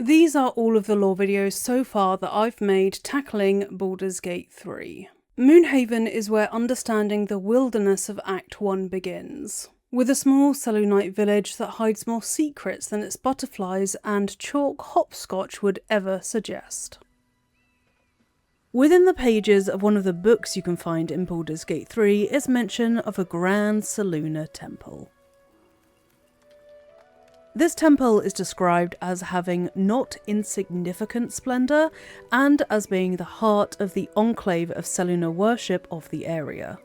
These are all of the lore videos so far that I've made tackling Baldur's Gate 3. Moonhaven is where understanding the wilderness of Act 1 begins, with a small Selunite village that hides more secrets than its butterflies and chalk hopscotch would ever suggest. Within the pages of one of the books you can find in Baldur's Gate 3 is mention of a grand Selune temple. This temple is described as having not insignificant splendour and as being the heart of the enclave of Selune worship of the area.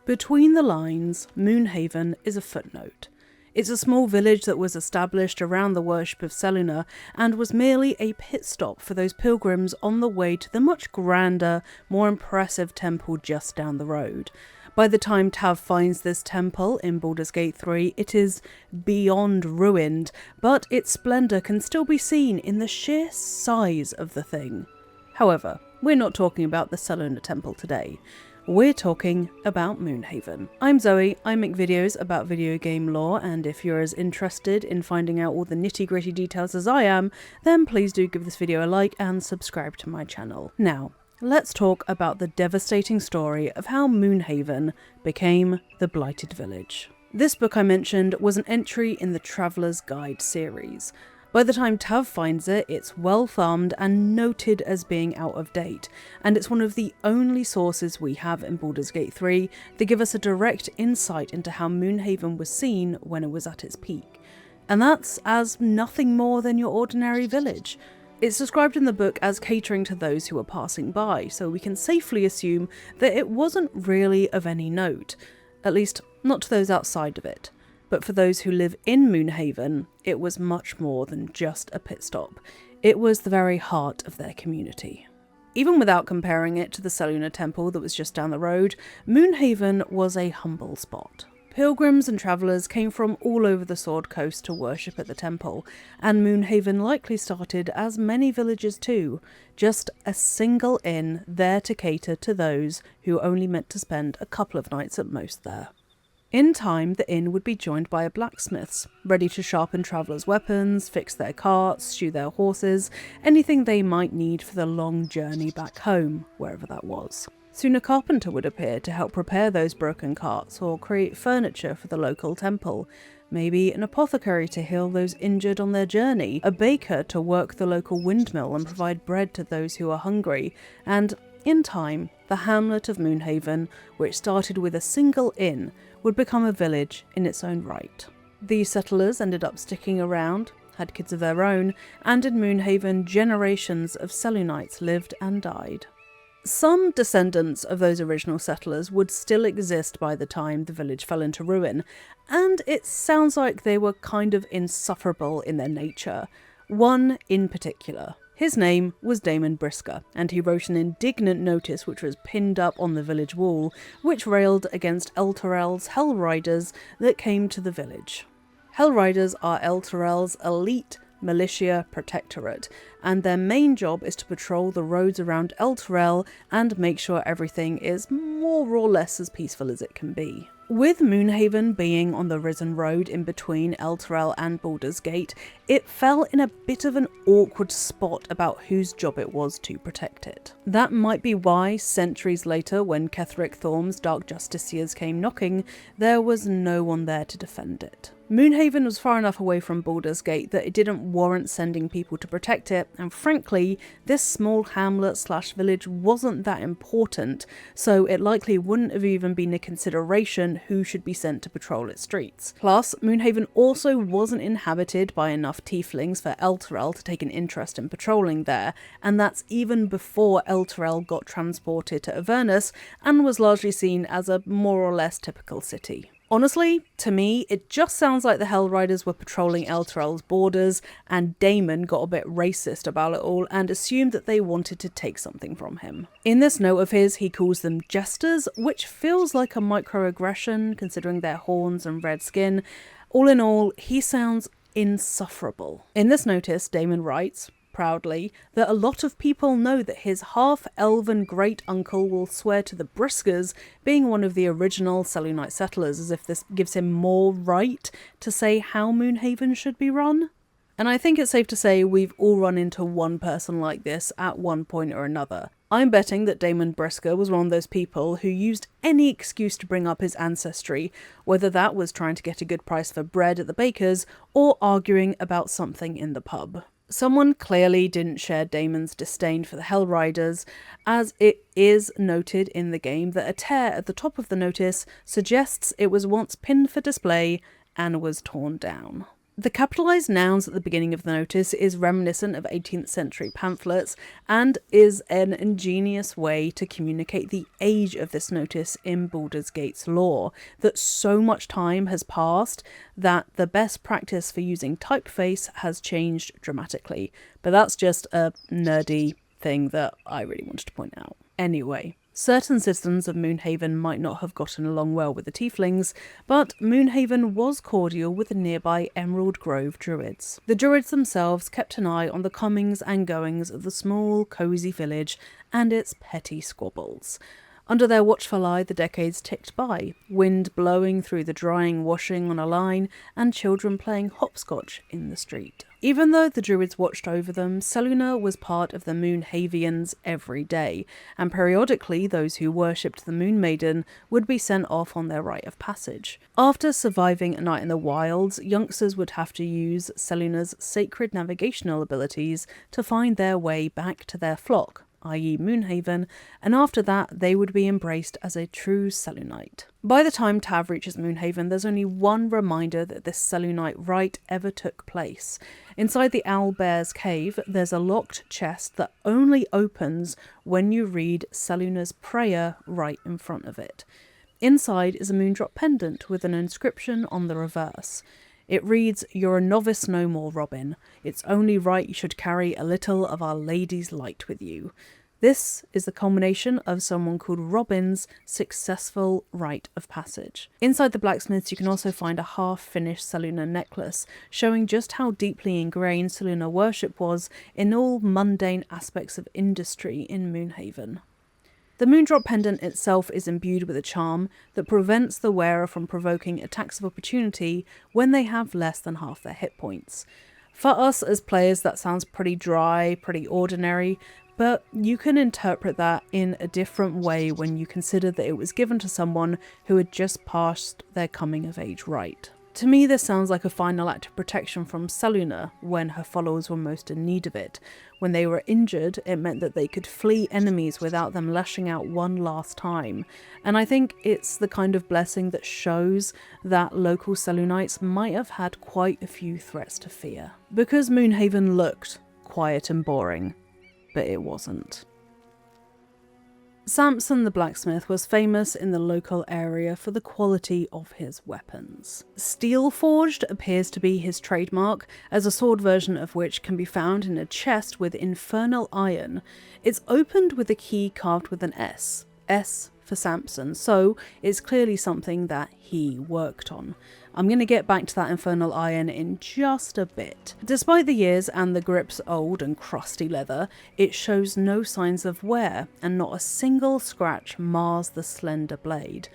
Between the lines, Moonhaven is a footnote. It's a small village that was established around the worship of Selune and was merely a pit stop for those pilgrims on the way to the much grander, more impressive temple just down the road. By the time Tav finds this temple in Baldur's Gate 3, it is beyond ruined, but its splendour can still be seen in the sheer size of the thing. However, we're not talking about the Selune temple today. We're talking about Moonhaven. I'm Zoe, I make videos about video game lore, and if you're as interested in finding out all the nitty-gritty details as I am, then please do give this video a like and subscribe to my channel. Now, let's talk about the devastating story of how Moonhaven became the Blighted Village. This book I mentioned was an entry in the Traveller's Guide series. By the time Tav finds it, it's well thumbed and noted as being out of date, and it's one of the only sources we have in Baldur's Gate 3 that give us a direct insight into how Moonhaven was seen when it was at its peak. And that's as nothing more than your ordinary village. It's described in the book as catering to those who are passing by, so we can safely assume that it wasn't really of any note, at least not to those outside of it. But for those who live in Moonhaven, it was much more than just a pit stop. It was the very heart of their community. Even without comparing it to the Selune temple that was just down the road, Moonhaven was a humble spot. Pilgrims and travellers came from all over the Sword Coast to worship at the temple, and Moonhaven likely started as many villages too, just a single inn there to cater to those who only meant to spend a couple of nights at most there. In time, the inn would be joined by a blacksmith's, ready to sharpen travellers' weapons, fix their carts, shoe their horses, anything they might need for the long journey back home, wherever that was. Soon a carpenter would appear to help repair those broken carts or create furniture for the local temple, maybe an apothecary to heal those injured on their journey, a baker to work the local windmill and provide bread to those who are hungry, and, in time, the hamlet of Moonhaven, which started with a single inn, would become a village in its own right. These settlers ended up sticking around, had kids of their own, and in Moonhaven generations of Selunites lived and died. Some descendants of those original settlers would still exist by the time the village fell into ruin, and it sounds like they were kind of insufferable in their nature. One in particular. His name was Damon Brisker, and he wrote an indignant notice which was pinned up on the village wall, which railed against Elturel's Hellriders that came to the village. Hellriders are Elturel's elite militia protectorate, and their main job is to patrol the roads around Elturel and make sure everything is more or less as peaceful as it can be. With Moonhaven being on the Risen Road in between Elturel and Baldur's Gate, it fell in a bit of an awkward spot about whose job it was to protect it. That might be why, centuries later, when Ketheric Thorm's Dark Justiciars came knocking, there was no one there to defend it. Moonhaven was far enough away from Baldur's Gate that it didn't warrant sending people to protect it, and frankly, this small hamlet/village wasn't that important, so it likely wouldn't have even been a consideration who should be sent to patrol its streets. Plus, Moonhaven also wasn't inhabited by enough tieflings for Elturel to take an interest in patrolling there, and that's even before Elturel got transported to Avernus and was largely seen as a more or less typical city. Honestly, to me, it just sounds like the Hellriders were patrolling Elturel's borders, and Damon got a bit racist about it all and assumed that they wanted to take something from him. In this note of his, he calls them jesters, which feels like a microaggression considering their horns and red skin. All in all, he sounds insufferable. In this notice, Damon writes, proudly, that a lot of people know that his half-elven great-uncle will swear to the Briskers being one of the original Selunite settlers, as if this gives him more right to say how Moonhaven should be run. And I think it's safe to say we've all run into one person like this at one point or another. I'm betting that Damon Brisker was one of those people who used any excuse to bring up his ancestry, whether that was trying to get a good price for bread at the baker's or arguing about something in the pub. Someone clearly didn't share Damon's disdain for the Hellriders, as it is noted in the game that a tear at the top of the notice suggests it was once pinned for display and was torn down. The capitalised nouns at the beginning of the notice is reminiscent of 18th century pamphlets and is an ingenious way to communicate the age of this notice in Baldur's Gate's lore, that so much time has passed that the best practice for using typeface has changed dramatically. But that's just a nerdy thing that I really wanted to point out. Anyway. Certain citizens of Moonhaven might not have gotten along well with the Tieflings, but Moonhaven was cordial with the nearby Emerald Grove Druids. The Druids themselves kept an eye on the comings and goings of the small, cosy village and its petty squabbles. Under their watchful eye, the decades ticked by, wind blowing through the drying washing on a line, and children playing hopscotch in the street. Even though the Druids watched over them, Selune was part of the Moonhavians every day, and periodically those who worshipped the Moon Maiden would be sent off on their rite of passage. After surviving a night in the wilds, youngsters would have to use Selune's sacred navigational abilities to find their way back to their flock, i.e. Moonhaven, and after that they would be embraced as a true Selunite. By the time Tav reaches Moonhaven, there's only one reminder that this Selunite rite ever took place. Inside the Owlbear's cave, there's a locked chest that only opens when you read Selune's prayer right in front of it. Inside is a moondrop pendant with an inscription on the reverse. It reads, "You're a novice no more, Robin. It's only right you should carry a little of Our Lady's light with you." This is the culmination of someone called Robin's successful rite of passage. Inside the blacksmiths you can also find a half-finished Selune necklace, showing just how deeply ingrained Selune worship was in all mundane aspects of industry in Moonhaven. The Moondrop pendant itself is imbued with a charm that prevents the wearer from provoking attacks of opportunity when they have less than half their hit points. For us as players that sounds pretty dry, pretty ordinary, but you can interpret that in a different way when you consider that it was given to someone who had just passed their coming of age rite. To me, this sounds like a final act of protection from Selune when her followers were most in need of it. When they were injured, it meant that they could flee enemies without them lashing out one last time. And I think it's the kind of blessing that shows that local Selunites might have had quite a few threats to fear. Because Moonhaven looked quiet and boring, but it wasn't. Samson the blacksmith was famous in the local area for the quality of his weapons. Steel forged appears to be his trademark, as a sword version of which can be found in a chest with infernal iron. It's opened with a key carved with an S. S for Samson, so it's clearly something that he worked on. I'm going to get back to that infernal iron in just a bit. Despite the years and the grip's old and crusty leather, it shows no signs of wear, and not a single scratch mars the slender blade.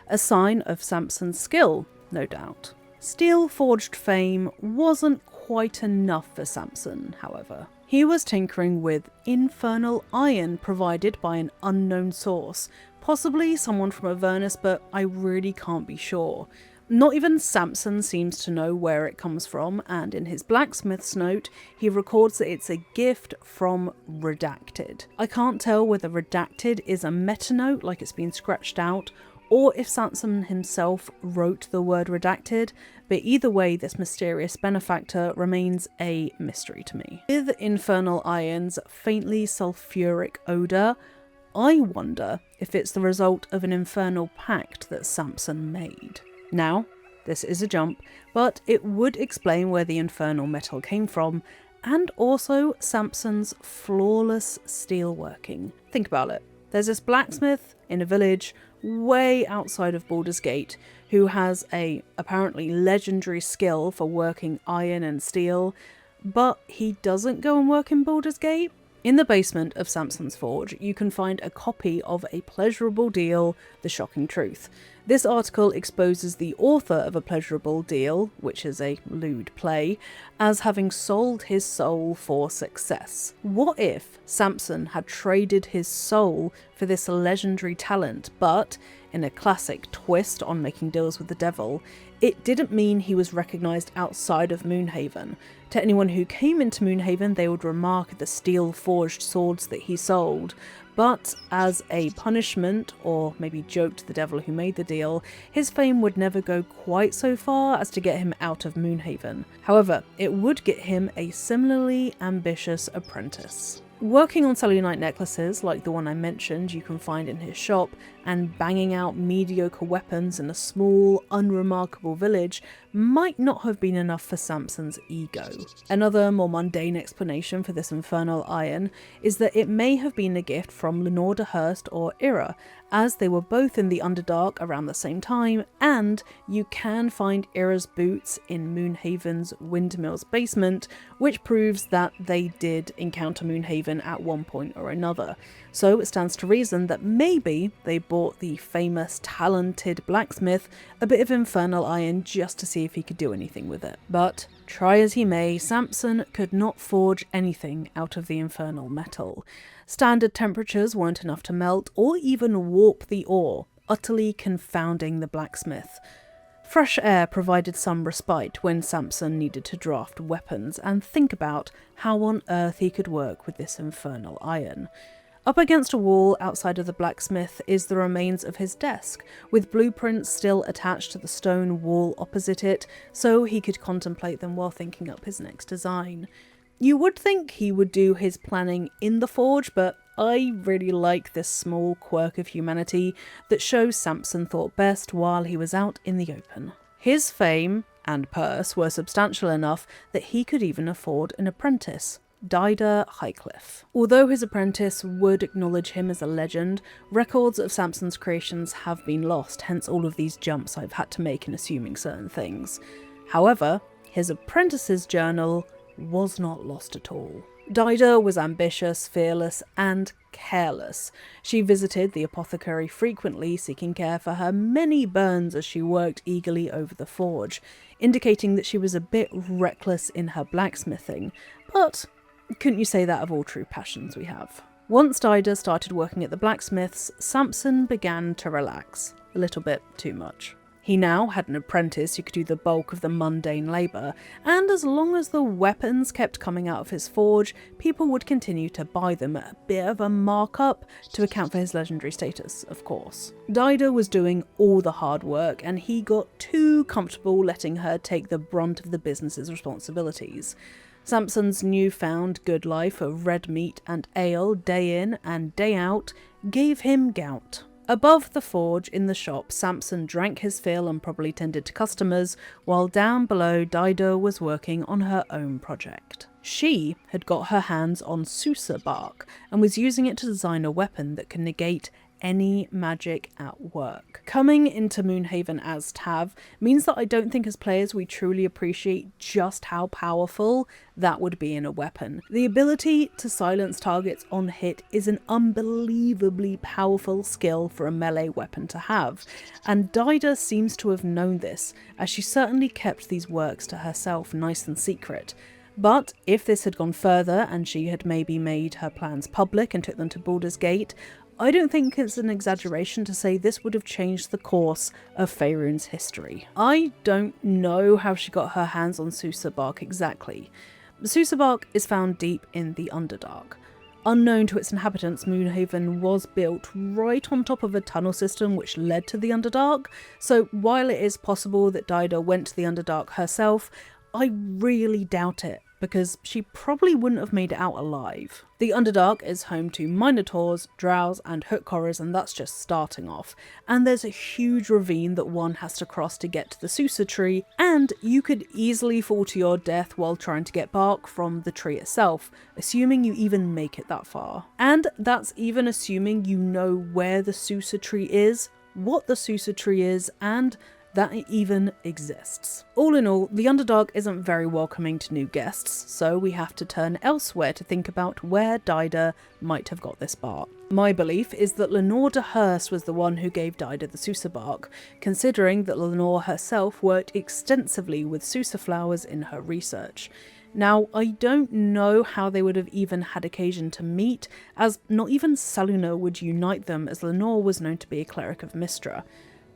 A sign of Samson's skill, no doubt. Steel-forged fame wasn't quite enough for Samson, however. He was tinkering with infernal iron provided by an unknown source, possibly someone from Avernus, but I really can't be sure. Not even Samson seems to know where it comes from, and in his blacksmith's note, he records that it's a gift from Redacted. I can't tell whether Redacted is a meta note, like it's been scratched out, or if Samson himself wrote the word Redacted, but either way, this mysterious benefactor remains a mystery to me. With infernal iron's faintly sulphuric odour, I wonder if it's the result of an infernal pact that Samson made. Now, this is a jump, but it would explain where the infernal metal came from, and also Samson's flawless steelworking. Think about it. There's this blacksmith in a village way outside of Baldur's Gate who has a apparently legendary skill for working iron and steel, but he doesn't go and work in Baldur's Gate. In the basement of Samson's forge, you can find a copy of A Pleasurable Deal, The Shocking Truth. This article exposes the author of A Pleasurable Deal, which is a lewd play, as having sold his soul for success. What if Samson had traded his soul for this legendary talent, but, in a classic twist on making deals with the devil, it didn't mean he was recognised outside of Moonhaven. To anyone who came into Moonhaven, they would remark the steel-forged swords that he sold, but as a punishment, or maybe joke to the devil who made the deal, his fame would never go quite so far as to get him out of Moonhaven. However, it would get him a similarly ambitious apprentice. Working on Selunite necklaces, like the one I mentioned you can find in his shop, and banging out mediocre weapons in a small, unremarkable village might not have been enough for Samson's ego. Another more mundane explanation for this infernal iron is that it may have been a gift from Lenore de Hurst or Ira, as they were both in the Underdark around the same time, and you can find Ira's boots in Moonhaven's Windmill's basement, which proves that they did encounter Moonhaven at one point or another. So it stands to reason that maybe they bought the famous talented blacksmith a bit of infernal iron just to see if he could do anything with it. But try as he may, Samson could not forge anything out of the infernal metal. Standard temperatures weren't enough to melt or even warp the ore, utterly confounding the blacksmith. Fresh air provided some respite when Samson needed to draft weapons and think about how on earth he could work with this infernal iron. Up against a wall outside of the blacksmith is the remains of his desk, with blueprints still attached to the stone wall opposite it, so he could contemplate them while thinking up his next design. You would think he would do his planning in the forge, but I really like this small quirk of humanity that shows Samson thought best while he was out in the open. His fame and purse were substantial enough that he could even afford an apprentice, Dider Highcliffe. Although his apprentice would acknowledge him as a legend, records of Samson's creations have been lost, hence all of these jumps I've had to make in assuming certain things. However, his apprentice's journal was not lost at all. Dider was ambitious, fearless, and careless. She visited the apothecary frequently, seeking care for her many burns as she worked eagerly over the forge, indicating that she was a bit reckless in her blacksmithing, but couldn't you say that of all true passions we have? Once Dider started working at the blacksmith's, Samson began to relax. A little bit too much. He now had an apprentice who could do the bulk of the mundane labour, and as long as the weapons kept coming out of his forge, people would continue to buy them at a bit of a markup to account for his legendary status, of course. Dider was doing all the hard work, and he got too comfortable letting her take the brunt of the business's responsibilities. Samson's newfound good life of red meat and ale day in and day out gave him gout. Above the forge in the shop, Samson drank his fill and probably tended to customers, while down below Dido was working on her own project. She had got her hands on Sousa bark and was using it to design a weapon that could negate any magic at work. Coming into Moonhaven as Tav means that I don't think as players we truly appreciate just how powerful that would be in a weapon. The ability to silence targets on hit is an unbelievably powerful skill for a melee weapon to have, and Dider seems to have known this, as she certainly kept these works to herself nice and secret. But if this had gone further and she had maybe made her plans public and took them to Baldur's Gate, I don't think it's an exaggeration to say this would have changed the course of Faerun's history. I don't know how she got her hands on Sousa bark exactly. Sousa bark is found deep in the Underdark. Unknown to its inhabitants, Moonhaven was built right on top of a tunnel system which led to the Underdark, so while it is possible that Dider went to the Underdark herself, I really doubt it, because she probably wouldn't have made it out alive. The Underdark is home to Minotaurs, Drows and Hook Horrors, and that's just starting off. And there's a huge ravine that one has to cross to get to the Sousa tree, and you could easily fall to your death while trying to get bark from the tree itself, assuming you even make it that far. And that's even assuming you know where the Sousa tree is, what the Sousa tree is, and that it even exists. All in all, the Underdark isn't very welcoming to new guests, so we have to turn elsewhere to think about where Dida might have got this bark. My belief is that Lenore de Hurst was the one who gave Dida the Sousa bark, considering that Lenore herself worked extensively with Sousa flowers in her research. Now, I don't know how they would have even had occasion to meet, as not even Selune would unite them, as Lenore was known to be a cleric of Mystra.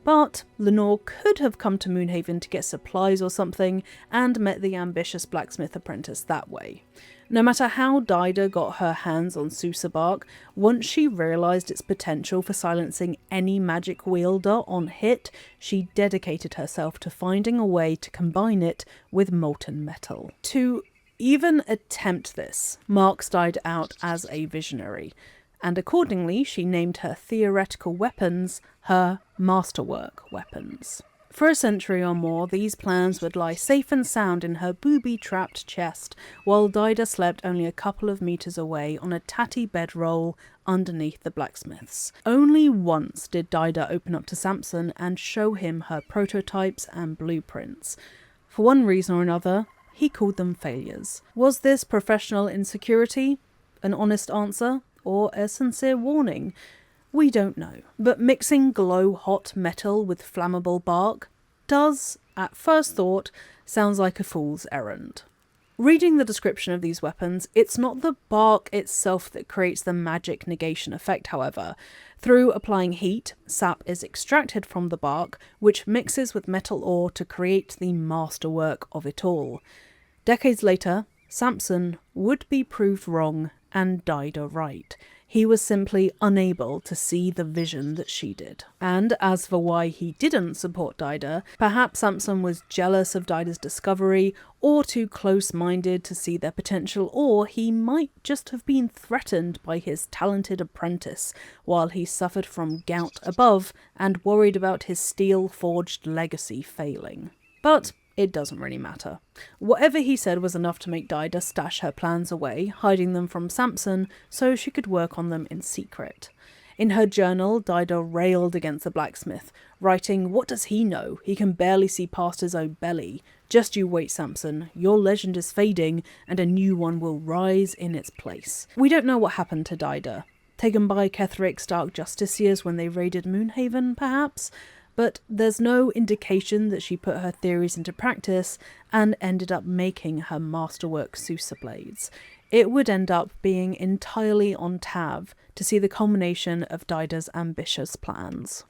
But Lenore could have come to Moonhaven to get supplies or something, and met the ambitious blacksmith apprentice that way. No matter how Dida got her hands on Sousa bark, once she realised its potential for silencing any magic wielder on hit, she dedicated herself to finding a way to combine it with molten metal. To even attempt this marks Dida out as a visionary, and accordingly she named her theoretical weapons her masterwork weapons. For a century or more, these plans would lie safe and sound in her booby-trapped chest, while Dida slept only a couple of meters away on a tatty bedroll underneath the blacksmith's. Only once did Dida open up to Samson and show him her prototypes and blueprints. For one reason or another, he called them failures. Was this professional insecurity? An honest answer? Or a sincere warning? We don't know, but mixing glow-hot metal with flammable bark does, at first thought, sounds like a fool's errand. Reading the description of these weapons, it's not the bark itself that creates the magic negation effect, however. Through applying heat, sap is extracted from the bark, which mixes with metal ore to create the masterwork of it all. Decades later, Samson would be proved wrong and Dida right. He was simply unable to see the vision that she did. And as for why he didn't support Dida, perhaps Samson was jealous of Dida's discovery, or too close-minded to see their potential, or he might just have been threatened by his talented apprentice while he suffered from gout above and worried about his steel-forged legacy failing. But it doesn't really matter. Whatever he said was enough to make Dida stash her plans away, hiding them from Samson so she could work on them in secret. In her journal, Dida railed against the blacksmith, writing, "What does he know? He can barely see past his own belly. Just you wait, Samson. Your legend is fading, and a new one will rise in its place." We don't know what happened to Dida. Taken by Ketheric's Dark Justiciars when they raided Moonhaven, perhaps? But there's no indication that she put her theories into practice and ended up making her masterwork Sousa blades. It would end up being entirely on Tav to see the culmination of Dida's ambitious plans.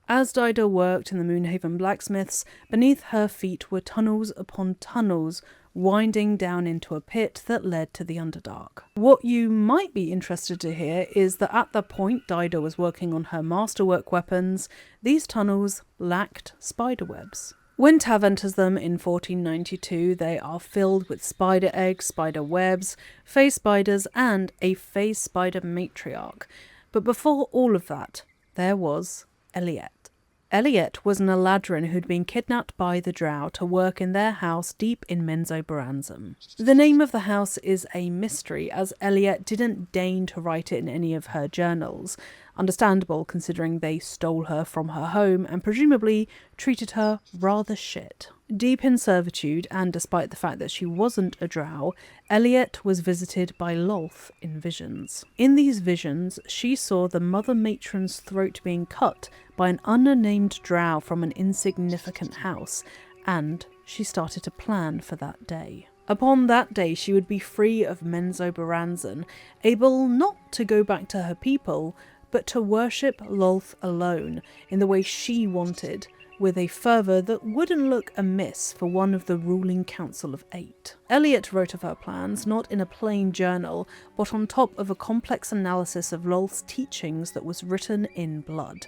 As Dida worked in the Moonhaven blacksmiths, beneath her feet were tunnels upon tunnels winding down into a pit that led to the Underdark. What you might be interested to hear is that at the point Dida was working on her masterwork weapons, these tunnels lacked spiderwebs. When Tav enters them in 1492, they are filled with spider eggs, spider webs, phase spiders, and a phase spider matriarch. But before all of that, there was Eliette. Eliette was an Eladrin who'd been kidnapped by the Drow to work in their house deep in Menzoberranzan. The name of the house is a mystery, as Eliette didn't deign to write it in any of her journals. Understandable, considering they stole her from her home and presumably treated her rather shit. Deep in servitude, and despite the fact that she wasn't a drow, Eliette was visited by Lolth in visions. In these visions, she saw the mother matron's throat being cut by an unnamed drow from an insignificant house, and she started to plan for that day. Upon that day, she would be free of Menzoberranzan, able not to go back to her people, but to worship Lolth alone, in the way she wanted, with a fervour that wouldn't look amiss for one of the ruling Council of 8. Eliette wrote of her plans not in a plain journal, but on top of a complex analysis of Lolth's teachings that was written in blood.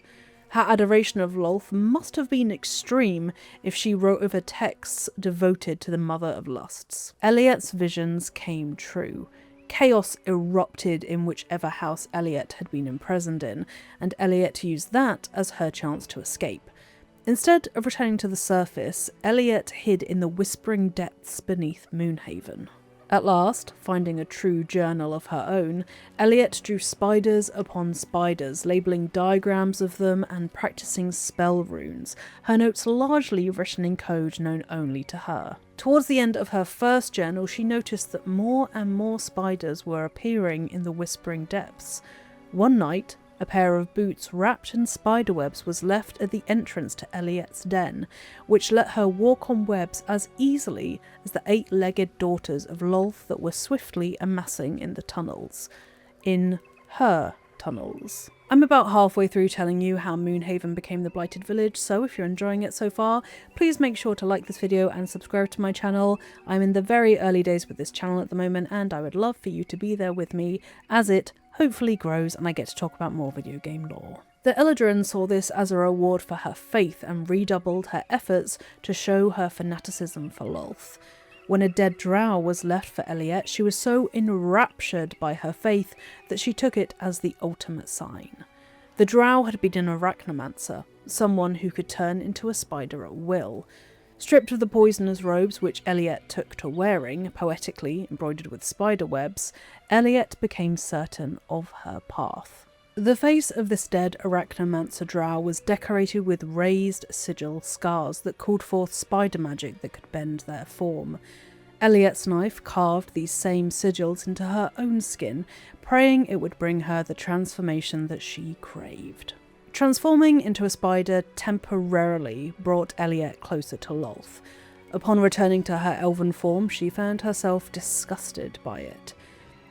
Her adoration of Lolth must have been extreme if she wrote over texts devoted to the mother of lusts. Eliette's visions came true. Chaos erupted in whichever house Eliette had been imprisoned in, and Eliette used that as her chance to escape. Instead of returning to the surface, Eliette hid in the whispering depths beneath Moonhaven. At last, finding a true journal of her own, Eliot drew spiders upon spiders, labelling diagrams of them and practising spell runes, her notes largely written in code known only to her. Towards the end of her first journal, she noticed that more and more spiders were appearing in the Whispering Depths. One night, a pair of boots wrapped in spiderwebs was left at the entrance to Eliot's den, which let her walk on webs as easily as the 8-legged daughters of Lolth that were swiftly amassing in the tunnels. In her tunnels. I'm about halfway through telling you how Moonhaven became the Blighted Village, so if you're enjoying it so far, please make sure to like this video and subscribe to my channel. I'm in the very early days with this channel at the moment, and I would love for you to be there with me as it hopefully grows and I get to talk about more video game lore. The Eladrin saw this as a reward for her faith and redoubled her efforts to show her fanaticism for Lolth. When a dead drow was left for Eliot, she was so enraptured by her faith that she took it as the ultimate sign. The drow had been an arachnomancer, someone who could turn into a spider at will. Stripped of the poisonous robes which Eliot took to wearing, poetically embroidered with spider webs, Eliot became certain of her path. The face of this dead arachnomancer drow was decorated with raised sigil scars that called forth spider magic that could bend their form. Eliot's knife carved these same sigils into her own skin, praying it would bring her the transformation that she craved. Transforming into a spider temporarily brought Eliot closer to Lolth. Upon returning to her elven form, she found herself disgusted by it.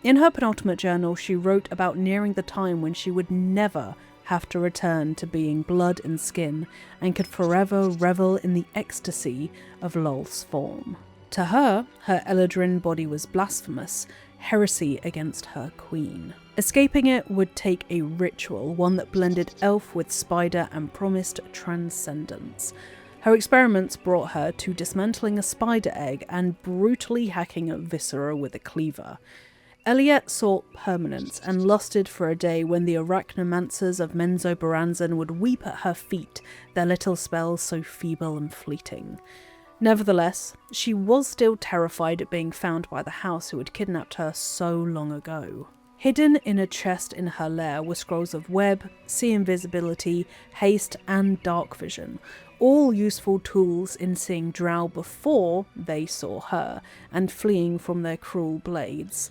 In her penultimate journal, she wrote about nearing the time when she would never have to return to being blood and skin, and could forever revel in the ecstasy of Lolth's form. To her, her Eladrin body was blasphemous, heresy against her queen. Escaping it would take a ritual, one that blended elf with spider and promised transcendence. Her experiments brought her to dismantling a spider egg and brutally hacking at viscera with a cleaver. Eliot sought permanence and lusted for a day when the arachnomancers of Menzoberranzan would weep at her feet, their little spells so feeble and fleeting. Nevertheless, she was still terrified at being found by the house who had kidnapped her so long ago. Hidden in a chest in her lair were scrolls of web, see invisibility, haste and dark vision, all useful tools in seeing drow before they saw her and fleeing from their cruel blades.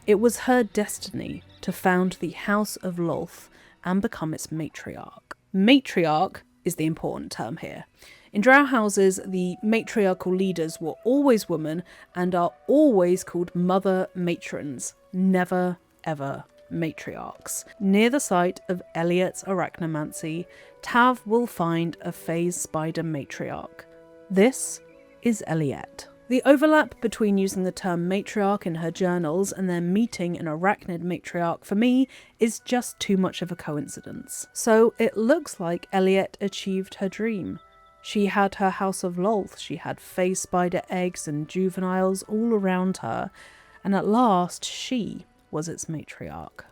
It was her destiny to found the House of Lolth and become its matriarch. Matriarch is the important term here. In drow houses, the matriarchal leaders were always women and are always called mother matrons, never ever matriarchs. Near the site of Eliot's arachnomancy, Tav will find a phase spider matriarch. This is Eliot. The overlap between using the term matriarch in her journals and then meeting an arachnid matriarch for me is just too much of a coincidence. So it looks like Eliot achieved her dream. She had her House of Lolth, she had phase spider eggs and juveniles all around her, and at last she was its matriarch.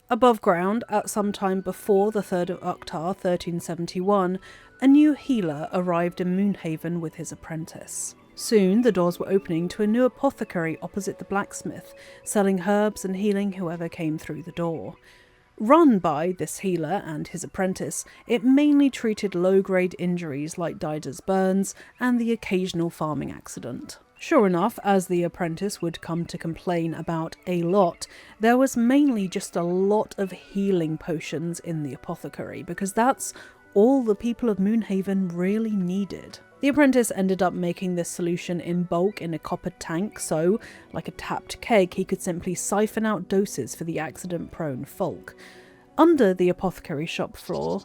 Above ground, at some time before the 3rd of Oktar 1371, a new healer arrived in Moonhaven with his apprentice. Soon the doors were opening to a new apothecary opposite the blacksmith, selling herbs and healing whoever came through the door. Run by this healer and his apprentice, it mainly treated low-grade injuries like Dider's burns and the occasional farming accident. Sure enough, as the apprentice would come to complain about a lot, there was mainly just a lot of healing potions in the apothecary, because that's all the people of Moonhaven really needed. The apprentice ended up making this solution in bulk in a copper tank, so, like a tapped keg, he could simply siphon out doses for the accident-prone folk. Under the apothecary shop floor,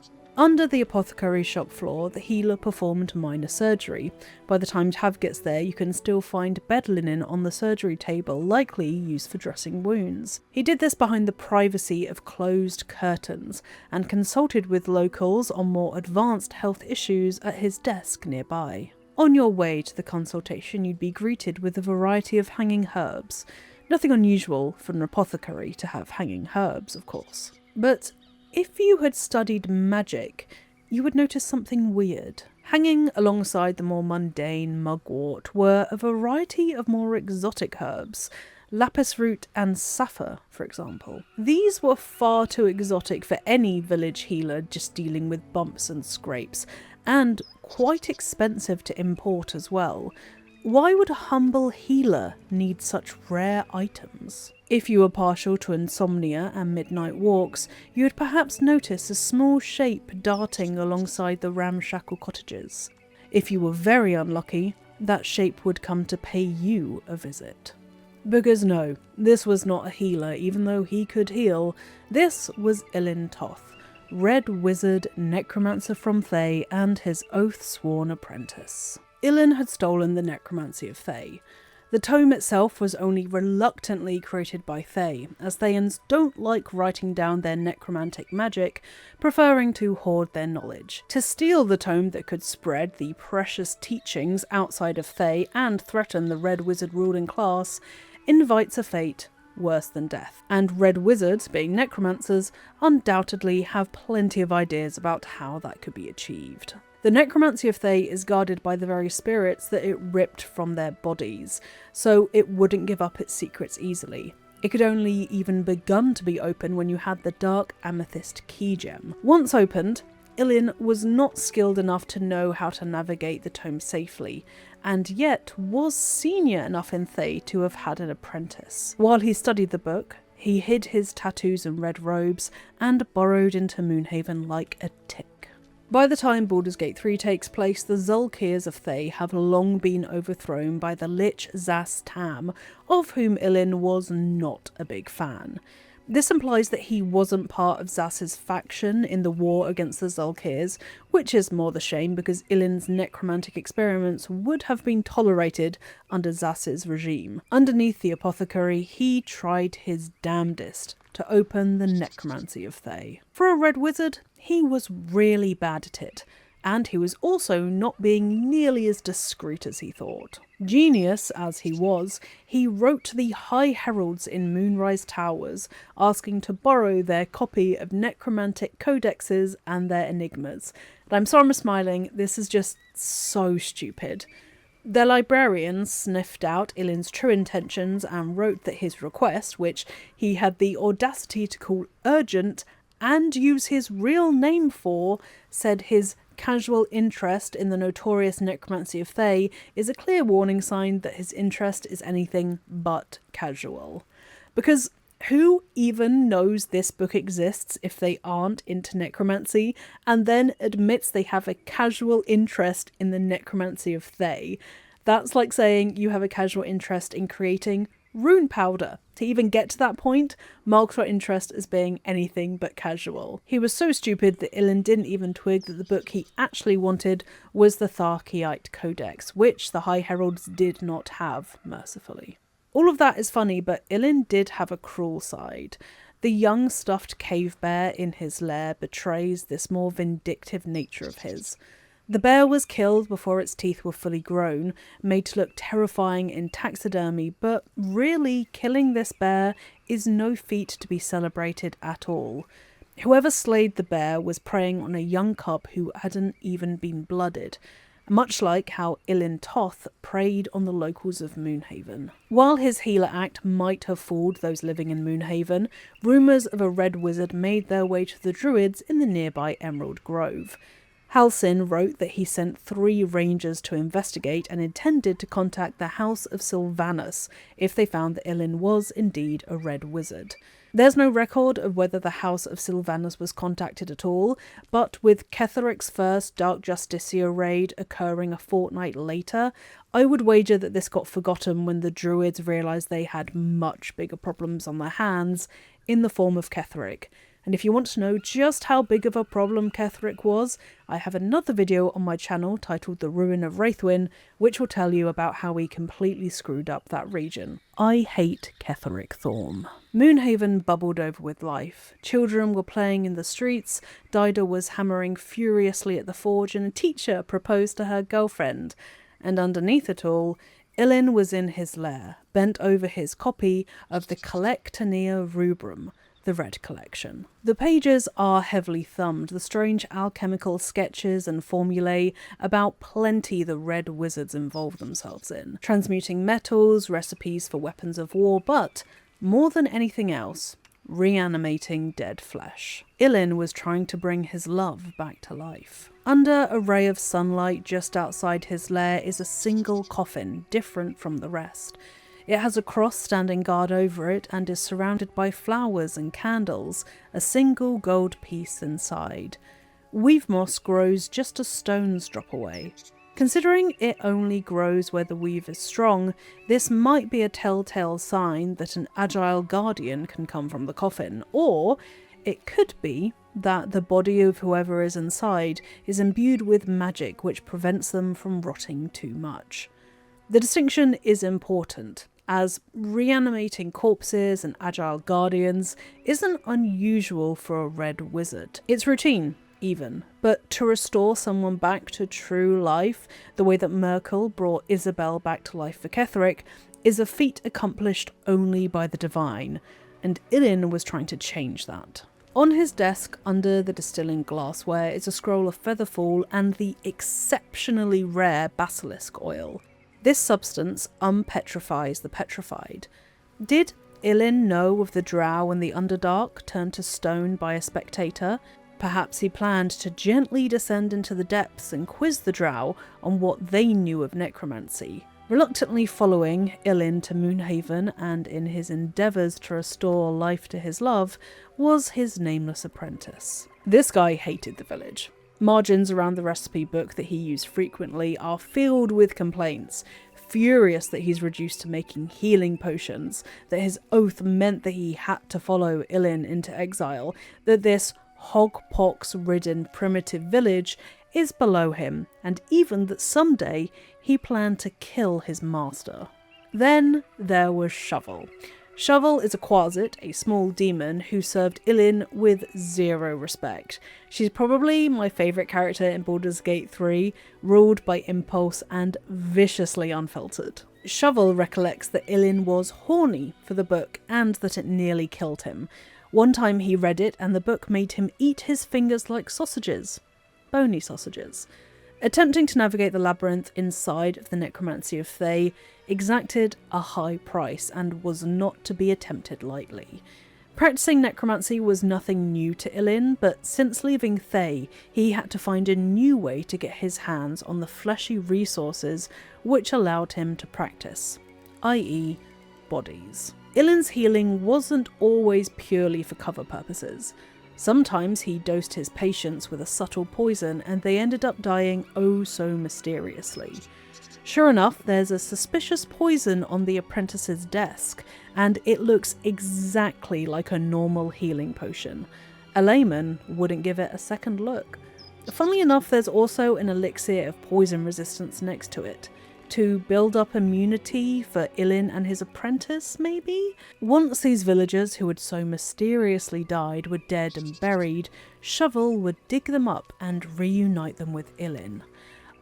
the healer performed minor surgery. By the time Tav gets there, you can still find bed linen on the surgery table, likely used for dressing wounds. He did this behind the privacy of closed curtains, and consulted with locals on more advanced health issues at his desk nearby. On your way to the consultation, you'd be greeted with a variety of hanging herbs. Nothing unusual for an apothecary to have hanging herbs, of course. But if you had studied magic, you would notice something weird. Hanging alongside the more mundane mugwort were a variety of more exotic herbs, lapis root and saffir, for example. These were far too exotic for any village healer just dealing with bumps and scrapes, and quite expensive to import as well. Why would a humble healer need such rare items? If you were partial to insomnia and midnight walks, you would perhaps notice a small shape darting alongside the ramshackle cottages. If you were very unlucky, that shape would come to pay you a visit. Because no, this was not a healer, even though he could heal. This was Ilin Toth, Red Wizard, Necromancer from Thay, and his oath-sworn apprentice. Ilin had stolen the Necromancy of Thay. The tome itself was only reluctantly created by Thay, as Thayans don't like writing down their necromantic magic, preferring to hoard their knowledge. To steal the tome that could spread the precious teachings outside of Thay and threaten the Red Wizard ruling class invites a fate worse than death. And Red Wizards, being necromancers, undoubtedly have plenty of ideas about how that could be achieved. The Necromancy of Thay is guarded by the very spirits that it ripped from their bodies, so it wouldn't give up its secrets easily. It could only even begun to be open when you had the Dark Amethyst key gem. Once opened, Ilin was not skilled enough to know how to navigate the tome safely, and yet was senior enough in Thay to have had an apprentice. While he studied the book, he hid his tattoos and red robes, and burrowed into Moonhaven like a tick. By the time Baldur's Gate 3 takes place, the Zulkirs of Thay have long been overthrown by the Lich Zas Tam, of whom Ilin was not a big fan. This implies that he wasn't part of Zas's faction in the war against the Zulkirs, which is more the shame because Ilin's necromantic experiments would have been tolerated under Zas's regime. Underneath the apothecary, he tried his damnedest to open the Necromancy of Thay. For a Red Wizard, he was really bad at it, and he was also not being nearly as discreet as he thought. Genius as he was, he wrote to the High Heralds in Moonrise Towers, asking to borrow their copy of necromantic codexes and their enigmas. And I'm sorry I'm smiling, this is just so stupid. The librarian sniffed out Ilin's true intentions and wrote that his request, which he had the audacity to call urgent and use his real name for, said his casual interest in the notorious Necromancy of Thay is a clear warning sign that his interest is anything but casual. Because who even knows this book exists if they aren't into necromancy, and then admits they have a casual interest in the Necromancy of Thay? That's like saying you have a casual interest in creating rune powder. To even get to that point, marks your interest as being anything but casual. He was so stupid that Ilin didn't even twig that the book he actually wanted was the Tharkeite Codex, which the High Heralds did not have, mercifully. All of that is funny, but Ilin did have a cruel side. The young stuffed cave bear in his lair betrays this more vindictive nature of his. The bear was killed before its teeth were fully grown, made to look terrifying in taxidermy, but really killing this bear is no feat to be celebrated at all. Whoever slayed the bear was preying on a young cub who hadn't even been blooded, much like how Ilin Toth preyed on the locals of Moonhaven. While his healer act might have fooled those living in Moonhaven, rumours of a red wizard made their way to the Druids in the nearby Emerald Grove. Halsin wrote that he sent 3 rangers to investigate and intended to contact the House of Sylvanus if they found that Ilin was indeed a red wizard. There's no record of whether the House of Sylvanus was contacted at all, but with Ketheric's first Dark Justicia raid occurring a fortnight later, I would wager that this got forgotten when the Druids realised they had much bigger problems on their hands in the form of Ketheric. And if you want to know just how big of a problem Ketheric was, I have another video on my channel titled The Ruin of Wraithwyn, which will tell you about how we completely screwed up that region. I hate Ketheric Thorm. Moonhaven bubbled over with life. Children were playing in the streets, Dida was hammering furiously at the forge, and a teacher proposed to her girlfriend. And underneath it all, Ilin was in his lair, bent over his copy of the Collectanea Rubrum, the Red Collection. The pages are heavily thumbed, the strange alchemical sketches and formulae about plenty the red wizards involve themselves in. Transmuting metals, recipes for weapons of war, but more than anything else, reanimating dead flesh. Ilin was trying to bring his love back to life. Under a ray of sunlight just outside his lair is a single coffin, different from the rest. It has a cross standing guard over it and is surrounded by flowers and candles, a single gold piece inside. Weave moss grows just a stone's drop away. Considering it only grows where the weave is strong, this might be a telltale sign that an agile guardian can come from the coffin, or it could be that the body of whoever is inside is imbued with magic which prevents them from rotting too much. The distinction is important, as reanimating corpses and agile guardians isn't unusual for a red wizard. It's routine, even, but to restore someone back to true life, the way that Merkel brought Isabel back to life for Ketheric, is a feat accomplished only by the divine, and Ilin was trying to change that. On his desk, under the distilling glassware, is a scroll of featherfall and the exceptionally rare basilisk oil. This substance unpetrifies the petrified. Did Ilin know of the drow and the Underdark turned to stone by a spectator? Perhaps he planned to gently descend into the depths and quiz the drow on what they knew of necromancy. Reluctantly following Ilin to Moonhaven, and in his endeavours to restore life to his love, was his nameless apprentice. This guy hated the village. Margins around the recipe book that he used frequently are filled with complaints, furious that he's reduced to making healing potions, that his oath meant that he had to follow Ilin into exile, that this hogpox-ridden primitive village is below him, and even that someday he planned to kill his master. Then there was Shovel. Shovel is a quasit, a small demon, who served Ilin with zero respect. She's probably my favourite character in Baldur's Gate 3, ruled by impulse and viciously unfiltered. Shovel recollects that Ilin was horny for the book and that it nearly killed him. One time he read it and the book made him eat his fingers like sausages. Bony sausages. Attempting to navigate the labyrinth inside of the Necromancy of Thay exacted a high price and was not to be attempted lightly. Practicing necromancy was nothing new to Ilin, but since leaving Thay, he had to find a new way to get his hands on the fleshy resources which allowed him to practice, i.e. bodies. Ilin's healing wasn't always purely for cover purposes. Sometimes he dosed his patients with a subtle poison and they ended up dying oh so mysteriously. Sure enough, there's a suspicious poison on the apprentice's desk, and it looks exactly like a normal healing potion. A layman wouldn't give it a second look. Funnily enough, there's also an elixir of poison resistance next to it. To build up immunity for Ilin and his apprentice, maybe? Once these villagers who had so mysteriously died were dead and buried, Shovel would dig them up and reunite them with Ilin.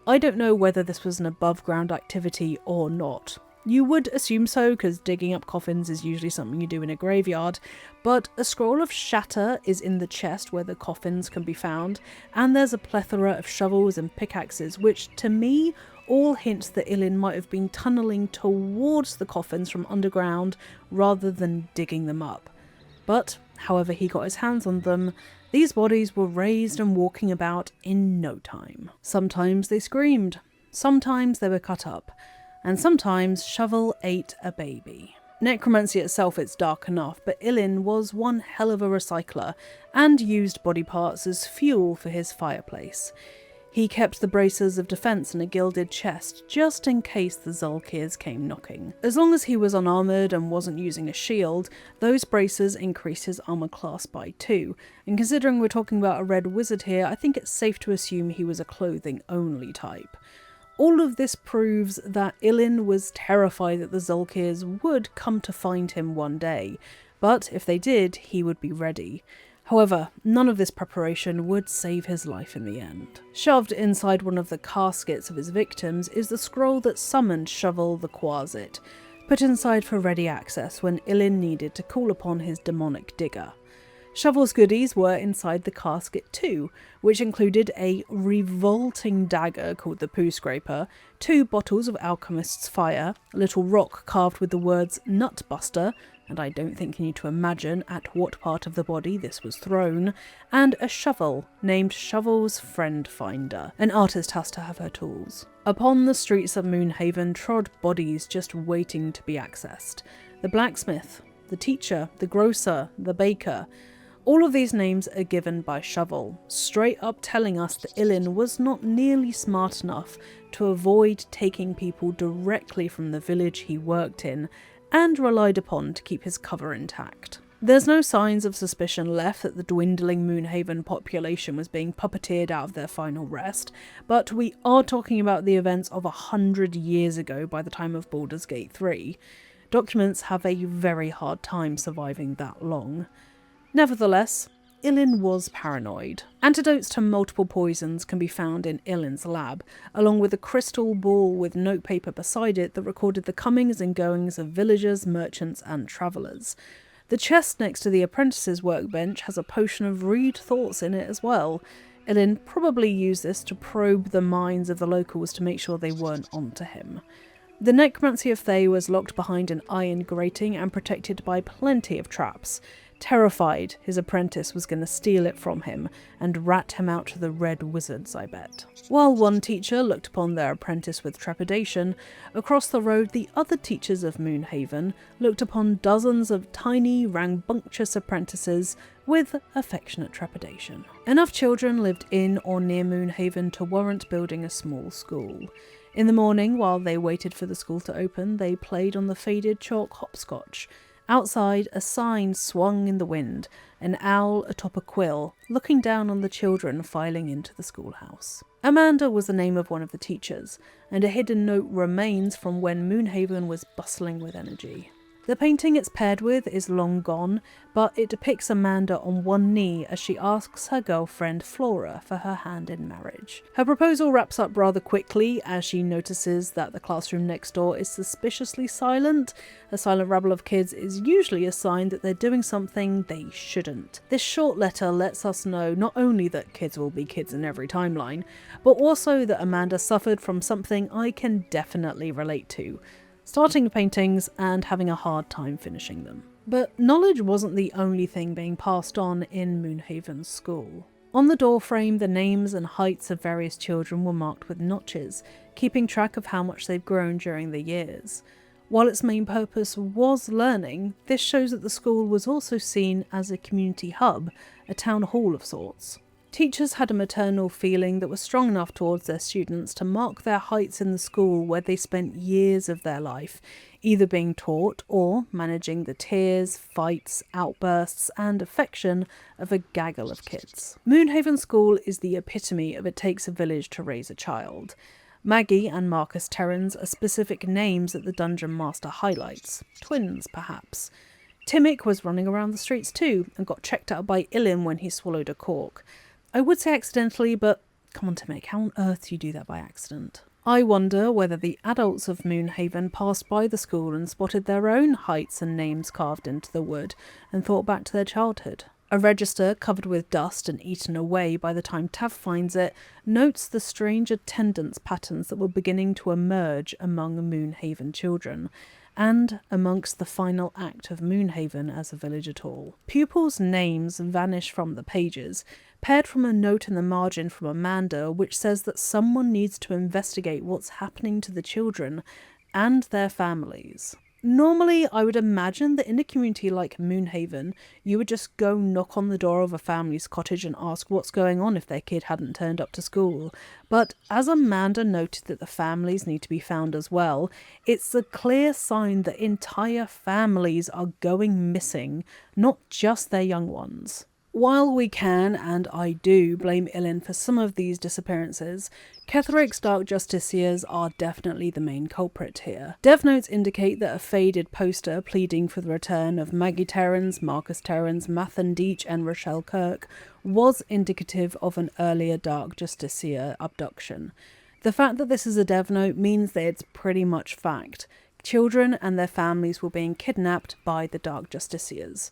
I don't know whether this was an above ground activity or not. You would assume so, because digging up coffins is usually something you do in a graveyard, but a scroll of shatter is in the chest where the coffins can be found, and there's a plethora of shovels and pickaxes, which to me all hint that Ilin might have been tunnelling towards the coffins from underground rather than digging them up. But, however he got his hands on them, these bodies were raised and walking about in no time. Sometimes they screamed, sometimes they were cut up, and sometimes Shovel ate a baby. Necromancy itself is dark enough, but Ilin was one hell of a recycler and used body parts as fuel for his fireplace. He kept the braces of defence in a gilded chest just in case the Zulkirs came knocking. As long as he was unarmoured and wasn't using a shield, those braces increased his armour class by 2, and considering we're talking about a red wizard here, I think it's safe to assume he was a clothing only type. All of this proves that Ilin was terrified that the Zulkirs would come to find him one day, but if they did, he would be ready. However, none of this preparation would save his life in the end. Shoved inside one of the caskets of his victims is the scroll that summoned Shovel the Quasit, put inside for ready access when Ilin needed to call upon his demonic digger. Shovel's goodies were inside the casket too, which included a revolting dagger called the Poo Scraper, 2 bottles of Alchemist's Fire, a little rock carved with the words Nutbuster, and I don't think you need to imagine at what part of the body this was thrown, and a shovel named Shovel's Friend Finder. An artist has to have her tools. Upon the streets of Moonhaven trod bodies just waiting to be accessed. The blacksmith, the teacher, the grocer, the baker. All of these names are given by Shovel, straight up telling us that Illyn was not nearly smart enough to avoid taking people directly from the village he worked in and relied upon to keep his cover intact. There's no signs of suspicion left that the dwindling Moonhaven population was being puppeteered out of their final rest, but we are talking about the events of 100 years ago by the time of Baldur's Gate 3. Documents have a very hard time surviving that long. Nevertheless, Illyn was paranoid. Antidotes to multiple poisons can be found in Illyn's lab, along with a crystal ball with notepaper beside it that recorded the comings and goings of villagers, merchants and travellers. The chest next to the apprentice's workbench has a potion of read thoughts in it as well. Illyn probably used this to probe the minds of the locals to make sure they weren't onto him. The Necromancy of Thay was locked behind an iron grating and protected by plenty of traps. Terrified his apprentice was going to steal it from him and rat him out to the Red Wizards, I bet. While one teacher looked upon their apprentice with trepidation, across the road the other teachers of Moonhaven looked upon dozens of tiny, rambunctious apprentices with affectionate trepidation. Enough children lived in or near Moonhaven to warrant building a small school. In the morning, while they waited for the school to open, they played on the faded chalk hopscotch. Outside, a sign swung in the wind, an owl atop a quill, looking down on the children filing into the schoolhouse. Amanda was the name of one of the teachers, and a hidden note remains from when Moonhaven was bustling with energy. The painting it's paired with is long gone, but it depicts Amanda on one knee as she asks her girlfriend Flora for her hand in marriage. Her proposal wraps up rather quickly as she notices that the classroom next door is suspiciously silent. A silent rabble of kids is usually a sign that they're doing something they shouldn't. This short letter lets us know not only that kids will be kids in every timeline, but also that Amanda suffered from something I can definitely relate to. Starting paintings and having a hard time finishing them. But knowledge wasn't the only thing being passed on in Moonhaven's school. On the doorframe, the names and heights of various children were marked with notches, keeping track of how much they've grown during the years. While its main purpose was learning, this shows that the school was also seen as a community hub, a town hall of sorts. Teachers had a maternal feeling that was strong enough towards their students to mark their heights in the school where they spent years of their life, either being taught or managing the tears, fights, outbursts and affection of a gaggle of kids. Moonhaven School is the epitome of it takes a village to raise a child. Maggie and Marcus Terrans are specific names that the Dungeon Master highlights. Twins, perhaps. Timmick was running around the streets too and got checked out by Illyn when he swallowed a cork. I would say accidentally, but come on Timmick, how on earth do you do that by accident? I wonder whether the adults of Moonhaven passed by the school and spotted their own heights and names carved into the wood and thought back to their childhood. A register, covered with dust and eaten away by the time Tav finds it, notes the strange attendance patterns that were beginning to emerge among Moonhaven children, and amongst the final act of Moonhaven as a village at all. Pupils' names vanish from the pages, paired from a note in the margin from Amanda which says that someone needs to investigate what's happening to the children and their families. Normally, I would imagine that in a community like Moonhaven, you would just go knock on the door of a family's cottage and ask what's going on if their kid hadn't turned up to school. But as Amanda noted that the families need to be found as well, it's a clear sign that entire families are going missing, not just their young ones. While we can, and I do, blame Illyn for some of these disappearances, Ketheric's Dark Justiciars are definitely the main culprit here. Dev notes indicate that a faded poster pleading for the return of Maggie Terrans, Marcus Terrans, Mathan Deach and Rochelle Kirk was indicative of an earlier Dark Justiciar abduction. The fact that this is a dev note means that it's pretty much fact. Children and their families were being kidnapped by the Dark Justiciars.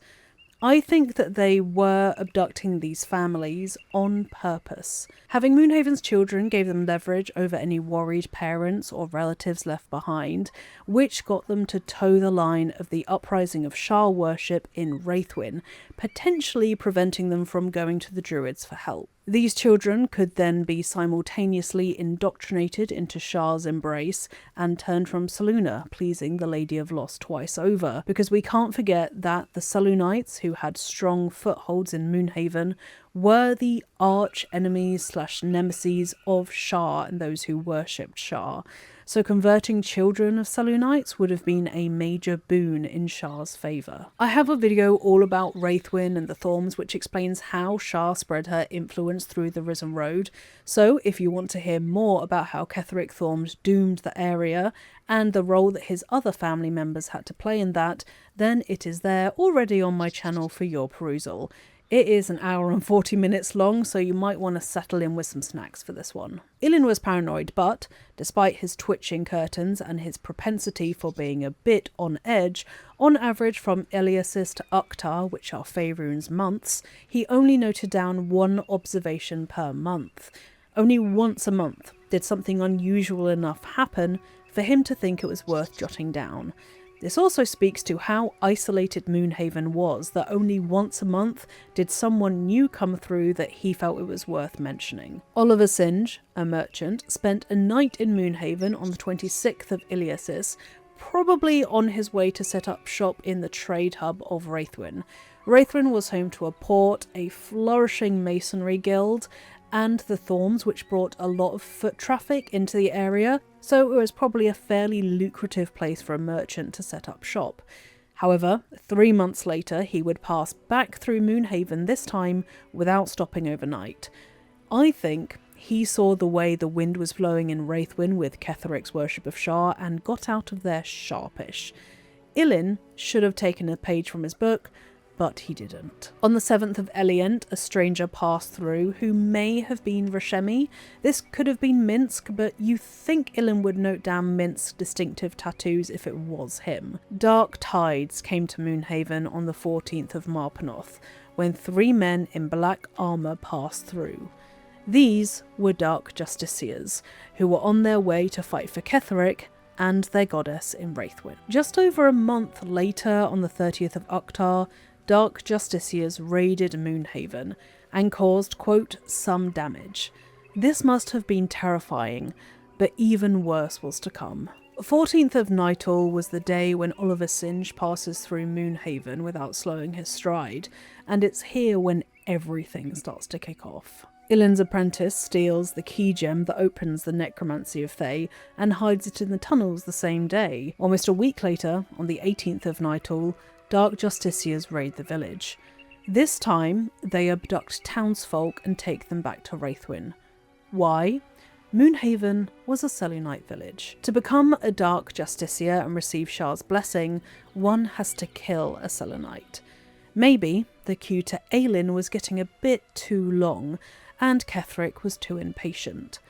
I think that they were abducting these families on purpose. Having Moonhaven's children gave them leverage over any worried parents or relatives left behind, which got them to toe the line of the uprising of Shar worship in Wraithwyn, potentially preventing them from going to the Druids for help. These children could then be simultaneously indoctrinated into Shar's embrace and turned from Selune, pleasing the Lady of Loss twice over, because we can't forget that the Selunites, who had strong footholds in Moonhaven, were the arch enemies / nemesis of Shar and those who worshipped Shar. So converting children of Selunites would have been a major boon in Shar's favour. I have a video all about Wraithwyn and the Thorms which explains how Shar spread her influence through the Risen Road, so if you want to hear more about how Ketheric Thorms doomed the area and the role that his other family members had to play in that, then it is there already on my channel for your perusal. It is an hour and 40 minutes long, so you might want to settle in with some snacks for this one. Ilin was paranoid, but despite his twitching curtains and his propensity for being a bit on edge, on average from Eliasis to Uktar, which are Faerun's months, he only noted down one observation per month. Only once a month did something unusual enough happen for him to think it was worth jotting down. This also speaks to how isolated Moonhaven was, that only once a month did someone new come through that he felt it was worth mentioning. Oliver Singe, a merchant, spent a night in Moonhaven on the 26th of Iliasis, probably on his way to set up shop in the trade hub of Wraithwyn. Wraithwyn was home to a port, a flourishing masonry guild, and the Thorns, which brought a lot of foot traffic into the area, so it was probably a fairly lucrative place for a merchant to set up shop. However, 3 months later he would pass back through Moonhaven, this time without stopping overnight. I think he saw the way the wind was blowing in Wraithwyn with Ketheric's worship of Shar and got out of there sharpish. Ilin should have taken a page from his book, but he didn't. On the 7th of Elient, a stranger passed through who may have been Rashemi. This could have been Minsk, but you think Ilin would note down Minsk's distinctive tattoos if it was him. Dark tides came to Moonhaven on the 14th of Marpanoth, when 3 men in black armour passed through. These were Dark Justiciars, who were on their way to fight for Ketheric and their goddess in Wraithwyn. Just over a month later, on the 30th of Uktar, Dark Justiciars raided Moonhaven and caused, quote, some damage. This must have been terrifying, but even worse was to come. 14th of Nightal was the day when Oliver Singe passes through Moonhaven without slowing his stride, and it's here when everything starts to kick off. Ilin's apprentice steals the key gem that opens the Necromancy of Thay and hides it in the tunnels the same day. Almost a week later, on the 18th of Nightal, Dark Justiciars raid the village. This time, they abduct townsfolk and take them back to Wraithwyn. Why? Moonhaven was a Selunite village. To become a Dark Justiciar and receive Shar's blessing, one has to kill a Selunite. Maybe the queue to Aelin was getting a bit too long, and Ketheric was too impatient.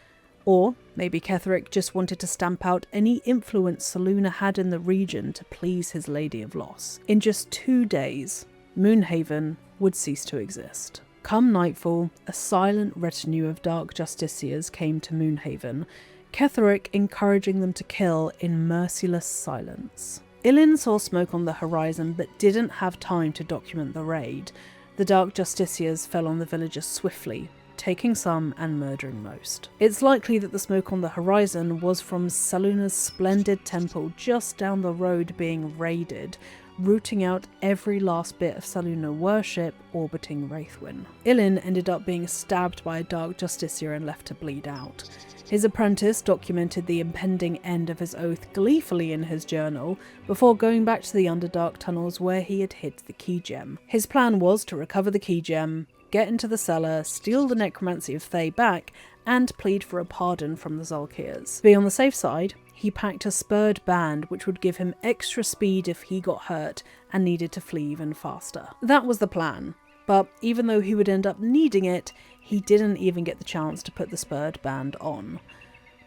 Or maybe Ketheric just wanted to stamp out any influence Selune had in the region to please his Lady of Loss. In just 2 days, Moonhaven would cease to exist. Come nightfall, a silent retinue of Dark Justiciars came to Moonhaven, Ketheric encouraging them to kill in merciless silence. Ilin saw smoke on the horizon but didn't have time to document the raid. The Dark Justiciars fell on the villagers swiftly, taking some and murdering most. It's likely that the smoke on the horizon was from Selune's splendid temple just down the road being raided, rooting out every last bit of Selune worship orbiting Wraithwyn. Ilin ended up being stabbed by a Dark Justiciar and left to bleed out. His apprentice documented the impending end of his oath gleefully in his journal before going back to the Underdark tunnels where he had hid the key gem. His plan was to recover the key gem, get into the cellar, steal the Necromancy of Thay back, and plead for a pardon from the Zolkirs. To be on the safe side, he packed a spurred band which would give him extra speed if he got hurt and needed to flee even faster. That was the plan, but even though he would end up needing it, he didn't even get the chance to put the spurred band on.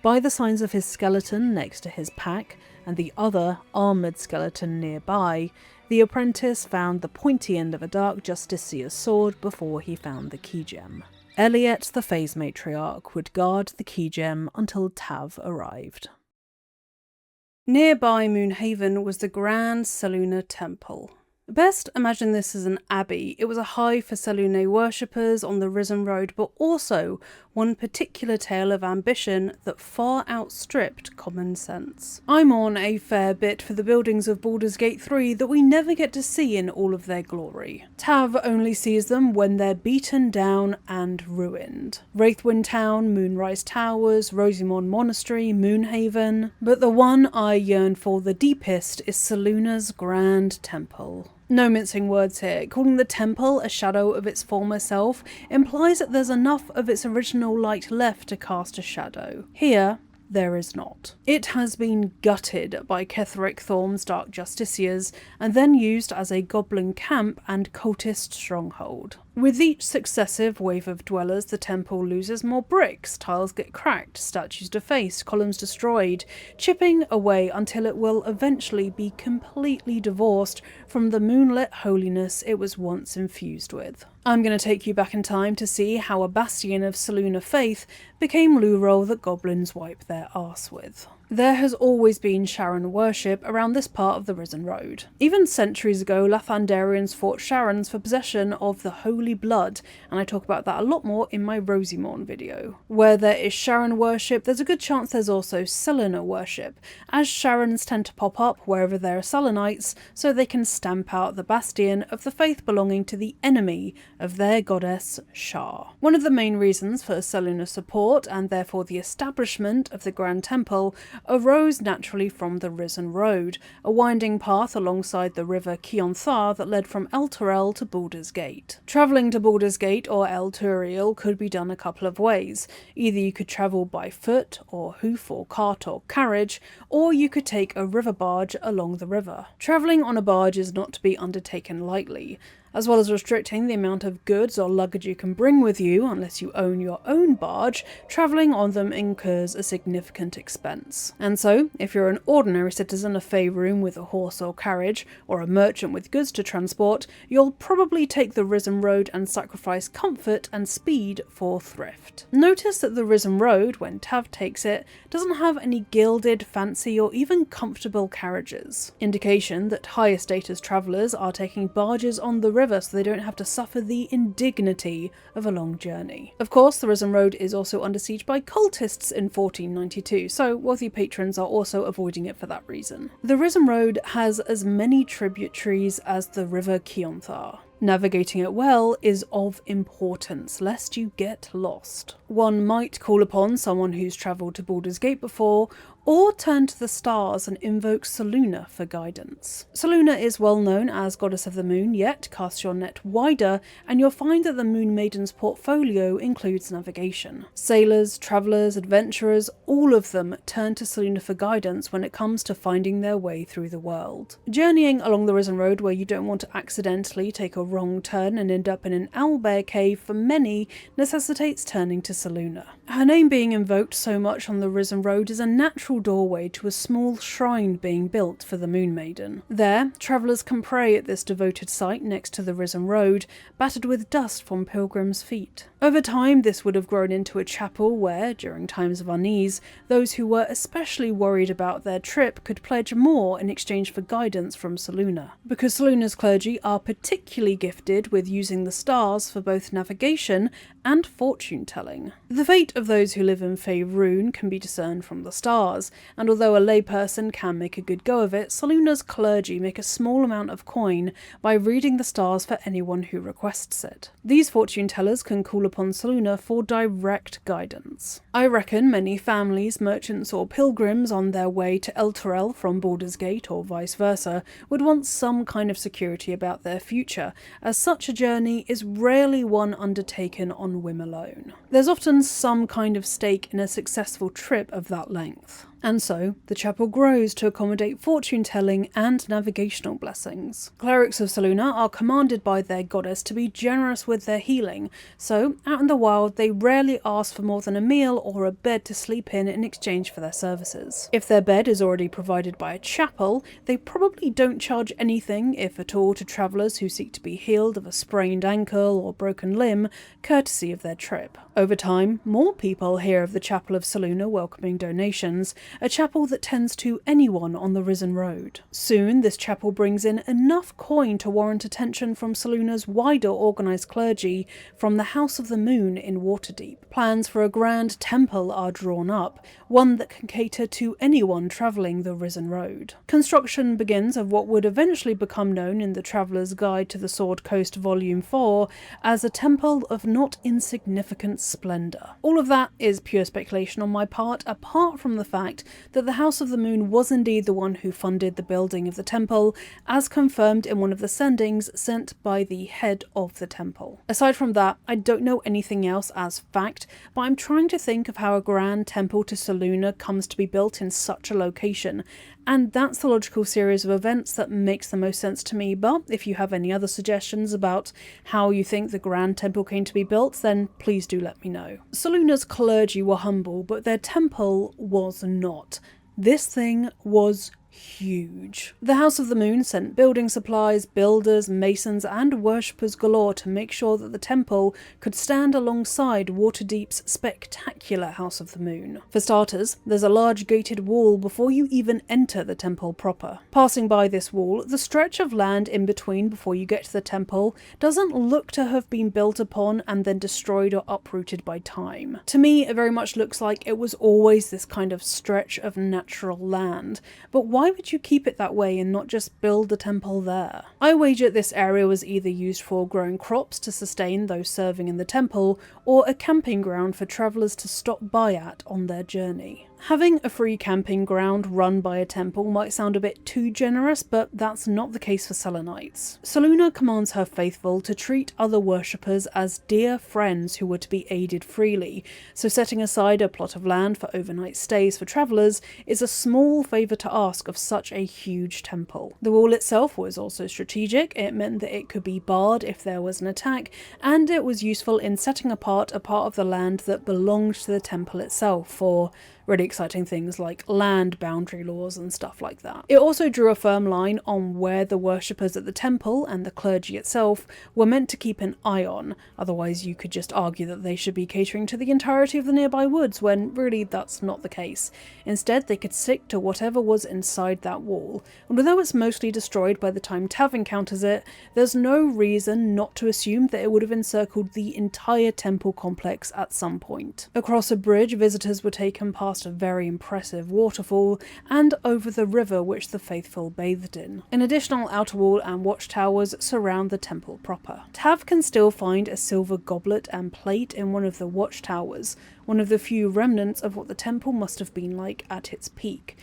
By the signs of his skeleton next to his pack, and the other armoured skeleton nearby, the apprentice found the pointy end of a Dark Justicier's sword before he found the key gem. Eliette, the Phase matriarch, would guard the key gem until Tav arrived. Nearby Moonhaven was the Grand Selune Temple. Best imagine this as an abbey. It was a hive for Selune worshippers on the Risen Road, but also one particular tale of ambition that far outstripped common sense. I'm on a fair bit for the buildings of Baldur's Gate 3 that we never get to see in all of their glory. Tav only sees them when they're beaten down and ruined. Wraithwind Town, Moonrise Towers, Rosimorn Monastery, Moonhaven. But the one I yearn for the deepest is Selune's Grand Temple. No mincing words here. Calling the temple a shadow of its former self implies that there's enough of its original light left to cast a shadow. Here, there is not. It has been gutted by Ketheric Thorm's Dark Justiciars and then used as a goblin camp and cultist stronghold. With each successive wave of dwellers, the temple loses more bricks, tiles get cracked, statues defaced, columns destroyed, chipping away until it will eventually be completely divorced from the moonlit holiness it was once infused with. I'm going to take you back in time to see how a bastion of Selune faith became loo roll that goblins wipe their arse with. There has always been Sharon worship around this part of the Risen Road. Even centuries ago, Lathandarians fought Sharons for possession of the Holy Blood, and I talk about that a lot more in my Rosymorn video. Where there is Sharon worship, there's a good chance there's also Selune worship, as Sharons tend to pop up wherever there are Selunites, so they can stamp out the bastion of the faith belonging to the enemy of their goddess, Shar. One of the main reasons for Selune support, and therefore the establishment of the Grand Temple, arose naturally from the Risen Road, a winding path alongside the river Keonthar that led from Elturel to Baldur's Gate. Travelling to Baldur's Gate or Elturel could be done a couple of ways. Either you could travel by foot, or hoof, or cart, or carriage, or you could take a river barge along the river. Travelling on a barge is not to be undertaken lightly. As well as restricting the amount of goods or luggage you can bring with you unless you own your own barge, travelling on them incurs a significant expense. And so, if you're an ordinary citizen of Faerun with a horse or carriage, or a merchant with goods to transport, you'll probably take the Risen Road and sacrifice comfort and speed for thrift. Notice that the Risen Road, when Tav takes it, doesn't have any gilded, fancy, or even comfortable carriages. Indication that higher status travellers are taking barges on the river so they don't have to suffer the indignity of a long journey. Of course, the Risen Road is also under siege by cultists in 1492, so wealthy patrons are also avoiding it for that reason. The Risen Road has as many tributaries as the river Keonthar. Navigating it well is of importance, lest you get lost. One might call upon someone who's travelled to Baldur's Gate before, or turn to the stars and invoke Selune for guidance. Selune is well known as Goddess of the Moon, yet cast your net wider and you'll find that the Moon Maiden's portfolio includes navigation. Sailors, travellers, adventurers, all of them turn to Selune for guidance when it comes to finding their way through the world. Journeying along the Risen Road where you don't want to accidentally take a wrong turn and end up in an owlbear cave for many necessitates turning to Selune. Her name being invoked so much on the Risen Road is a natural doorway to a small shrine being built for the Moon Maiden. There, travellers can pray at this devoted site next to the Risen Road, battered with dust from pilgrims' feet. Over time, this would have grown into a chapel where, during times of unease, those who were especially worried about their trip could pledge more in exchange for guidance from Selune. Because Selune's clergy are particularly gifted with using the stars for both navigation and fortune-telling. The fate of those who live in Faerun can be discerned from the stars, and although a layperson can make a good go of it, Selune's clergy make a small amount of coin by reading the stars for anyone who requests it. These fortune-tellers can call upon Selune for direct guidance. I reckon many families, merchants or pilgrims on their way to Elturel from Baldur's Gate or vice versa would want some kind of security about their future, as such a journey is rarely one undertaken on whim alone. There's often some kind of stake in a successful trip of that length. And so, the chapel grows to accommodate fortune-telling and navigational blessings. Clerics of Selune are commanded by their goddess to be generous with their healing, so out in the wild they rarely ask for more than a meal or a bed to sleep in exchange for their services. If their bed is already provided by a chapel, they probably don't charge anything, if at all, to travellers who seek to be healed of a sprained ankle or broken limb, courtesy of their trip. Over time, more people hear of the Chapel of Selune welcoming donations, a chapel that tends to anyone on the Risen Road. Soon, this chapel brings in enough coin to warrant attention from Selune's wider organised clergy from the House of the Moon in Waterdeep. Plans for a grand temple are drawn up, one that can cater to anyone travelling the Risen Road. Construction begins of what would eventually become known in the Traveller's Guide to the Sword Coast Volume 4 as a temple of not insignificant splendour. All of that is pure speculation on my part, apart from the fact that the House of the Moon was indeed the one who funded the building of the temple, as confirmed in one of the sendings sent by the head of the temple. Aside from that, I don't know anything else as fact, but I'm trying to think of how a grand temple to Selune comes to be built in such a location, and that's the logical series of events that makes the most sense to me. But if you have any other suggestions about how you think the grand temple came to be built, then please do let me know. Selune's clergy were humble, but their temple was not. This thing was huge. The House of the Moon sent building supplies, builders, masons and worshippers galore to make sure that the temple could stand alongside Waterdeep's spectacular House of the Moon. For starters, there's a large gated wall before you even enter the temple proper. Passing by this wall, the stretch of land in between before you get to the temple doesn't look to have been built upon and then destroyed or uprooted by time. To me, it very much looks like it was always this kind of stretch of natural land, but why would you keep it that way and not just build the temple there? I wager this area was either used for growing crops to sustain those serving in the temple, or a camping ground for travellers to stop by at on their journey. Having a free camping ground run by a temple might sound a bit too generous, but that's not the case for Selunites. Selune commands her faithful to treat other worshippers as dear friends who were to be aided freely, so setting aside a plot of land for overnight stays for travellers is a small favour to ask of such a huge temple. The wall itself was also strategic. It meant that it could be barred if there was an attack, and it was useful in setting apart a part of the land that belonged to the temple itself for really exciting things like land boundary laws and stuff like that. It also drew a firm line on where the worshippers at the temple and the clergy itself were meant to keep an eye on, otherwise you could just argue that they should be catering to the entirety of the nearby woods, when really that's not the case. Instead, they could stick to whatever was inside that wall, and although it's mostly destroyed by the time Tav encounters it, there's no reason not to assume that it would have encircled the entire temple complex at some point. Across a bridge, visitors were taken past a very impressive waterfall and over the river which the faithful bathed in. An additional outer wall and watchtowers surround the temple proper. Tav can still find a silver goblet and plate in one of the watchtowers, one of the few remnants of what the temple must have been like at its peak.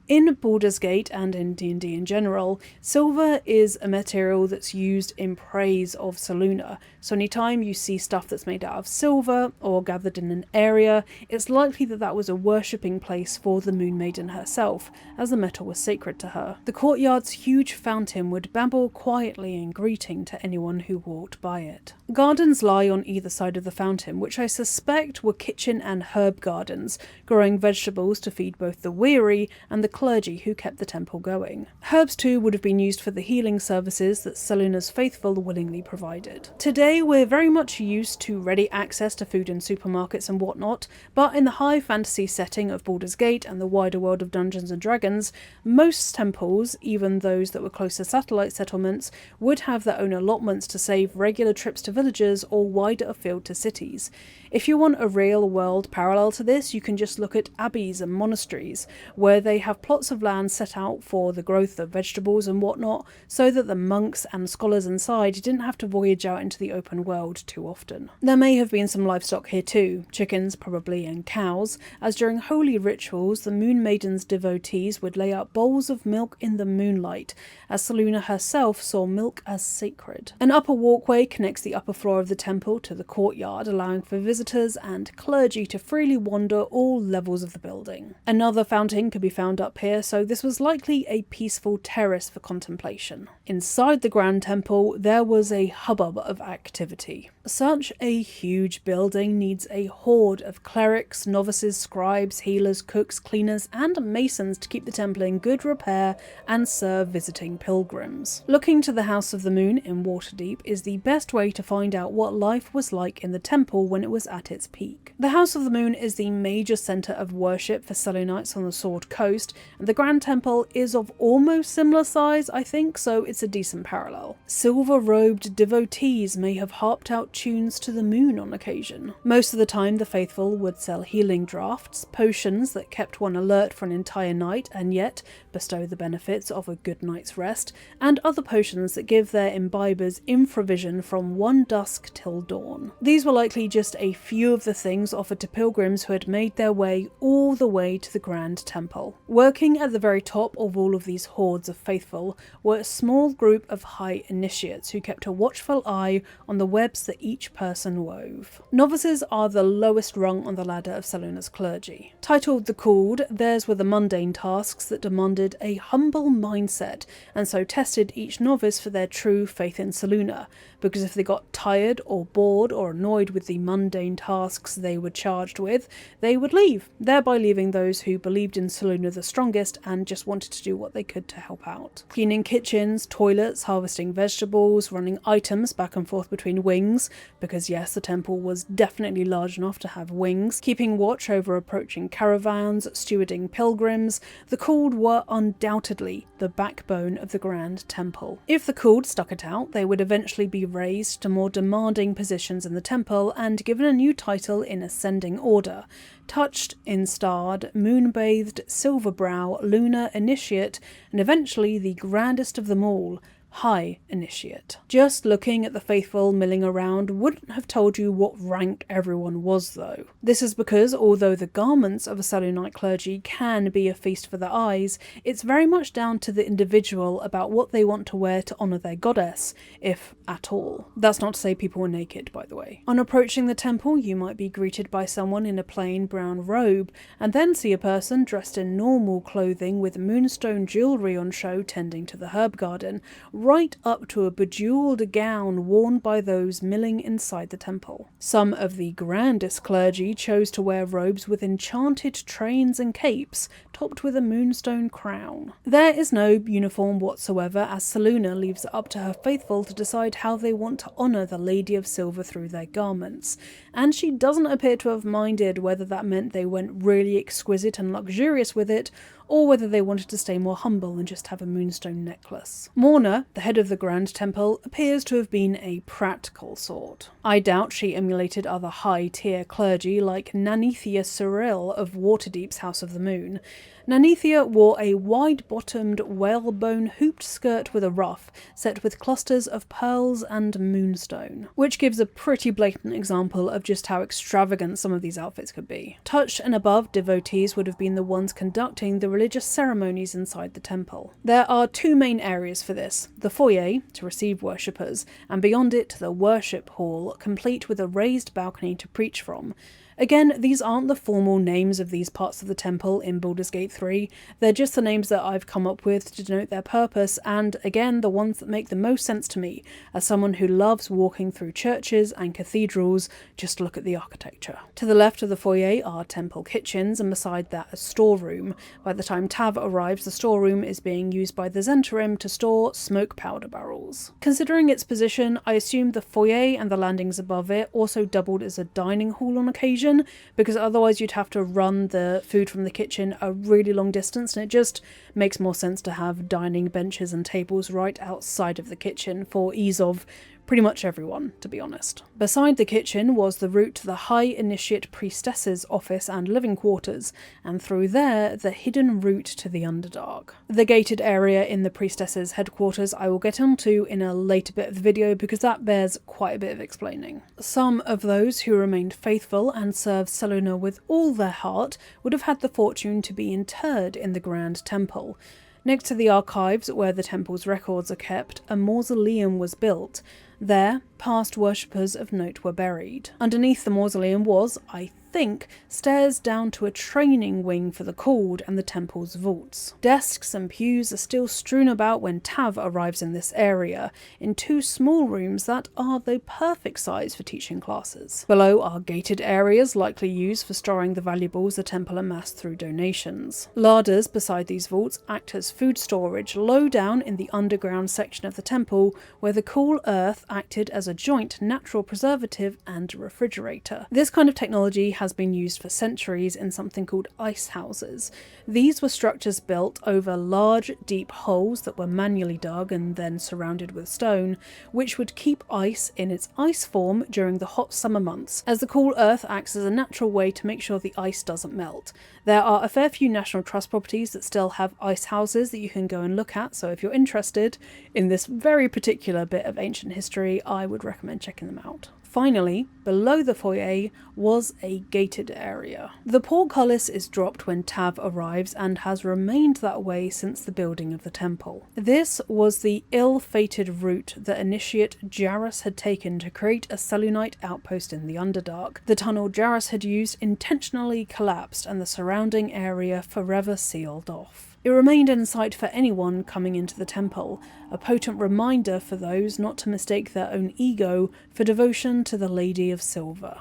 In Baldur's Gate and in D&D in general, silver is a material that's used in praise of Selune, so anytime you see stuff that's made out of silver or gathered in an area, it's likely that that was a worshipping place for the Moon Maiden herself, as the metal was sacred to her. The courtyard's huge fountain would babble quietly in greeting to anyone who walked by it. Gardens lie on either side of the fountain, which I suspect were kitchen and herb gardens, growing vegetables to feed both the weary and the clergy who kept the temple going. Herbs too would have been used for the healing services that Selune's faithful willingly provided. Today we're very much used to ready access to food in supermarkets and whatnot, but in the high fantasy setting of Baldur's Gate and the wider world of Dungeons & Dragons, most temples, even those that were close to satellite settlements, would have their own allotments to save regular trips to villages or wider afield to cities. If you want a real world parallel to this, you can just look at abbeys and monasteries, where they have have plots of land set out for the growth of vegetables and whatnot, so that the monks and scholars inside didn't have to voyage out into the open world too often. There may have been some livestock here too, chickens probably and cows, as during holy rituals the Moon Maiden's devotees would lay out bowls of milk in the moonlight, as Selune herself saw milk as sacred. An upper walkway connects the upper floor of the temple to the courtyard, allowing for visitors and clergy to freely wander all levels of the building. Another fountain could be found up here, so this was likely a peaceful terrace for contemplation. Inside the Grand Temple, there was a hubbub of activity. Such a huge building needs a horde of clerics, novices, scribes, healers, cooks, cleaners, and masons to keep the temple in good repair and serve visiting pilgrims. Looking to the House of the Moon in Waterdeep is the best way to find out what life was like in the temple when it was at its peak. The House of the Moon is the major centre of worship for Selunites on the Sword Coast, and the Grand Temple is of almost similar size, I think, so it's a decent parallel. Silver-robed devotees may have harped out tunes to the moon on occasion. Most of the time the faithful would sell healing draughts, potions that kept one alert for an entire night and yet bestow the benefits of a good night's rest, and other potions that give their imbibers infravision from one dusk till dawn. These were likely just a few of the things offered to pilgrims who had made their way all the way to the Grand Temple. Working at the very top of all of these hordes of faithful were a small group of high initiates who kept a watchful eye on the webs that each person wove. Novices are the lowest rung on the ladder of Seluna's clergy. Titled the Called, theirs were the mundane tasks that demanded a humble mindset, and so tested each novice for their true faith in Seluna, because if they got tired or bored or annoyed with the mundane tasks they were charged with, they would leave, thereby leaving those who believed in Seluna the strongest and just wanted to do what they could to help out. Cleaning kitchens, toilets, harvesting vegetables, running items back and forth between wings, because yes, the temple was definitely large enough to have wings, keeping watch over approaching caravans, stewarding pilgrims, the Called were undoubtedly the backbone of the Grand Temple. If the Called stuck it out, they would eventually be raised to more demanding positions in the temple and given a new title in ascending order: touched, instarred, moon-bathed, silver-brow, lunar initiate, and eventually the grandest of them all, High Initiate. Just looking at the faithful milling around wouldn't have told you what rank everyone was though. This is because although the garments of a Selunite clergy can be a feast for the eyes, it's very much down to the individual about what they want to wear to honour their goddess, if at all. That's not to say people were naked, by the way. On approaching the temple, you might be greeted by someone in a plain brown robe, and then see a person dressed in normal clothing with moonstone jewellery on show tending to the herb garden, right up to a bejewelled gown worn by those milling inside the temple. Some of the grandest clergy chose to wear robes with enchanted trains and capes, topped with a moonstone crown. There is no uniform whatsoever, as Seluna leaves it up to her faithful to decide how they want to honour the Lady of Silver through their garments, and she doesn't appear to have minded whether that meant they went really exquisite and luxurious with it, or whether they wanted to stay more humble and just have a moonstone necklace. Morna, the head of the Grand Temple, appears to have been a practical sort. I doubt she emulated other high-tier clergy like Nanethia Cyril of Waterdeep's House of the Moon. Nanethia wore a wide-bottomed, whalebone hooped skirt with a ruff, set with clusters of pearls and moonstone, which gives a pretty blatant example of just how extravagant some of these outfits could be. Touched and above devotees would have been the ones conducting the religious ceremonies inside the temple. There are two main areas for this: the foyer, to receive worshippers, and beyond it the worship hall, complete with a raised balcony to preach from. Again, these aren't the formal names of these parts of the temple in Baldur's Gate 3, they're just the names that I've come up with to denote their purpose, and again the ones that make the most sense to me, as someone who loves walking through churches and cathedrals. Just look at the architecture. To the left of the foyer are temple kitchens, and beside that a storeroom. By the time Tav arrives, the storeroom is being used by the Zentarim to store smoke powder barrels. Considering its position, I assume the foyer and the landings above it also doubled as a dining hall on occasion, because otherwise you'd have to run the food from the kitchen a really long distance, and it just makes more sense to have dining benches and tables right outside of the kitchen for ease of Pretty much everyone, to be honest. Beside the kitchen was the route to the High Initiate Priestess's office and living quarters, and through there, the hidden route to the Underdark. The gated area in the Priestess's headquarters I will get onto in a later bit of the video because that bears quite a bit of explaining. Some of those who remained faithful and served Selune with all their heart would have had the fortune to be interred in the Grand Temple. Next to the archives where the temple's records are kept, a mausoleum was built. There, past worshippers of note were buried. Underneath the mausoleum was, I think, stairs down to a training wing for the called and the temple's vaults. Desks and pews are still strewn about when Tav arrives in this area, in 2 small rooms that are the perfect size for teaching classes. Below are gated areas likely used for storing the valuables the temple amassed through donations. Larders beside these vaults act as food storage low down in the underground section of the temple, where the cool earth acted as a joint natural preservative and refrigerator. This kind of technology has been used for centuries in something called ice houses. These were structures built over large, deep holes that were manually dug and then surrounded with stone, which would keep ice in its ice form during the hot summer months, as the cool earth acts as a natural way to make sure the ice doesn't melt. There are a fair few National Trust properties that still have ice houses that you can go and look at, so if you're interested in this very particular bit of ancient history, I would recommend checking them out. Finally, below the foyer was a gated area. The portcullis is dropped when Tav arrives and has remained that way since the building of the temple. This was the ill-fated route that initiate Jarrus had taken to create a Selunite outpost in the Underdark. The tunnel Jarrus had used intentionally collapsed and the surrounding area forever sealed off. It remained in sight for anyone coming into the temple, a potent reminder for those not to mistake their own ego for devotion to the Lady of Silver.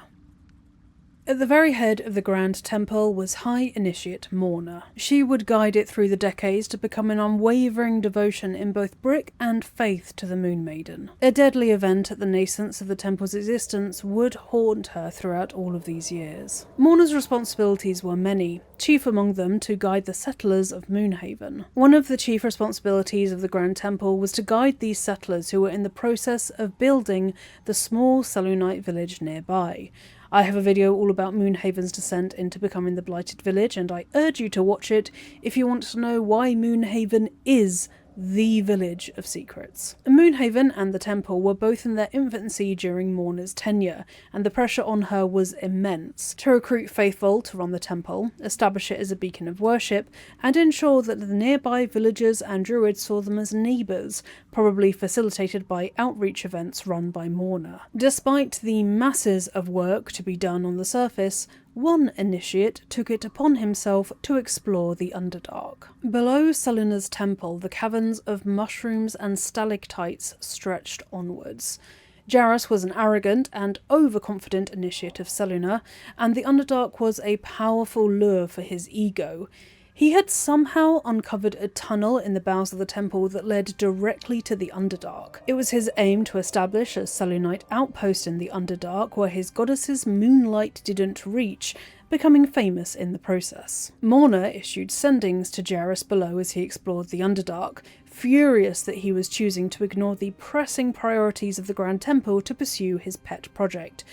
At the very head of the Grand Temple was High Initiate Morna. She would guide it through the decades to become an unwavering devotion in both brick and faith to the Moon Maiden. A deadly event at the nascence of the temple's existence would haunt her throughout all of these years. Morna's responsibilities were many, chief among them to guide the settlers of Moonhaven. One of the chief responsibilities of the Grand Temple was to guide these settlers who were in the process of building the small Selunite village nearby. I have a video all about Moonhaven's descent into becoming the Blighted Village, and I urge you to watch it if you want to know why Moonhaven is the Village of Secrets. Moonhaven and the temple were both in their infancy during Morna's tenure, and the pressure on her was immense. To recruit faithful to run the temple, establish it as a beacon of worship, and ensure that the nearby villagers and druids saw them as neighbours, probably facilitated by outreach events run by Morna. Despite the masses of work to be done on the surface, one initiate took it upon himself to explore the Underdark. Below Selune's temple, the caverns of mushrooms and stalactites stretched onwards. Jarrus was an arrogant and overconfident initiate of Selune, and the Underdark was a powerful lure for his ego. He had somehow uncovered a tunnel in the bowels of the temple that led directly to the Underdark. It was his aim to establish a Selunite outpost in the Underdark where his goddess's moonlight didn't reach, becoming famous in the process. Morna issued sendings to Jarrus below as he explored the Underdark, furious that he was choosing to ignore the pressing priorities of the Grand Temple to pursue his pet project.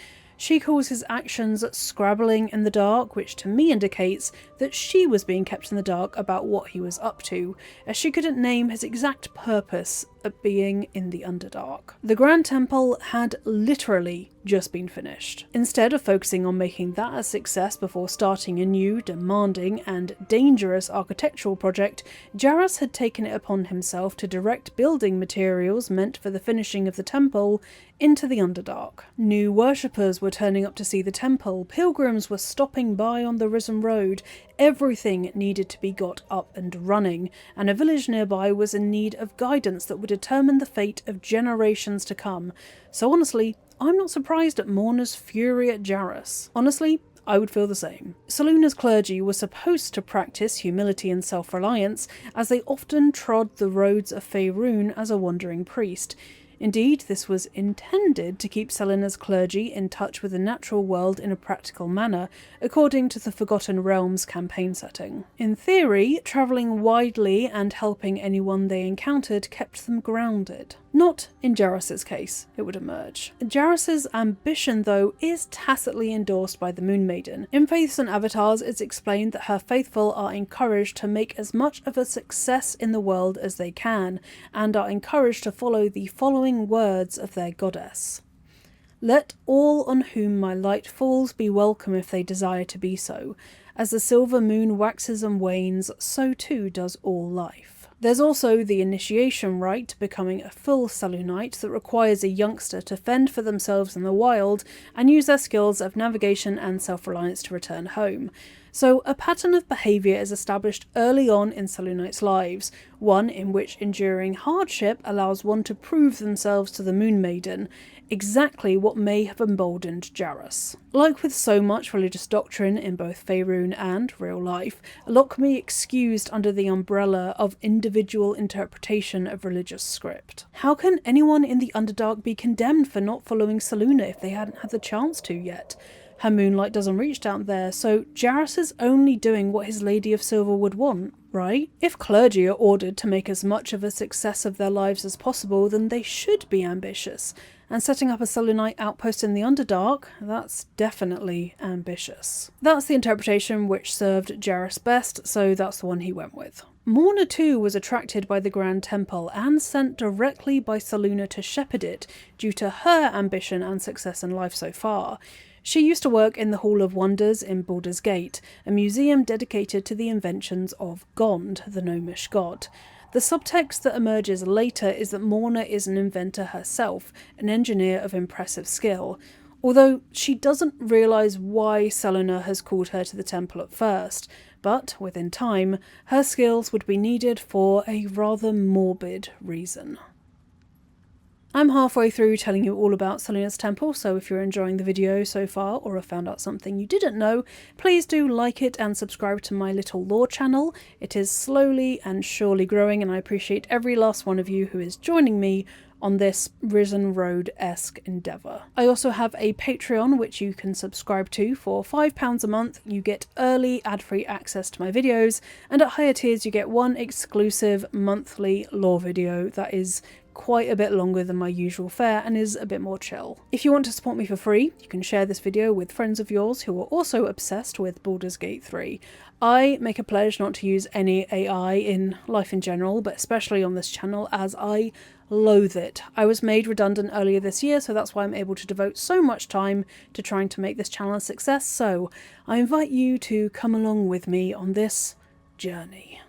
She calls his actions scrabbling in the dark, which to me indicates that she was being kept in the dark about what he was up to, as she couldn't name his exact purpose of being in the Underdark. The Grand Temple had literally just been finished. Instead of focusing on making that a success before starting a new, demanding and dangerous architectural project, Jarrus had taken it upon himself to direct building materials meant for the finishing of the temple into the Underdark. New worshippers were turning up to see the temple, pilgrims were stopping by on the risen road, everything needed to be got up and running, and a village nearby was in need of guidance that would determine the fate of generations to come. So honestly, I'm not surprised at Morna's fury at Jarrus. Honestly, I would feel the same. Selune's clergy were supposed to practice humility and self-reliance, as they often trod the roads of Faerun as a wandering priest. Indeed, this was intended to keep Selune's clergy in touch with the natural world in a practical manner, according to the Forgotten Realms campaign setting. In theory, travelling widely and helping anyone they encountered kept them grounded. Not in Jarrus's case, it would emerge. Jarrus's ambition, though, is tacitly endorsed by the Moon Maiden. In Faiths and Avatars, it's explained that her faithful are encouraged to make as much of a success in the world as they can, and are encouraged to follow the following words of their goddess. Let all on whom my light falls be welcome if they desire to be so. As the silver moon waxes and wanes, so too does all life. There's also the initiation rite to becoming a full Selunite that requires a youngster to fend for themselves in the wild and use their skills of navigation and self-reliance to return home. So a pattern of behaviour is established early on in Selunites' lives, one in which enduring hardship allows one to prove themselves to the Moon Maiden, exactly what may have emboldened Jarrus. Like with so much religious doctrine in both Faerun and real life, a lot can be excused under the umbrella of individual interpretation of religious script. How can anyone in the Underdark be condemned for not following Selune if they hadn't had the chance to yet? Her moonlight doesn't reach down there, so Jarrus is only doing what his Lady of Silver would want, right? If clergy are ordered to make as much of a success of their lives as possible, then they should be ambitious. And setting up a Selunite outpost in the Underdark, that's definitely ambitious. That's the interpretation which served Jarrus best, so that's the one he went with. Morna too was attracted by the Grand Temple and sent directly by Selune to shepherd it due to her ambition and success in life so far. She used to work in the Hall of Wonders in Baldur's Gate, a museum dedicated to the inventions of Gond, the gnomish god. The subtext that emerges later is that Morna is an inventor herself, an engineer of impressive skill, although she doesn't realise why Selune has called her to the temple at first, but within time, her skills would be needed for a rather morbid reason. I'm halfway through telling you all about Selune's temple, so if you're enjoying the video so far or have found out something you didn't know, please do like it and subscribe to my little lore channel. It is slowly and surely growing, and I appreciate every last one of you who is joining me on this Risen Road-esque endeavour. I also have a Patreon which you can subscribe to. For £5 a month you get early ad-free access to my videos, and at higher tiers you get one exclusive monthly lore video that is quite a bit longer than my usual fare and is a bit more chill. If you want to support me for free, you can share this video with friends of yours who are also obsessed with Baldur's Gate 3. I make a pledge not to use any AI in life in general, but especially on this channel, as I loathe it. I was made redundant earlier this year, so that's why I'm able to devote so much time to trying to make this channel a success, so I invite you to come along with me on this journey.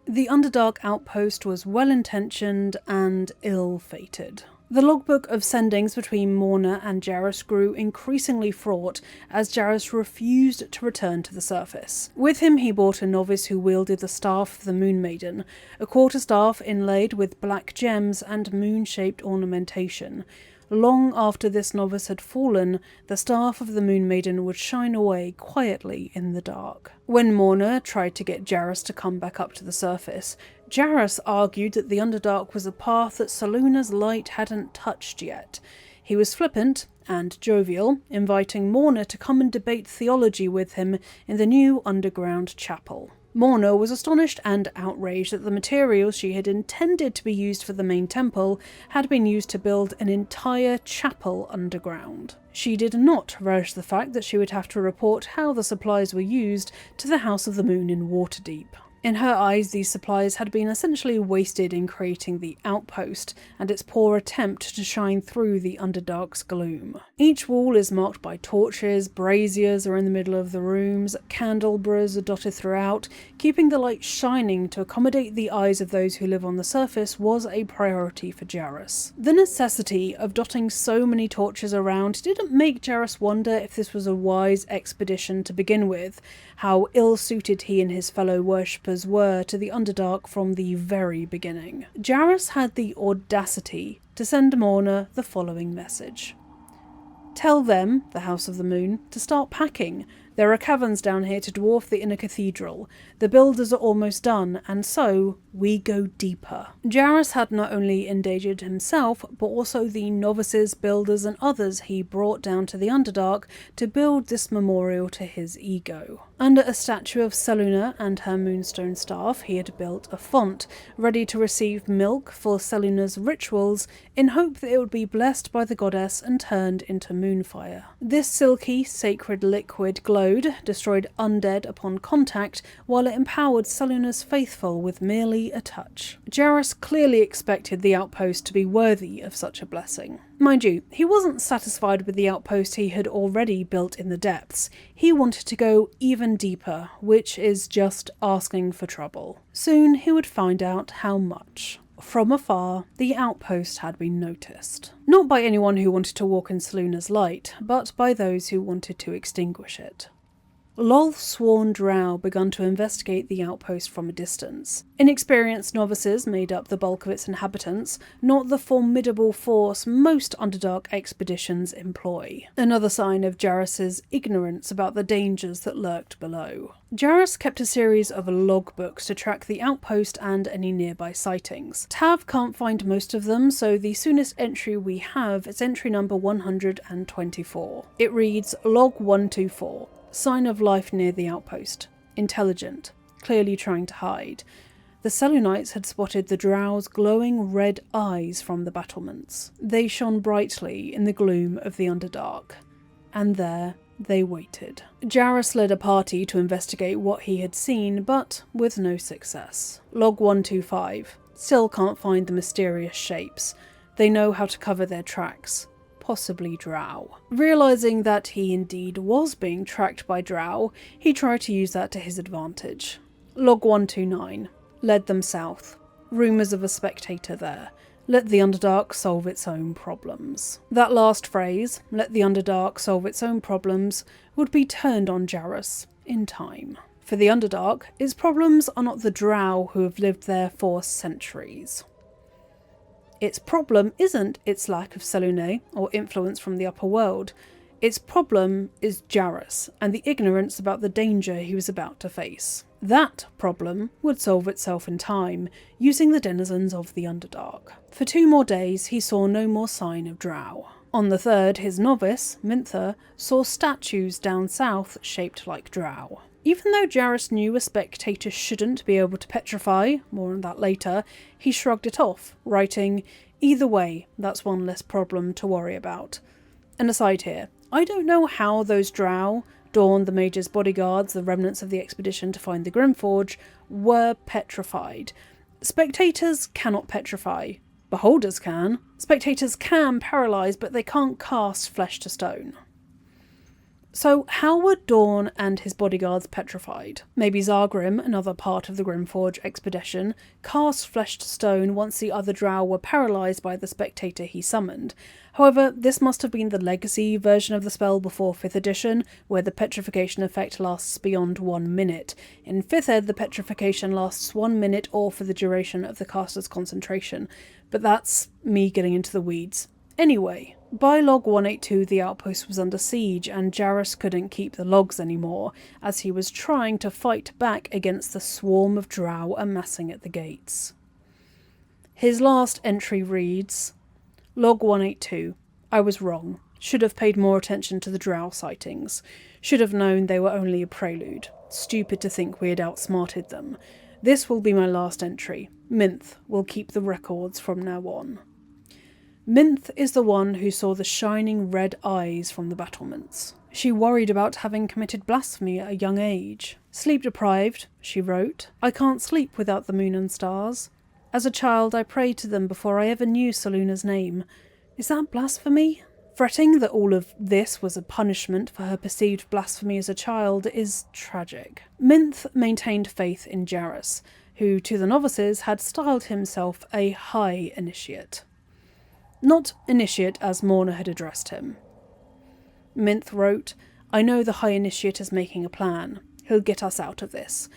The Underdark outpost was well-intentioned and ill-fated. The logbook of sendings between Morna and Jarrus grew increasingly fraught as Jarrus refused to return to the surface. With him he brought a novice who wielded the staff of the Moon Maiden, a quarterstaff inlaid with black gems and moon-shaped ornamentation. Long after this novice had fallen, the staff of the Moon Maiden would shine away quietly in the dark. When Morna tried to get Jarrus to come back up to the surface, Jarrus argued that the Underdark was a path that Selune's light hadn't touched yet. He was flippant and jovial, inviting Morna to come and debate theology with him in the new underground chapel. Morna was astonished and outraged that the materials she had intended to be used for the main temple had been used to build an entire chapel underground. She did not relish the fact that she would have to report how the supplies were used to the House of the Moon in Waterdeep. In her eyes, these supplies had been essentially wasted in creating the outpost and its poor attempt to shine through the Underdark's gloom. Each wall is marked by torches, braziers are in the middle of the rooms, candelabras are dotted throughout. Keeping the light shining to accommodate the eyes of those who live on the surface was a priority for Jarrus. The necessity of dotting so many torches around didn't make Jarrus wonder if this was a wise expedition to begin with, how ill-suited he and his fellow worshippers were to the Underdark from the very beginning. Jarrus had the audacity to send Morna the following message. Tell them, the House of the Moon, to start packing. There are caverns down here to dwarf the inner cathedral. The builders are almost done, and so we go deeper. Jarrus had not only endangered himself, but also the novices, builders, and others he brought down to the Underdark to build this memorial to his ego. Under a statue of Selune and her moonstone staff, he had built a font, ready to receive milk for Selune's rituals, in hope that it would be blessed by the goddess and turned into moonfire. This silky, sacred liquid glowed, destroyed undead upon contact, while it empowered Selune's faithful with merely a touch. Jarrus clearly expected the outpost to be worthy of such a blessing. Mind you, he wasn't satisfied with the outpost he had already built in the depths. He wanted to go even deeper, which is just asking for trouble. Soon he would find out how much. From afar, the outpost had been noticed. Not by anyone who wanted to walk in Selune's light, but by those who wanted to extinguish it. Lolth-sworn drow begun to investigate the outpost from a distance. Inexperienced novices made up the bulk of its inhabitants, not the formidable force most Underdark expeditions employ. Another sign of Jarrus's ignorance about the dangers that lurked below. Jarrus kept a series of logbooks to track the outpost and any nearby sightings. Tav can't find most of them, so the soonest entry we have is entry number 124. It reads Log 124. Sign of life near the outpost. Intelligent. Clearly trying to hide. The Selunites had spotted the drow's glowing red eyes from the battlements. They shone brightly in the gloom of the Underdark. And there they waited. Jarrus led a party to investigate what he had seen, but with no success. Log 125. Still can't find the mysterious shapes. They know how to cover their tracks. Possibly drow. Realising that he indeed was being tracked by drow, he tried to use that to his advantage. Log 129. Led them south. Rumours of a spectator there. Let the Underdark solve its own problems. That last phrase, let the Underdark solve its own problems, would be turned on Jarrus in time. For the Underdark, its problems are not the drow who have lived there for centuries. Its problem isn't its lack of Selune or influence from the upper world. Its problem is Jarrus and the ignorance about the danger he was about to face. That problem would solve itself in time, using the denizens of the Underdark. For 2 more days he saw no more sign of drow. On the 3rd, his novice, Mintha, saw statues down south shaped like drow. Even though Jarrus knew a spectator shouldn't be able to petrify, more on that later, he shrugged it off, writing, "Either way, that's one less problem to worry about." An aside here, I don't know how those drow, Dawn, the Mage's bodyguards, the remnants of the expedition to find the Grimforge, were petrified. Spectators cannot petrify. Beholders can. Spectators can paralyse, but they can't cast flesh to stone. So how were Dawn and his bodyguards petrified? Maybe Zargrim, another part of the Grimforge expedition, cast flesh to stone once the other drow were paralysed by the spectator he summoned. However, this must have been the legacy version of the spell before 5th edition, where the petrification effect lasts beyond 1 minute. In 5th ed, the petrification lasts 1 minute or for the duration of the caster's concentration. But that's me getting into the weeds. Anyway, by log 182 the outpost was under siege and Jarrus couldn't keep the logs anymore, as he was trying to fight back against the swarm of drow amassing at the gates. His last entry reads, Log 182. I was wrong. Should have paid more attention to the drow sightings. Should have known they were only a prelude. Stupid to think we had outsmarted them. This will be my last entry. Minth will keep the records from now on. Minth is the one who saw the shining red eyes from the battlements. She worried about having committed blasphemy at a young age. Sleep deprived, she wrote. I can't sleep without the moon and stars. As a child I prayed to them before I ever knew Selune's name. Is that blasphemy? Fretting that all of this was a punishment for her perceived blasphemy as a child is tragic. Minth maintained faith in Jarrus, who to the novices had styled himself a high initiate. Not initiate as Morna had addressed him. Minth wrote, I know the High Initiate is making a plan. He'll get us out of this.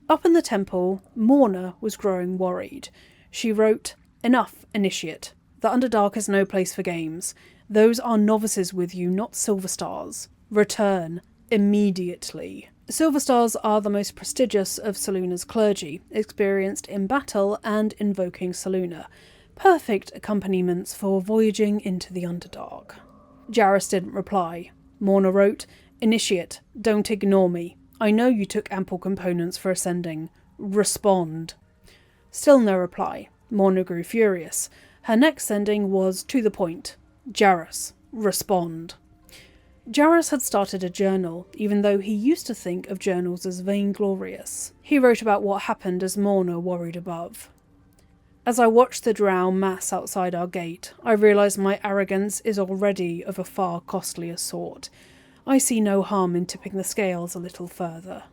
Up in the temple, Morna was growing worried. She wrote, Enough, Initiate. The Underdark is no place for games. Those are novices with you, not silver stars. Return. immediately. Silver Stars are the most prestigious of Seluna's clergy, experienced in battle and invoking Seluna. Perfect accompaniments for voyaging into the Underdark. Jarrus didn't reply. Morna wrote, "Initiate, don't ignore me. I know you took ample components for ascending. Respond." Still no reply. Morna grew furious. Her next sending was to the point. "Jarrus, respond." Jarrus had started a journal, even though he used to think of journals as vainglorious. He wrote about what happened as Morna worried above. "As I watched the drow mass outside our gate, I realised my arrogance is already of a far costlier sort. I see no harm in tipping the scales a little further."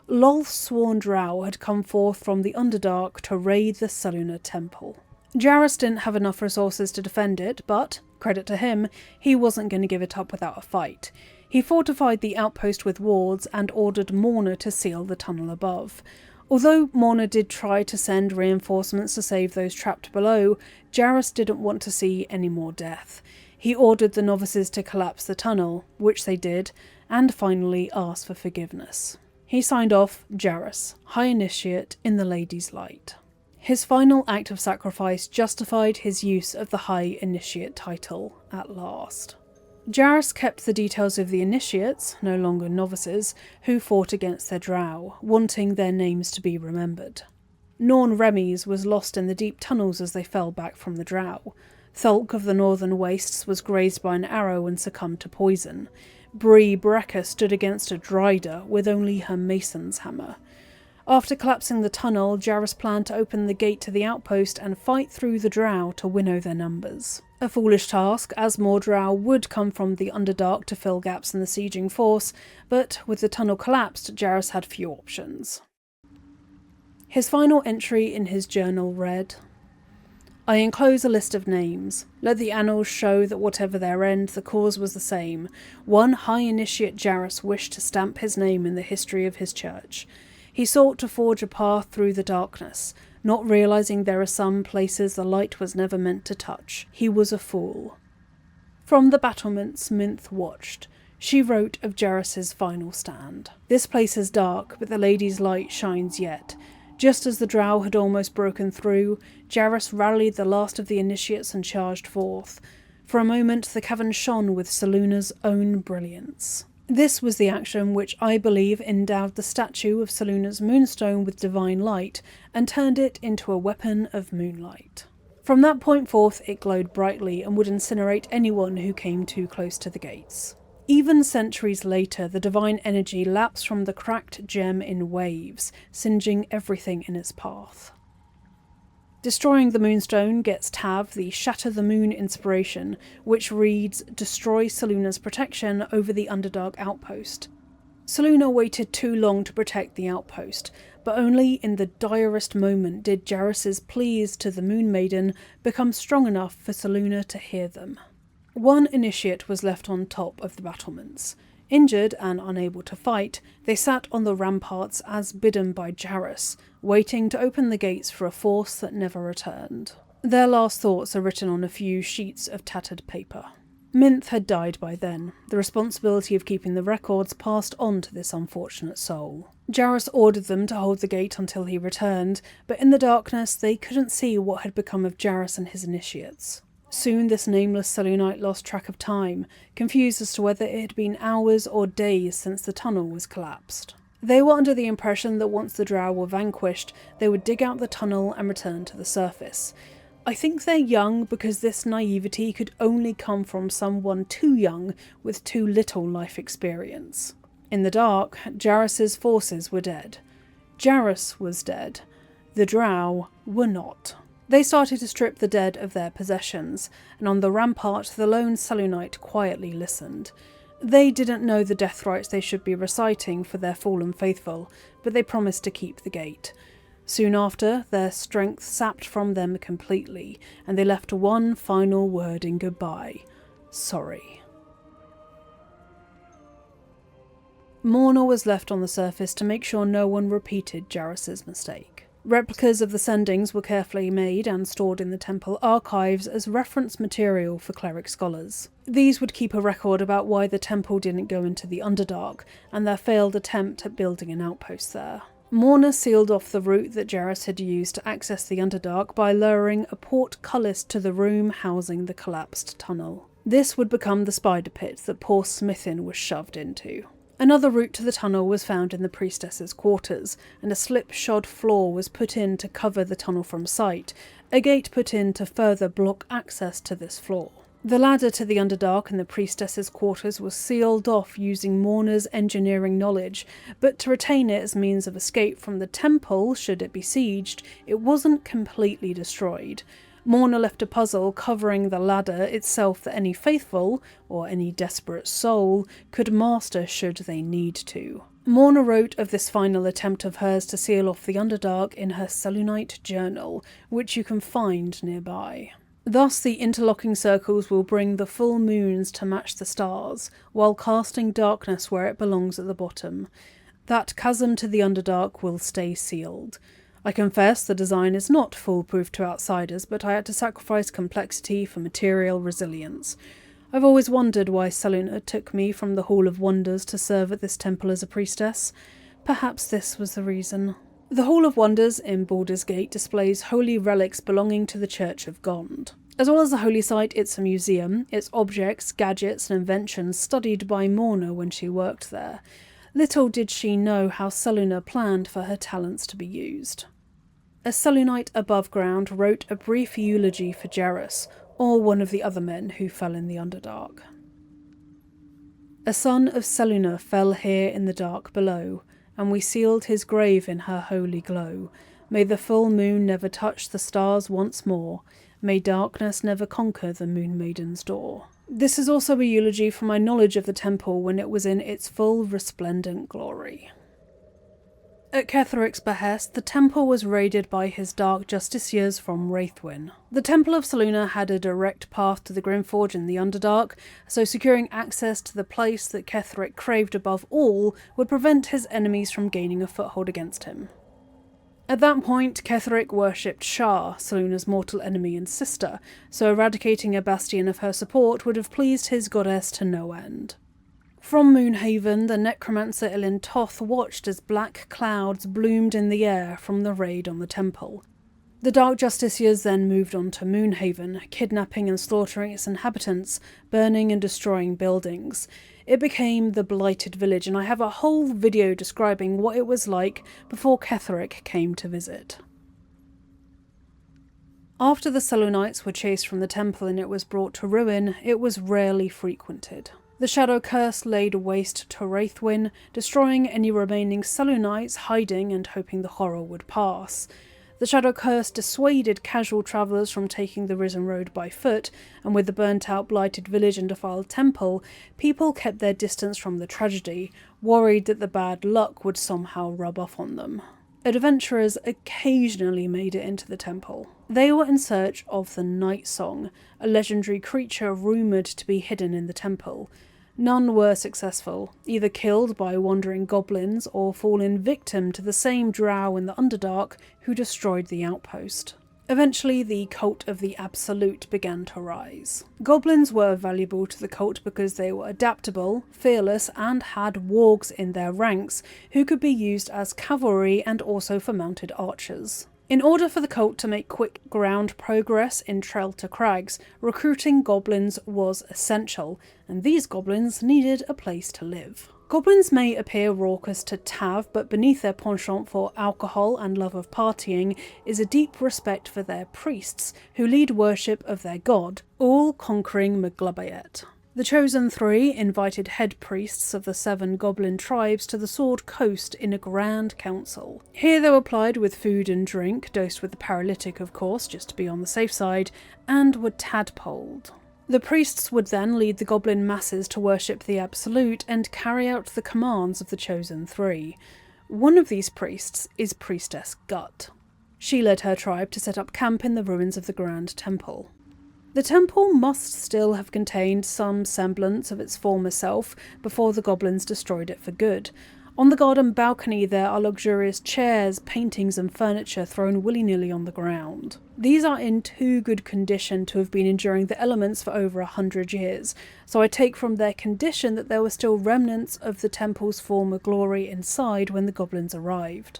Lolth's sworn drow had come forth from the Underdark to raid the Seluna temple. Jarrus didn't have enough resources to defend it, but, credit to him, he wasn't going to give it up without a fight. He fortified the outpost with wards and ordered Morna to seal the tunnel above. Although Morna did try to send reinforcements to save those trapped below, Jarrus didn't want to see any more death. He ordered the novices to collapse the tunnel, which they did, and finally asked for forgiveness. He signed off Jarrus, High Initiate in the Lady's Light. His final act of sacrifice justified his use of the High Initiate title at last. Jarrus kept the details of the initiates, no longer novices, who fought against their drow, wanting their names to be remembered. Norn Remes was lost in the deep tunnels as they fell back from the drow. Thulk of the Northern Wastes was grazed by an arrow and succumbed to poison. Bree Brecca stood against a Dryder with only her mason's hammer. After collapsing the tunnel, Jarrus planned to open the gate to the outpost and fight through the drow to winnow their numbers. A foolish task, as more drow would come from the Underdark to fill gaps in the sieging force, but with the tunnel collapsed, Jarrus had few options. His final entry in his journal read, "I enclose a list of names. Let the annals show that whatever their end, the cause was the same. One High Initiate Jarrus wished to stamp his name in the history of his church. He sought to forge a path through the darkness, not realising there are some places the light was never meant to touch. He was a fool." From the battlements Minth watched, she wrote of Jarrus's final stand. "This place is dark, but the Lady's Light shines yet. Just as the drow had almost broken through, Jarrus rallied the last of the initiates and charged forth. For a moment the cavern shone with Seluna's own brilliance. This was the action which I believe endowed the statue of Seluna's moonstone with divine light and turned it into a weapon of moonlight. From that point forth it glowed brightly and would incinerate anyone who came too close to the gates. Even centuries later, the divine energy laps from the cracked gem in waves, singeing everything in its path. Destroying the Moonstone gets Tav the Shatter the Moon inspiration, which reads, "Destroy Seluna's protection over the Underdark outpost." Seluna waited too long to protect the outpost, but only in the direst moment did Jarrus's pleas to the Moon Maiden become strong enough for Seluna to hear them. One initiate was left on top of the battlements. Injured and unable to fight, they sat on the ramparts as bidden by Jarrus, waiting to open the gates for a force that never returned. Their last thoughts are written on a few sheets of tattered paper. Minth had died by then, the responsibility of keeping the records passed on to this unfortunate soul. Jarrus ordered them to hold the gate until he returned, but in the darkness they couldn't see what had become of Jarrus and his initiates. Soon this nameless Selunite lost track of time, confused as to whether it had been hours or days since the tunnel was collapsed. They were under the impression that once the drow were vanquished, they would dig out the tunnel and return to the surface. I think they're young because this naivety could only come from someone too young with too little life experience. In the dark, Jarrus's forces were dead. Jarrus was dead. The drow were not. They started to strip the dead of their possessions, and on the rampart the lone Selunite quietly listened. They didn't know the death rites they should be reciting for their fallen faithful, but they promised to keep the gate. Soon after, their strength sapped from them completely, and they left one final word in goodbye: sorry. Morna was left on the surface to make sure no one repeated Jarrus's mistake. Replicas of the sendings were carefully made and stored in the temple archives as reference material for cleric scholars. These would keep a record about why the temple didn't go into the Underdark and their failed attempt at building an outpost there. Morna sealed off the route that Jarrus had used to access the Underdark by lowering a portcullis to the room housing the collapsed tunnel. This would become the spider pit that poor Smithin was shoved into. Another route to the tunnel was found in the priestess's quarters, and a slipshod floor was put in to cover the tunnel from sight, a gate put in to further block access to this floor. The ladder to the Underdark in the priestess's quarters was sealed off using Morna's engineering knowledge, but to retain it as means of escape from the temple, should it be sieged, it wasn't completely destroyed. Morna left a puzzle covering the ladder itself that any faithful, or any desperate soul, could master should they need to. Morna wrote of this final attempt of hers to seal off the Underdark in her Selunite journal, which you can find nearby. Thus the interlocking circles will bring the full moons to match the stars, while casting darkness where it belongs at the bottom. That chasm to the Underdark will stay sealed. I confess the design is not foolproof to outsiders, but I had to sacrifice complexity for material resilience. I've always wondered why Selune took me from the Hall of Wonders to serve at this temple as a priestess. Perhaps this was the reason. The Hall of Wonders in Baldur's Gate displays holy relics belonging to the Church of Gond. As well as a holy site, it's a museum, its objects, gadgets and inventions studied by Morna when she worked there. Little did she know how Selune planned for her talents to be used. A Selunite above ground wrote a brief eulogy for Jarrus, or one of the other men who fell in the Underdark. A son of Selune fell here in the dark below, and we sealed his grave in her holy glow. May the full moon never touch the stars once more. May darkness never conquer the Moon Maiden's door. This is also a eulogy for my knowledge of the temple when it was in its full resplendent glory. At Ketheric's behest, the temple was raided by his dark justiciars from Wraithwyn. The Temple of Selune had a direct path to the Grimforge in the Underdark, so securing access to the place that Ketheric craved above all would prevent his enemies from gaining a foothold against him. At that point, Ketheric worshipped Shar, Selune's mortal enemy and sister, so eradicating a bastion of her support would have pleased his goddess to no end. From Moonhaven, the necromancer Ilin Toth watched as black clouds bloomed in the air from the raid on the temple. The Dark Justiciars then moved on to Moonhaven, kidnapping and slaughtering its inhabitants, burning and destroying buildings. It became the Blighted Village, and I have a whole video describing what it was like before Ketheric came to visit. After the Selunites were chased from the temple and it was brought to ruin, it was rarely frequented. The Shadow Curse laid waste to Wraithwyn, destroying any remaining Selunites hiding and hoping the horror would pass. The Shadow Curse dissuaded casual travellers from taking the Risen Road by foot, and with the burnt-out Blighted Village and defiled temple, people kept their distance from the tragedy, worried that the bad luck would somehow rub off on them. Adventurers occasionally made it into the temple. They were in search of the Night Song, a legendary creature rumoured to be hidden in the temple. None were successful, either killed by wandering goblins or fallen victim to the same drow in the Underdark who destroyed the outpost. Eventually, the cult of the Absolute began to rise. Goblins were valuable to the cult because they were adaptable, fearless, and had wargs in their ranks who could be used as cavalry and also for mounted archers. In order for the cult to make quick ground progress in Trelta Crags, recruiting goblins was essential, and these goblins needed a place to live. Goblins may appear raucous to Tav, but beneath their penchant for alcohol and love of partying is a deep respect for their priests, who lead worship of their god, all-conquering Maglubayet. The Chosen Three invited head priests of the 7 goblin tribes to the Sword Coast in a grand council. Here they were plied with food and drink, dosed with the paralytic of course, just to be on the safe side, and were tadpoled. The priests would then lead the goblin masses to worship the Absolute and carry out the commands of the Chosen Three. One of these priests is Priestess Gut. She led her tribe to set up camp in the ruins of the Grand Temple. The temple must still have contained some semblance of its former self before the goblins destroyed it for good. On the garden balcony there are luxurious chairs, paintings and furniture thrown willy-nilly on the ground. These are in too good condition to have been enduring the elements for over 100 years, so I take from their condition that there were still remnants of the temple's former glory inside when the goblins arrived.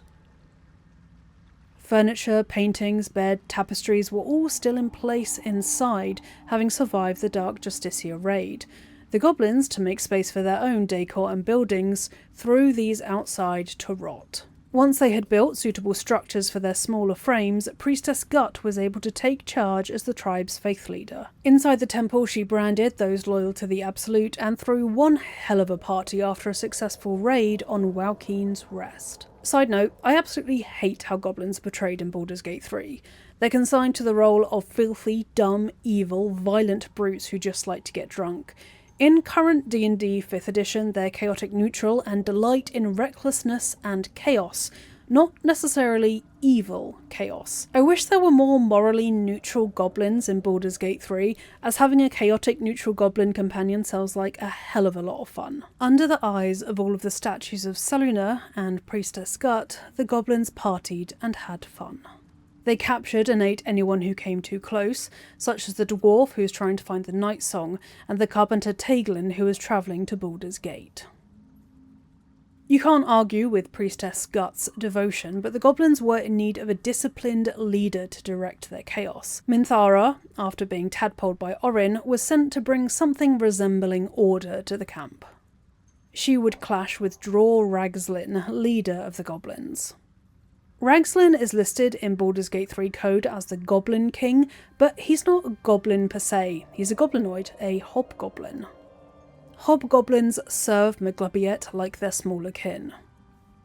Furniture, paintings, bed, tapestries were all still in place inside, having survived the Dark Justicia raid. The goblins, to make space for their own decor and buildings, threw these outside to rot. Once they had built suitable structures for their smaller frames, Priestess Gut was able to take charge as the tribe's faith leader. Inside the temple she branded those loyal to the Absolute and threw one hell of a party after a successful raid on Waukeen's Rest. Side note, I absolutely hate how goblins are portrayed in Baldur's Gate 3. They're consigned to the role of filthy, dumb, evil, violent brutes who just like to get drunk. In current D&D 5th edition, they're chaotic neutral and delight in recklessness and chaos, not necessarily evil chaos. I wish there were more morally neutral goblins in Baldur's Gate 3, as having a chaotic neutral goblin companion sounds like a hell of a lot of fun. Under the eyes of all of the statues of Selune and Priestess Gut, the goblins partied and had fun. They captured and ate anyone who came too close, such as the dwarf who was trying to find the Night Song, and the carpenter Taglin who was travelling to Baldur's Gate. You can't argue with Priestess Gut's devotion, but the goblins were in need of a disciplined leader to direct their chaos. Minthara, after being tadpoled by Orin, was sent to bring something resembling order to the camp. She would clash with Dror Ragslin, leader of the goblins. Ragslin is listed in Baldur's Gate 3 code as the Goblin King, but he's not a goblin per se, he's a goblinoid, a hobgoblin. Hobgoblins serve Maglubiet like their smaller kin.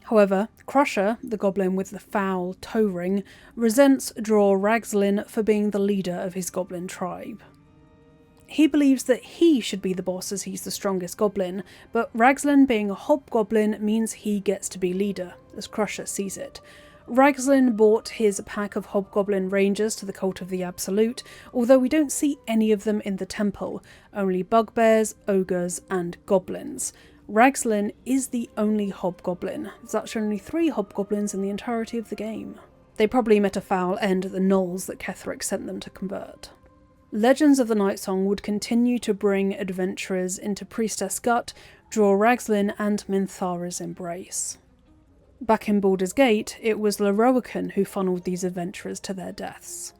However, Crusher, the goblin with the foul toe ring, resents Dror Ragslin for being the leader of his goblin tribe. He believes that he should be the boss as he's the strongest goblin, but Ragslin being a hobgoblin means he gets to be leader, as Crusher sees it. Ragslin brought his pack of hobgoblin rangers to the Cult of the Absolute, although we don't see any of them in the temple, only bugbears, ogres and goblins. Ragslin is the only hobgoblin. There's actually only 3 hobgoblins in the entirety of the game. They probably met a foul end at the Knolls that Ketheric sent them to convert. Legends of the Night Song would continue to bring adventurers into Priestess Gut, Dror Ragslin and Minthara's Embrace. Back in Baldur's Gate, it was Lorroakan who funneled these adventurers to their deaths.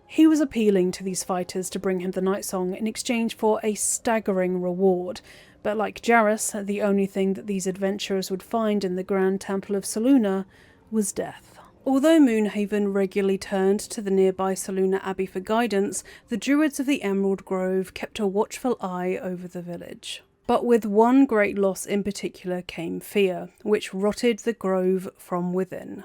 He was appealing to these fighters to bring him the Night Song in exchange for a staggering reward, but like Jarrus, the only thing that these adventurers would find in the Grand Temple of Selune was death. Although Moonhaven regularly turned to the nearby Selune Abbey for guidance, the Druids of the Emerald Grove kept a watchful eye over the village. But with one great loss in particular came fear, which rotted the grove from within.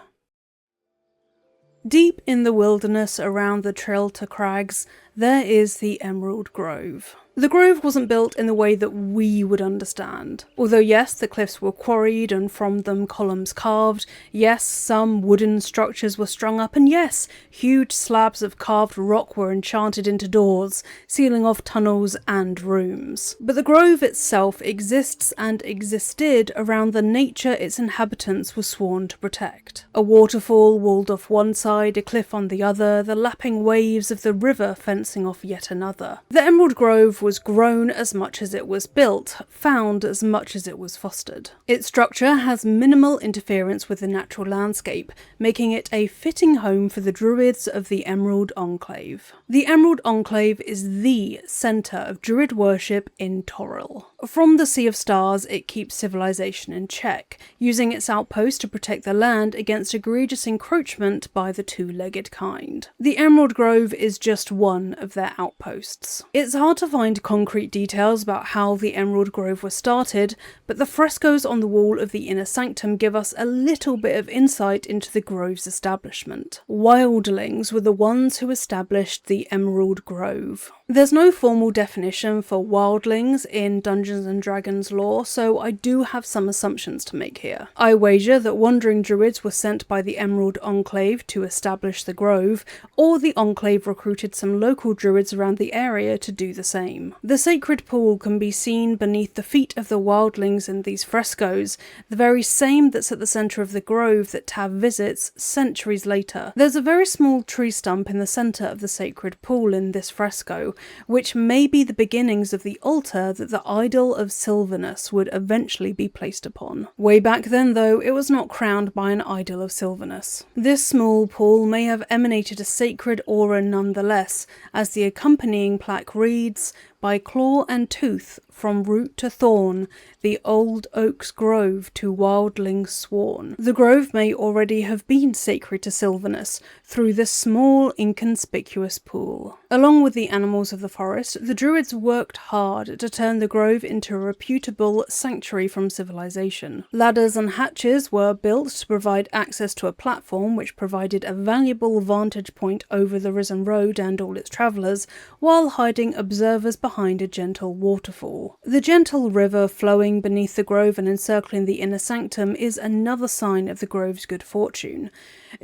Deep in the wilderness around the Trilta Crags, there is the Emerald Grove. The grove wasn't built in the way that we would understand. Although yes, the cliffs were quarried and from them columns carved, yes, some wooden structures were strung up, and yes, huge slabs of carved rock were enchanted into doors, sealing off tunnels and rooms. But the grove itself exists and existed around the nature its inhabitants were sworn to protect. A waterfall walled off one side, a cliff on the other, the lapping waves of the river fencing off yet another. The Emerald Grove was grown as much as it was built, found as much as it was fostered. Its structure has minimal interference with the natural landscape, making it a fitting home for the Druids of the Emerald Enclave. The Emerald Enclave is the centre of Druid worship in Toril. From the Sea of Stars, it keeps civilization in check, using its outpost to protect the land against egregious encroachment by the two-legged kind. The Emerald Grove is just one of their outposts. It's hard to find concrete details about how the Emerald Grove was started, but the frescoes on the wall of the inner sanctum give us a little bit of insight into the Grove's establishment. Wildlings were the ones who established the Emerald Grove. There's no formal definition for wildlings in Dungeons & Dragons lore, so I do have some assumptions to make here. I wager that wandering druids were sent by the Emerald Enclave to establish the Grove, or the Enclave recruited some local druids around the area to do the same. time. The sacred pool can be seen beneath the feet of the wildlings in these frescoes, the very same that's at the centre of the grove that Tav visits centuries later. There's a very small tree stump in the centre of the sacred pool in this fresco, which may be the beginnings of the altar that the idol of Sylvanus would eventually be placed upon. Way back then though, it was not crowned by an idol of Sylvanus. This small pool may have emanated a sacred aura nonetheless, as the accompanying plaque reads, "By claw and tooth, from root to thorn, the old oak's grove to wildlings sworn." The grove may already have been sacred to Sylvanus through this small, inconspicuous pool. Along with the animals of the forest, the Druids worked hard to turn the grove into a reputable sanctuary from civilization. Ladders and hatches were built to provide access to a platform which provided a valuable vantage point over the risen road and all its travellers, while hiding observers behind a gentle waterfall. The gentle river flowing beneath the grove and encircling the inner sanctum is another sign of the grove's good fortune.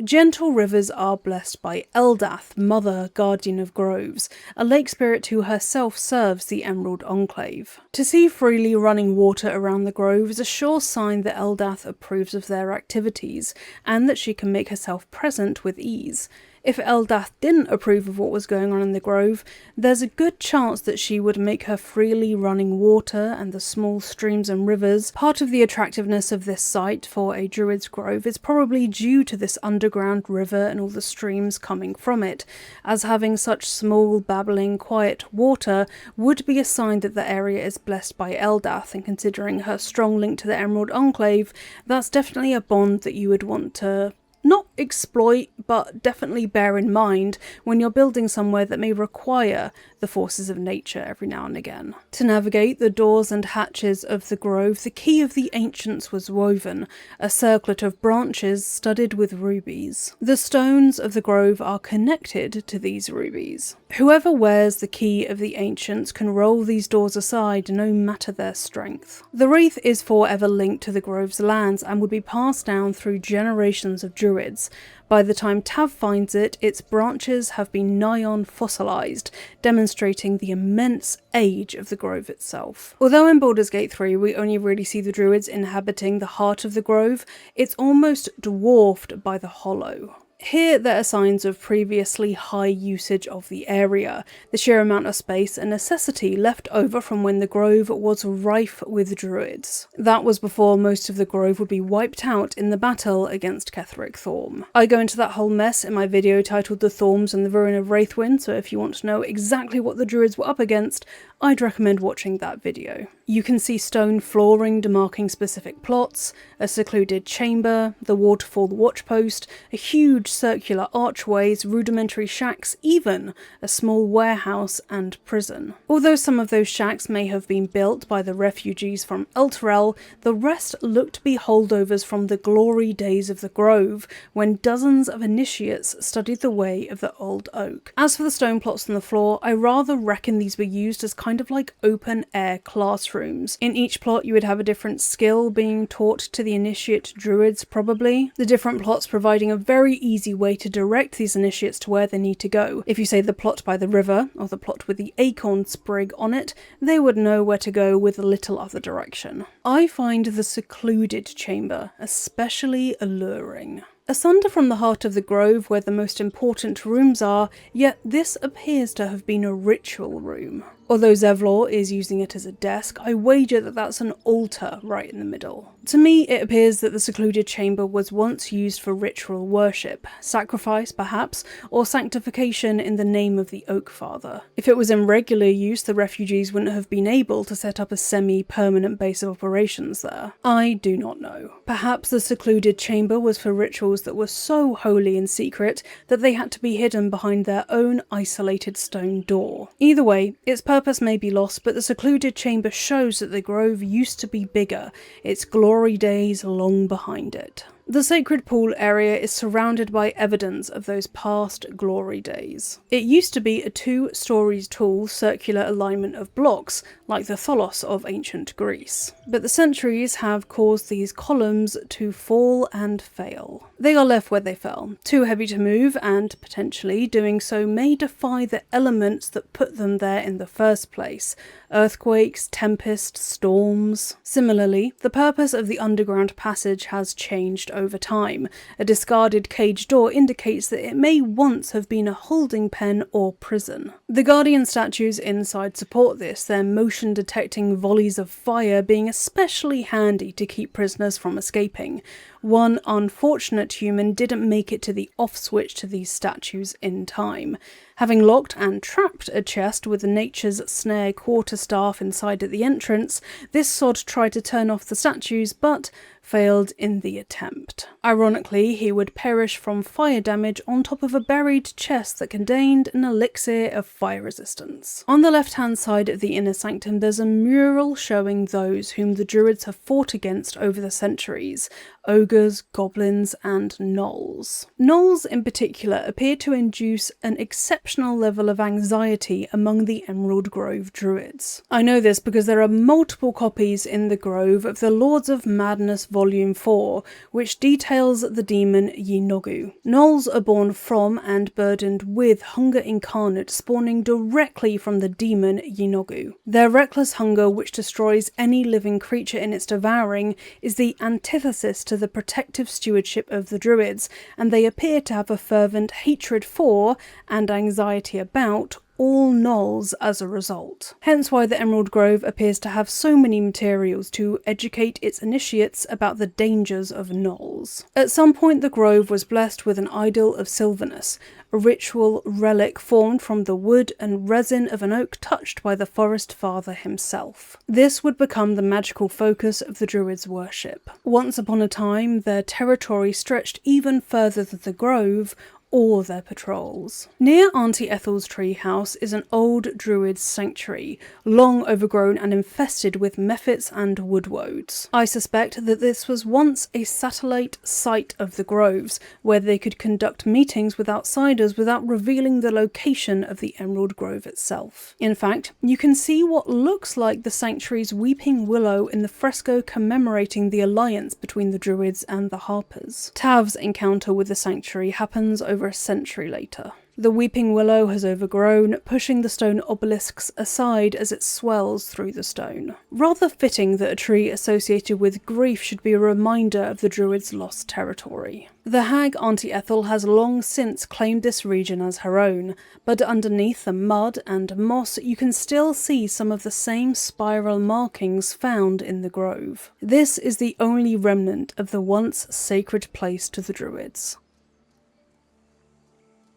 Gentle rivers are blessed by Eldath, Mother, Guardian of Groves, a lake spirit who herself serves the Emerald Enclave. To see freely running water around the grove is a sure sign that Eldath approves of their activities, and that she can make herself present with ease. If Eldath didn't approve of what was going on in the grove, there's a good chance that she would make her freely running water and the small streams and rivers. Part of the attractiveness of this site for a druid's grove is probably due to this underground river and all the streams coming from it, as having such small, babbling, quiet water would be a sign that the area is blessed by Eldath, and considering her strong link to the Emerald Enclave, that's definitely a bond that you would want to not exploit, but definitely bear in mind when you're building somewhere that may require the forces of nature every now and again. To navigate the doors and hatches of the grove, the key of the ancients was woven, a circlet of branches studded with rubies. The stones of the grove are connected to these rubies. Whoever wears the key of the ancients can roll these doors aside no matter their strength. The wreath is forever linked to the grove's lands and would be passed down through generations of druids. By the time Tav finds it, its branches have been nigh on fossilised, demonstrating the immense age of the grove itself. Although in Baldur's Gate 3 we only really see the druids inhabiting the heart of the grove, it's almost dwarfed by the hollow. Here there are signs of previously high usage of the area, the sheer amount of space and necessity left over from when the grove was rife with druids. That was before most of the grove would be wiped out in the battle against Ketheric Thorm. I go into that whole mess in my video titled The Thorms and the Ruin of Wraithwind, so if you want to know exactly what the druids were up against, I'd recommend watching that video. You can see stone flooring demarking specific plots, a secluded chamber, the waterfall watchpost, a huge circular archways, rudimentary shacks, even a small warehouse and prison. Although some of those shacks may have been built by the refugees from Elturel, the rest look to be holdovers from the glory days of the Grove, when dozens of initiates studied the way of the old oak. As for the stone plots on the floor, I rather reckon these were used as kind of like open-air classrooms. In each plot you would have a different skill being taught to the initiate druids, probably. The different plots providing a very easy way to direct these initiates to where they need to go. If you say the plot by the river, or the plot with the acorn sprig on it, they would know where to go with a little other direction. I find the secluded chamber especially alluring. Asunder from the heart of the grove where the most important rooms are, yet this appears to have been a ritual room. Although Zevlor is using it as a desk, I wager that that's an altar right in the middle. To me, it appears that the secluded chamber was once used for ritual worship, sacrifice perhaps, or sanctification in the name of the Oak Father. If it was in regular use, the refugees wouldn't have been able to set up a semi-permanent base of operations there. I do not know. Perhaps the secluded chamber was for rituals that were so holy and secret that they had to be hidden behind their own isolated stone door. Either way, its purpose may be lost, but the secluded chamber shows that the grove used to be bigger, its glory days long behind it. The sacred pool area is surrounded by evidence of those past glory days. It used to be a 2 stories tall circular alignment of blocks, like the tholos of ancient Greece. But the centuries have caused these columns to fall and fail. They are left where they fell, too heavy to move, and potentially doing so may defy the elements that put them there in the first place: earthquakes, tempests, storms. Similarly, the purpose of the underground passage has changed over time. A discarded cage door indicates that it may once have been a holding pen or prison. The guardian statues inside support this, their motion detecting volleys of fire being especially handy to keep prisoners from escaping. One unfortunate human didn't make it to the off switch to these statues in time. Having locked and trapped a chest with nature's snare quarterstaff inside at the entrance, this sod tried to turn off the statues but failed in the attempt. Ironically, he would perish from fire damage on top of a buried chest that contained an elixir of fire resistance. On the left-hand side of the inner sanctum, there's a mural showing those whom the Druids have fought against over the centuries: ogres, goblins, and gnolls. Gnolls in particular appear to induce an exceptional level of anxiety among the Emerald Grove Druids. I know this because there are multiple copies in the Grove of the Lords of Madness Volume 4, which details the demon Yeenoghu. Gnolls are born from and burdened with hunger incarnate, spawning directly from the demon Yeenoghu. Their reckless hunger, which destroys any living creature in its devouring, is the antithesis to the protective stewardship of the Druids, and they appear to have a fervent hatred for, and anxiety about, all gnolls as a result. Hence why the Emerald Grove appears to have so many materials to educate its initiates about the dangers of gnolls. At some point the Grove was blessed with an idol of Sylvanus, a ritual relic formed from the wood and resin of an oak touched by the Forest Father himself. This would become the magical focus of the Druids' worship. Once upon a time, their territory stretched even further than the Grove or their patrols. Near Auntie Ethel's treehouse is an old Druid sanctuary, long overgrown and infested with mephits and woodwoads. I suspect that this was once a satellite site of the Groves, where they could conduct meetings with outsiders without revealing the location of the Emerald Grove itself. In fact, you can see what looks like the sanctuary's weeping willow in the fresco commemorating the alliance between the Druids and the Harpers. Tav's encounter with the sanctuary happens over a century later. The weeping willow has overgrown, pushing the stone obelisks aside as it swells through the stone. Rather fitting that a tree associated with grief should be a reminder of the Druids' lost territory. The hag Auntie Ethel has long since claimed this region as her own, but underneath the mud and moss you can still see some of the same spiral markings found in the Grove. This is the only remnant of the once sacred place to the Druids.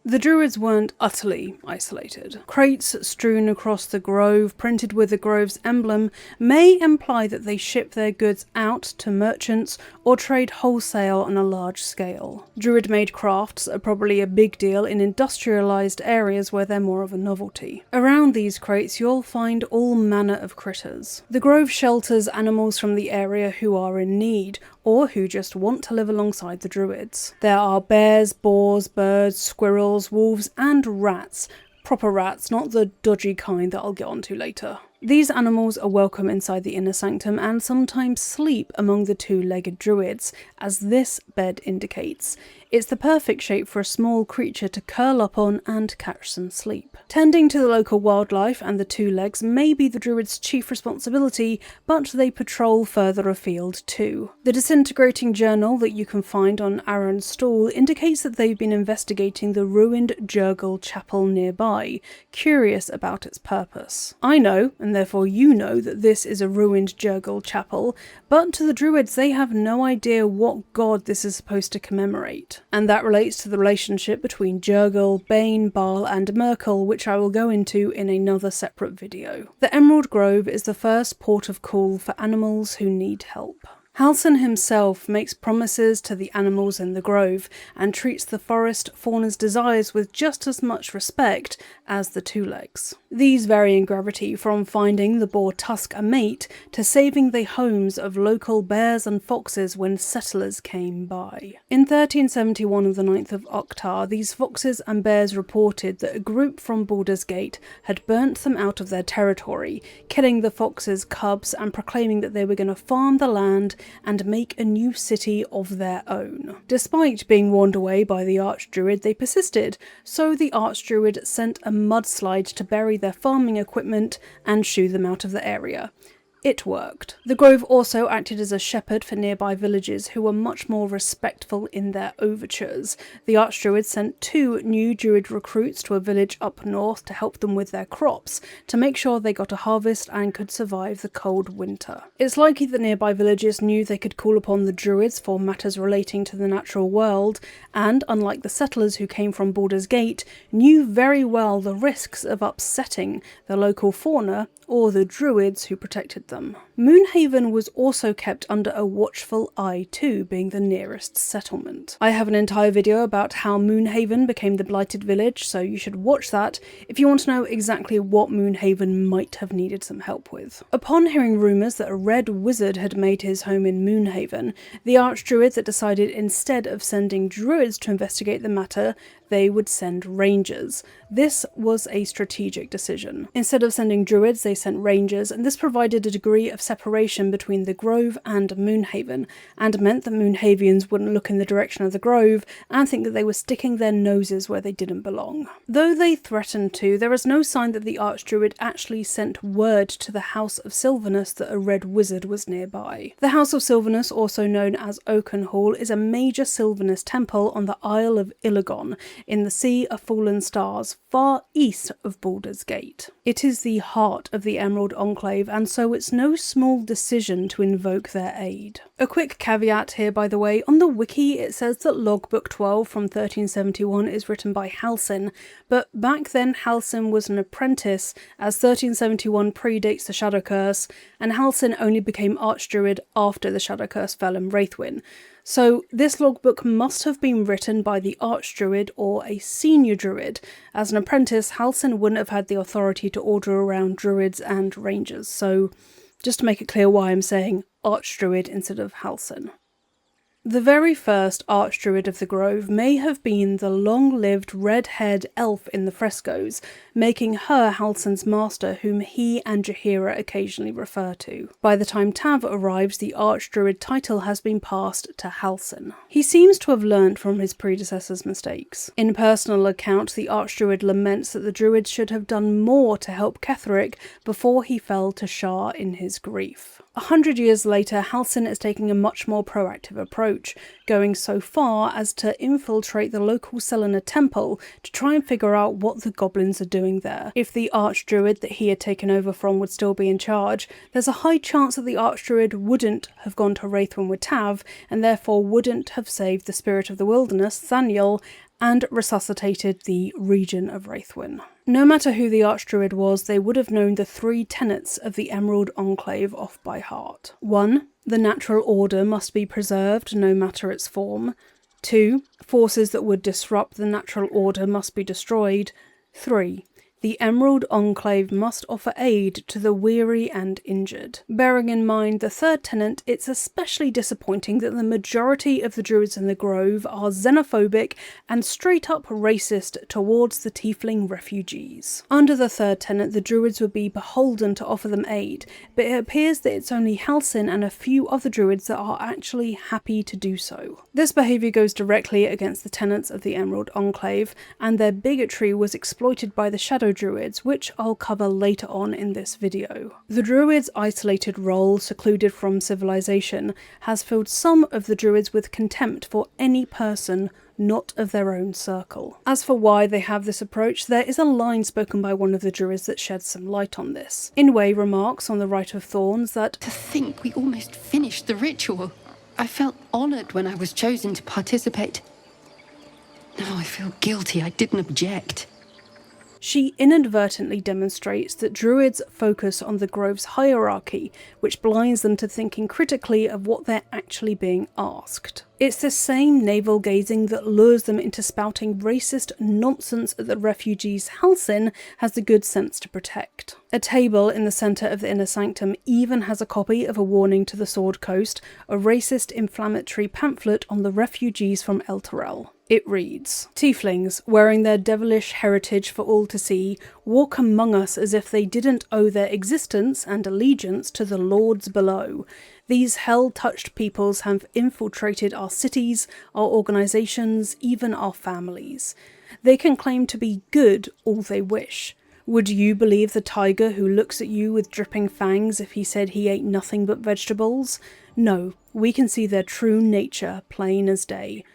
The Druids weren't utterly isolated. Crates strewn across the Grove, printed with the Grove's emblem, may imply that they ship their goods out to merchants or trade wholesale on a large scale. Druid-made crafts are probably a big deal in industrialised areas where they're more of a novelty. Around these crates you'll find all manner of critters. The Grove shelters animals from the area who are in need, or who just want to live alongside the Druids. There are bears, boars, birds, squirrels, wolves, and rats. Proper rats, not the dodgy kind that I'll get onto later. These animals are welcome inside the inner sanctum and sometimes sleep among the two-legged Druids, as this bed indicates. It's the perfect shape for a small creature to curl up on and catch some sleep. Tending to the local wildlife and the two legs may be the Druids' chief responsibility, but they patrol further afield too. The disintegrating journal that you can find on Aaron's stall indicates that they've been investigating the ruined Jurgle chapel nearby, curious about its purpose. I know, and therefore you know, that this is a ruined Jurgle chapel, but to the Druids they have no idea what god this is supposed to commemorate. And that relates to the relationship between Jurgle, Bane, Baal and Merkel, which I will go into in another separate video. The Emerald Grove is the first port of call for animals who need help. Halsin himself makes promises to the animals in the Grove and treats the forest fauna's desires with just as much respect as the two legs. These vary in gravity from finding the boar tusk a mate to saving the homes of local bears and foxes when settlers came by. In 1371 of the 9th of Octar, these foxes and bears reported that a group from Baldur's Gate had burnt them out of their territory, killing the foxes' cubs and proclaiming that they were going to farm the land and make a new city of their own. Despite being warned away by the Archdruid, they persisted, so the Archdruid sent a mudslide to bury their farming equipment and shoo them out of the area. It worked. The Grove also acted as a shepherd for nearby villages who were much more respectful in their overtures. The Archdruid sent 2 new Druid recruits to a village up north to help them with their crops, to make sure they got a harvest and could survive the cold winter. It's likely that nearby villages knew they could call upon the Druids for matters relating to the natural world, and, unlike the settlers who came from Baldur's Gate, knew very well the risks of upsetting the local fauna or the Druids who protected them. Moonhaven was also kept under a watchful eye too, being the nearest settlement. I have an entire video about how Moonhaven became the Blighted Village, so you should watch that if you want to know exactly what Moonhaven might have needed some help with. Upon hearing rumours that a red wizard had made his home in Moonhaven, the Archdruids that decided instead of sending Druids to investigate the matter, they would send rangers. This was a strategic decision. Instead of sending Druids, they sent rangers, and this provided a degree of separation between the Grove and Moonhaven, and meant that Moonhavians wouldn't look in the direction of the Grove and think that they were sticking their noses where they didn't belong. Though they threatened to, there is no sign that the Archdruid actually sent word to the House of Sylvanus that a red wizard was nearby. The House of Sylvanus, also known as Oakenhall, is a major Sylvanus temple on the Isle of Ilagon, in the Sea of Fallen Stars, far east of Baldur's Gate. It is the heart of the Emerald Enclave, and so it's no small decision to invoke their aid. A quick caveat here, by the way, on the wiki it says that Logbook 12 from 1371 is written by Halsin, but back then Halsin was an apprentice, as 1371 predates the Shadow Curse, and Halsin only became Archdruid after the Shadow Curse fell in Wraithwin. So this logbook must have been written by the Archdruid or a senior druid. As an apprentice, Halsin wouldn't have had the authority to order around druids and rangers, so just to make it clear why I'm saying Archdruid instead of Halsin. The very first Archdruid of the Grove may have been the long-lived red-haired elf in the frescoes, making her Halsin's master, whom he and Jaheira occasionally refer to. By the time Tav arrives, the Archdruid title has been passed to Halsin. He seems to have learnt from his predecessor's mistakes. In personal account, the Archdruid laments that the Druids should have done more to help Ketheric before he fell to Shar in his grief. 100 years later, Halsin is taking a much more proactive approach, going so far as to infiltrate the local Seluna temple to try and figure out what the goblins are doing there. If the Archdruid that he had taken over from would still be in charge, there's a high chance that the Archdruid wouldn't have gone to Wraithwin with Tav, and therefore wouldn't have saved the spirit of the wilderness, Thaniel, and resuscitated the region of Wraithwin. No matter who the Archdruid was, they would have known the 3 tenets of the Emerald Enclave off by heart. 1. The natural order must be preserved no matter its form. 2. Forces that would disrupt the natural order must be destroyed. 3. The Emerald Enclave must offer aid to the weary and injured. Bearing in mind the 3rd tenet, it's especially disappointing that the majority of the Druids in the Grove are xenophobic and straight up racist towards the Tiefling refugees. Under the 3rd tenet, the Druids would be beholden to offer them aid, but it appears that it's only Halsin and a few other Druids that are actually happy to do so. This behaviour goes directly against the tenets of the Emerald Enclave, and their bigotry was exploited by the Shadow Druids, which I'll cover later on in this video. The Druids' isolated role, secluded from civilization, has filled some of the Druids with contempt for any person not of their own circle. As for why they have this approach, there is a line spoken by one of the Druids that sheds some light on this. Inway remarks on the Rite of Thorns that, "To think we almost finished the ritual. I felt honoured when I was chosen to participate. Now I feel guilty I didn't object." She inadvertently demonstrates that Druids focus on the Grove's hierarchy, which blinds them to thinking critically of what they're actually being asked. It's the same navel-gazing that lures them into spouting racist nonsense that the refugees Halsin has the good sense to protect. A table in the centre of the inner sanctum even has a copy of A Warning to the Sword Coast, a racist inflammatory pamphlet on the refugees from Elturel. It reads, "Tieflings, wearing their devilish heritage for all to see, walk among us as if they didn't owe their existence and allegiance to the lords below. These hell-touched peoples have infiltrated our cities, our organisations, even our families. They can claim to be good all they wish. Would you believe the tiger who looks at you with dripping fangs if he said he ate nothing but vegetables? No, we can see their true nature plain as day.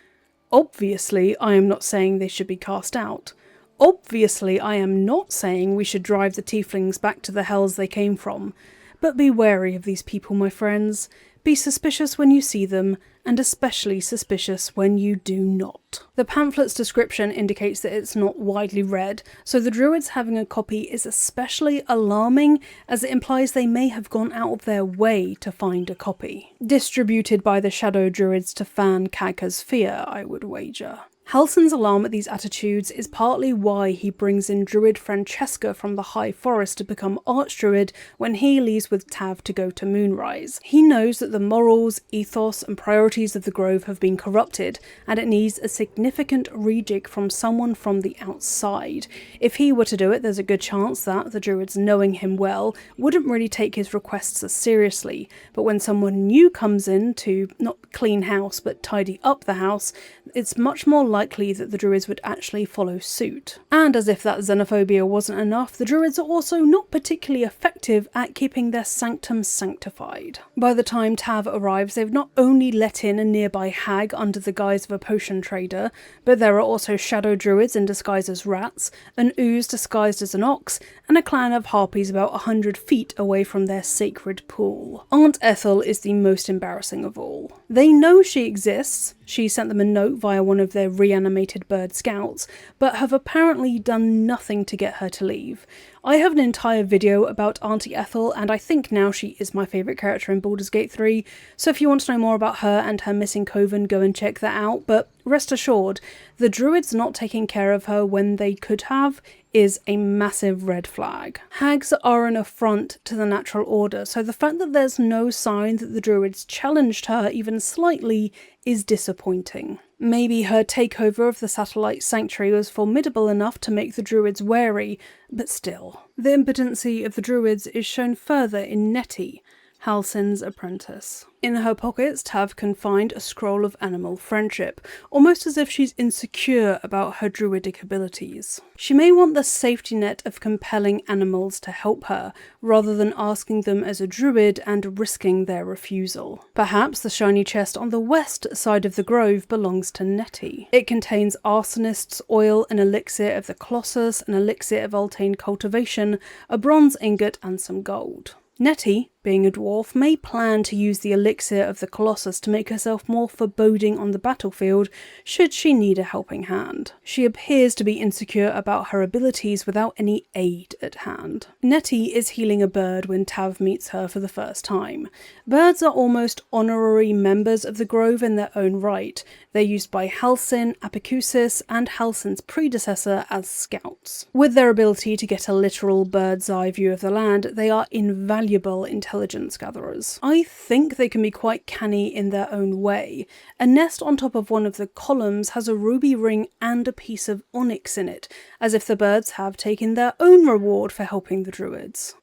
Obviously, I am not saying they should be cast out. Obviously, I am not saying we should drive the tieflings back to the hells they came from. But be wary of these people, my friends. Be suspicious when you see them, and especially suspicious when you do not." The pamphlet's description indicates that it's not widely read, so the Druids having a copy is especially alarming, as it implies they may have gone out of their way to find a copy. Distributed by the Shadow Druids to fan Kagha's fear, I would wager. Halsin's alarm at these attitudes is partly why he brings in Druid Francesca from the High Forest to become Archdruid when he leaves with Tav to go to Moonrise. He knows that the morals, ethos and priorities of the Grove have been corrupted, and it needs a significant rejig from someone from the outside. If he were to do it, there's a good chance that the Druids, knowing him well, wouldn't really take his requests as seriously, but when someone new comes in to not clean house but tidy up the house, it's much more likely that the Druids would actually follow suit. And as if that xenophobia wasn't enough, the Druids are also not particularly effective at keeping their sanctum sanctified. By the time Tav arrives, they've not only let in a nearby hag under the guise of a potion trader, but there are also shadow druids in disguise as rats, an ooze disguised as an ox, and a clan of harpies about 100 feet away from their sacred pool. Aunt Ethel is the most embarrassing of all. They know she exists. She sent them a note via one of their reanimated bird scouts, but have apparently done nothing to get her to leave. I have an entire video about Auntie Ethel, and I think now she is my favourite character in Baldur's Gate 3, so if you want to know more about her and her missing coven, go and check that out, but rest assured, the Druids not taking care of her when they could have is a massive red flag. Hags are an affront to the natural order, so the fact that there's no sign that the Druids challenged her even slightly is disappointing. Maybe her takeover of the satellite sanctuary was formidable enough to make the Druids wary, but still. The impotency of the Druids is shown further in Nettie, Halsin's apprentice. In her pockets, Tav can find a scroll of animal friendship, almost as if she's insecure about her druidic abilities. She may want the safety net of compelling animals to help her, rather than asking them as a druid and risking their refusal. Perhaps the shiny chest on the west side of the grove belongs to Nettie. It contains arsonist's oil, an elixir of the Colossus, an elixir of Altane cultivation, a bronze ingot and some gold. Nettie, being a dwarf, may plan to use the elixir of the Colossus to make herself more foreboding on the battlefield should she need a helping hand. She appears to be insecure about her abilities without any aid at hand. Nettie is healing a bird when Tav meets her for the first time. Birds are almost honorary members of the Grove in their own right. They're used by Halsin, Apicusis, and Halsin's predecessor as scouts. With their ability to get a literal bird's eye view of the land, they are invaluable intelligence gatherers. I think they can be quite canny in their own way. A nest on top of one of the columns has a ruby ring and a piece of onyx in it, as if the birds have taken their own reward for helping the Druids.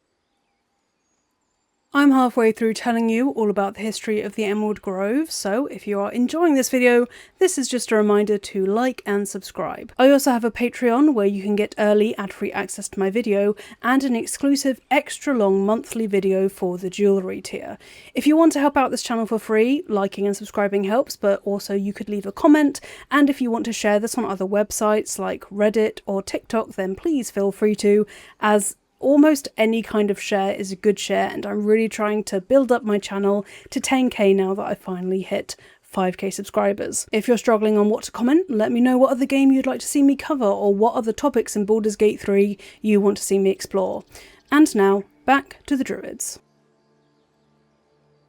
I'm halfway through telling you all about the history of the Emerald Grove, so if you are enjoying this video, this is just a reminder to like and subscribe. I also have a Patreon where you can get early ad-free access to my video and an exclusive extra long monthly video for the jewellery tier. If you want to help out this channel for free, liking and subscribing helps, but also you could leave a comment, and if you want to share this on other websites like Reddit or TikTok, then please feel free to, as almost any kind of share is a good share, and I'm really trying to build up my channel to 10k now that I finally hit 5k subscribers. If you're struggling on what to comment, let me know what other game you'd like to see me cover or what other topics in Baldur's Gate 3 you want to see me explore. And now, back to the Druids.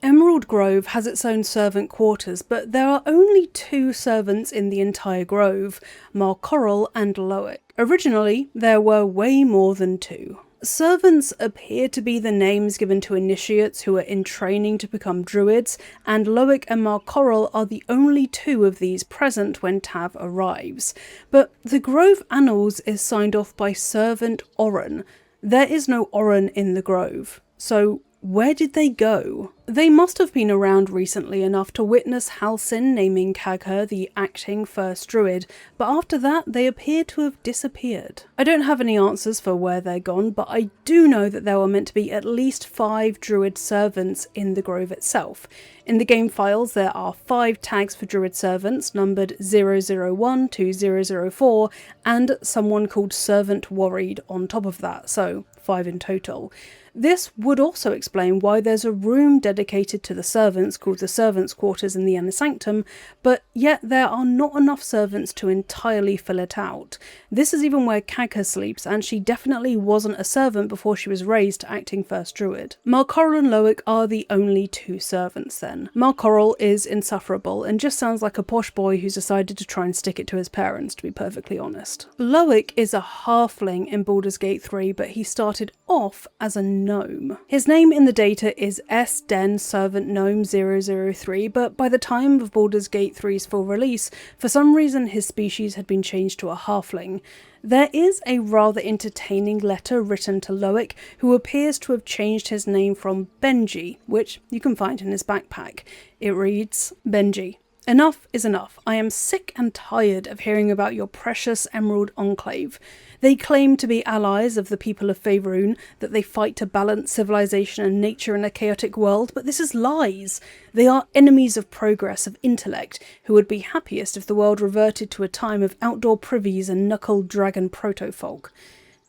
Emerald Grove has its own servant quarters, but there are only 2 servants in the entire grove, Marcorral and Loic. Originally, there were way more than 2. Servants appear to be the names given to initiates who are in training to become druids, and Loic and Marcorral are the only 2 of these present when Tav arrives. But the Grove Annals is signed off by Servant Oren. There is no Oren in the Grove, so where did they go? They must have been around recently enough to witness Halsin naming Kagher the acting first druid, but after that they appear to have disappeared. I don't have any answers for where they're gone, but I do know that there were meant to be at least 5 druid servants in the grove itself. In the game files there are 5 tags for druid servants numbered 001 to 004 and someone called Servant Worried on top of that, so 5 in total. This would also explain why there's a room dedicated to the servants called the Servants' Quarters in the Inner Sanctum, but yet there are not enough servants to entirely fill it out. This is even where Kagher sleeps, and she definitely wasn't a servant before she was raised to acting first druid. Marcorral and Loic are the only 2 servants then. Marcorral is insufferable and just sounds like a posh boy who's decided to try and stick it to his parents, to be perfectly honest. Loic is a halfling in Baldur's Gate 3, but he started off as a gnome. His name in the data is S-Den Servant Gnome 003, but by the time of Baldur's Gate 3's full release, for some reason his species had been changed to a halfling. There is a rather entertaining letter written to Loic, who appears to have changed his name from Benji, which you can find in his backpack. It reads, Benji. Enough is enough. I am sick and tired of hearing about your precious Emerald Enclave. They claim to be allies of the people of Faerun, that they fight to balance civilization and nature in a chaotic world, but this is lies. They are enemies of progress, of intellect, who would be happiest if the world reverted to a time of outdoor privies and knuckled dragon protofolk.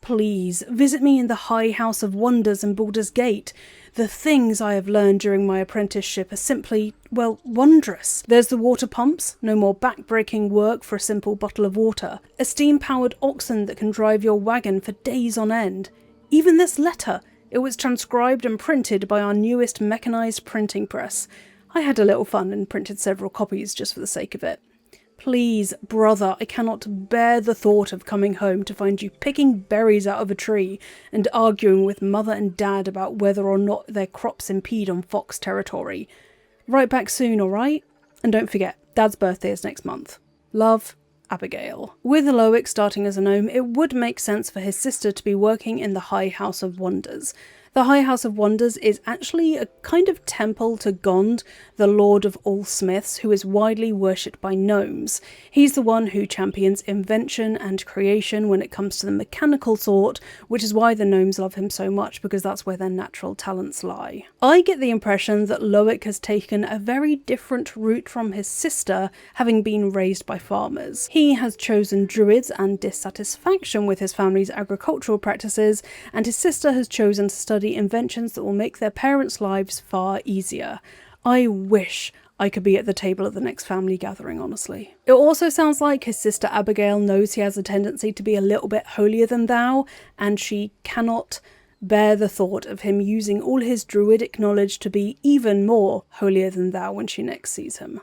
Please, visit me in the High House of Wonders in Baldur's Gate. The things I have learned during my apprenticeship are simply, well, wondrous. There's the water pumps, no more back-breaking work for a simple bottle of water. A steam-powered oxen that can drive your wagon for days on end. Even this letter, it was transcribed and printed by our newest mechanised printing press. I had a little fun and printed several copies just for the sake of it. Please, brother, I cannot bear the thought of coming home to find you picking berries out of a tree and arguing with mother and dad about whether or not their crops impede on fox territory. Write back soon, alright? And don't forget, Dad's birthday is next month. Love, Abigail. With Loic starting as a gnome, it would make sense for his sister to be working in the High House of Wonders. The High House of Wonders is actually a kind of temple to Gond, the Lord of all Smiths, who is widely worshipped by gnomes. He's the one who champions invention and creation when it comes to the mechanical sort, which is why the gnomes love him so much, because that's where their natural talents lie. I get the impression that Loic has taken a very different route from his sister, having been raised by farmers. He has chosen druids and dissatisfaction with his family's agricultural practices, and his sister has chosen to study inventions that will make their parents' lives far easier. I wish I could be at the table at the next family gathering, honestly. It also sounds like his sister Abigail knows he has a tendency to be a little bit holier than thou, and she cannot bear the thought of him using all his druidic knowledge to be even more holier than thou when she next sees him.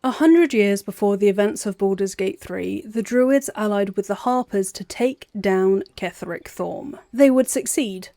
100 years before the events of Baldur's Gate 3, the Druids allied with the Harpers to take down Ketheric Thorm. They would succeed,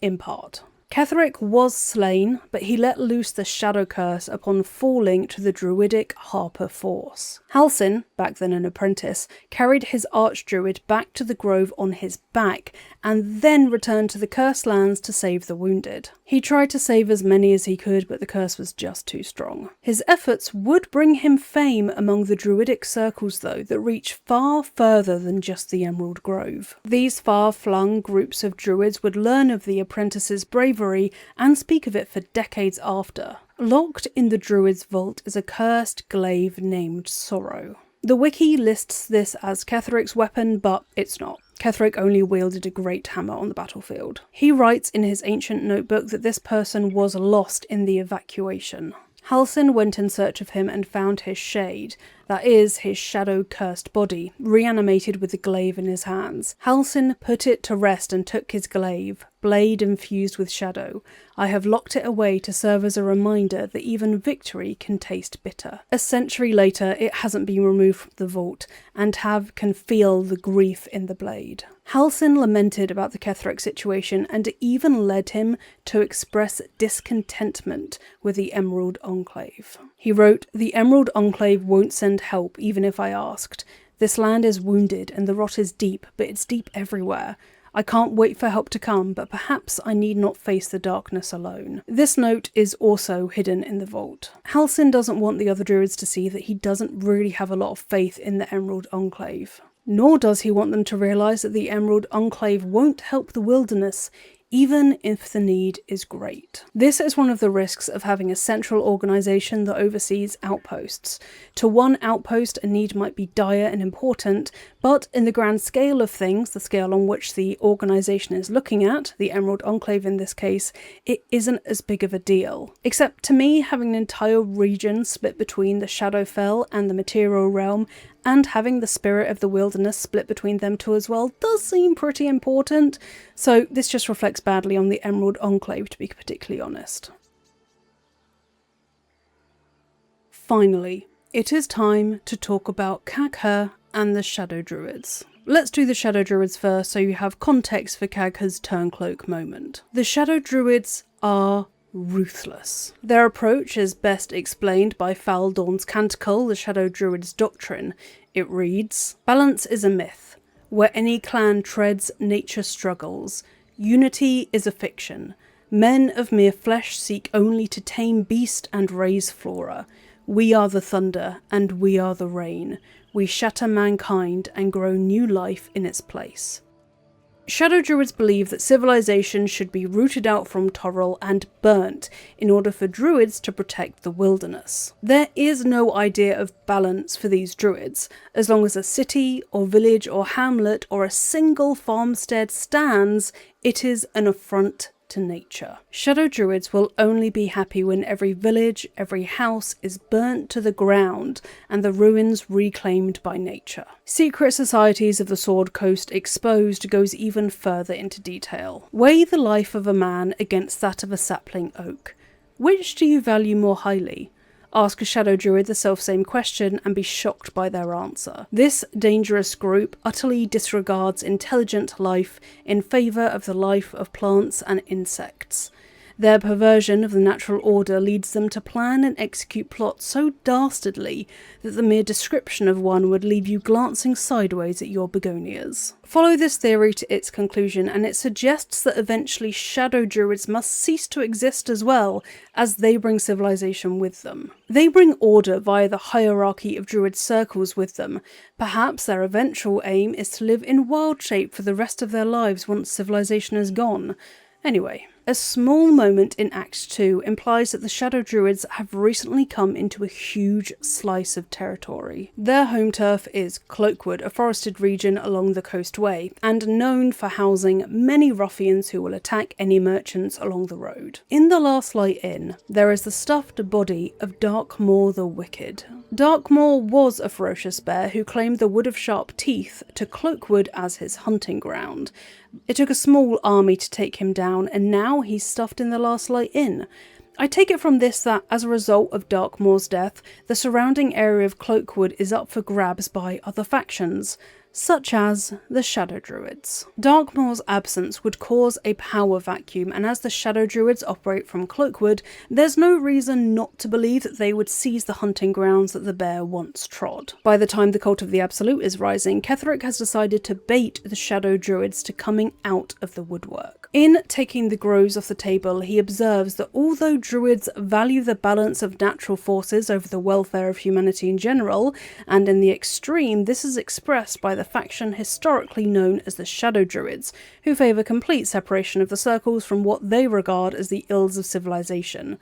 in part. Ketheric was slain, but he let loose the Shadow Curse upon falling to the Druidic Harper force. Halsin, back then an apprentice, carried his Archdruid back to the grove on his back, and then returned to the Cursed Lands to save the wounded. He tried to save as many as he could, but the curse was just too strong. His efforts would bring him fame among the Druidic circles, though, that reach far further than just the Emerald Grove. These far-flung groups of Druids would learn of the apprentice's bravery and speak of it for decades after. Locked in the Druid's vault is a cursed glaive named Sorrow. The wiki lists this as Ketheric's weapon, but it's not. Ketheric only wielded a great hammer on the battlefield. He writes in his ancient notebook that this person was lost in the evacuation. Halsin went in search of him and found his shade, that is, his shadow-cursed body, reanimated with the glaive in his hands. Halsin put it to rest and took his glaive, blade infused with shadow. I have locked it away to serve as a reminder that even victory can taste bitter. A century later, it hasn't been removed from the vault, and Tav can feel the grief in the blade. Halsin lamented about the Ketheric situation, and it even led him to express discontentment with the Emerald Enclave. He wrote, "The Emerald Enclave won't send help even if I asked. This land is wounded and the rot is deep, but it's deep everywhere. I can't wait for help to come, but perhaps I need not face the darkness alone." This note is also hidden in the vault. Halsin doesn't want the other druids to see that he doesn't really have a lot of faith in the Emerald Enclave. Nor does he want them to realise that the Emerald Enclave won't help the wilderness, even if the need is great. This is one of the risks of having a central organisation that oversees outposts. To one outpost, a need might be dire and important, but in the grand scale of things, the scale on which the organisation is looking at, the Emerald Enclave in this case, it isn't as big of a deal. Except to me, having an entire region split between the Shadowfell and the Material Realm, and having the Spirit of the Wilderness split between them two as well, does seem pretty important, so this just reflects badly on the Emerald Enclave, to be particularly honest. Finally, it is time to talk about Cagha and the Shadow Druids. Let's do the Shadow Druids first so you have context for Cagha's Turncloak moment. The Shadow Druids are ruthless. Their approach is best explained by Faldorn's Canticle, the Shadow Druid's doctrine. It reads, "Balance is a myth. Where any clan treads, nature struggles. Unity is a fiction. Men of mere flesh seek only to tame beast and raise flora. We are the thunder, and we are the rain. We shatter mankind and grow new life in its place." Shadow Druids believe that civilization should be rooted out from Toril and burnt in order for Druids to protect the wilderness. There is no idea of balance for these Druids. As long as a city or village or hamlet or a single farmstead stands, it is an affront to nature. Shadow Druids will only be happy when every village, every house is burnt to the ground and the ruins reclaimed by nature. Secret Societies of the Sword Coast Exposed goes even further into detail. Weigh the life of a man against that of a sapling oak. Which do you value more highly? Ask a Shadow Druid the selfsame question and be shocked by their answer. This dangerous group utterly disregards intelligent life in favour of the life of plants and insects. Their perversion of the natural order leads them to plan and execute plots so dastardly that the mere description of one would leave you glancing sideways at your begonias. Follow this theory to its conclusion, and it suggests that eventually Shadow Druids must cease to exist as well, as they bring civilization with them. They bring order via the hierarchy of Druid circles with them. Perhaps their eventual aim is to live in wild shape for the rest of their lives once civilization is gone. Anyway, a small moment in Act 2 implies that the Shadow Druids have recently come into a huge slice of territory. Their home turf is Cloakwood, a forested region along the coastway, and known for housing many ruffians who will attack any merchants along the road. In the Last Light Inn, there is the stuffed body of Darkmoor the Wicked. Darkmoor was a ferocious bear who claimed the Wood of Sharp Teeth to Cloakwood as his hunting ground. It took a small army to take him down, and now he's stuffed in the Last Light Inn. I take it from this that, as a result of Darkmoor's death, the surrounding area of Cloakwood is up for grabs by other factions, such as the Shadow Druids. Darkmoor's absence would cause a power vacuum, and as the Shadow Druids operate from Cloakwood, there's no reason not to believe that they would seize the hunting grounds that the bear once trod. By the time the Cult of the Absolute is rising, Ketheric has decided to bait the Shadow Druids to coming out of the woodwork. In taking the groves off the table, he observes that although Druids value the balance of natural forces over the welfare of humanity in general, and in the extreme this is expressed by the faction historically known as the Shadow Druids, who favour complete separation of the circles from what they regard as the ills of civilization.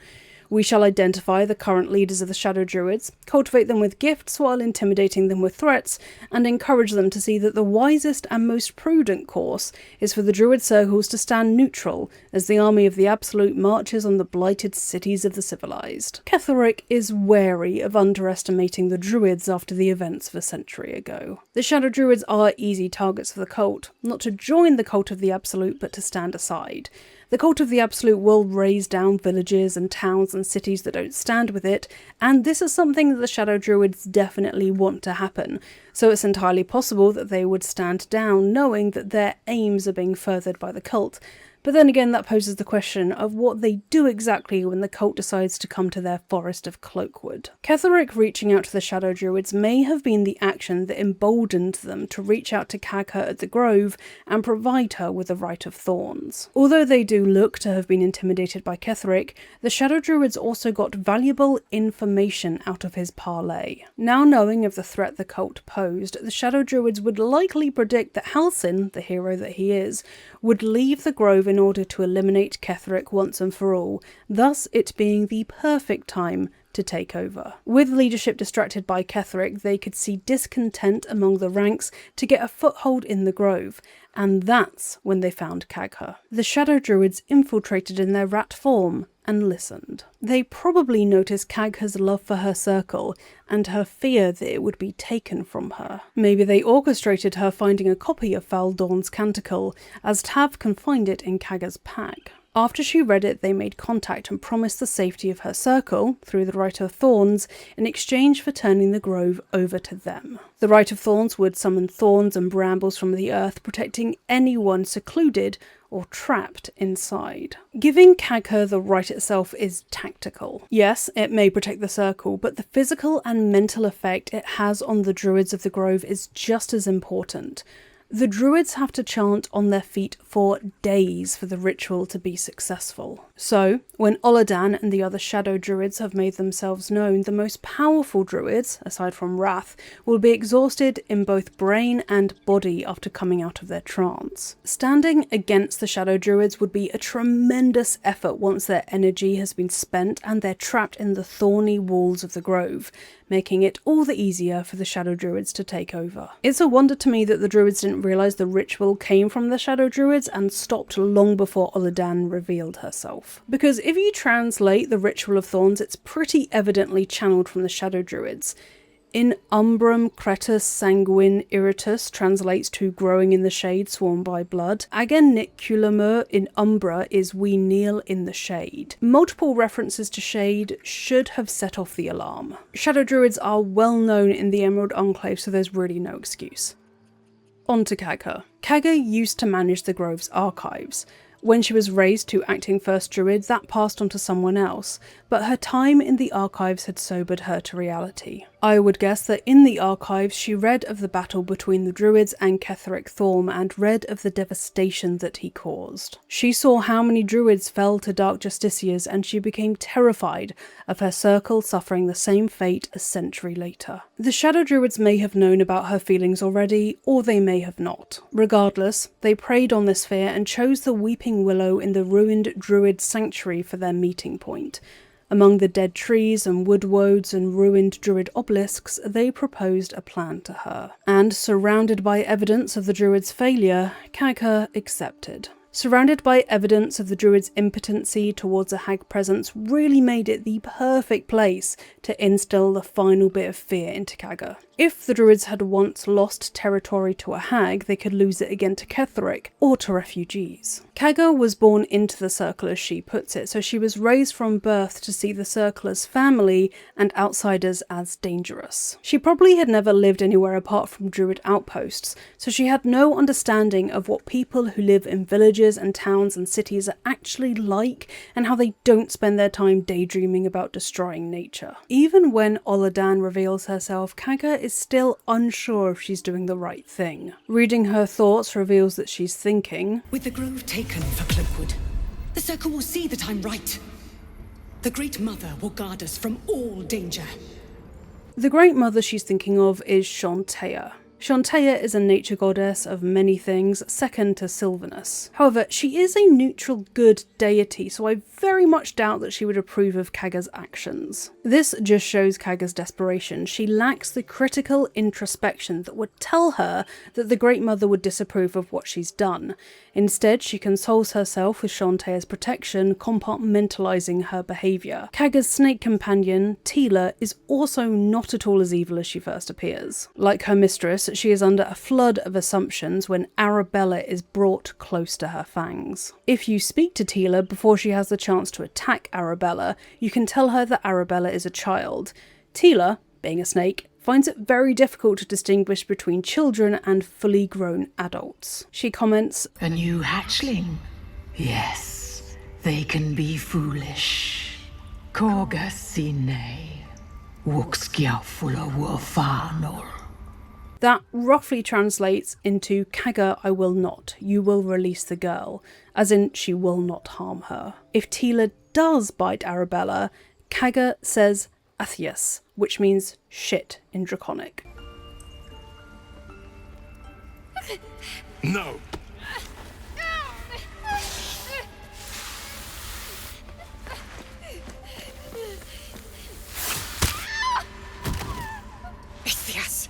We shall identify the current leaders of the Shadow Druids, cultivate them with gifts while intimidating them with threats, and encourage them to see that the wisest and most prudent course is for the Druid circles to stand neutral as the army of the Absolute marches on the blighted cities of the civilized. Ketheric is wary of underestimating the Druids after the events of a century ago. The Shadow Druids are easy targets for the cult, not to join the cult of the Absolute but to stand aside. The cult of the Absolute will raze down villages and towns and cities that don't stand with it, and this is something that the Shadow Druids definitely want to happen, so it's entirely possible that they would stand down knowing that their aims are being furthered by the cult. But then again, that poses the question of what they do exactly when the cult decides to come to their forest of Cloakwood. Ketheric reaching out to the Shadow Druids may have been the action that emboldened them to reach out to Kagha at the Grove and provide her with the Rite of Thorns. Although they do look to have been intimidated by Ketheric, the Shadow Druids also got valuable information out of his parley. Now knowing of the threat the cult posed, the Shadow Druids would likely predict that Halsin, the hero that he is, would leave the Grove in order to eliminate Ketheric once and for all, thus it being the perfect time to take over. With leadership distracted by Ketheric, they could see discontent among the ranks to get a foothold in the Grove, and that's when they found Kagha. The Shadow Druids infiltrated in their rat form and listened. They probably noticed Kagha's love for her circle and her fear that it would be taken from her. Maybe they orchestrated her finding a copy of Faldorn's Canticle, as Tav can find it in Kagha's pack. After she read it, they made contact and promised the safety of her circle, through the Rite of Thorns, in exchange for turning the Grove over to them. The Rite of Thorns would summon thorns and brambles from the earth, protecting anyone secluded or trapped inside. Giving Kagha the rite itself is tactical. Yes, it may protect the circle, but the physical and mental effect it has on the Druids of the Grove is just as important. The Druids have to chant on their feet for days for the ritual to be successful. So, when Oladan and the other Shadow Druids have made themselves known, the most powerful Druids, aside from Wrath, will be exhausted in both brain and body after coming out of their trance. Standing against the Shadow Druids would be a tremendous effort once their energy has been spent and they're trapped in the thorny walls of the Grove, making it all the easier for the Shadow Druids to take over. It's a wonder to me that the Druids didn't realise the ritual came from the Shadow Druids and stopped long before Oladan revealed herself. Because if you translate the Ritual of Thorns, it's pretty evidently channeled from the Shadow Druids. In Umbrum Cretus Sanguine Irritus translates to growing in the shade sworn by blood. Ageniculamur in Umbra is we kneel in the shade. Multiple references to shade should have set off the alarm. Shadow Druids are well known in the Emerald Enclave, so there's really no excuse. On to Kagha. Kagha used to manage the Grove's archives. When she was raised to acting First Druid, that passed on to someone else, but her time in the archives had sobered her to reality. I would guess that in the archives she read of the battle between the Druids and Ketheric Thorm and read of the devastation that he caused. She saw how many Druids fell to Dark Justiciars and she became terrified of her circle suffering the same fate a century later. The Shadow Druids may have known about her feelings already, or they may have not. Regardless, they preyed on this fear and chose the Weeping Willow in the ruined Druid sanctuary for their meeting point. Among the dead trees and woodwoads and ruined Druid obelisks, they proposed a plan to her. And surrounded by evidence of the Druid's failure, Kagha accepted. Surrounded by evidence of the Druid's impotency towards a hag presence really made it the perfect place to instill the final bit of fear into Kagha. If the Druids had once lost territory to a hag, they could lose it again to Ketheric or to refugees. Kagha was born into the circle, as she puts it, so she was raised from birth to see the circle as family and outsiders as dangerous. She probably had never lived anywhere apart from Druid outposts, so she had no understanding of what people who live in villages and towns and cities are actually like and how they don't spend their time daydreaming about destroying nature. Even when Oladan reveals herself, Kagha is still unsure if she's doing the right thing. Reading her thoughts reveals that she's thinking, "With the grove taken for Cloakwood, the circle will see that I'm right. The Great Mother will guard us from all danger." The Great Mother she's thinking of is Shantea. Shantea is a nature goddess of many things, second to Sylvanus. However, she is a neutral good deity, so I very much doubt that she would approve of Kagha's actions. This just shows Kagha's desperation. She lacks the critical introspection that would tell her that the Great Mother would disapprove of what she's done. Instead, she consoles herself with Shantea's protection, compartmentalising her behaviour. Kagha's snake companion, Tila, is also not at all as evil as she first appears. Like her mistress, she is under a flood of assumptions when Arabella is brought close to her fangs. If you speak to Tila before she has the chance to attack Arabella, you can tell her that Arabella is a child. Tila, being a snake, finds it very difficult to distinguish between children and fully grown adults. She comments, "A new hatchling? Yes, they can be foolish. Korga sine, wukskiafula warfanor." That roughly translates into Kagha, I will not, you will release the girl, as in she will not harm her. If Tila does bite Arabella, Kagha says Athias, which means shit in Draconic. No! Ithias!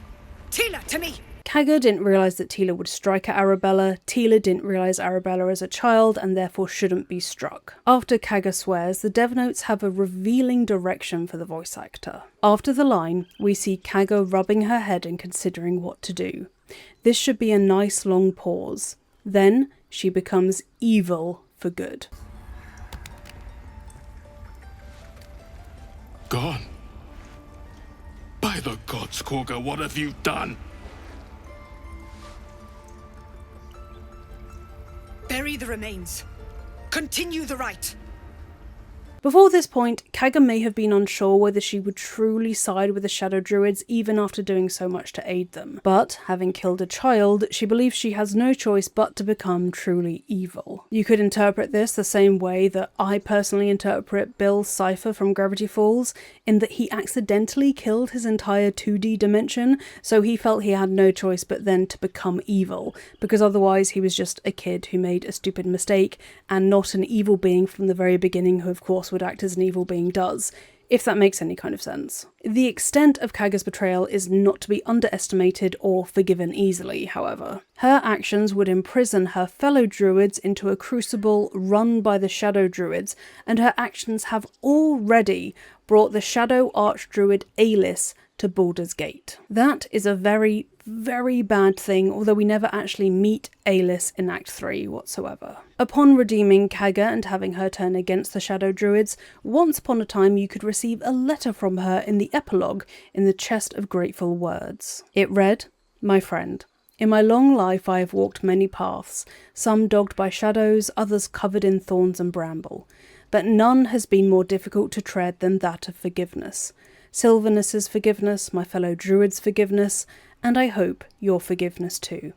Tila, to me! Kagha didn't realise that Tila would strike at Arabella, Tila didn't realise Arabella is a child and therefore shouldn't be struck. After Kagha swears, the dev notes have a revealing direction for the voice actor. After the line, we see Kagha rubbing her head and considering what to do. This should be a nice long pause. Then, she becomes evil for good. Gone? By the gods, Korga, what have you done? Bury the remains. Continue the rite. Before this point, Kagha may have been unsure whether she would truly side with the Shadow Druids even after doing so much to aid them. But, having killed a child, she believes she has no choice but to become truly evil. You could interpret this the same way that I personally interpret Bill's cipher from Gravity Falls, in that he accidentally killed his entire 2D dimension, so he felt he had no choice but then to become evil, because otherwise he was just a kid who made a stupid mistake, and not an evil being from the very beginning who of course would act as an evil being does, if that makes any kind of sense. The extent of Kagha's betrayal is not to be underestimated or forgiven easily, however. Her actions would imprison her fellow druids into a crucible run by the Shadow Druids, and her actions have already brought the Shadow Archdruid Alis to Baldur's Gate. That is a very, very bad thing, although we never actually meet Alis in Act 3 whatsoever. Upon redeeming Kagha and having her turn against the Shadow Druids, once upon a time you could receive a letter from her in the epilogue in the Chest of Grateful Words. It read, "My friend, in my long life I have walked many paths, some dogged by shadows, others covered in thorns and bramble, but none has been more difficult to tread than that of forgiveness. Sylvanus's forgiveness, my fellow druids' forgiveness, and I hope your forgiveness too.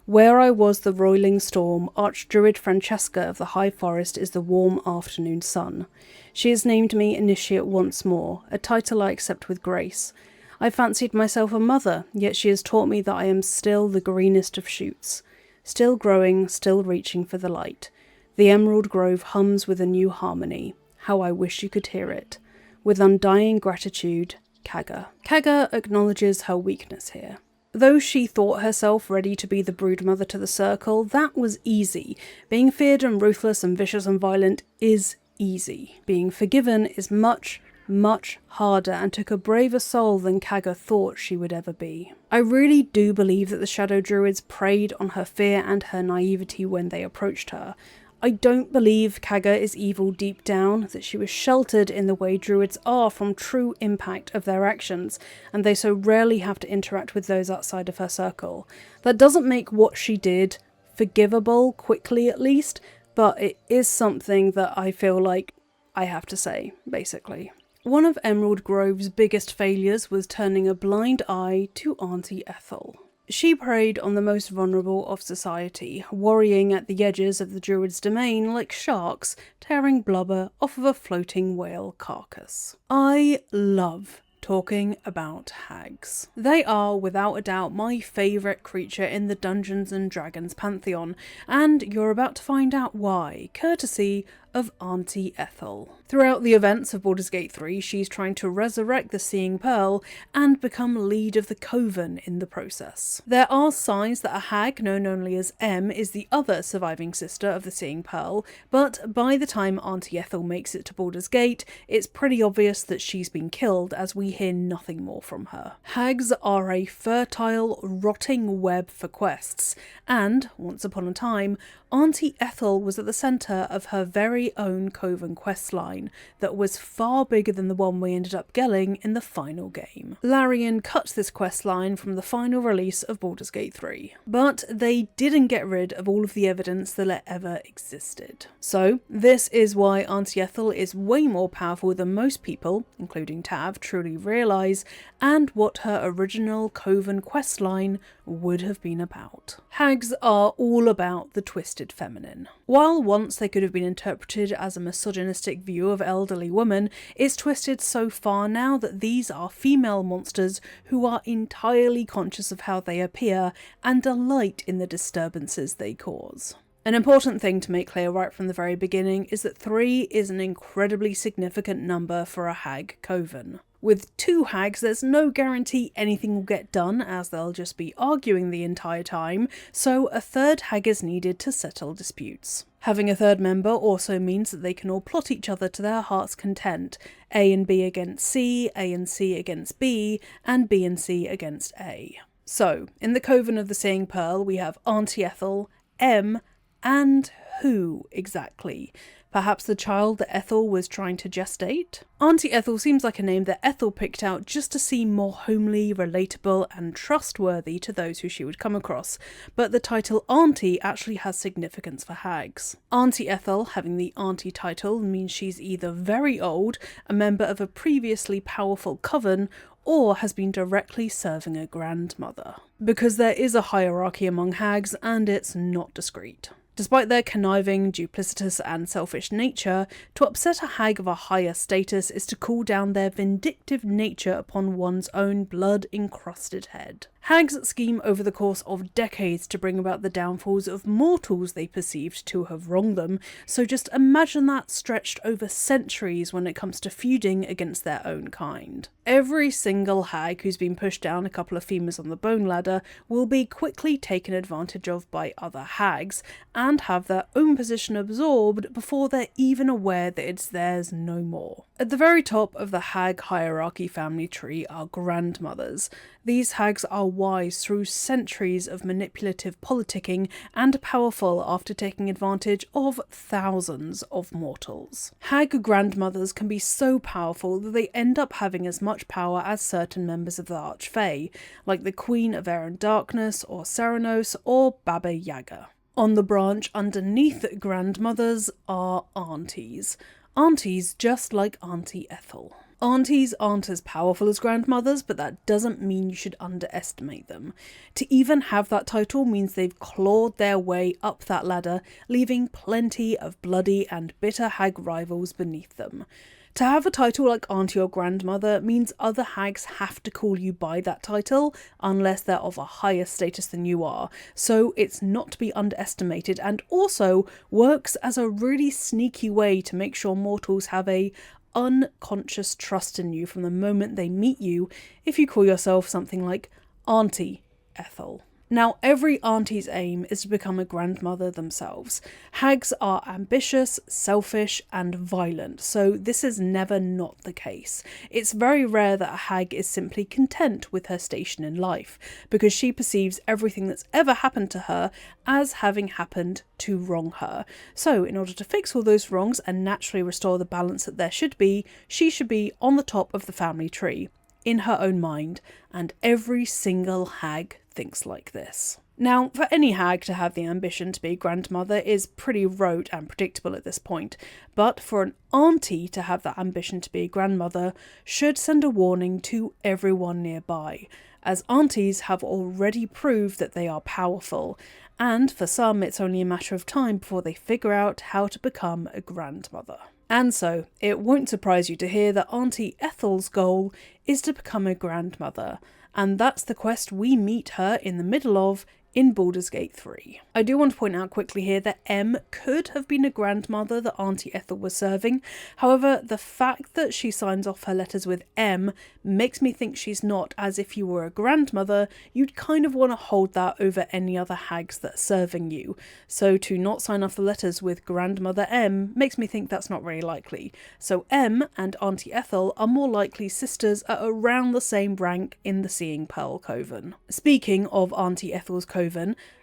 Where I was the roiling storm, Archdruid Francesca of the High Forest is the warm afternoon sun. She has named me Initiate once more, a title I accept with grace. I fancied myself a mother, yet she has taught me that I am still the greenest of shoots. Still growing, still reaching for the light. The emerald grove hums with a new harmony. How I wish you could hear it. With undying gratitude, Kagha." Kagha acknowledges her weakness here. Though she thought herself ready to be the broodmother to the Circle, that was easy. Being feared and ruthless and vicious and violent is easy. Being forgiven is much, much harder and took a braver soul than Kagha thought she would ever be. I really do believe that the Shadow Druids preyed on her fear and her naivety when they approached her. I don't believe Kagha is evil deep down, that she was sheltered in the way druids are from true impact of their actions, and they so rarely have to interact with those outside of her circle. That doesn't make what she did forgivable, quickly at least, but it is something that I feel like I have to say, basically. One of Emerald Grove's biggest failures was turning a blind eye to Auntie Ethel. She preyed on the most vulnerable of society, worrying at the edges of the druid's domain like sharks tearing blubber off of a floating whale carcass. I love talking about hags. They are, without a doubt, my favourite creature in the Dungeons and Dragons pantheon, and you're about to find out why, courtesy of Auntie Ethel. Throughout the events of Baldur's Gate 3, she's trying to resurrect the Seeing Pearl and become lead of the Coven in the process. There are signs that a hag known only as M is the other surviving sister of the Seeing Pearl, but by the time Auntie Ethel makes it to Baldur's Gate, it's pretty obvious that she's been killed, as we hear nothing more from her. Hags are a fertile, rotting web for quests, and, once upon a time, Auntie Ethel was at the centre of her very own Coven questline that was far bigger than the one we ended up getting in the final game. Larian cut this questline from the final release of Baldur's Gate 3, but they didn't get rid of all of the evidence that it ever existed. So, this is why Auntie Ethel is way more powerful than most people, including Tav, truly realise, and what her original Coven questline would have been about. Hags are all about the twisted feminine. While once they could have been interpreted as a misogynistic view of elderly women, it's twisted so far now that these are female monsters who are entirely conscious of how they appear and delight in the disturbances they cause. An important thing to make clear right from the very beginning is that 3 is an incredibly significant number for a hag coven. With 2 hags, there's no guarantee anything will get done, as they'll just be arguing the entire time, so a 3rd hag is needed to settle disputes. Having a 3rd member also means that they can all plot each other to their heart's content, A and B against C, A and C against B, and B and C against A. So, in the Coven of the Seeing Pearl, we have Auntie Ethel, M, and who exactly? Perhaps the child that Ethel was trying to gestate? Auntie Ethel seems like a name that Ethel picked out just to seem more homely, relatable, and trustworthy to those who she would come across, but the title Auntie actually has significance for hags. Auntie Ethel, having the Auntie title, means she's either very old, a member of a previously powerful coven, or has been directly serving a grandmother. Because there is a hierarchy among hags, and it's not discreet. Despite their conniving, duplicitous and selfish nature, to upset a hag of a higher status is to call down their vindictive nature upon one's own blood-encrusted head. Hags scheme over the course of decades to bring about the downfalls of mortals they perceived to have wronged them, so just imagine that stretched over centuries when it comes to feuding against their own kind. Every single hag who's been pushed down a couple of femurs on the bone ladder will be quickly taken advantage of by other hags, and have their own position absorbed before they're even aware that it's theirs no more. At the very top of the hag hierarchy family tree are grandmothers. These hags are wise through centuries of manipulative politicking and powerful after taking advantage of thousands of mortals. Hag grandmothers can be so powerful that they end up having as much power as certain members of the Archfey, like the Queen of Air and Darkness or Serenos or Baba Yaga. On the branch underneath grandmothers are aunties. Aunties just like Auntie Ethel. Aunties aren't as powerful as grandmothers, but that doesn't mean you should underestimate them. To even have that title means they've clawed their way up that ladder, leaving plenty of bloody and bitter hag rivals beneath them. To have a title like Auntie or Grandmother means other hags have to call you by that title unless they're of a higher status than you are, so it's not to be underestimated, and also works as a really sneaky way to make sure mortals have a unconscious trust in you from the moment they meet you if you call yourself something like Auntie Ethel. Now, every auntie's aim is to become a grandmother themselves. Hags are ambitious, selfish, and violent, so this is never not the case. It's very rare that a hag is simply content with her station in life, because she perceives everything that's ever happened to her as having happened to wrong her. So, in order to fix all those wrongs and naturally restore the balance that there should be, she should be on the top of the family tree, in her own mind, and every single hag thinks like this. Now, for any hag to have the ambition to be a grandmother is pretty rote and predictable at this point, but for an auntie to have that ambition to be a grandmother should send a warning to everyone nearby, as aunties have already proved that they are powerful, and for some it's only a matter of time before they figure out how to become a grandmother. And so, it won't surprise you to hear that Auntie Ethel's goal is to become a grandmother, and that's the quest we meet her in the middle of in Baldur's Gate 3. I do want to point out quickly here that M could have been a grandmother that Auntie Ethel was serving. However, the fact that she signs off her letters with M makes me think she's not, as if you were a grandmother, you'd kind of want to hold that over any other hags that are serving you. So to not sign off the letters with Grandmother M makes me think that's not very likely. So M and Auntie Ethel are more likely sisters at around the same rank in the Seeing Pearl Coven. Speaking of Auntie Ethel's Coven,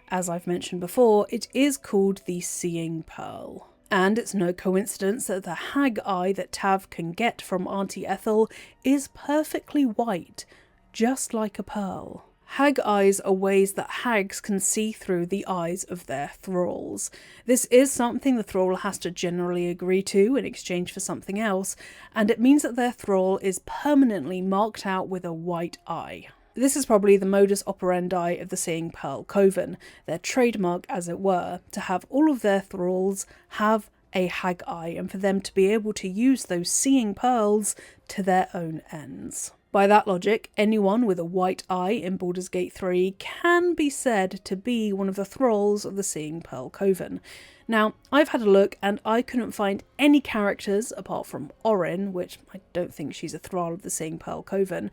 as I've mentioned before, it is called the Seeing Pearl. And it's no coincidence that the hag eye that Tav can get from Auntie Ethel is perfectly white, just like a pearl. Hag eyes are ways that hags can see through the eyes of their thralls. This is something the thrall has to generally agree to in exchange for something else, and it means that their thrall is permanently marked out with a white eye. This is probably the modus operandi of the Seeing Pearl Coven, their trademark as it were, to have all of their thralls have a hag eye and for them to be able to use those seeing pearls to their own ends. By that logic, anyone with a white eye in Baldur's Gate 3 can be said to be one of the thralls of the Seeing Pearl Coven. Now, I've had a look and I couldn't find any characters apart from Orin, which I don't think she's a thrall of the Seeing Pearl Coven,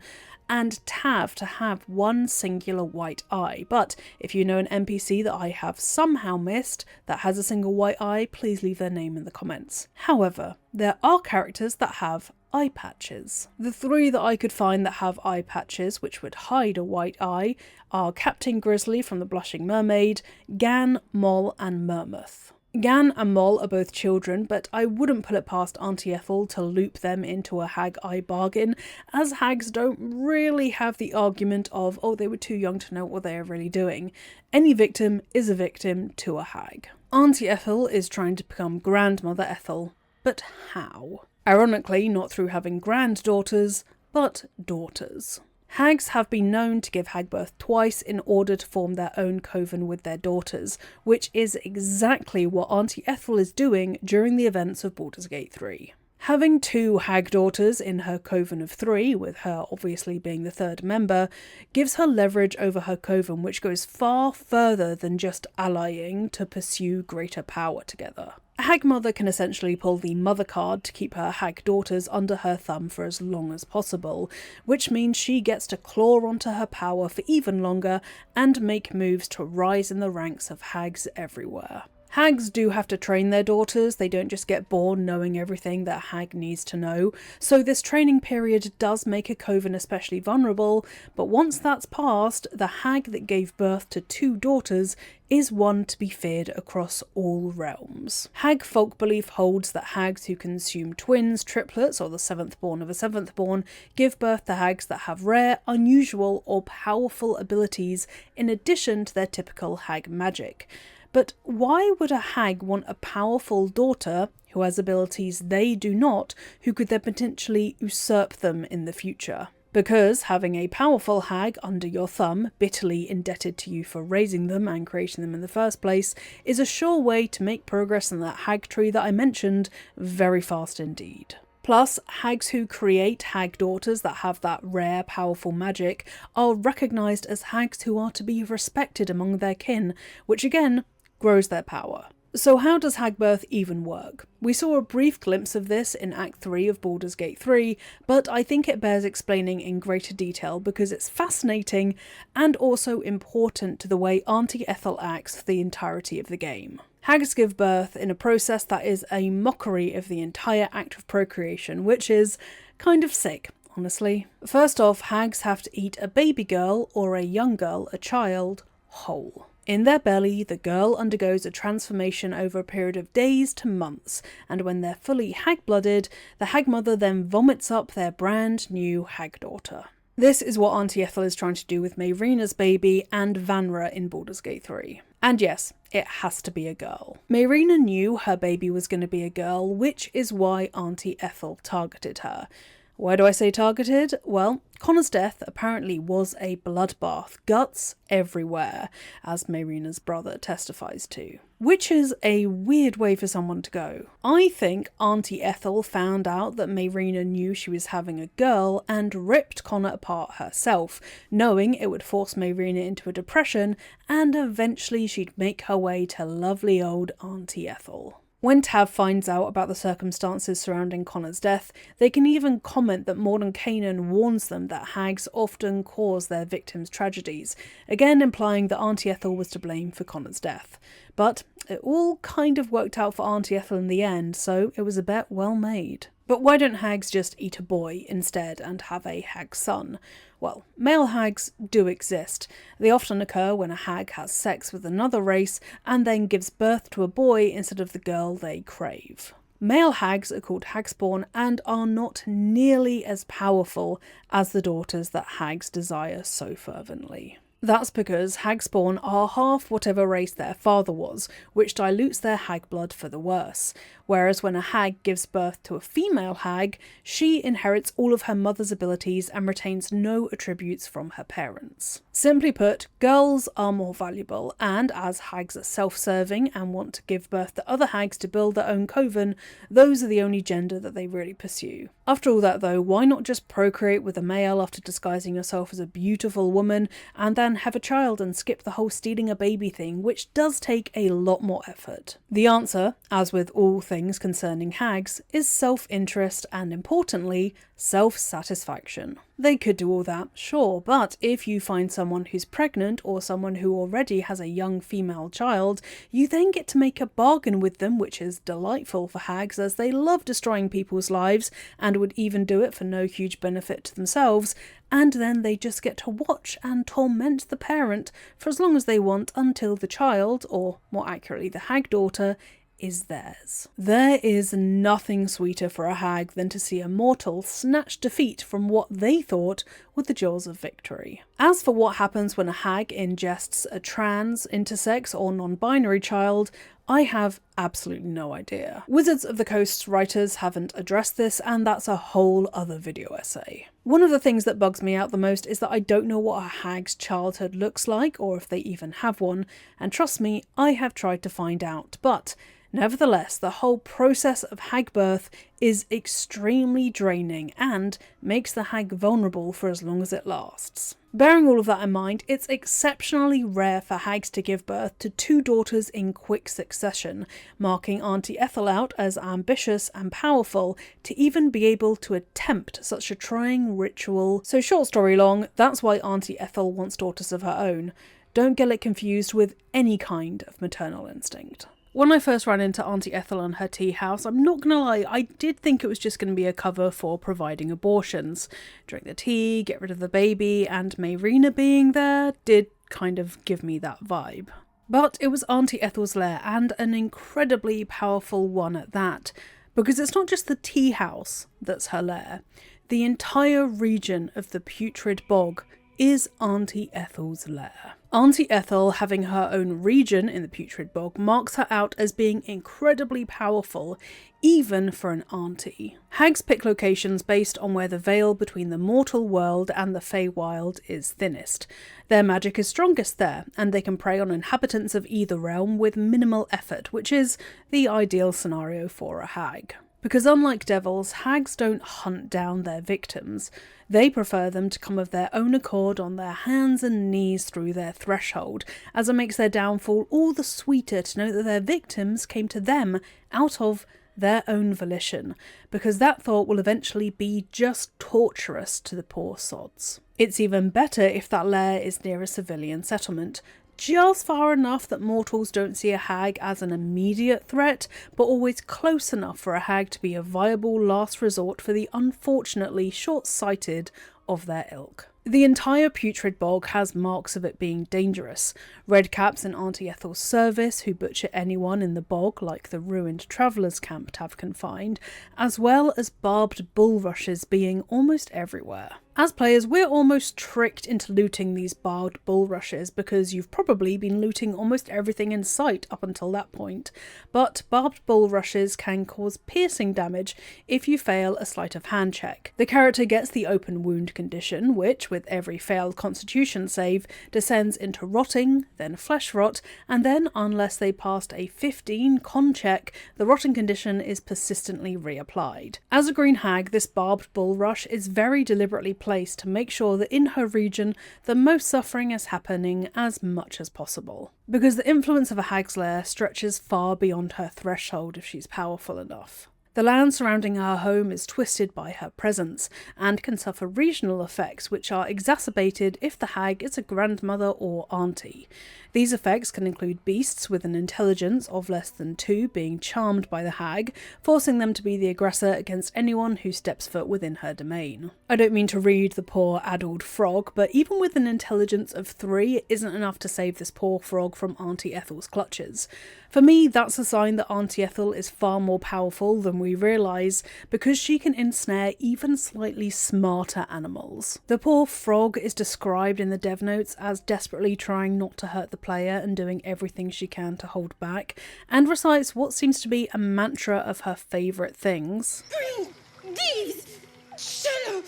and Tav to have one singular white eye. But if you know an NPC that I have somehow missed that has a single white eye, please leave their name in the comments. However, there are characters that have eye patches. The three that I could find that have eye patches which would hide a white eye are Captain Grizzly from the Blushing Mermaid, Gan, Moll and Mermuth. Gan and Moll are both children, but I wouldn't put it past Auntie Ethel to loop them into a hag eye bargain, as hags don't really have the argument of, oh, they were too young to know what they are really doing. Any victim is a victim to a hag. Auntie Ethel is trying to become Grandmother Ethel, but how? Ironically, not through having granddaughters, but daughters. Hags have been known to give hag birth twice in order to form their own coven with their daughters, which is exactly what Auntie Ethel is doing during the events of Baldur's Gate 3. Having two hag daughters in her coven of 3, with her obviously being the third member, gives her leverage over her coven, which goes far further than just allying to pursue greater power together. A hag mother can essentially pull the mother card to keep her hag daughters under her thumb for as long as possible, which means she gets to claw onto her power for even longer and make moves to rise in the ranks of hags everywhere. Hags do have to train their daughters, they don't just get born knowing everything that a hag needs to know, so this training period does make a coven especially vulnerable, but once that's passed, the hag that gave birth to 2 daughters is one to be feared across all realms. Hag folk belief holds that hags who consume twins, triplets, or the 7th born of a 7th born give birth to hags that have rare, unusual, or powerful abilities in addition to their typical hag magic. But why would a hag want a powerful daughter who has abilities they do not, who could then potentially usurp them in the future? Because having a powerful hag under your thumb, bitterly indebted to you for raising them and creating them in the first place, is a sure way to make progress in that hag tree that I mentioned very fast indeed. Plus, hags who create hag daughters that have that rare, powerful magic are recognised as hags who are to be respected among their kin, which again grows their power. So how does hag birth even work? We saw a brief glimpse of this in Act 3 of Baldur's Gate 3, but I think it bears explaining in greater detail because it's fascinating and also important to the way Auntie Ethel acts for the entirety of the game. Hags give birth in a process that is a mockery of the entire act of procreation, which is kind of sick, honestly. First off, hags have to eat a baby girl or a young girl, a child, whole. In their belly, the girl undergoes a transformation over a period of days to months, and when they're fully hag-blooded, the hag mother then vomits up their brand new hag daughter. This is what Auntie Ethel is trying to do with Mayrina's baby and Vanra in Baldur's Gate 3. And yes, it has to be a girl. Mayrina knew her baby was going to be a girl, which is why Auntie Ethel targeted her. Why do I say targeted? Well, Connor's death apparently was a bloodbath, guts everywhere, as Mayrina's brother testifies to. Which is a weird way for someone to go. I think Auntie Ethel found out that Mayrina knew she was having a girl and ripped Connor apart herself, knowing it would force Mayrina into a depression and eventually she'd make her way to lovely old Auntie Ethel. When Tav finds out about the circumstances surrounding Connor's death, they can even comment that Mordenkainen warns them that hags often cause their victims' tragedies, again implying that Auntie Ethel was to blame for Connor's death. But it all kind of worked out for Auntie Ethel in the end, so it was a bet well made. But why don't hags just eat a boy instead and have a hag son? Well, male hags do exist. They often occur when a hag has sex with another race and then gives birth to a boy instead of the girl they crave. Male hags are called hagspawn and are not nearly as powerful as the daughters that hags desire so fervently. That's because hagspawn are half whatever race their father was, which dilutes their hag blood for the worse. Whereas when a hag gives birth to a female hag, she inherits all of her mother's abilities and retains no attributes from her parents. Simply put, girls are more valuable, and as hags are self-serving and want to give birth to other hags to build their own coven, those are the only gender that they really pursue. After all that though, why not just procreate with a male after disguising yourself as a beautiful woman, and then have a child and skip the whole stealing a baby thing, which does take a lot more effort? The answer, as with all things concerning hags, is self-interest and, importantly, self-satisfaction. They could do all that, sure, but if you find someone who's pregnant or someone who already has a young female child, you then get to make a bargain with them, which is delightful for hags as they love destroying people's lives and would even do it for no huge benefit to themselves, and then they just get to watch and torment the parent for as long as they want until the child, or more accurately the hag daughter, is theirs. There is nothing sweeter for a hag than to see a mortal snatch defeat from what they thought were the jaws of victory. As for what happens when a hag ingests a trans, intersex or non-binary child, I have absolutely no idea. Wizards of the Coast's writers haven't addressed this, and that's a whole other video essay. One of the things that bugs me out the most is that I don't know what a hag's childhood looks like, or if they even have one, and trust me, I have tried to find out, but nevertheless, the whole process of hag birth is extremely draining and makes the hag vulnerable for as long as it lasts. Bearing all of that in mind, it's exceptionally rare for hags to give birth to two daughters in quick succession, marking Auntie Ethel out as ambitious and powerful to even be able to attempt such a trying ritual. So short story long, that's why Auntie Ethel wants daughters of her own. Don't get it confused with any kind of maternal instinct. When I first ran into Auntie Ethel and her tea house, I'm not gonna lie, I did think it was just gonna be a cover for providing abortions. Drink the tea, get rid of the baby, and Mayrina being there did kind of give me that vibe. But it was Auntie Ethel's lair, and an incredibly powerful one at that, because it's not just the tea house that's her lair. The entire region of the Putrid Bog is Auntie Ethel's lair. Auntie Ethel having her own region in the Putrid Bog marks her out as being incredibly powerful, even for an auntie. Hags pick locations based on where the veil between the mortal world and the Feywild is thinnest. Their magic is strongest there, and they can prey on inhabitants of either realm with minimal effort, which is the ideal scenario for a hag. Because unlike devils, hags don't hunt down their victims. They prefer them to come of their own accord on their hands and knees through their threshold, as it makes their downfall all the sweeter to know that their victims came to them out of their own volition, because that thought will eventually be just torturous to the poor sods. It's even better if that lair is near a civilian settlement, just far enough that mortals don't see a hag as an immediate threat, but always close enough for a hag to be a viable last resort for the unfortunately short-sighted of their ilk. The entire Putrid Bog has marks of it being dangerous. Redcaps in Auntie Ethel's service who butcher anyone in the bog, like the ruined travellers' camp Tav can find, as well as barbed bulrushes being almost everywhere. As players, we're almost tricked into looting these barbed bulrushes because you've probably been looting almost everything in sight up until that point, but barbed bulrushes can cause piercing damage if you fail a sleight of hand check. The character gets the open wound condition, which, with every failed constitution save, descends into rotting, then flesh rot, and then, unless they passed a 15 con check, the rotting condition is persistently reapplied. As a green hag, this barbed bulrush is very deliberately placed to make sure that in her region the most suffering is happening as much as possible. Because the influence of a hag's lair stretches far beyond her threshold if she's powerful enough. The land surrounding her home is twisted by her presence, and can suffer regional effects which are exacerbated if the hag is a grandmother or auntie. These effects can include beasts with an intelligence of less than 2 being charmed by the hag, forcing them to be the aggressor against anyone who steps foot within her domain. I don't mean to read the poor addled frog, but even with an intelligence of 3, it isn't enough to save this poor frog from Auntie Ethel's clutches. For me, that's a sign that Auntie Ethel is far more powerful than we realise, because she can ensnare even slightly smarter animals. The poor frog is described in the dev notes as desperately trying not to hurt the player and doing everything she can to hold back, and recites what seems to be a mantra of her favourite things. Green leaves, shallow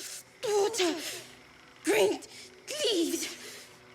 water. Green leaves,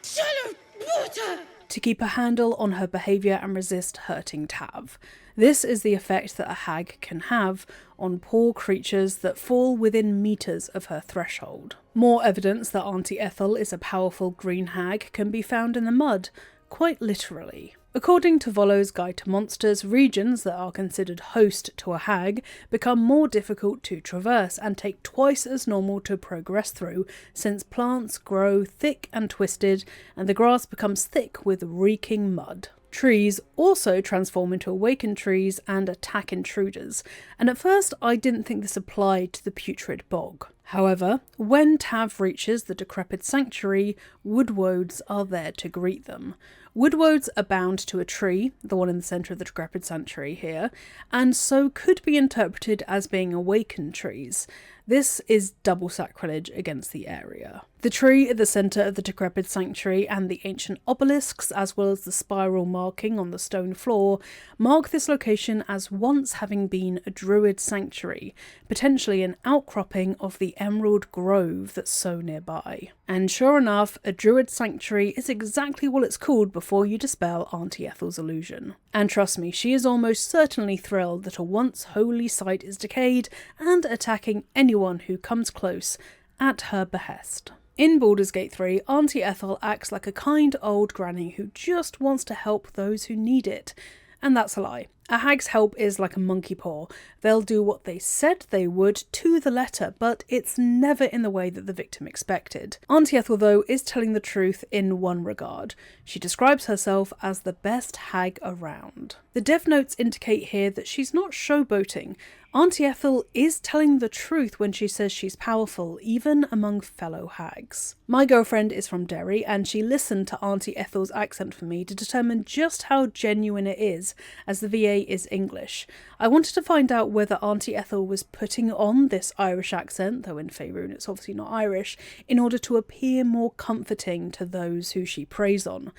shallow water. To keep a handle on her behaviour and resist hurting Tav. This is the effect that a hag can have on poor creatures that fall within metres of her threshold. More evidence that Auntie Ethel is a powerful green hag can be found in the mud, quite literally. According to Volo's Guide to Monsters, regions that are considered host to a hag become more difficult to traverse and take twice as normal to progress through, since plants grow thick and twisted and the grass becomes thick with reeking mud. Trees also transform into awakened trees and attack intruders, and at first I didn't think this applied to the putrid bog. However, when Tav reaches the decrepit sanctuary, woodwoads are there to greet them. Woodwoads are bound to a tree, the one in the centre of the decrepit sanctuary here, and so could be interpreted as being awakened trees. This is double sacrilege against the area. The tree at the centre of the decrepit sanctuary and the ancient obelisks, as well as the spiral marking on the stone floor, mark this location as once having been a druid sanctuary, potentially an outcropping of the emerald grove that's so nearby. And sure enough, a druid sanctuary is exactly what it's called before you dispel Auntie Ethel's illusion. And trust me, she is almost certainly thrilled that a once holy site is decayed and attacking anyone who comes close at her behest. In Baldur's Gate 3, Auntie Ethel acts like a kind old granny who just wants to help those who need it. And that's a lie. A hag's help is like a monkey paw. They'll do what they said they would to the letter, but it's never in the way that the victim expected. Auntie Ethel, though, is telling the truth in one regard. She describes herself as the best hag around. The dev notes indicate here that she's not showboating. Auntie Ethel is telling the truth when she says she's powerful, even among fellow hags. My girlfriend is from Derry, and she listened to Auntie Ethel's accent for me to determine just how genuine it is, as the VA is English. I wanted to find out whether Auntie Ethel was putting on this Irish accent, though in Faerun it's obviously not Irish, in order to appear more comforting to those who she preys on.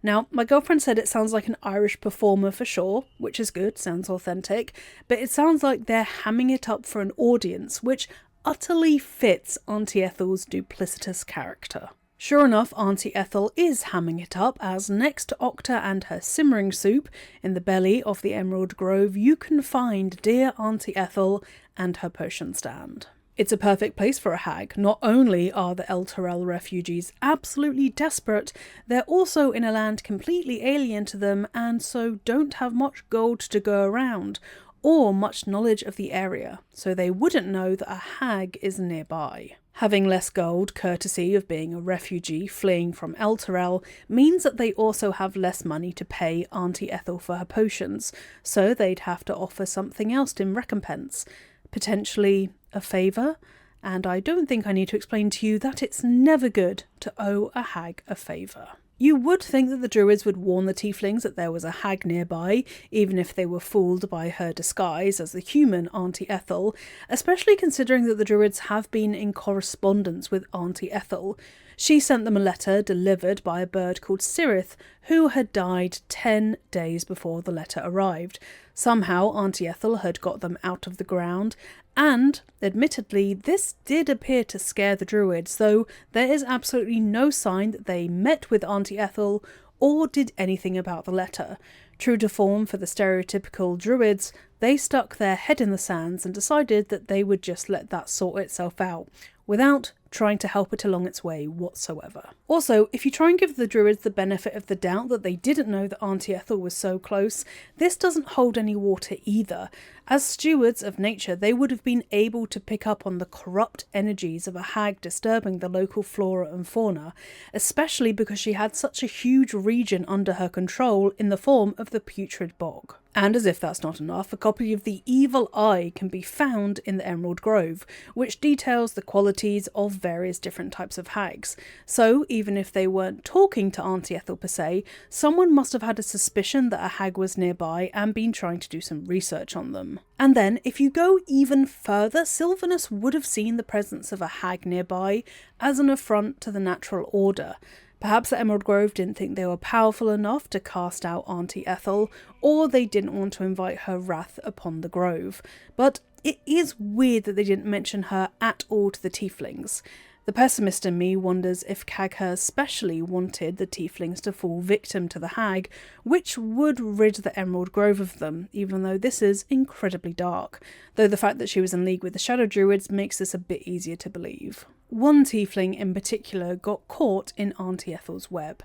Now, my girlfriend said it sounds like an Irish performer for sure, which is good, sounds authentic, but it sounds like they're hamming it up for an audience, which utterly fits Auntie Ethel's duplicitous character. Sure enough, Auntie Ethel is hamming it up, as next to Octa and her simmering soup, in the belly of the Emerald Grove, you can find dear Auntie Ethel and her potion stand. It's a perfect place for a hag. Not only are the El Terrell refugees absolutely desperate, they're also in a land completely alien to them and so don't have much gold to go around, or much knowledge of the area, so they wouldn't know that a hag is nearby. Having less gold, courtesy of being a refugee fleeing from El Terrell, means that they also have less money to pay Auntie Ethel for her potions, so they'd have to offer something else in recompense. Potentially a favour, and I don't think I need to explain to you that it's never good to owe a hag a favour. You would think that the Druids would warn the tieflings that there was a hag nearby, even if they were fooled by her disguise as the human Auntie Ethel, especially considering that the Druids have been in correspondence with Auntie Ethel. She sent them a letter delivered by a bird called Cirith, who had died 10 days before the letter arrived. Somehow Auntie Ethel had got them out of the ground, and, admittedly, this did appear to scare the Druids, though there is absolutely no sign that they met with Auntie Ethel or did anything about the letter. True to form for the stereotypical Druids, they stuck their head in the sands and decided that they would just let that sort itself out, without trying to help it along its way whatsoever. Also, if you try and give the Druids the benefit of the doubt that they didn't know that Auntie Ethel was so close, this doesn't hold any water either. As stewards of nature, they would have been able to pick up on the corrupt energies of a hag disturbing the local flora and fauna, especially because she had such a huge region under her control in the form of the Putrid Bog. And as if that's not enough, a copy of The Evil Eye can be found in the Emerald Grove, which details the qualities of various different types of hags. So even if they weren't talking to Auntie Ethel per se, someone must have had a suspicion that a hag was nearby and been trying to do some research on them. And then, if you go even further, Sylvanus would have seen the presence of a hag nearby as an affront to the natural order. Perhaps the Emerald Grove didn't think they were powerful enough to cast out Auntie Ethel, or they didn't want to invite her wrath upon the Grove. But it is weird that they didn't mention her at all to the tieflings. The pessimist in me wonders if Cagher specially wanted the tieflings to fall victim to the hag, which would rid the Emerald Grove of them, even though this is incredibly dark, though the fact that she was in league with the Shadow Druids makes this a bit easier to believe. One tiefling in particular got caught in Auntie Ethel's web.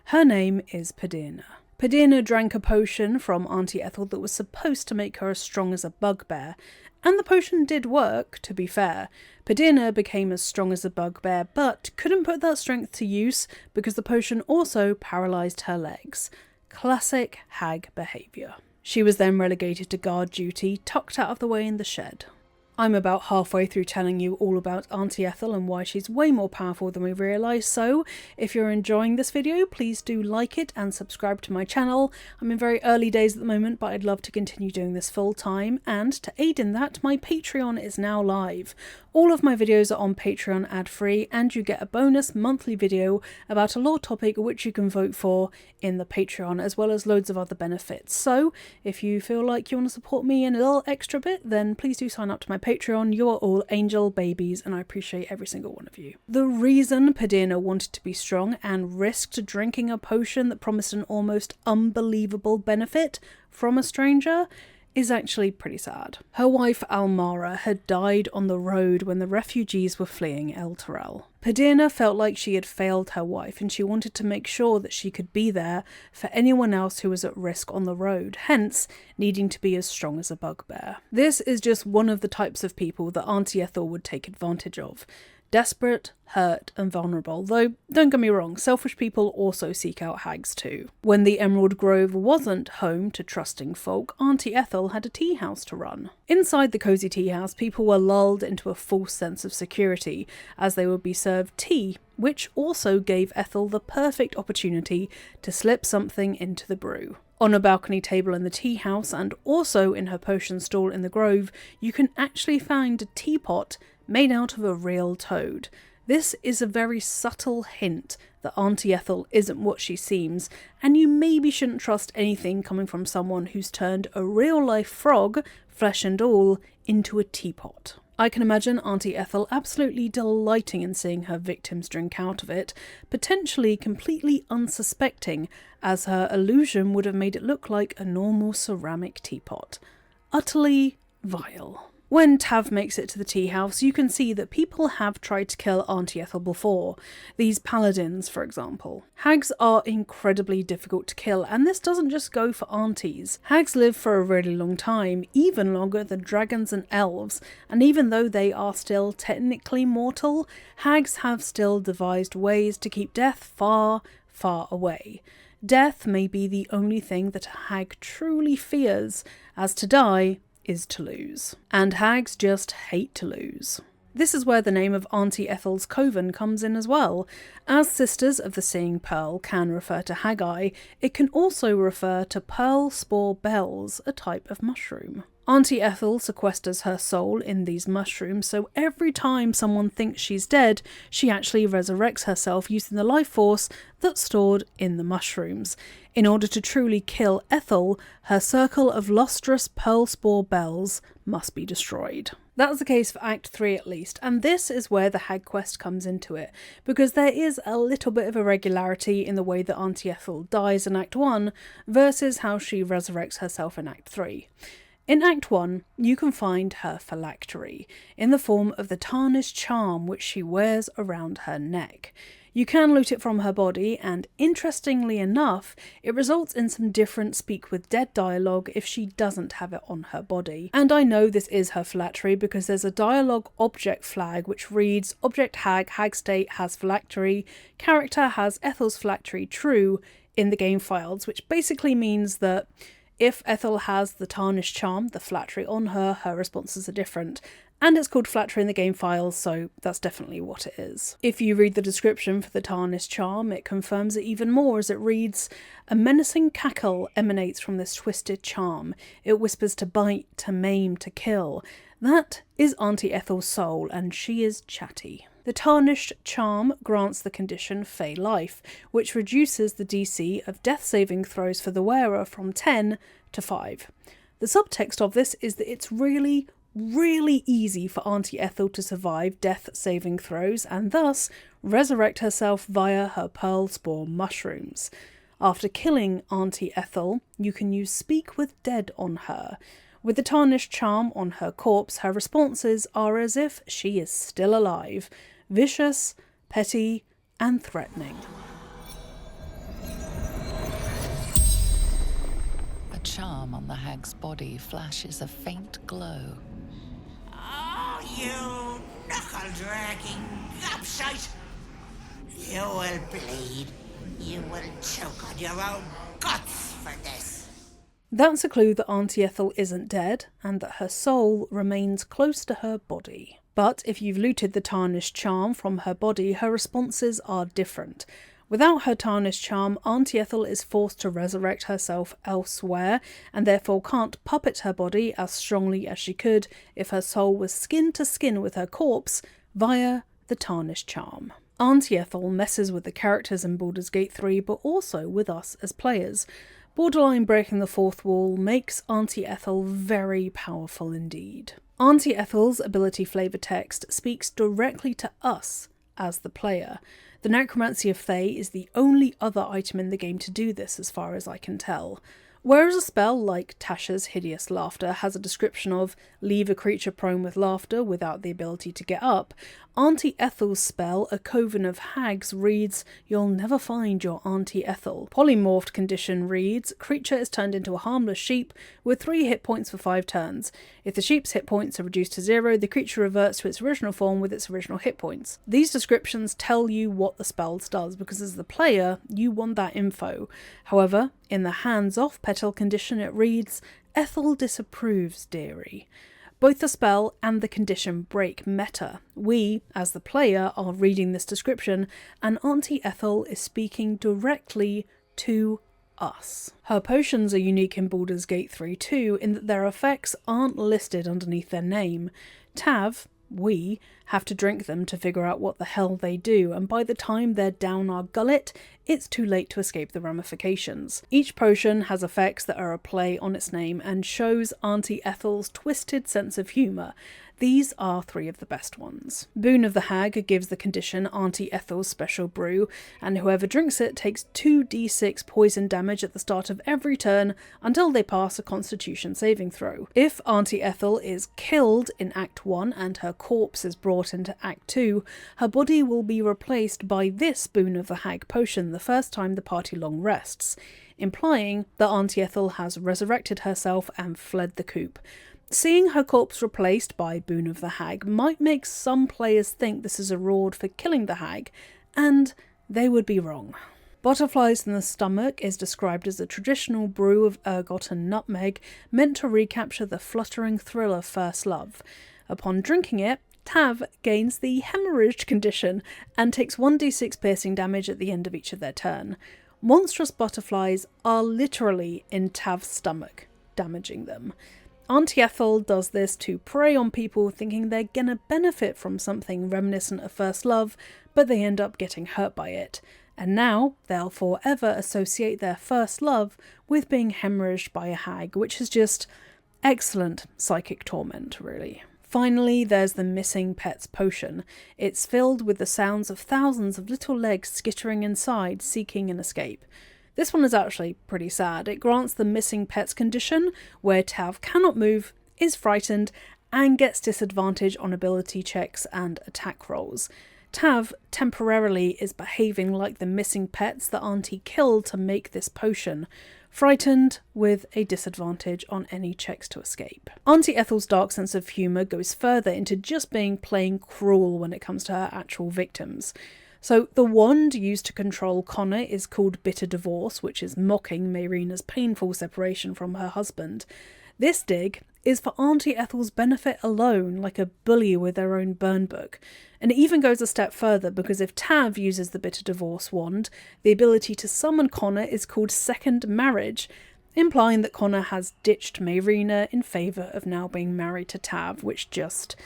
Her name is Pedirna. Pedirna drank a potion from Auntie Ethel that was supposed to make her as strong as a bugbear, and the potion did work, to be fair. Pedirna became as strong as a bugbear, but couldn't put that strength to use because the potion also paralysed her legs. Classic hag behaviour. She was then relegated to guard duty, tucked out of the way in the shed. I'm about halfway through telling you all about Auntie Ethel and why she's way more powerful than we realise, so if you're enjoying this video, please do like it and subscribe to my channel. I'm in very early days at the moment, but I'd love to continue doing this full time, and to aid in that, my Patreon is now live. All of my videos are on Patreon ad-free, and you get a bonus monthly video about a lore topic which you can vote for in the Patreon, as well as loads of other benefits. So if you feel like you want to support me in a little extra bit, then please do sign up to my Patreon. You are all angel babies, and I appreciate every single one of you. The reason Pedirna wanted to be strong and risked drinking a potion that promised an almost unbelievable benefit from a stranger is actually pretty sad. Her wife Almara had died on the road when the refugees were fleeing Elturel. Pedirna felt like she had failed her wife, and she wanted to make sure that she could be there for anyone else who was at risk on the road, hence needing to be as strong as a bugbear. This is just one of the types of people that Auntie Ethel would take advantage of. Desperate, hurt, and vulnerable, though don't get me wrong, selfish people also seek out hags too. When the Emerald Grove wasn't home to trusting folk, Auntie Ethel had a tea house to run. Inside the cosy tea house, people were lulled into a false sense of security, as they would be served tea, which also gave Ethel the perfect opportunity to slip something into the brew. On a balcony table in the tea house, and also in her potion stall in the Grove, you can actually find a teapot made out of a real toad. This is a very subtle hint that Auntie Ethel isn't what she seems, and you maybe shouldn't trust anything coming from someone who's turned a real-life frog, flesh and all, into a teapot. I can imagine Auntie Ethel absolutely delighting in seeing her victims drink out of it, potentially completely unsuspecting, as her illusion would have made it look like a normal ceramic teapot. Utterly vile. When Tav makes it to the tea house, you can see that people have tried to kill Auntie Ethel before. These paladins, for example. Hags are incredibly difficult to kill, and this doesn't just go for aunties. Hags live for a really long time, even longer than dragons and elves, and even though they are still technically mortal, hags have still devised ways to keep death far, far away. Death may be the only thing that a hag truly fears, as to die is to lose. And hags just hate to lose. This is where the name of Auntie Ethel's coven comes in as well. As Sisters of the Seeing Pearl can refer to Haggai, it can also refer to pearl spore bells, a type of mushroom. Auntie Ethel sequesters her soul in these mushrooms, so every time someone thinks she's dead, she actually resurrects herself using the life force that's stored in the mushrooms. In order to truly kill Ethel, her circle of lustrous pearl spore bells must be destroyed. That's the case for Act 3 at least, and this is where the hag quest comes into it, because there is a little bit of irregularity in the way that Auntie Ethel dies in Act 1 versus how she resurrects herself in Act 3. In Act 1, you can find her phylactery, in the form of the tarnished charm which she wears around her neck. You can loot it from her body, and interestingly enough, it results in some different Speak with Dead dialogue if she doesn't have it on her body. And I know this is her phylactery because there's a dialogue object flag which reads, Object hag, hag state has phylactery, character has Ethel's phylactery true in the game files, which basically means that if Ethel has the tarnished charm, the phylactery on her, her responses are different. And it's called phylactery in the game files, so that's definitely what it is. If you read the description for the tarnished charm, it confirms it even more as it reads, a menacing cackle emanates from this twisted charm. It whispers to bite, to maim, to kill. That is Auntie Ethel's soul, and she is chatty. The tarnished charm grants the condition Fey Life, which reduces the DC of death saving throws for the wearer from 10 to 5. The subtext of this is that it's really easy for Auntie Ethel to survive death saving throws and thus resurrect herself via her pearl spore mushrooms. After killing Auntie Ethel, you can use Speak with Dead on her. With the tarnished charm on her corpse, her responses are as if she is still alive, vicious, petty, and threatening. A charm on the hag's body flashes a faint glow. Oh, you knuckle-dragging gobshite! You will bleed. You will choke on your own guts for this. That's a clue that Auntie Ethel isn't dead, and that her soul remains close to her body. But if you've looted the tarnished charm from her body, her responses are different. Without her tarnished charm, Auntie Ethel is forced to resurrect herself elsewhere, and therefore can't puppet her body as strongly as she could if her soul was skin to skin with her corpse via the tarnished charm. Auntie Ethel messes with the characters in Baldur's Gate 3, but also with us as players. Borderline breaking the fourth wall makes Auntie Ethel very powerful indeed. Auntie Ethel's ability flavor text speaks directly to us as the player. The Necromancy of Thay is the only other item in the game to do this as far as I can tell. Whereas a spell like Tasha's Hideous Laughter has a description of leave a creature prone with laughter without the ability to get up, Auntie Ethel's spell, A Coven of Hags, reads, you'll never find your Auntie Ethel. Polymorphed condition reads, creature is turned into a harmless sheep with 3 hit points for 5 turns. If the sheep's hit points are reduced to 0, the creature reverts to its original form with its original hit points. These descriptions tell you what the spell does, because as the player, you want that info. However, in the hands-off petal condition it reads, Ethel disapproves, dearie. Both the spell and the condition break meta. We, as the player, are reading this description, and Auntie Ethel is speaking directly to us. Her potions are unique in Baldur's Gate 3 too, in that their effects aren't listed underneath their name. Tav, we, have to drink them to figure out what the hell they do, and by the time they're down our gullet, it's too late to escape the ramifications. Each potion has effects that are a play on its name and shows Auntie Ethel's twisted sense of humour. These are 3 of the best ones. Boon of the Hag gives the condition Auntie Ethel's Special Brew, and whoever drinks it takes 2d6 poison damage at the start of every turn until they pass a Constitution saving throw. If Auntie Ethel is killed in Act 1 and her corpse is brought into Act 2, her body will be replaced by this Boon of the Hag potion the first time the party long rests, implying that Auntie Ethel has resurrected herself and fled the coop. Seeing her corpse replaced by Boon of the Hag might make some players think this is a reward for killing the hag, and they would be wrong. Butterflies in the Stomach is described as a traditional brew of ergot and nutmeg meant to recapture the fluttering thrill of first love. Upon drinking it, Tav gains the hemorrhage condition and takes 1d6 piercing damage at the end of each of their turn. Monstrous butterflies are literally in Tav's stomach, damaging them. Auntie Ethel does this to prey on people thinking they're gonna benefit from something reminiscent of first love, but they end up getting hurt by it. And now they'll forever associate their first love with being hemorrhaged by a hag, which is just excellent psychic torment, really. Finally, there's the Missing Pets potion. It's filled with the sounds of thousands of little legs skittering inside, seeking an escape. This one is actually pretty sad. It grants the Missing Pets condition, where Tav cannot move, is frightened, and gets disadvantage on ability checks and attack rolls. Tav temporarily is behaving like the missing pets that Auntie killed to make this potion, frightened with a disadvantage on any checks to escape. Auntie Ethel's dark sense of humour goes further into just being plain cruel when it comes to her actual victims. So the wand used to control Connor is called Bitter Divorce, which is mocking Mayrina's painful separation from her husband. This dig is for Auntie Ethel's benefit alone, like a bully with their own burn book. And it even goes a step further, because if Tav uses the Bitter Divorce wand, the ability to summon Connor is called Second Marriage, implying that Connor has ditched Mayrina in favour of now being married to Tav, which just...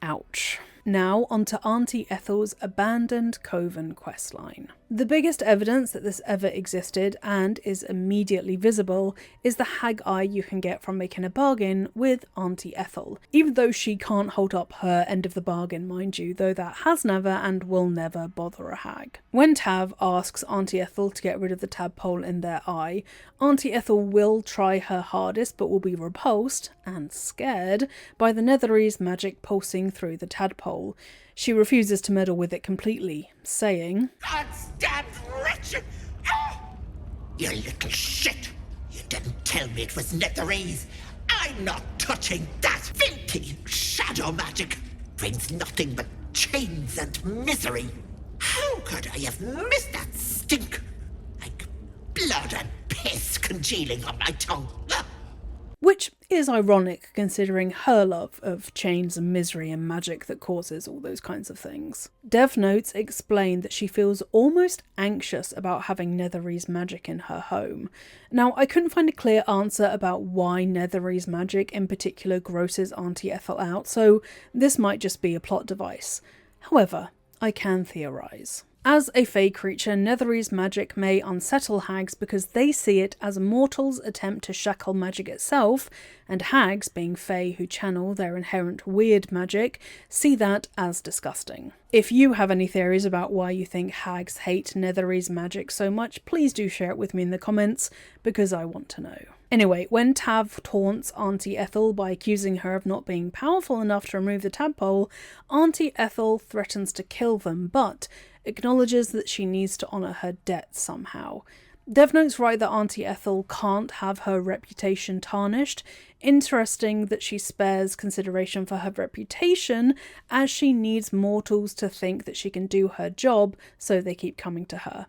ouch. Now onto Auntie Ethel's abandoned Coven questline. The biggest evidence that this ever existed and is immediately visible is the hag eye you can get from making a bargain with Auntie Ethel, even though she can't hold up her end of the bargain, mind you, though that has never and will never bother a hag. When Tav asks Auntie Ethel to get rid of the tadpole in their eye, Auntie Ethel will try her hardest but will be repulsed, and scared, by the Netherese magic pulsing through the tadpole. She refuses to meddle with it completely, saying, God's damned wretched! Ah! You little shit! You didn't tell me it was Netherese! I'm not touching that! Filthy shadow magic brings nothing but chains and misery! How could I have missed that stink? Like blood and piss congealing on my tongue! Ah! Which is ironic considering her love of chains and misery and magic that causes all those kinds of things. Dev notes explain that she feels almost anxious about having Netherese magic in her home. Now, I couldn't find a clear answer about why Netherese magic in particular grosses Auntie Ethel out, so this might just be a plot device. However, I can theorise. As a fey creature, Netherese magic may unsettle hags because they see it as mortals' attempt to shackle magic itself, and hags, being fey who channel their inherent weird magic, see that as disgusting. If you have any theories about why you think hags hate Netherese magic so much, please do share it with me in the comments, because I want to know. Anyway, when Tav taunts Auntie Ethel by accusing her of not being powerful enough to remove the tadpole, Auntie Ethel threatens to kill them, but acknowledges that she needs to honour her debt somehow. Dev notes write that Auntie Ethel can't have her reputation tarnished. Interesting that she spares consideration for her reputation, as she needs mortals to think that she can do her job, so they keep coming to her.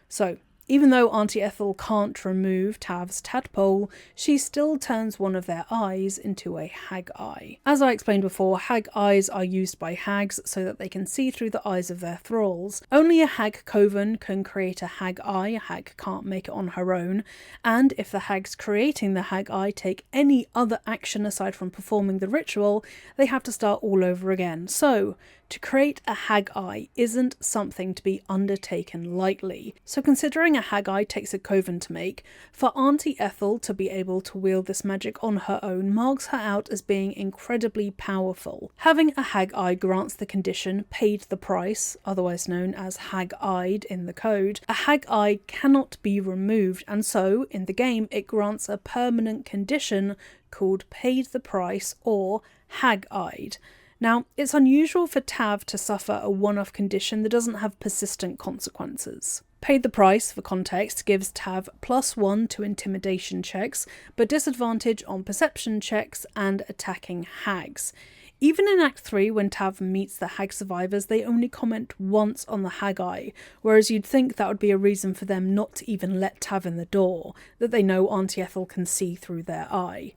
So, even though Auntie Ethel can't remove Tav's tadpole, she still turns one of their eyes into a hag eye. As I explained before, hag eyes are used by hags so that they can see through the eyes of their thralls. Only a hag coven can create a hag eye, a hag can't make it on her own, and if the hags creating the hag eye take any other action aside from performing the ritual, they have to start all over again. So, to create a hag eye isn't something to be undertaken lightly. So considering a hag eye takes a coven to make, for Auntie Ethel to be able to wield this magic on her own marks her out as being incredibly powerful. Having a hag eye grants the condition paid the price, otherwise known as hag-eyed in the code. A hag eye cannot be removed, and so in the game it grants a permanent condition called paid the price or hag-eyed. Now, it's unusual for Tav to suffer a one-off condition that doesn't have persistent consequences. Paid the price, for context, gives Tav +1 to intimidation checks, but disadvantage on perception checks and attacking hags. Even in Act 3, when Tav meets the hag survivors, they only comment once on the hag eye, whereas you'd think that would be a reason for them not to even let Tav in the door, that they know Auntie Ethel can see through their eye.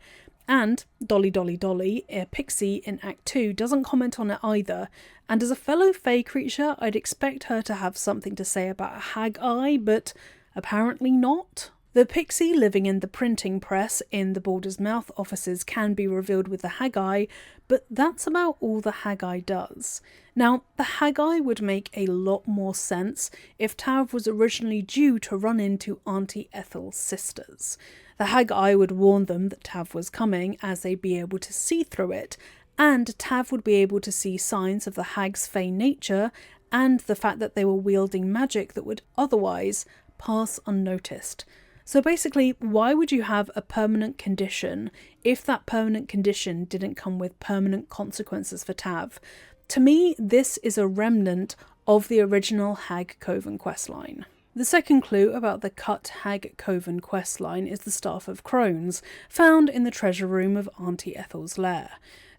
And Dolly Dolly Dolly, a pixie in Act 2, doesn't comment on it either, and as a fellow fae creature I'd expect her to have something to say about a hag eye, but apparently not. The pixie living in the printing press in the Baldur's Mouth offices can be revealed with the hag eye, but that's about all the hag eye does. Now, the hag eye would make a lot more sense if Tav was originally due to run into Auntie Ethel's sisters. The hag eye would warn them that Tav was coming, as they'd be able to see through it, and Tav would be able to see signs of the hag's fey nature and the fact that they were wielding magic that would otherwise pass unnoticed. So basically, why would you have a permanent condition if that permanent condition didn't come with permanent consequences for Tav? To me, this is a remnant of the original Hag Coven questline. The second clue about the cut Hag Coven questline is the Staff of Crones, found in the treasure room of Auntie Ethel's lair.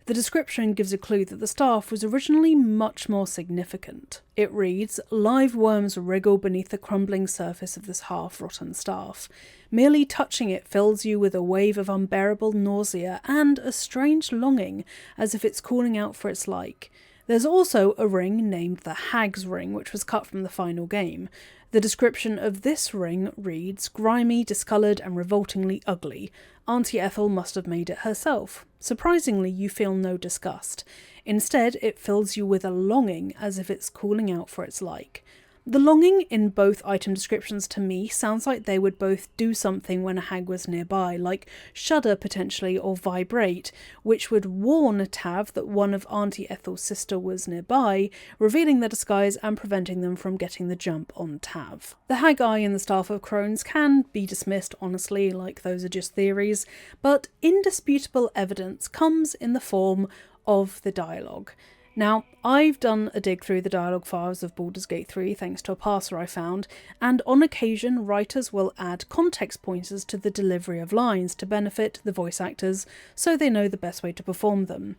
The description gives a clue that the staff was originally much more significant. It reads, "Live worms wriggle beneath the crumbling surface of this half-rotten staff. Merely touching it fills you with a wave of unbearable nausea and a strange longing, as if it's calling out for its like. There's also a ring named the Hag's Ring, which was cut from the final game. The description of this ring reads, grimy, discoloured and revoltingly ugly. Auntie Ethel must have made it herself. Surprisingly, you feel no disgust. Instead, it fills you with a longing, as if it's calling out for its like. The longing in both item descriptions to me sounds like they would both do something when a hag was nearby, like shudder potentially or vibrate, which would warn Tav that one of Auntie Ethel's sister was nearby, revealing their disguise and preventing them from getting the jump on Tav. The hag eye and the Staff of Crones can be dismissed honestly, like those are just theories, but indisputable evidence comes in the form of the dialogue. Now, I've done a dig through the dialogue files of Baldur's Gate 3 thanks to a parser I found, and on occasion writers will add context pointers to the delivery of lines to benefit the voice actors so they know the best way to perform them.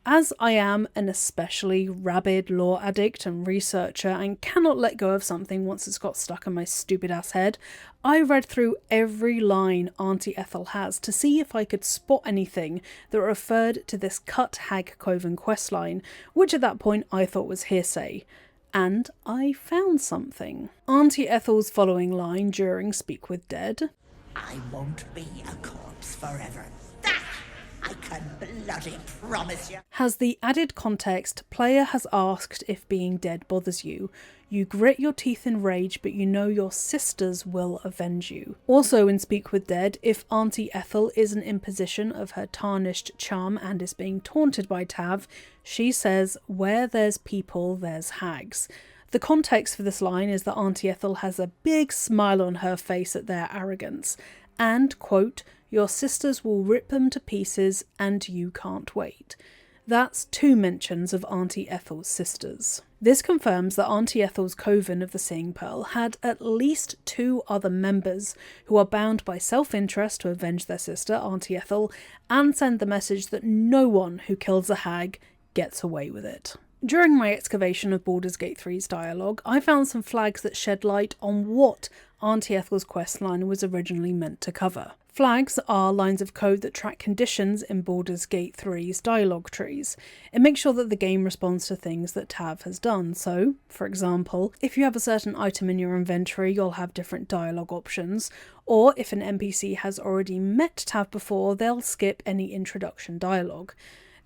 As I am an especially rabid lore addict and researcher and cannot let go of something once it's got stuck in my stupid ass head, I read through every line Auntie Ethel has to see if I could spot anything that referred to this cut Hag Coven questline, which at that point I thought was hearsay. And I found something. Auntie Ethel's following line during Speak with Dead. I won't be a corpse forever. That I can bloody promise you. Has the added context, player has asked if being dead bothers you. You grit your teeth in rage, but you know your sisters will avenge you. Also in Speak with Dead, if Auntie Ethel is an imposition of her tarnished charm and is being taunted by Tav, she says, where there's people, there's hags. The context for this line is that Auntie Ethel has a big smile on her face at their arrogance, and, quote, your sisters will rip them to pieces and you can't wait. That's 2 mentions of Auntie Ethel's sisters. This confirms that Auntie Ethel's coven of the Seeing Pearl had at least 2 other members who are bound by self-interest to avenge their sister, Auntie Ethel, and send the message that no one who kills a hag gets away with it. During my excavation of Baldur's Gate 3's dialogue, I found some flags that shed light on what Auntie Ethel's questline was originally meant to cover. Flags are lines of code that track conditions in Baldur's Gate 3's dialogue trees. It makes sure that the game responds to things that Tav has done. So, for example, if you have a certain item in your inventory, you'll have different dialogue options, or if an NPC has already met Tav before, they'll skip any introduction dialogue.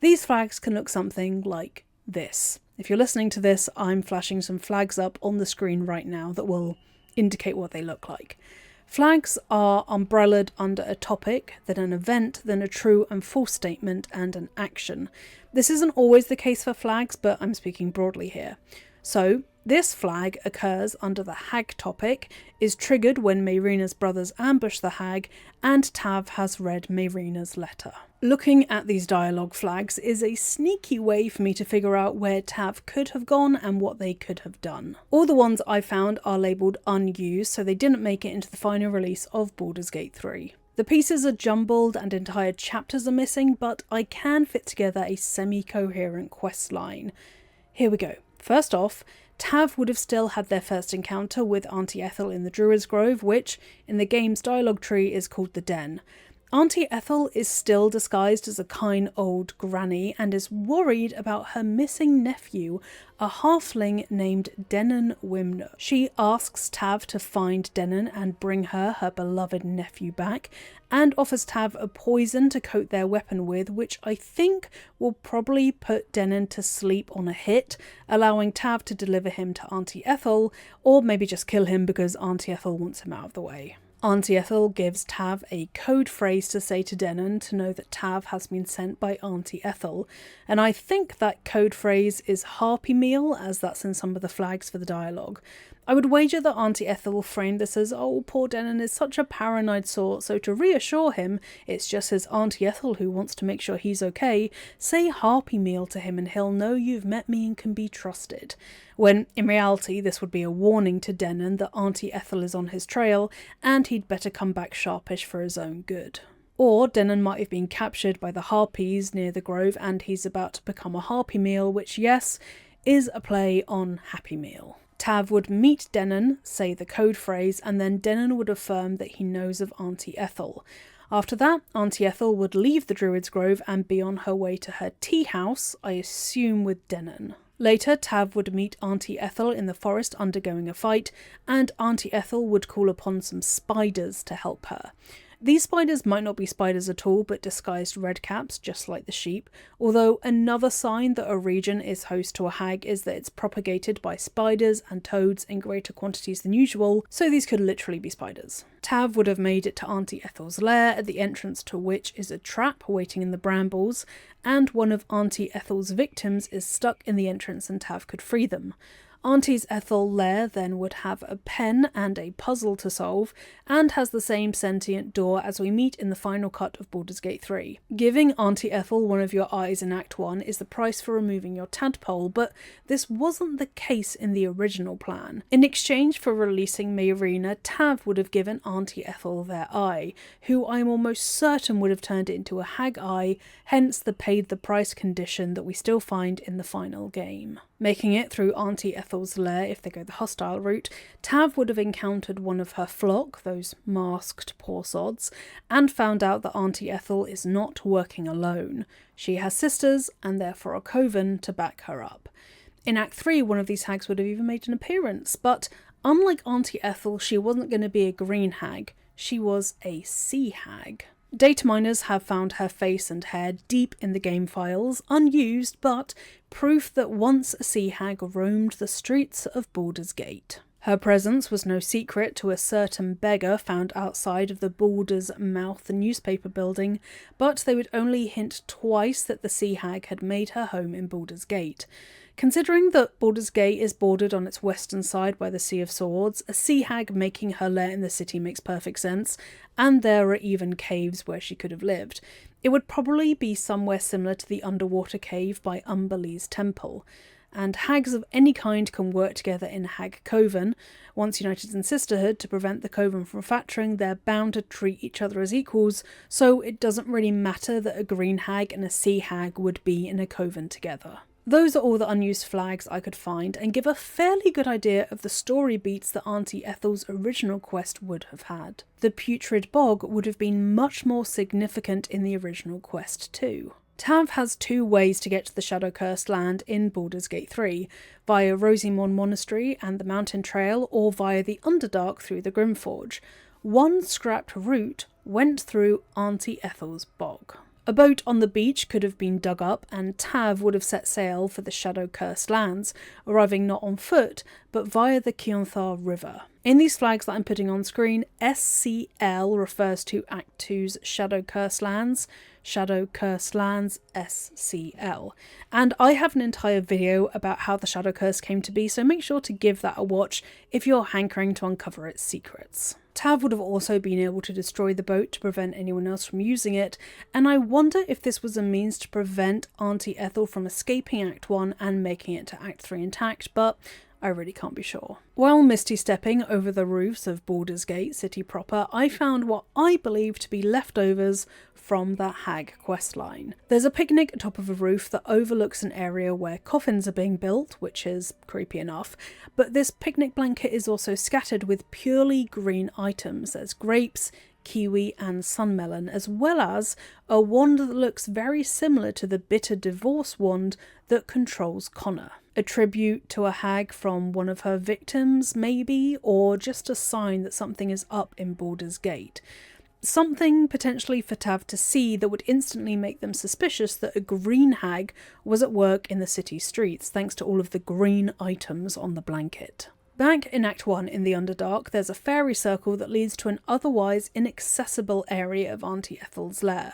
These flags can look something like this. If you're listening to this, I'm flashing some flags up on the screen right now that will indicate what they look like. Flags are umbrellaed under a topic, then an event, then a true and false statement, and an action. This isn't always the case for flags, but I'm speaking broadly here. So, this flag occurs under the hag topic, is triggered when Mayrina's brothers ambush the hag, and Tav has read Mayrina's letter. Looking at these dialogue flags is a sneaky way for me to figure out where Tav could have gone and what they could have done. All the ones I found are labelled unused, so they didn't make it into the final release of Baldur's Gate 3. The pieces are jumbled and entire chapters are missing, but I can fit together a semi-coherent quest line. Here we go. First off, Tav would have still had their first encounter with Auntie Ethel in the Druid's Grove, which, in the game's dialogue tree, is called the Den. Auntie Ethel is still disguised as a kind old granny and is worried about her missing nephew, a halfling named Denon Wimner. She asks Tav to find Denon and bring her beloved nephew back, and offers Tav a poison to coat their weapon with, which I think will probably put Denon to sleep on a hit, allowing Tav to deliver him to Auntie Ethel, or maybe just kill him because Auntie Ethel wants him out of the way. Auntie Ethel gives Tav a code phrase to say to Denon to know that Tav has been sent by Auntie Ethel, and I think that code phrase is Harpy Meal, as that's in some of the flags for the dialogue. I would wager that Auntie Ethel framed this as, oh, poor Denon is such a paranoid sort, so to reassure him it's just his Auntie Ethel who wants to make sure he's okay, say Harpy Meal to him and he'll know you've met me and can be trusted. When, in reality, this would be a warning to Denon that Auntie Ethel is on his trail, and he'd better come back sharpish for his own good. Or Denon might have been captured by the harpies near the grove and he's about to become a Harpy Meal, which, yes, is a play on Happy Meal. Tav would meet Denon, say the code phrase, and then Denon would affirm that he knows of Auntie Ethel. After that, Auntie Ethel would leave the Druid's Grove and be on her way to her tea house, I assume with Denon. Later, Tav would meet Auntie Ethel in the forest undergoing a fight, and Auntie Ethel would call upon some spiders to help her. These spiders might not be spiders at all, but disguised redcaps, just like the sheep, although another sign that a region is host to a hag is that it's propagated by spiders and toads in greater quantities than usual, so these could literally be spiders. Tav would have made it to Auntie Ethel's lair, at the entrance to which is a trap waiting in the brambles, and one of Auntie Ethel's victims is stuck in the entrance and Tav could free them. Auntie's Ethel lair then would have a pen and a puzzle to solve, and has the same sentient door as we meet in the final cut of Baldur's Gate 3. Giving Auntie Ethel one of your eyes in Act 1 is the price for removing your tadpole, but this wasn't the case in the original plan. In exchange for releasing Mayrina, Tav would have given Auntie Ethel their eye, who I'm almost certain would have turned it into a hag eye, hence the paid the price condition that we still find in the final game. Making it through Auntie Ethel's lair, if they go the hostile route, Tav would have encountered one of her flock, those masked poor sods, and found out that Auntie Ethel is not working alone. She has sisters, and therefore a coven to back her up. In Act 3, one of these hags would have even made an appearance, but unlike Auntie Ethel, she wasn't going to be a green hag, she was a sea hag. Data miners have found her face and hair deep in the game files, unused, but proof that once a sea hag roamed the streets of Baldur's Gate. Her presence was no secret to a certain beggar found outside of the Baldur's Mouth newspaper building, but they would only hint twice that the sea hag had made her home in Baldur's Gate. Considering that Baldur's Gate is bordered on its western side by the Sea of Swords, a sea hag making her lair in the city makes perfect sense, and there are even caves where she could have lived. It would probably be somewhere similar to the underwater cave by Umberlee's temple. And hags of any kind can work together in a hag coven. Once united in sisterhood to prevent the coven from fracturing, they're bound to treat each other as equals, so it doesn't really matter that a green hag and a sea hag would be in a coven together. Those are all the unused flags I could find and give a fairly good idea of the story beats that Auntie Ethel's original quest would have had. The Putrid Bog would have been much more significant in the original quest too. Tav has two ways to get to the Shadow-Cursed land in Baldur's Gate 3, via Rosimorn Monastery and the Mountain Trail, or via the Underdark through the Grimforge. One scrapped route went through Auntie Ethel's bog. A boat on the beach could have been dug up, and Tav would have set sail for the Shadow-Cursed lands, arriving not on foot, but via the Kionthar River. In these flags that I'm putting on screen, SCL refers to Act 2's Shadow-Cursed lands, Shadow-Cursed lands, SCL. And I have an entire video about how the Shadow-Curse came to be, so make sure to give that a watch if you're hankering to uncover its secrets. Tav would have also been able to destroy the boat to prevent anyone else from using it, and I wonder if this was a means to prevent Auntie Ethel from escaping Act 1 and making it to Act 3 intact, but I really can't be sure. While misty stepping over the roofs of Baldur's Gate city proper, I found what I believe to be leftovers from the hag questline. There's a picnic atop of a roof that overlooks an area where coffins are being built, which is creepy enough, but this picnic blanket is also scattered with purely green items. There's grapes, kiwi and sunmelon, as well as a wand that looks very similar to the bitter divorce wand that controls Connor. A tribute to a hag from one of her victims, maybe, or just a sign that something is up in Baldur's Gate. Something potentially for Tav to see that would instantly make them suspicious that a green hag was at work in the city streets, thanks to all of the green items on the blanket. Back in Act 1 in the Underdark, there's a fairy circle that leads to an otherwise inaccessible area of Auntie Ethel's lair.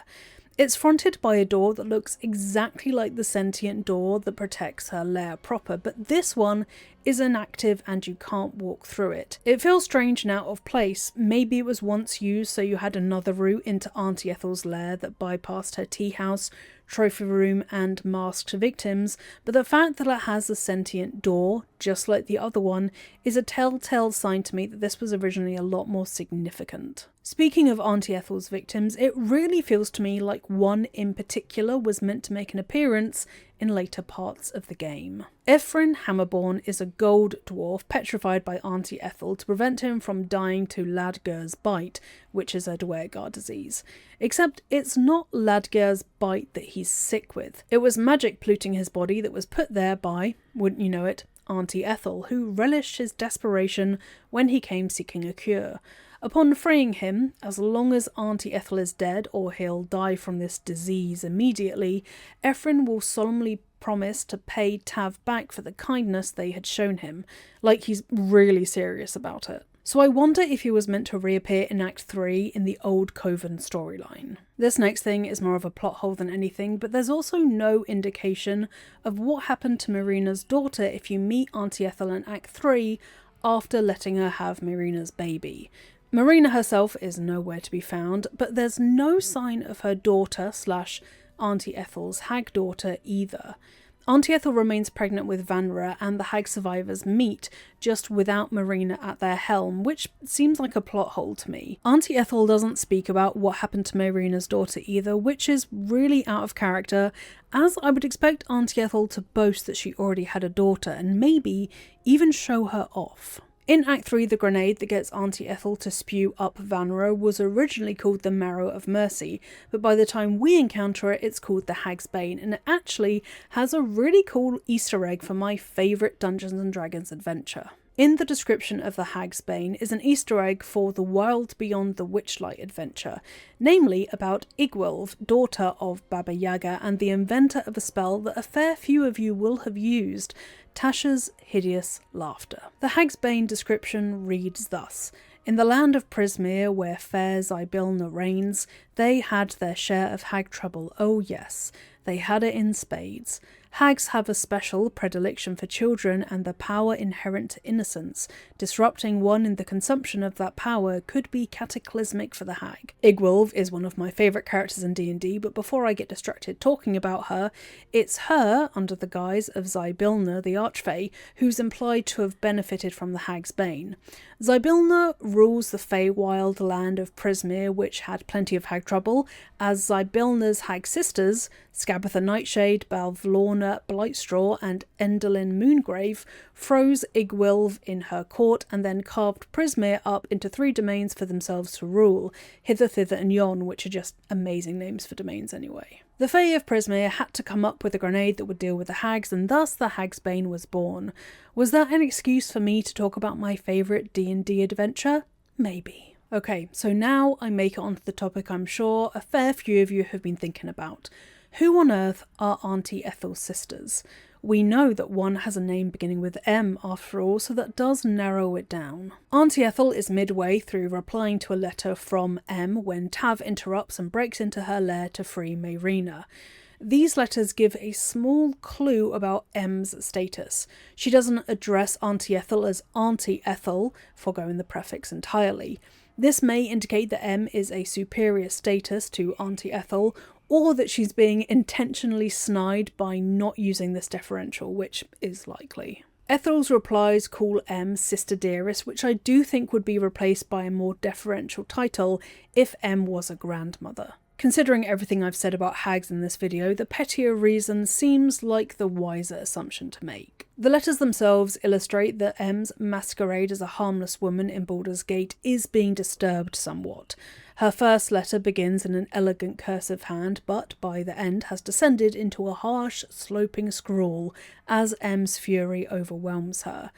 It's fronted by a door that looks exactly like the sentient door that protects her lair proper, but this one is inactive and you can't walk through it. It feels strange and out of place. Maybe it was once used so you had another route into Auntie Ethel's lair that bypassed her tea house, trophy room and masked victims, but the fact that it has a sentient door, just like the other one, is a telltale sign to me that this was originally a lot more significant. Speaking of Auntie Ethel's victims, it really feels to me like one in particular was meant to make an appearance in later parts of the game. Ephraim Hammerborn is a gold dwarf petrified by Auntie Ethel to prevent him from dying to Ladger's bite, which is a Dwergar disease. Except it's not Ladger's bite that he's sick with. It was magic polluting his body that was put there by, wouldn't you know it, Auntie Ethel, who relished his desperation when he came seeking a cure. Upon freeing him, as long as Auntie Ethel is dead or he'll die from this disease immediately, Ephraim will solemnly promise to pay Tav back for the kindness they had shown him, like he's really serious about it. So I wonder if he was meant to reappear in Act 3 in the old Coven storyline. This next thing is more of a plot hole than anything, but there's also no indication of what happened to Marina's daughter if you meet Auntie Ethel in Act 3 after letting her have Marina's baby. Marina herself is nowhere to be found, but there's no sign of her daughter / Auntie Ethel's hag daughter either. Auntie Ethel remains pregnant with Vanra and the hag survivors meet, just without Marina at their helm, which seems like a plot hole to me. Auntie Ethel doesn't speak about what happened to Marina's daughter either, which is really out of character, as I would expect Auntie Ethel to boast that she already had a daughter and maybe even show her off. In Act 3, the grenade that gets Auntie Ethel to spew up Vanra was originally called the Marrow of Mercy, but by the time we encounter it, it's called the Hag's Bane, and it actually has a really cool Easter egg for my favourite Dungeons & Dragons adventure. In the description of the Hag's Bane is an Easter egg for the Wild Beyond the Witchlight adventure, namely about Igwilv, daughter of Baba Yaga and the inventor of a spell that a fair few of you will have used, Tasha's Hideous Laughter. The Hag's Bane description reads thus: "In the land of Prismere, where fair Zybilna reigns, they had their share of hag trouble, oh yes, they had it in spades. Hags have a special predilection for children and the power inherent to innocence. Disrupting one in the consumption of that power could be cataclysmic for the hag." Igwilv is one of my favourite characters in D&D, but before I get distracted talking about her, it's her, under the guise of Zybilna the Archfey, who's implied to have benefited from the Hag's Bane. Zybilna rules the Feywild land of Prismere, which had plenty of hag trouble, as Zybilna's hag sisters, Scabatha Nightshade, Balvlorna Blightstraw and Endelyn Moongrave, froze Igwilv in her court and then carved Prismere up into 3 domains for themselves to rule, Hither, Thither and Yon, which are just amazing names for domains anyway. The Fae of Prismere had to come up with a grenade that would deal with the hags, and thus the Hag's Bane was born. Was that an excuse for me to talk about my favourite D&D adventure? Maybe. Okay, so now I make it onto the topic I'm sure a fair few of you have been thinking about. Who on earth are Auntie Ethel's sisters? We know that one has a name beginning with M after all, so that does narrow it down. Auntie Ethel is midway through replying to a letter from M when Tav interrupts and breaks into her lair to free Marina. These letters give a small clue about M's status. She doesn't address Auntie Ethel as Auntie Ethel, foregoing the prefix entirely. This may indicate that M is a superior status to Auntie Ethel, or that she's being intentionally snide by not using this deferential, which is likely. Ethel's replies call M Sister Dearest, which I do think would be replaced by a more deferential title if M was a grandmother. Considering everything I've said about hags in this video, the pettier reason seems like the wiser assumption to make. The letters themselves illustrate that M's masquerade as a harmless woman in Baldur's Gate is being disturbed somewhat. Her first letter begins in an elegant cursive hand, but by the end has descended into a harsh, sloping scrawl as M's fury overwhelms her.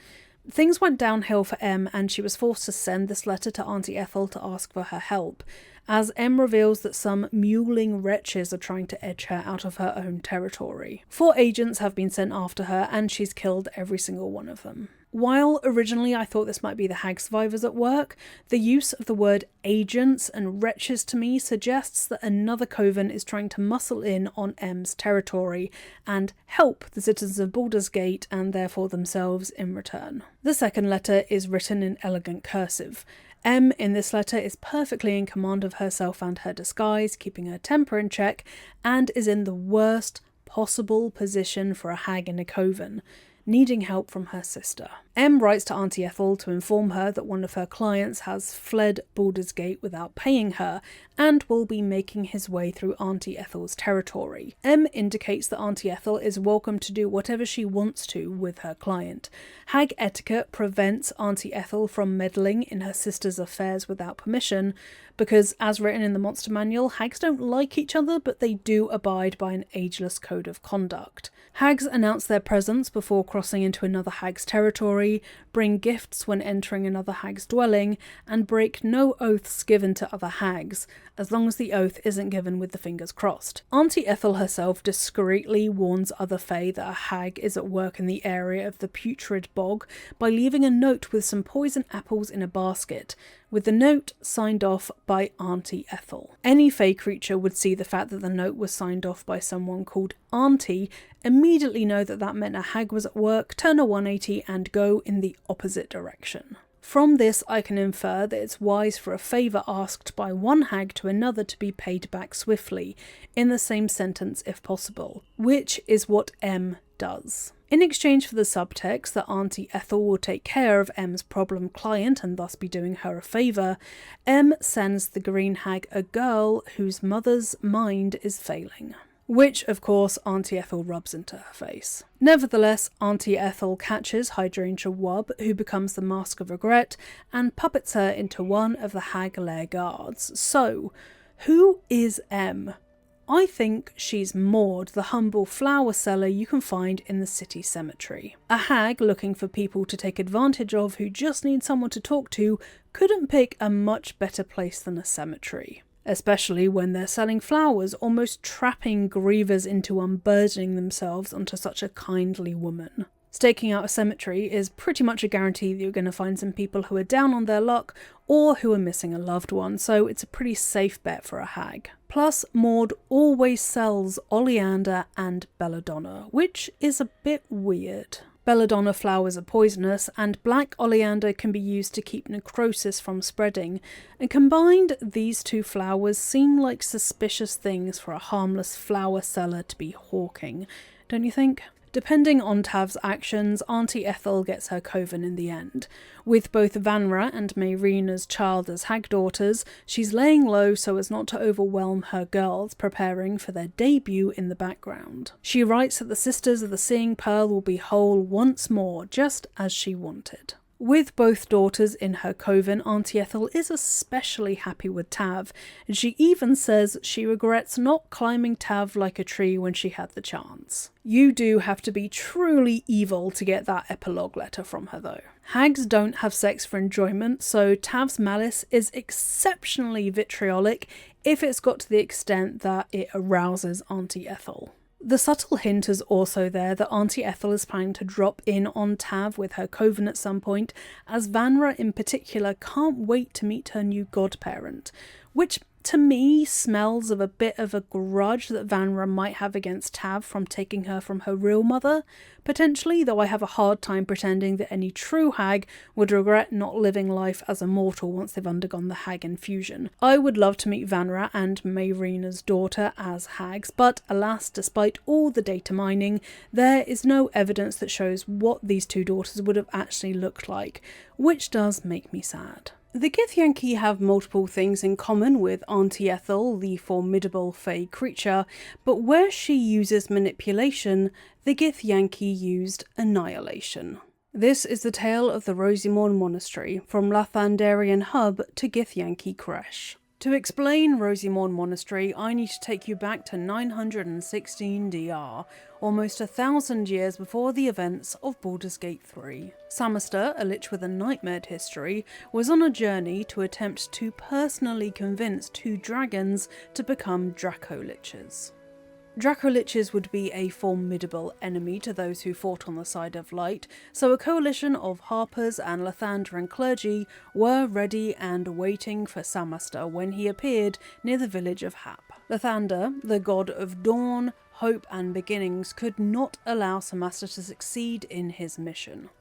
Things went downhill for M, and she was forced to send this letter to Auntie Ethel to ask for her help, as M reveals that some mewling wretches are trying to edge her out of her own territory. 4 agents have been sent after her, and she's killed every single one of them. While originally I thought this might be the hag survivors at work, the use of the word agents and wretches to me suggests that another coven is trying to muscle in on M's territory and help the citizens of Baldur's Gate and therefore themselves in return. The second letter is written in elegant cursive. M in this letter is perfectly in command of herself and her disguise, keeping her temper in check, and is in the worst possible position for a hag in a coven, needing help from her sister. M writes to Auntie Ethel to inform her that one of her clients has fled Baldur's Gate without paying her and will be making his way through Auntie Ethel's territory. M indicates that Auntie Ethel is welcome to do whatever she wants to with her client. Hag etiquette prevents Auntie Ethel from meddling in her sister's affairs without permission, because as written in the monster manual, hags don't like each other, but they do abide by an ageless code of conduct. Hags announce their presence before crossing into another hag's territory, bring gifts when entering another hag's dwelling, and break no oaths given to other hags, as long as the oath isn't given with the fingers crossed. Auntie Ethel herself discreetly warns other fae that a hag is at work in the area of the putrid bog by leaving a note with some poison apples in a basket, with the note signed off by Auntie Ethel. Any fae creature would see the fact that the note was signed off by someone called Auntie, immediately know that that meant a hag was at work, turn a 180 and go in the opposite direction. From this I can infer that it's wise for a favour asked by one hag to another to be paid back swiftly, in the same sentence if possible, which is what M does. In exchange for the subtext that Auntie Ethel will take care of M's problem client and thus be doing her a favour, M sends the green hag a girl whose mother's mind is failing, which of course Auntie Ethel rubs into her face. Nevertheless, Auntie Ethel catches Hydrangea Wubb, who becomes the Mask of Regret, and puppets her into one of the hag lair guards. So, who is M? I think she's Maud, the humble flower seller you can find in the city cemetery. A hag looking for people to take advantage of who just need someone to talk to couldn't pick a much better place than a cemetery. Especially when they're selling flowers, almost trapping grievers into unburdening themselves onto such a kindly woman. Staking out a cemetery is pretty much a guarantee that you're going to find some people who are down on their luck or who are missing a loved one, so it's a pretty safe bet for a hag. Plus, Maud always sells oleander and belladonna, which is a bit weird. Belladonna flowers are poisonous, and black oleander can be used to keep necrosis from spreading, and combined these two flowers seem like suspicious things for a harmless flower seller to be hawking, don't you think? Depending on Tav's actions, Auntie Ethel gets her coven in the end. With both Vanra and Mayrina's child as hag daughters, she's laying low so as not to overwhelm her girls, preparing for their debut in the background. She writes that the Sisters of the Seeing Pearl will be whole once more, just as she wanted. With both daughters in her coven, Auntie Ethel is especially happy with Tav, and she even says she regrets not climbing Tav like a tree when she had the chance. You do have to be truly evil to get that epilogue letter from her though. Hags don't have sex for enjoyment, so Tav's malice is exceptionally vitriolic if it's got to the extent that it arouses Auntie Ethel. The subtle hint is also there that Auntie Ethel is planning to drop in on Tav with her coven at some point, as Vanra in particular can't wait to meet her new godparent, which to me smells of a bit of a grudge that Vanra might have against Tav from taking her from her real mother, potentially, though I have a hard time pretending that any true hag would regret not living life as a mortal once they've undergone the hag infusion. I would love to meet Vanra and Mayrina's daughter as hags, but alas, despite all the data mining, there is no evidence that shows what these two daughters would have actually looked like, which does make me sad. The Githyanki have multiple things in common with Auntie Ethel, the formidable fey creature, but where she uses manipulation, the Githyanki used annihilation. This is the tale of the Rosimorn Monastery, from Lathandarian Hub to Githyanki Kresh. To explain Rosimorn Monastery, I need to take you back to 916 DR, almost 1,000 years before the events of Baldur's Gate 3. Samaster, a lich with a nightmared history, was on a journey to attempt to personally convince 2 dragons to become Draco-liches. Draco-liches would be a formidable enemy to those who fought on the side of light, so a coalition of harpers and Lathandran clergy were ready and waiting for Samaster when he appeared near the village of Hap. Lathander, the god of dawn, hope and beginnings, could not allow Samaster to succeed in his mission.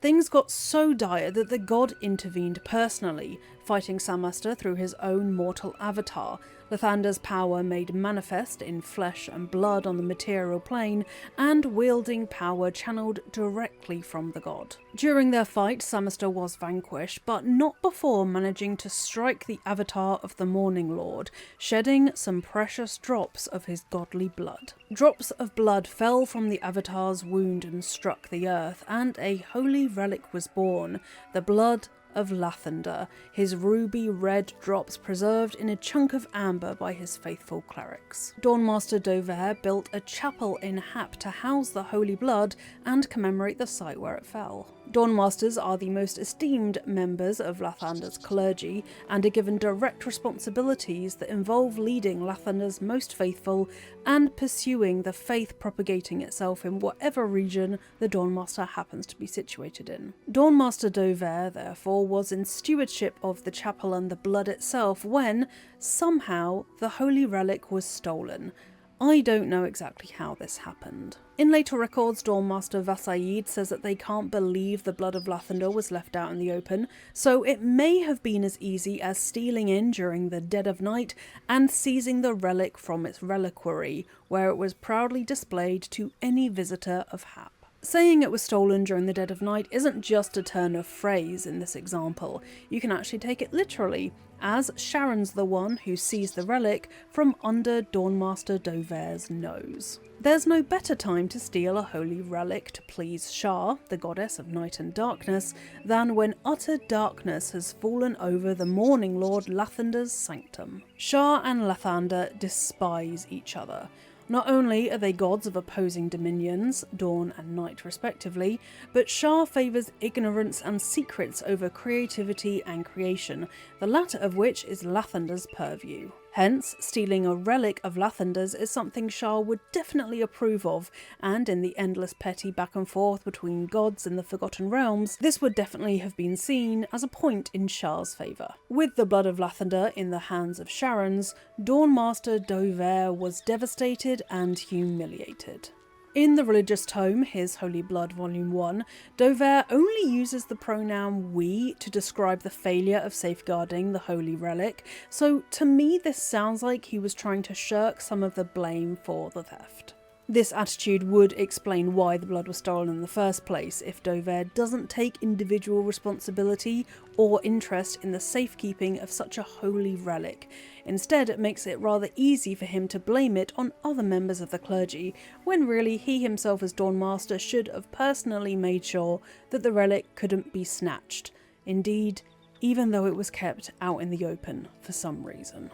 Things got so dire that the god intervened personally, fighting Samaster through his own mortal avatar, Lathander's power made manifest in flesh and blood on the material plane, and wielding power channeled directly from the god. During their fight, Samaster was vanquished, but not before managing to strike the avatar of the Morning Lord, shedding some precious drops of his godly blood. Drops of blood fell from the avatar's wound and struck the earth, and a holy relic was born, the blood of Lathander, his ruby red drops preserved in a chunk of amber by his faithful clerics. Dawnmaster Dover built a chapel in Hap to house the holy blood and commemorate the site where it fell. Dawnmasters are the most esteemed members of Lathander's clergy and are given direct responsibilities that involve leading Lathander's most faithful and pursuing the faith propagating itself in whatever region the Dawnmaster happens to be situated in. Dawnmaster Dover, therefore, was in stewardship of the chapel and the blood itself when, somehow, the holy relic was stolen. I don't know exactly how this happened. In later records, Dawnmaster Vased says that they can't believe the blood of Lathander was left out in the open, so it may have been as easy as stealing in during the dead of night and seizing the relic from its reliquary, where it was proudly displayed to any visitor of Hap. Saying it was stolen during the dead of night isn't just a turn of phrase in this example. You can actually take it literally, as Sharon's the one who sees the relic from under Dawnmaster Dover's nose. There's no better time to steal a holy relic to please Shar, the goddess of night and darkness, than when utter darkness has fallen over the Morning Lord Lathander's sanctum. Shar and Lathander despise each other. Not only are they gods of opposing dominions, dawn and night respectively, but Shar favours ignorance and secrets over creativity and creation, the latter of which is Lathander's purview. Hence, stealing a relic of Lathander's is something Shar would definitely approve of, and in the endless petty back and forth between gods in the Forgotten Realms, this would definitely have been seen as a point in Shar's favour. With the blood of Lathander in the hands of Sharon's, Dawnmaster Dover was devastated and humiliated. In the religious tome, His Holy Blood Volume 1, Dover only uses the pronoun we to describe the failure of safeguarding the holy relic, so to me this sounds like he was trying to shirk some of the blame for the theft. This attitude would explain why the blood was stolen in the first place if Dover doesn't take individual responsibility or interest in the safekeeping of such a holy relic. Instead, it makes it rather easy for him to blame it on other members of the clergy, when really he himself as Dawnmaster should have personally made sure that the relic couldn't be snatched. Indeed, even though it was kept out in the open for some reason.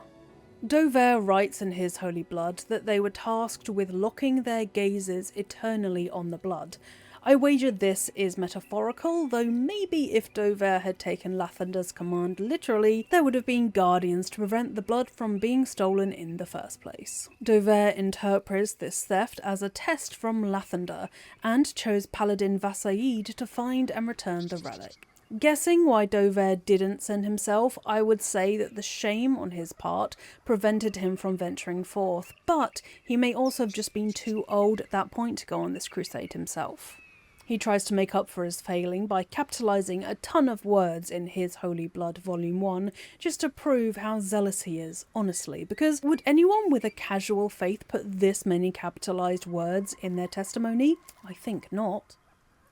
Dover writes in His Holy Blood that they were tasked with locking their gazes eternally on the blood. I wager this is metaphorical, though maybe if Dover had taken Lathander's command literally, there would have been guardians to prevent the blood from being stolen in the first place. Dover interprets this theft as a test from Lathander, and chose Paladin Vased to find and return the relic. Guessing why Dover didn't send himself, I would say that the shame on his part prevented him from venturing forth, but he may also have just been too old at that point to go on this crusade himself. He tries to make up for his failing by capitalising a ton of words in His Holy Blood Volume 1 just to prove how zealous he is, honestly, because would anyone with a casual faith put this many capitalised words in their testimony? I think not.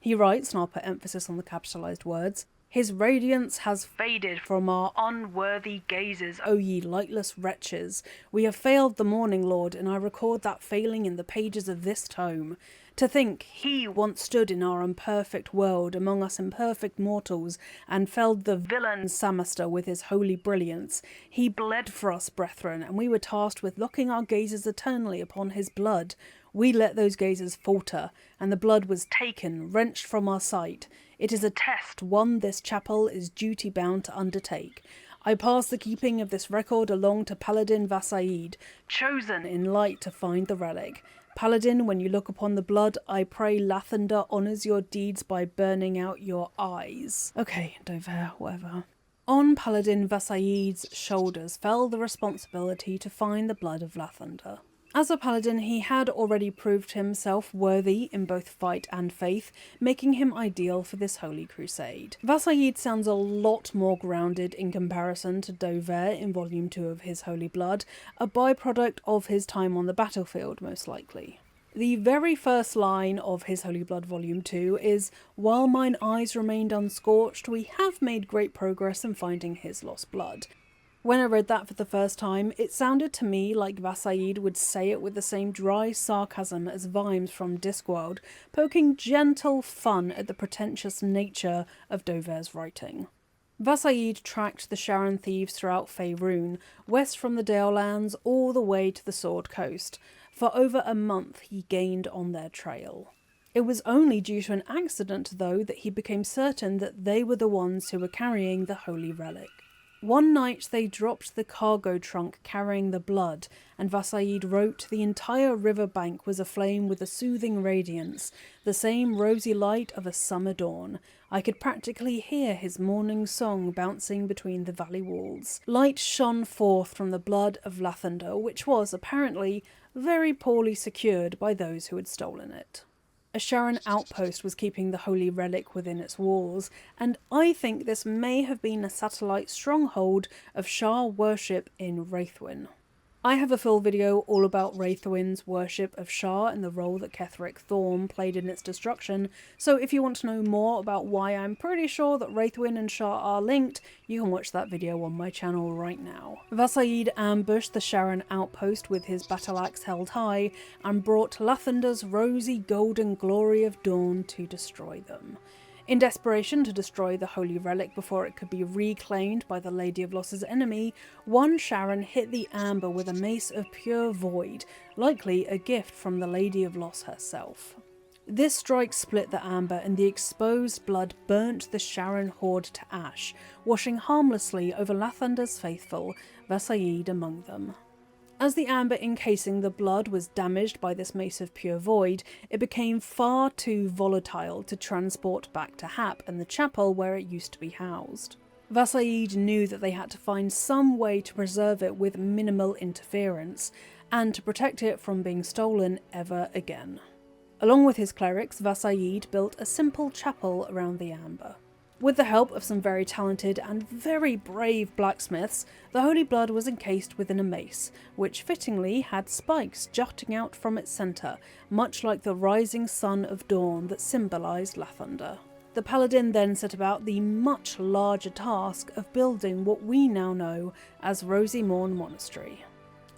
He writes, and I'll put emphasis on the capitalised words, "His radiance has faded from our unworthy gazes, O ye lightless wretches. We have failed the Morning Lord, and I record that failing in the pages of this tome. To think he once stood in our imperfect world among us imperfect mortals and felled the villain Samaster with his holy brilliance. He bled for us, brethren, and we were tasked with locking our gazes eternally upon his blood. We let those gazes falter, and the blood was taken, wrenched from our sight. It is a test one this chapel is duty-bound to undertake. I pass the keeping of this record along to Paladin Vased, chosen in light to find the relic. Paladin, when you look upon the blood, I pray Lathander honours your deeds by burning out your eyes. Okay, Dover, whatever. On Paladin Vasaid's shoulders fell the responsibility to find the blood of Lathander. As a paladin, he had already proved himself worthy in both fight and faith, making him ideal for this holy crusade. Vasaid sounds a lot more grounded in comparison to Dover in Volume 2 of his Holy Blood, a byproduct of his time on the battlefield, most likely. The very first line of his Holy Blood Volume 2 is, "While mine eyes remained unscorched, we have made great progress in finding his lost blood." When I read that for the first time, it sounded to me like Vasaid would say it with the same dry sarcasm as Vimes from Discworld, poking gentle fun at the pretentious nature of Dover's writing. Vasaid tracked the Sharon thieves throughout Faerun, west from the Dalelands all the way to the Sword Coast. For over a month he gained on their trail. It was only due to an accident, though, that he became certain that they were the ones who were carrying the holy relic. One night they dropped the cargo trunk carrying the blood, and Vasaid wrote the entire riverbank was aflame with a soothing radiance, the same rosy light of a summer dawn. I could practically hear his morning song bouncing between the valley walls. Light shone forth from the blood of Lathander, which was, apparently, very poorly secured by those who had stolen it. A Sharon outpost was keeping the holy relic within its walls, and I think this may have been a satellite stronghold of Shah worship in Wraithwyn. I have a full video all about Wraithwyn's worship of Shah and the role that Ketheric Thorm played in its destruction, so if you want to know more about why I'm pretty sure that Wraithwyn and Shah are linked, you can watch that video on my channel right now. Vasaid ambushed the Sharon outpost with his battle axe held high, and brought Lathander's rosy golden glory of dawn to destroy them. In desperation to destroy the holy relic before it could be reclaimed by the Lady of Loss's enemy, one Sharon hit the amber with a mace of pure void, likely a gift from the Lady of Loss herself. This strike split the amber, and the exposed blood burnt the Sharon horde to ash, washing harmlessly over Lathander's faithful, Vasaid among them. As the amber encasing the blood was damaged by this mace of pure void, it became far too volatile to transport back to Hap and the chapel where it used to be housed. Vasaid knew that they had to find some way to preserve it with minimal interference, and to protect it from being stolen ever again. Along with his clerics, Vasaid built a simple chapel around the amber. With the help of some very talented and very brave blacksmiths, the holy blood was encased within a mace, which fittingly had spikes jutting out from its centre, much like the rising sun of dawn that symbolised Lathander. The paladin then set about the much larger task of building what we now know as Rosimorn Monastery.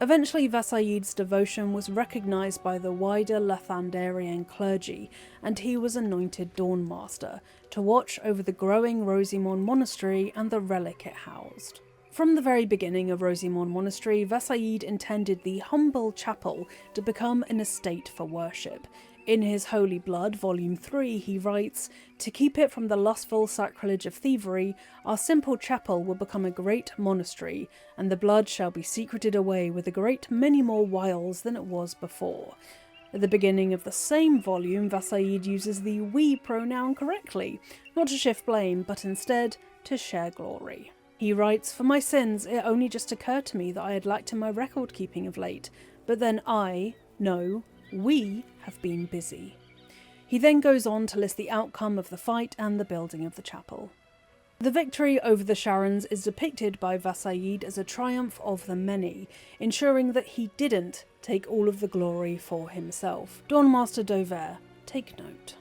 Eventually, Vasaid's devotion was recognised by the wider Lathanderian clergy, and he was anointed Dawnmaster to watch over the growing Rosimorn Monastery and the relic it housed. From the very beginning of Rosimorn Monastery, Vasaid intended the humble chapel to become an estate for worship. In his Holy Blood, Volume 3, he writes, "To keep it from the lustful sacrilege of thievery, our simple chapel will become a great monastery, and the blood shall be secreted away with a great many more wiles than it was before." At the beginning of the same volume, Vasaid uses the we pronoun correctly, not to shift blame, but instead to share glory. He writes, "For my sins, it only just occurred to me that I had lacked in my record keeping of late, but then we have been busy." He then goes on to list the outcome of the fight and the building of the chapel. The victory over the Sharons is depicted by Vasaid as a triumph of the many, ensuring that he didn't take all of the glory for himself. Dawnmaster Dover, take note.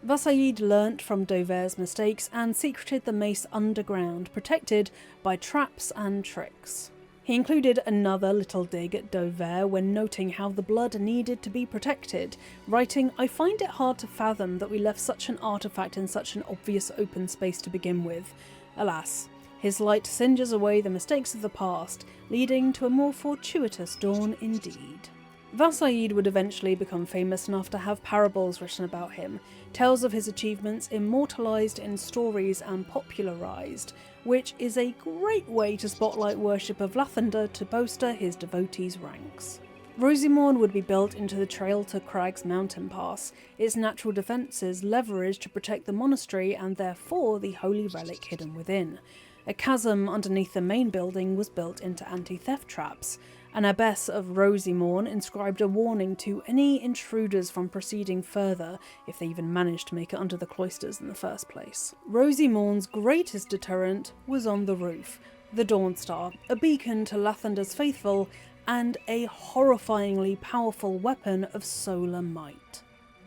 Vasaid learnt from Dover's mistakes and secreted the mace underground, protected by traps and tricks. He included another little dig at Dover when noting how the blood needed to be protected, writing, "I find it hard to fathom that we left such an artifact in such an obvious open space to begin with. Alas, his light singes away the mistakes of the past, leading to a more fortuitous dawn indeed." Vased would eventually become famous enough to have parables written about him, tales of his achievements immortalised in stories and popularised, which is a great way to spotlight worship of Lathander to bolster his devotees' ranks. Rosymorn would be built into the Trail to Crag's mountain pass, its natural defences leveraged to protect the monastery and therefore the holy relic hidden within. A chasm underneath the main building was built into anti-theft traps. An abbess of Rosymorn inscribed a warning to any intruders from proceeding further, if they even managed to make it under the cloisters in the first place. Rosymorn's greatest deterrent was on the roof, the Dawnstar, a beacon to Lathander's faithful, and a horrifyingly powerful weapon of solar might.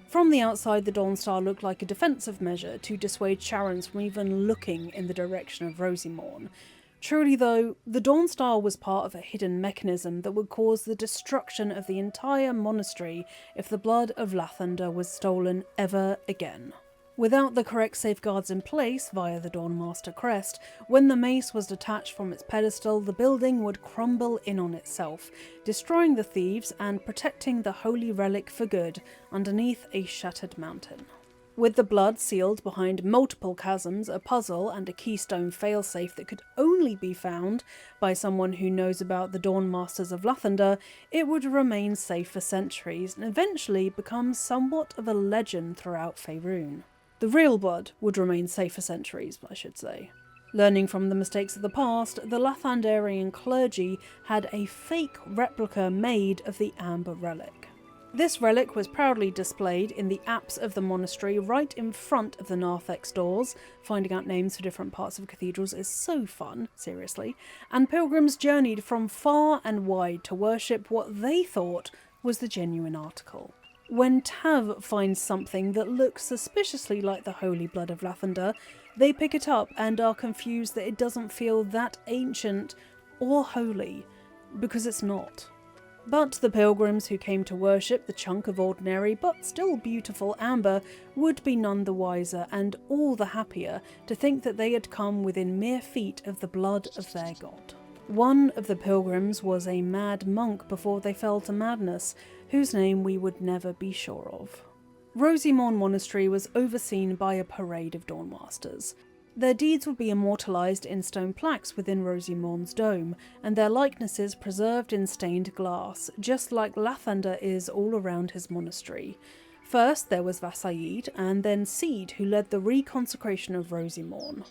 From the outside, the Dawnstar looked like a defensive measure to dissuade Sharons from even looking in the direction of Rosymorn. Truly though, the Dawnstar was part of a hidden mechanism that would cause the destruction of the entire monastery if the blood of Lathander was stolen ever again. Without the correct safeguards in place via the Dawnmaster crest, when the mace was detached from its pedestal, the building would crumble in on itself, destroying the thieves and protecting the holy relic for good underneath a shattered mountain. With the blood sealed behind multiple chasms, a puzzle, and a keystone failsafe that could only be found by someone who knows about the Dawnmasters of Lathander, it would remain safe for centuries and eventually become somewhat of a legend throughout Faerun. The real blood would remain safe for centuries, I should say. Learning from the mistakes of the past, the Lathanderian clergy had a fake replica made of the Amber Relic. This relic was proudly displayed in the apse of the monastery right in front of the narthex doors. Finding out names for different parts of cathedrals is so fun, seriously. And pilgrims journeyed from far and wide to worship what they thought was the genuine article. When Tav finds something that looks suspiciously like the holy blood of Lathander, they pick it up and are confused that it doesn't feel that ancient or holy, because it's not. But the pilgrims who came to worship the chunk of ordinary but still beautiful amber would be none the wiser and all the happier to think that they had come within mere feet of the blood of their god. One of the pilgrims was a mad monk before they fell to madness, whose name we would never be sure of. Rosimorn Monastery was overseen by a parade of Dawnmasters. Their deeds would be immortalised in stone plaques within Rosymorn's dome, and their likenesses preserved in stained glass, just like Lathander is all around his monastery. First there was Vased, and then Seed, who led the reconsecration of Rosymorn.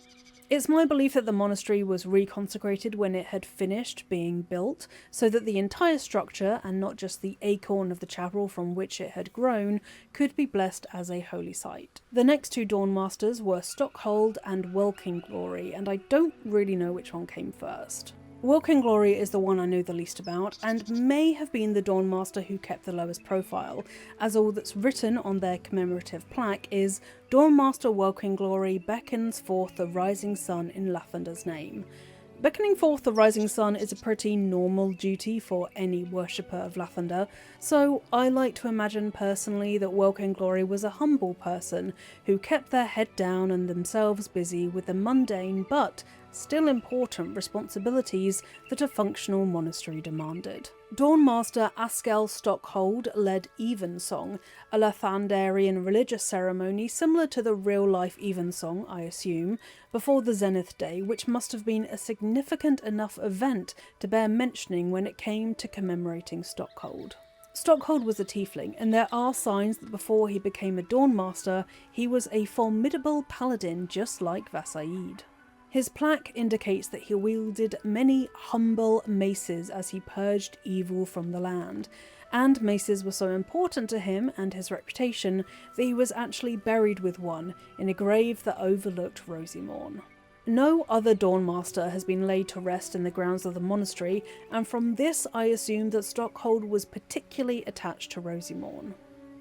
It's my belief that the monastery was reconsecrated when it had finished being built, so that the entire structure, and not just the acorn of the chapel from which it had grown, could be blessed as a holy site. The next two Dawnmasters were Stockhold and Welkin Glory, and I don't really know which one came first. Welkin Glory is the one I know the least about, and may have been the Dawnmaster who kept the lowest profile, as all that's written on their commemorative plaque is Dawnmaster Welkin Glory beckons forth the rising sun in Lathander's name. Beckoning forth the rising sun is a pretty normal duty for any worshipper of Lathander, so I like to imagine personally that Welkin Glory was a humble person who kept their head down and themselves busy with the mundane but still important responsibilities that a functional monastery demanded. Dawnmaster Askel Stockhold led Evensong, a Lathanderian religious ceremony similar to the real-life Evensong, I assume, before the Zenith Day, which must have been a significant enough event to bear mentioning when it came to commemorating Stockhold. Stockhold was a tiefling, and there are signs that before he became a Dawnmaster, he was a formidable paladin just like Vased. His plaque indicates that he wielded many humble maces as he purged evil from the land, and maces were so important to him and his reputation that he was actually buried with one in a grave that overlooked Rosymorn. No other Dawnmaster has been laid to rest in the grounds of the monastery, and from this I assume that Stockhold was particularly attached to Rosymorn.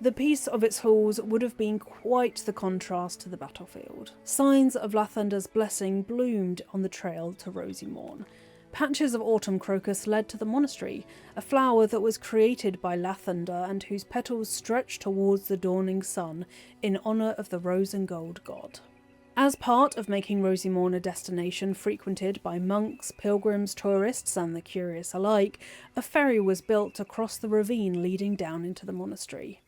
The peace of its halls would have been quite the contrast to the battlefield. Signs of Lathander's blessing bloomed on the trail to Rosymorn. Patches of autumn crocus led to the monastery, a flower that was created by Lathander and whose petals stretched towards the dawning sun in honour of the rose and gold god. As part of making Rosymorn a destination frequented by monks, pilgrims, tourists and the curious alike, a ferry was built to cross the ravine leading down into the monastery.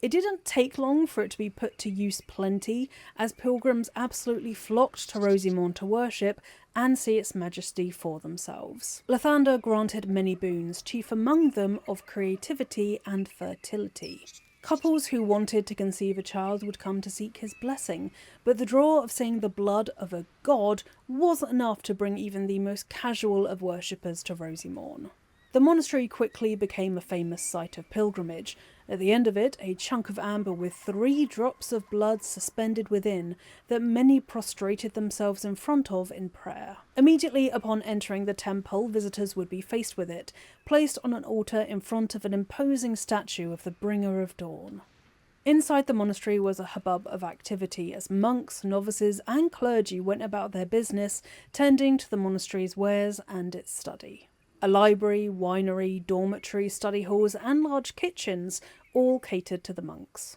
It didn't take long for it to be put to use plenty, as pilgrims absolutely flocked to Rosymorn to worship and see its majesty for themselves. Lathander granted many boons, chief among them of creativity and fertility. Couples who wanted to conceive a child would come to seek his blessing, but the draw of seeing the blood of a god wasn't enough to bring even the most casual of worshippers to Rosymorn. The monastery quickly became a famous site of pilgrimage. At the end of it, a chunk of amber with 3 drops of blood suspended within that many prostrated themselves in front of in prayer. Immediately upon entering the temple, visitors would be faced with it, placed on an altar in front of an imposing statue of the Bringer of Dawn. Inside the monastery was a hubbub of activity as monks, novices and clergy went about their business, tending to the monastery's wares and its study. A library, winery, dormitory, study halls and large kitchens all catered to the monks.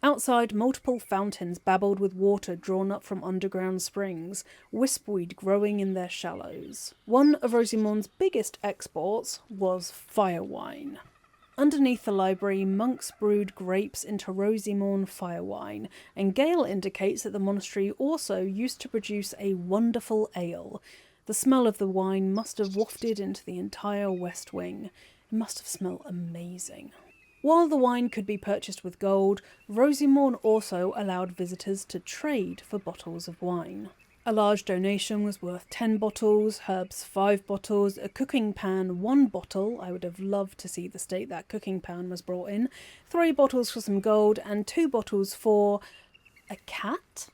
Outside, multiple fountains babbled with water drawn up from underground springs, wispweed growing in their shallows. One of Rosymorn's biggest exports was fire wine. Underneath the library, monks brewed grapes into Rosymorn fire wine, and Gale indicates that the monastery also used to produce a wonderful ale. The smell of the wine must have wafted into the entire west wing. It must have smelled amazing. While the wine could be purchased with gold, Rosymorn also allowed visitors to trade for bottles of wine. A large donation was worth 10 bottles, herbs 5 bottles, a cooking pan 1 bottle, I would have loved to see the state that cooking pan was brought in, 3 bottles for some gold and 2 bottles for a cat?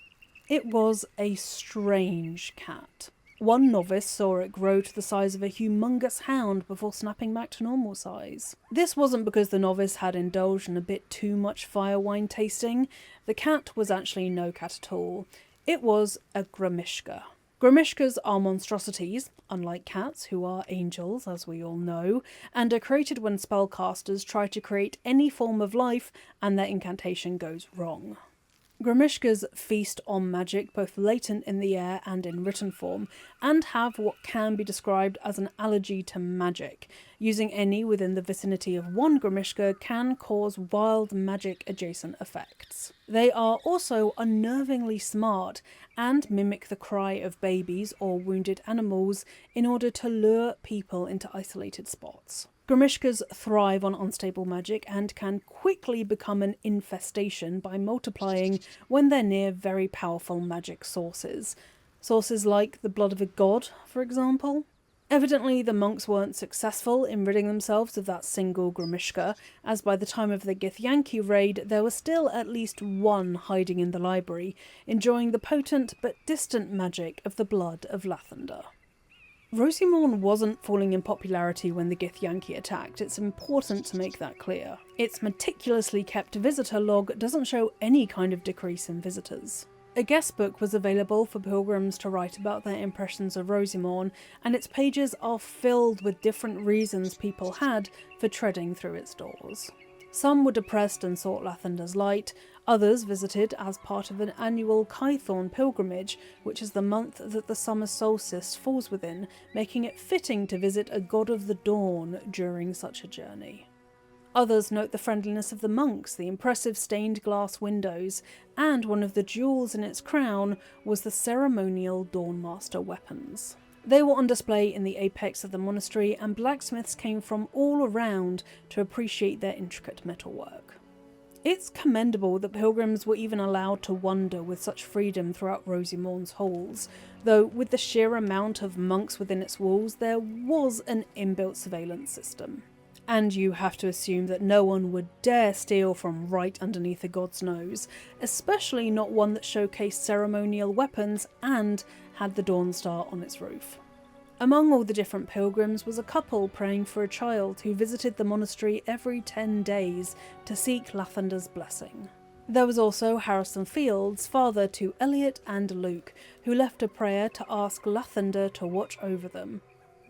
It was a strange cat. One novice saw it grow to the size of a humongous hound before snapping back to normal size. This wasn't because the novice had indulged in a bit too much fire wine tasting. The cat was actually no cat at all. It was a Grimishka. Grimishkas are monstrosities, unlike cats, who are angels, as we all know, and are created when spellcasters try to create any form of life and their incantation goes wrong. Grimishkas feast on magic both latent in the air and in written form, and have what can be described as an allergy to magic. Using any within the vicinity of one Grimishka can cause wild magic adjacent effects. They are also unnervingly smart and mimic the cry of babies or wounded animals in order to lure people into isolated spots. Grimishkas thrive on unstable magic and can quickly become an infestation by multiplying when they're near very powerful magic sources. Sources like the blood of a god, for example. Evidently, the monks weren't successful in ridding themselves of that single Grimishka, as by the time of the Githyanki raid, there was still at least one hiding in the library, enjoying the potent but distant magic of the blood of Lathander. Rosymorn wasn't falling in popularity when the Githyanki attacked, it's important to make that clear. Its meticulously kept visitor log doesn't show any kind of decrease in visitors. A guest book was available for pilgrims to write about their impressions of Rosymorn, and its pages are filled with different reasons people had for treading through its doors. Some were depressed and sought Lathander's light, others visited as part of an annual Kythorn pilgrimage, which is the month that the summer solstice falls within, making it fitting to visit a god of the dawn during such a journey. Others note the friendliness of the monks, the impressive stained glass windows, and one of the jewels in its crown was the ceremonial Dawnmaster weapons. They were on display in the apex of the monastery, and blacksmiths came from all around to appreciate their intricate metalwork. It's commendable that pilgrims were even allowed to wander with such freedom throughout Rosymorn's halls, though with the sheer amount of monks within its walls, there was an inbuilt surveillance system. And you have to assume that no one would dare steal from right underneath a god's nose, especially not one that showcased ceremonial weapons and had the Dawnstar on its roof. Among all the different pilgrims was a couple praying for a child who visited the monastery every 10 days to seek Lathander's blessing. There was also Harrison Fields, father to Elliot and Luke, who left a prayer to ask Lathander to watch over them.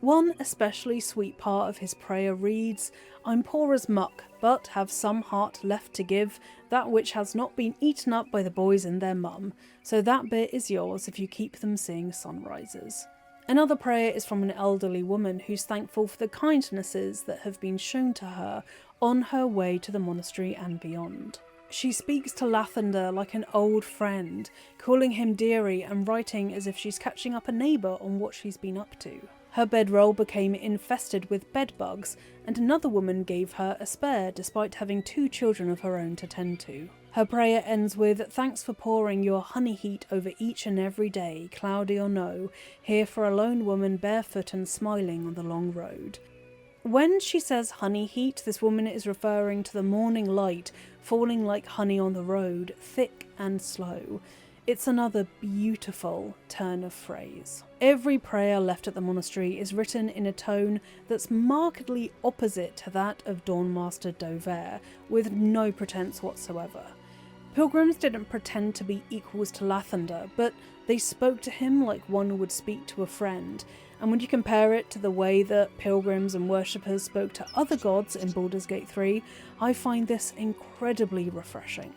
One especially sweet part of his prayer reads, "I'm poor as muck, but have some heart left to give, that which has not been eaten up by the boys and their mum, so that bit is yours if you keep them seeing sunrises." Another prayer is from an elderly woman who's thankful for the kindnesses that have been shown to her on her way to the monastery and beyond. She speaks to Lathander like an old friend, calling him dearie and writing as if she's catching up a neighbour on what she's been up to. Her bedroll became infested with bedbugs, and another woman gave her a spare despite having 2 children of her own to tend to. Her prayer ends with, "Thanks for pouring your honey heat over each and every day, cloudy or no, here for a lone woman barefoot and smiling on the long road." When she says honey heat, this woman is referring to the morning light falling like honey on the road, thick and slow. It's another beautiful turn of phrase. Every prayer left at the monastery is written in a tone that's markedly opposite to that of Dawnmaster Vased, with no pretense whatsoever. Pilgrims didn't pretend to be equals to Lathander, but they spoke to him like one would speak to a friend, and when you compare it to the way that pilgrims and worshippers spoke to other gods in Baldur's Gate 3, I find this incredibly refreshing.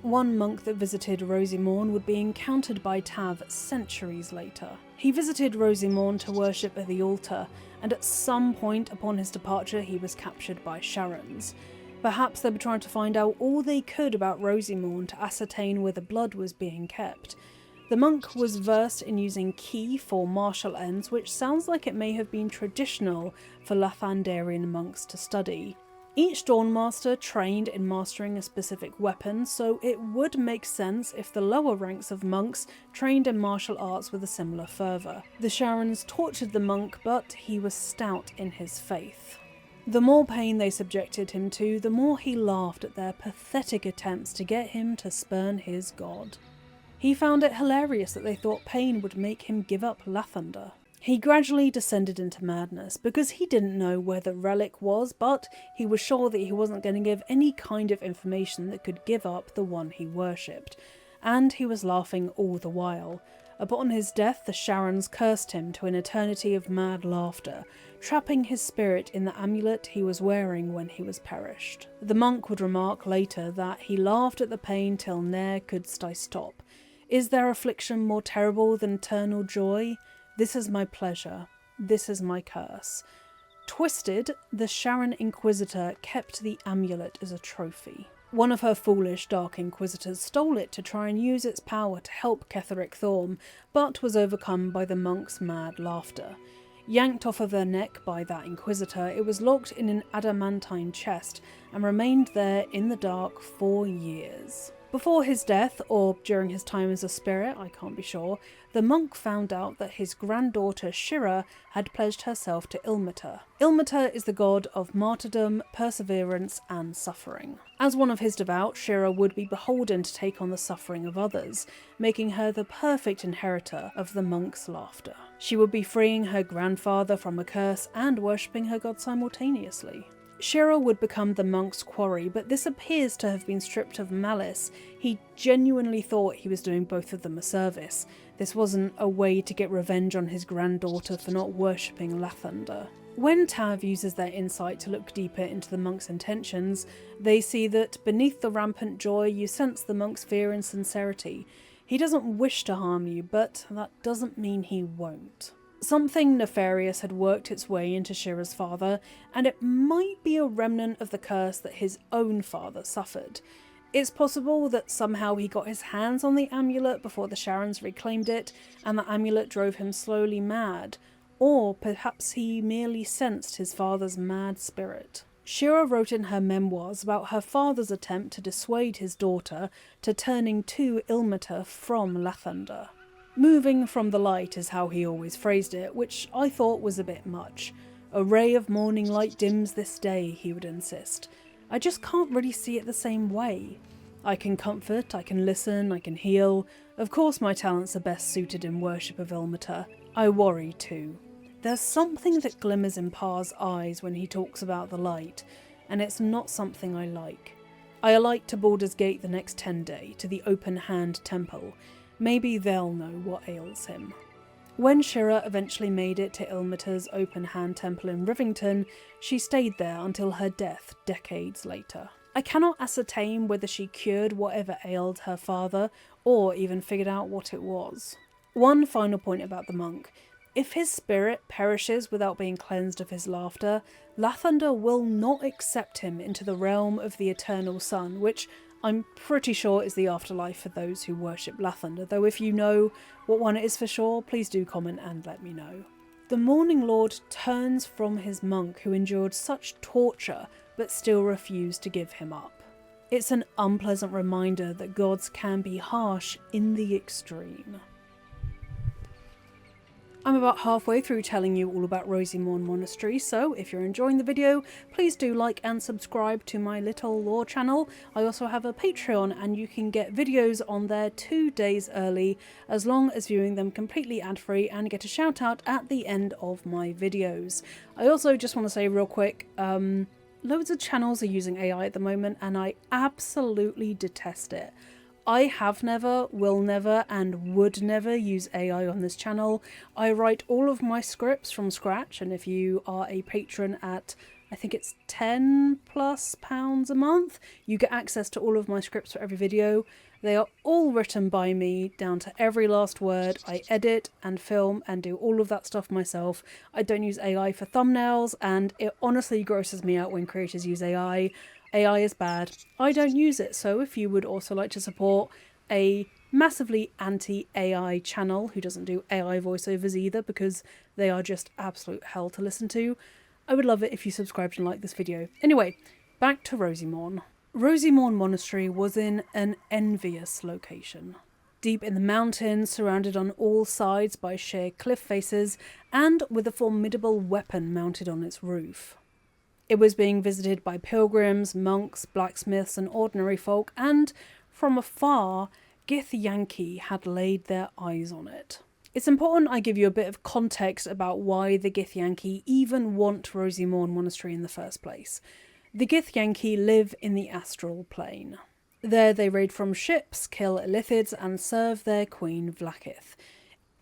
One monk that visited Rosymorn would be encountered by Tav centuries later. He visited Rosymorn to worship at the altar, and at some point upon his departure he was captured by Sharons. Perhaps they were trying to find out all they could about Rosymorn to ascertain where the blood was being kept. The monk was versed in using ki for martial ends, which sounds like it may have been traditional for Lathandarian monks to study. Each Dawnmaster trained in mastering a specific weapon, so it would make sense if the lower ranks of monks trained in martial arts with a similar fervour. The Sharons tortured the monk, but he was stout in his faith. The more pain they subjected him to, the more he laughed at their pathetic attempts to get him to spurn his god. He found it hilarious that they thought pain would make him give up Lathander. He gradually descended into madness because he didn't know where the relic was, but he was sure that he wasn't going to give any kind of information that could give up the one he worshipped, and he was laughing all the while. Upon his death, the Sharons cursed him to an eternity of mad laughter, trapping his spirit in the amulet he was wearing when he was perished. The monk would remark later that he laughed at the pain till ne'er couldst I stop. Is there affliction more terrible than eternal joy? This is my pleasure, this is my curse. Twisted, the Sharon Inquisitor kept the amulet as a trophy. One of her foolish Dark Inquisitors stole it to try and use its power to help Ketheric Thorm, but was overcome by the monk's mad laughter. Yanked off of their neck by that Inquisitor, it was locked in an adamantine chest and remained there in the dark for years. Before his death, or during his time as a spirit, I can't be sure, the monk found out that his granddaughter Shira had pledged herself to Ilmater. Ilmater is the god of martyrdom, perseverance, and suffering. As one of his devout, Shira would be beholden to take on the suffering of others, making her the perfect inheritor of the monk's laughter. She would be freeing her grandfather from a curse and worshipping her god simultaneously. Shira would become the monk's quarry, but this appears to have been stripped of malice. He genuinely thought he was doing both of them a service. This wasn't a way to get revenge on his granddaughter for not worshipping Lathander. When Tav uses their insight to look deeper into the monk's intentions, they see that beneath the rampant joy you sense the monk's fear and sincerity. He doesn't wish to harm you, but that doesn't mean he won't. Something nefarious had worked its way into Shira's father, and it might be a remnant of the curse that his own father suffered. It's possible that somehow he got his hands on the amulet before the Sharons reclaimed it, and the amulet drove him slowly mad, or perhaps he merely sensed his father's mad spirit. Shira wrote in her memoirs about her father's attempt to dissuade his daughter to turning to Ilmater from Lathander. Moving from the light is how he always phrased it, which I thought was a bit much. A ray of morning light dims this day, he would insist. I just can't really see it the same way. I can comfort, I can listen, I can heal. Of course my talents are best suited in worship of Ilmater. I worry too. There's something that glimmers in Par's eyes when he talks about the light, and it's not something I like. I alight to Baldur's Gate the next 10 day, to the Open Hand Temple. Maybe they'll know what ails him. When Shira eventually made it to Ilmater's Open Hand Temple in Rivington, she stayed there until her death decades later. I cannot ascertain whether she cured whatever ailed her father, or even figured out what it was. One final point about the monk. If his spirit perishes without being cleansed of his laughter, Lathander will not accept him into the realm of the Eternal Sun, which I'm pretty sure is the afterlife for those who worship Lathander, though if you know what one it is for sure, please do comment and let me know. The Morning Lord turns from his monk who endured such torture but still refused to give him up. It's an unpleasant reminder that gods can be harsh in the extreme. I'm about halfway through telling you all about Rosimorn Monastery, so if you're enjoying the video, please do like and subscribe to my little lore channel. I also have a Patreon and you can get videos on there 2 days early, as long as viewing them completely ad-free, and get a shout out at the end of my videos. I also just want to say real quick, loads of channels are using AI at the moment and I absolutely detest it. I have never, will never, and would never use AI on this channel. I write all of my scripts from scratch, and if you are a patron at, I think it's £10+ a month, you get access to all of my scripts for every video. They are all written by me, down to every last word. I edit and film and do all of that stuff myself. I don't use AI for thumbnails, and it honestly grosses me out when creators use AI. AI is bad. I don't use it, so if you would also like to support a massively anti-AI channel who doesn't do AI voiceovers either, because they are just absolute hell to listen to, I would love it if you subscribed and liked this video. Anyway, back to Rosimorn. Rosimorn Monastery was in an envious location. Deep in the mountains, surrounded on all sides by sheer cliff faces, and with a formidable weapon mounted on its roof. It was being visited by pilgrims, monks, blacksmiths and ordinary folk, and from afar, Githyanki had laid their eyes on it. It's important I give you a bit of context about why the Githyanki even want Rosimorn Monastery in the first place. The Githyanki live in the astral plane. There they raid from ships, kill illithids and serve their queen Vlaakith.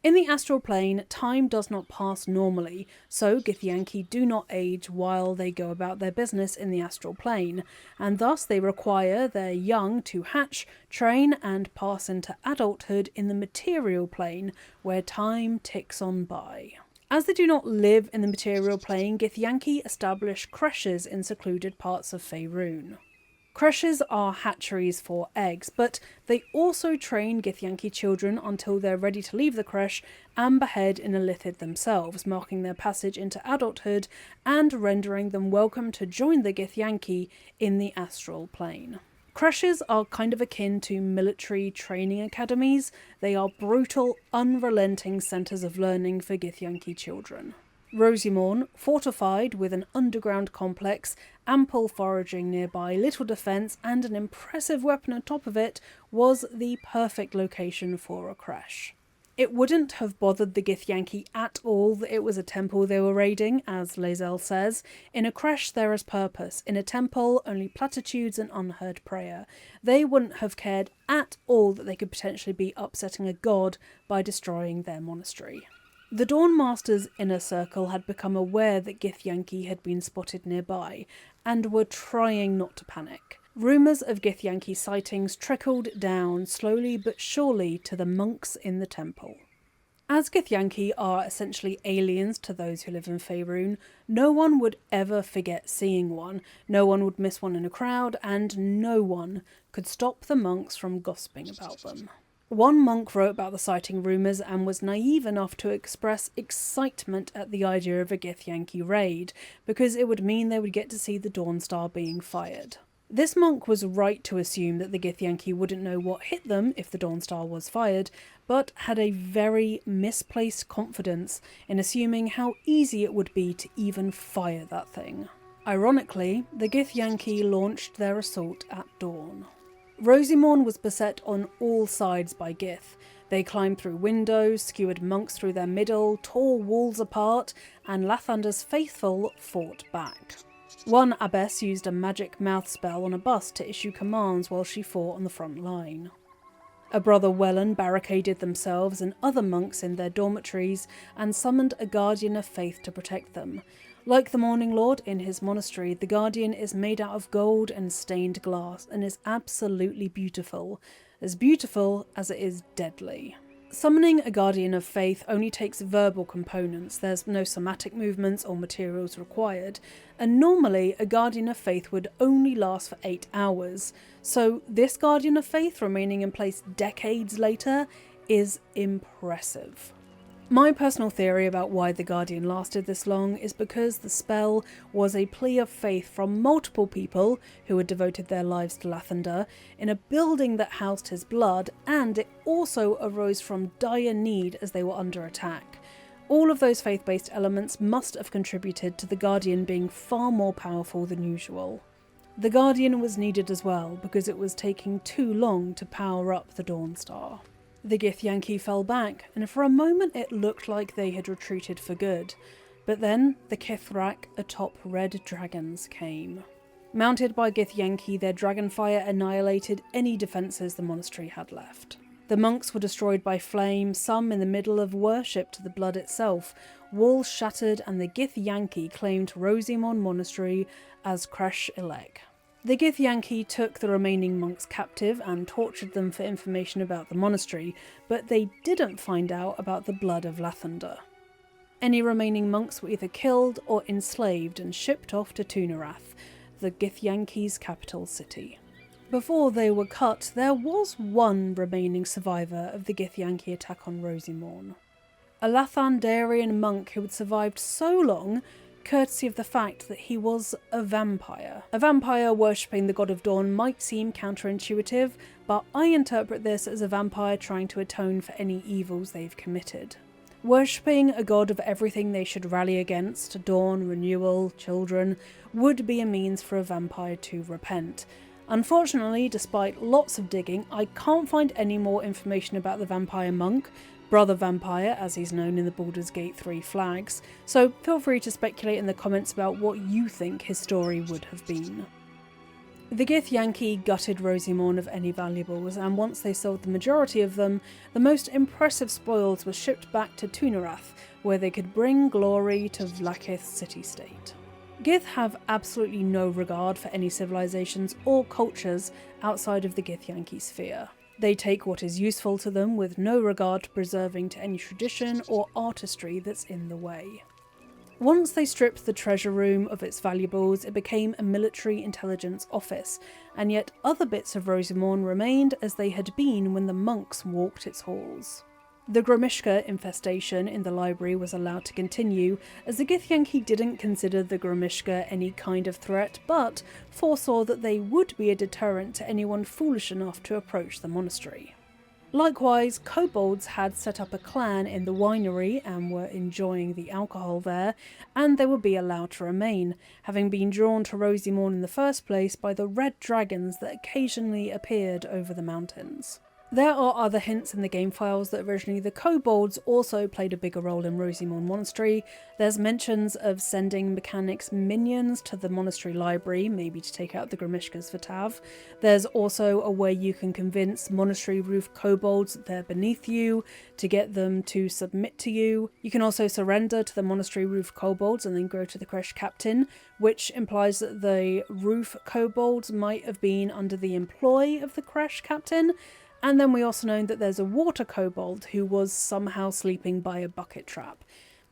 In the astral plane, time does not pass normally, so Githyanki do not age while they go about their business in the astral plane, and thus they require their young to hatch, train and pass into adulthood in the material plane, where time ticks on by. As they do not live in the material plane, Githyanki establish creches in secluded parts of Faerun. Creches are hatcheries for eggs, but they also train Githyanki children until they're ready to leave the creche and behead an illithid themselves, marking their passage into adulthood and rendering them welcome to join the Githyanki in the astral plane. Creches are kind of akin to military training academies. They are brutal, unrelenting centres of learning for Githyanki children. Rosimorn, fortified with an underground complex, ample foraging nearby, little defence and an impressive weapon on top of it, was the perfect location for a creche. It wouldn't have bothered the Githyanki at all that it was a temple they were raiding, as Lae'zel says. In a creche there is purpose, in a temple only platitudes and unheard prayer. They wouldn't have cared at all that they could potentially be upsetting a god by destroying their monastery. The Dawnmaster's inner circle had become aware that Githyanki had been spotted nearby, and were trying not to panic. Rumours of Githyanki sightings trickled down slowly but surely to the monks in the temple. As Githyanki are essentially aliens to those who live in Faerun, no one would ever forget seeing one, no one would miss one in a crowd, and no one could stop the monks from gossiping about them. One monk wrote about the sighting rumours and was naive enough to express excitement at the idea of a Githyanki raid, because it would mean they would get to see the Dawnstar being fired. This monk was right to assume that the Githyanki wouldn't know what hit them if the Dawnstar was fired, but had a very misplaced confidence in assuming how easy it would be to even fire that thing. Ironically, the Githyanki launched their assault at dawn. Rosimorn was beset on all sides by Gith. They climbed through windows, skewered monks through their middle, tore walls apart, and Lathander's faithful fought back. One abbess used a magic mouth spell on a bust to issue commands while she fought on the front line. A brother Wellan barricaded themselves and other monks in their dormitories and summoned a guardian of faith to protect them. Like the Morning Lord in his monastery, the guardian is made out of gold and stained glass and is absolutely beautiful as it is deadly. Summoning a guardian of faith only takes verbal components, there's no somatic movements or materials required, and normally a guardian of faith would only last for 8 hours, so this guardian of faith remaining in place decades later is impressive. My personal theory about why the Guardian lasted this long is because the spell was a plea of faith from multiple people who had devoted their lives to Lathander in a building that housed his blood, and it also arose from dire need as they were under attack. All of those faith-based elements must have contributed to the Guardian being far more powerful than usual. The Guardian was needed as well because it was taking too long to power up the Dawnstar. The Githyanki fell back, and for a moment it looked like they had retreated for good, but then the Kithrak atop red dragons came. Mounted by Githyanki, their dragonfire annihilated any defences the monastery had left. The monks were destroyed by flame, some in the middle of worship to the blood itself, walls shattered, and the Githyanki claimed Rosimorn Monastery as Kresh Ilek. The Githyanki took the remaining monks captive and tortured them for information about the monastery, but they didn't find out about the blood of Lathander. Any remaining monks were either killed or enslaved and shipped off to Tunarath, the Githyanki's capital city. Before they were cut, there was one remaining survivor of the Githyanki attack on Rosimorn. A Lathandarian monk who had survived so long courtesy of the fact that he was a vampire. A vampire worshipping the god of dawn might seem counterintuitive, but I interpret this as a vampire trying to atone for any evils they've committed. Worshipping a god of everything they should rally against, dawn, renewal, children, would be a means for a vampire to repent. Unfortunately, despite lots of digging, I can't find any more information about the vampire monk, Brother Vampire, as he's known in the Baldur's Gate 3 flags, so feel free to speculate in the comments about what you think his story would have been. The Githyanki gutted Rosimorn of any valuables, and once they sold the majority of them, the most impressive spoils were shipped back to Tunarath, where they could bring glory to Vlaakith's city-state. Gith have absolutely no regard for any civilizations or cultures outside of the Githyanki sphere. They take what is useful to them with no regard to preserving to any tradition or artistry that's in the way. Once they stripped the treasure room of its valuables, it became a military intelligence office, and yet other bits of Rosimorn remained as they had been when the monks walked its halls. The Grimishka infestation in the library was allowed to continue, as the Githyanki didn't consider the Grimishka any kind of threat, but foresaw that they would be a deterrent to anyone foolish enough to approach the monastery. Likewise, kobolds had set up a clan in the winery and were enjoying the alcohol there, and they would be allowed to remain, having been drawn to Rosimorn in the first place by the red dragons that occasionally appeared over the mountains. There are other hints in the game files that originally the kobolds also played a bigger role in Rosimorn Monastery. There's mentions of sending mechanics minions to the monastery library, maybe to take out the Grimishkas for Tav. There's also a way you can convince monastery roof kobolds that they're beneath you to get them to submit to you. You can also surrender to the monastery roof kobolds and then go to the Kresh captain, which implies that the roof kobolds might have been under the employ of the Kresh captain. And then we also know that there's a water kobold who was somehow sleeping by a bucket trap.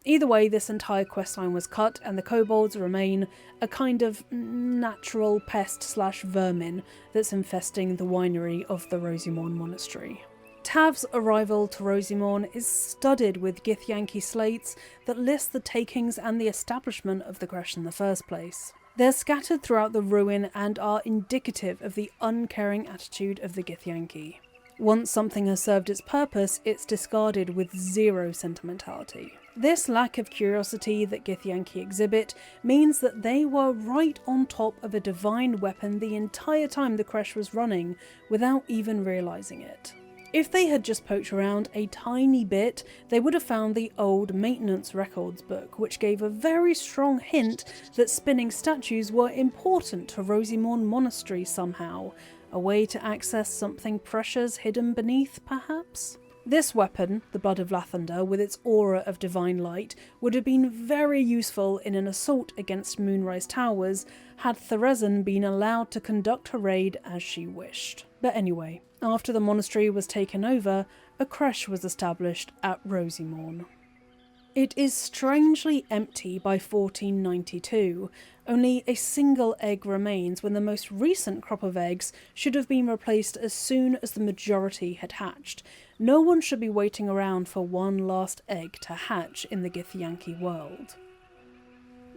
Either way, this entire questline was cut, and the kobolds remain a kind of natural pest/vermin that's infesting the winery of the Rosimorn Monastery. Tav's arrival to Rosimorn is studded with Githyanki slates that list the takings and the establishment of the Kresh in the first place. They're scattered throughout the ruin and are indicative of the uncaring attitude of the Githyanki. Once something has served its purpose, it's discarded with zero sentimentality. This lack of curiosity that Githyanki exhibit means that they were right on top of a divine weapon the entire time the Kresh was running, without even realising it. If they had just poked around a tiny bit, they would have found the old maintenance records book, which gave a very strong hint that spinning statues were important to Rosimorn Monastery somehow, a way to access something precious hidden beneath, perhaps? This weapon, the Blood of Lathander, with its aura of divine light, would have been very useful in an assault against Moonrise Towers had Thérèse been allowed to conduct her raid as she wished. But anyway, after the monastery was taken over, a creche was established at Rosymorn. It is strangely empty by 1492. Only a single egg remains when the most recent crop of eggs should have been replaced as soon as the majority had hatched. No one should be waiting around for one last egg to hatch in the Githyanki world.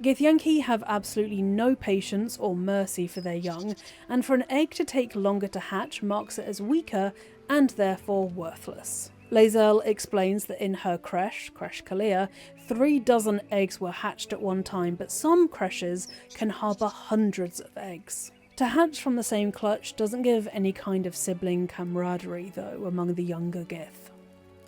Githyanki have absolutely no patience or mercy for their young, and for an egg to take longer to hatch marks it as weaker and therefore worthless. Lae'zel explains that in her creche Kalia, 3 dozen eggs were hatched at one time, but some creches can harbour hundreds of eggs. To hatch from the same clutch doesn't give any kind of sibling camaraderie, though, among the younger Gith.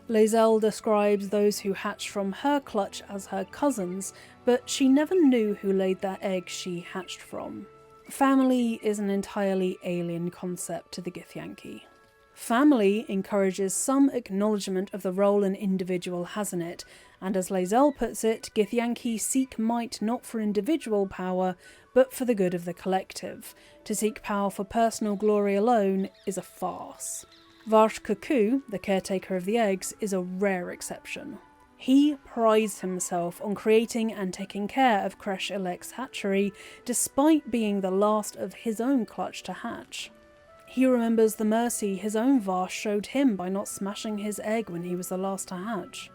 Lae'zel describes those who hatched from her clutch as her cousins, but she never knew who laid that egg she hatched from. Family is an entirely alien concept to the Githyanki. Family encourages some acknowledgement of the role an individual has in it, and as Lae'zel puts it, Githyanki seek might not for individual power, but for the good of the collective. To seek power for personal glory alone is a farce. Varsh Cuckoo, the caretaker of the eggs, is a rare exception. He prides himself on creating and taking care of Creche Elect's hatchery, despite being the last of his own clutch to hatch. He remembers the mercy his own Varsh showed him by not smashing his egg when he was the last to hatch.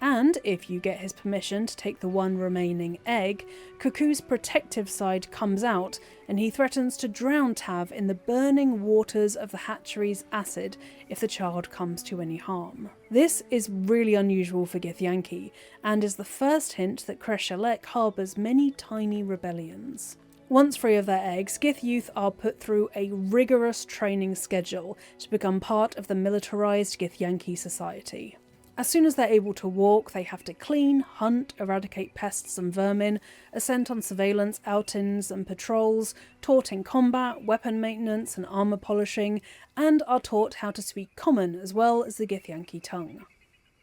And if you get his permission to take the one remaining egg, Cuckoo's protective side comes out and he threatens to drown Tav in the burning waters of the hatchery's acid if the child comes to any harm. This is really unusual for Githyanki, and is the first hint that Creche Elect harbours many tiny rebellions. Once free of their eggs, Gith youth are put through a rigorous training schedule to become part of the militarised Githyanki society. As soon as they're able to walk, they have to clean, hunt, eradicate pests and vermin, ascend on surveillance, outings and patrols, taught in combat, weapon maintenance and armour polishing, and are taught how to speak Common as well as the Githyanki tongue.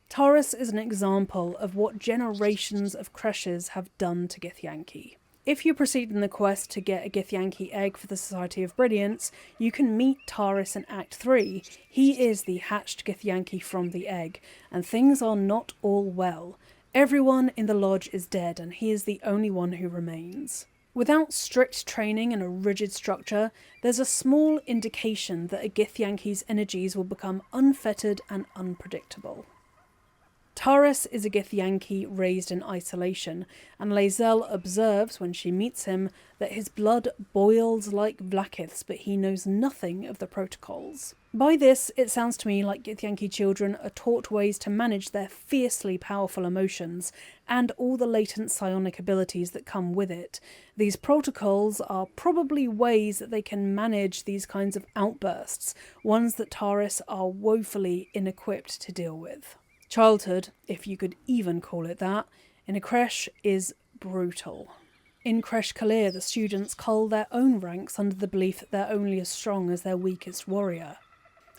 Taurus is an example of what generations of creches have done to Githyanki. If you proceed in the quest to get a Githyanki egg for the Society of Brilliance, you can meet Taurus in Act 3. He is the hatched Githyanki from the egg, and things are not all well. Everyone in the lodge is dead, and he is the only one who remains. Without strict training and a rigid structure, there's a small indication that a Githyanki's energies will become unfettered and unpredictable. Taurus is a Githyanki raised in isolation, and Lae'zel observes when she meets him that his blood boils like Vlaakith's, but he knows nothing of the protocols. By this, it sounds to me like Githyanki children are taught ways to manage their fiercely powerful emotions, and all the latent psionic abilities that come with it. These protocols are probably ways that they can manage these kinds of outbursts, ones that Taurus are woefully inequipped to deal with. Childhood, if you could even call it that, in a creche is brutal. In Creche Kalir, the students cull their own ranks under the belief that they're only as strong as their weakest warrior.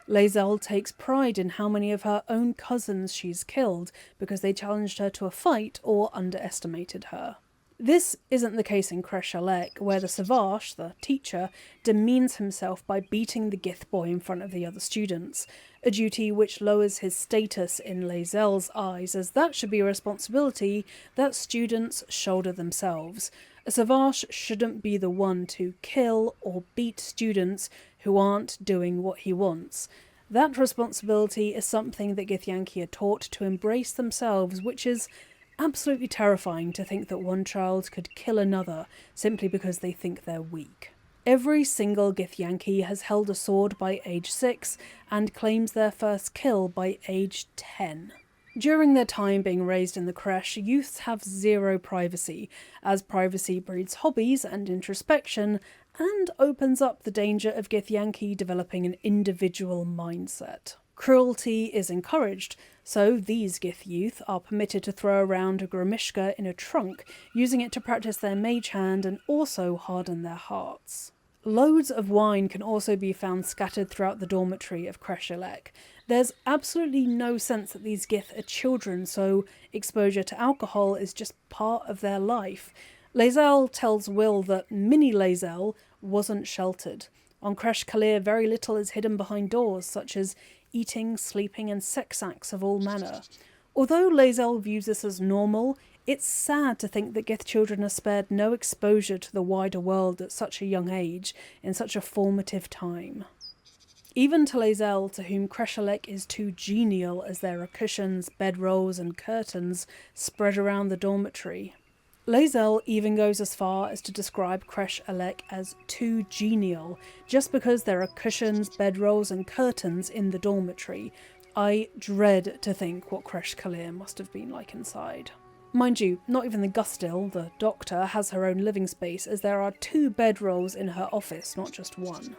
Lae'zel takes pride in how many of her own cousins she's killed because they challenged her to a fight or underestimated her. This isn't the case in Creche Elect, where the Savage, the teacher, demeans himself by beating the Gith boy in front of the other students, a duty which lowers his status in Lae'zel's eyes, as that should be a responsibility that students shoulder themselves. A Savage shouldn't be the one to kill or beat students who aren't doing what he wants. That responsibility is something that Githyanki are taught to embrace themselves, which is absolutely terrifying to think that one child could kill another simply because they think they're weak. Every single Githyanki has held a sword by age 6 and claims their first kill by age 10. During their time being raised in the creche, youths have zero privacy, as privacy breeds hobbies and introspection, and opens up the danger of Githyanki developing an individual mindset. Cruelty is encouraged, so these Gith youth are permitted to throw around a Grimishka in a trunk, using it to practice their mage hand and also harden their hearts. Loads of wine can also be found scattered throughout the dormitory of Kreshalek. There's absolutely no sense that these Gith are children, so exposure to alcohol is just part of their life. Lae'zel tells Will that Mini Lae'zel wasn't sheltered. On Kresh Kalir, very little is hidden behind doors, such as eating, sleeping, and sex acts of all manner. Although Lae'zel views this as normal, it's sad to think that Gith children are spared no exposure to the wider world at such a young age, in such a formative time. Even to Lae'zel, to whom Kreshalek is too genial as there are cushions, bedrolls, and curtains spread around the dormitory. Lae'zel even goes as far as to describe Kreshalek as too genial, just because there are cushions, bedrolls, and curtains in the dormitory. I dread to think what Kresh Kalir must have been like inside. Mind you, not even the Gustil, the doctor, has her own living space, as there are 2 bedrolls in her office, not just 1.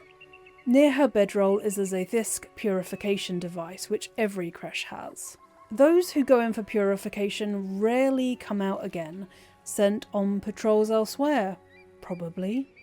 Near her bedroll is a Zaithisk purification device, which every Kresh has. Those who go in for purification rarely come out again, sent on patrols elsewhere, probably.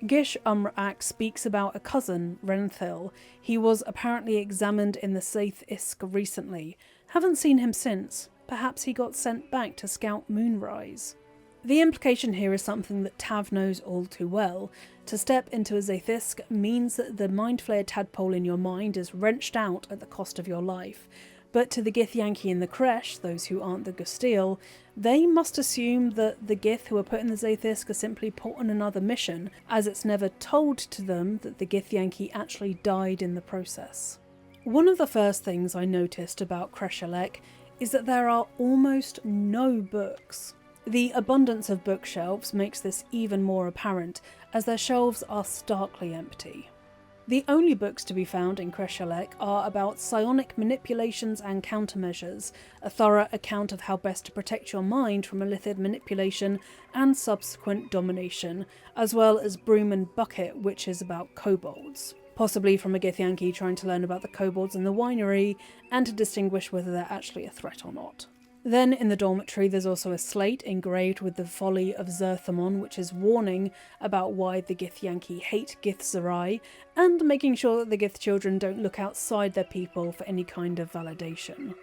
Gish Umrak speaks about a cousin, Renthil. He was apparently examined in the Zaithisk recently. Haven't seen him since. Perhaps he got sent back to scout Moonrise. The implication here is something that Tav knows all too well. To step into a Zaithisk means that the mind flayer tadpole in your mind is wrenched out at the cost of your life. But to the Githyanki in the Kresh, those who aren't the Gustil, they must assume that the Gith who are put in the Zaithisk are simply put on another mission, as it's never told to them that the Githyanki actually died in the process. One of the first things I noticed about Kreshalek is that there are almost no books. The abundance of bookshelves makes this even more apparent, as their shelves are starkly empty. The only books to be found in Kreshalek are about psionic manipulations and countermeasures, a thorough account of how best to protect your mind from illithid manipulation and subsequent domination, as well as Broom and Bucket, which is about kobolds. Possibly from a Githyanki trying to learn about the kobolds in the winery, and to distinguish whether they're actually a threat or not. Then in the dormitory there's also a slate engraved with the folly of Zerthamon, which is warning about why the Githyanki hate Githzerai, and making sure that the Gith children don't look outside their people for any kind of validation.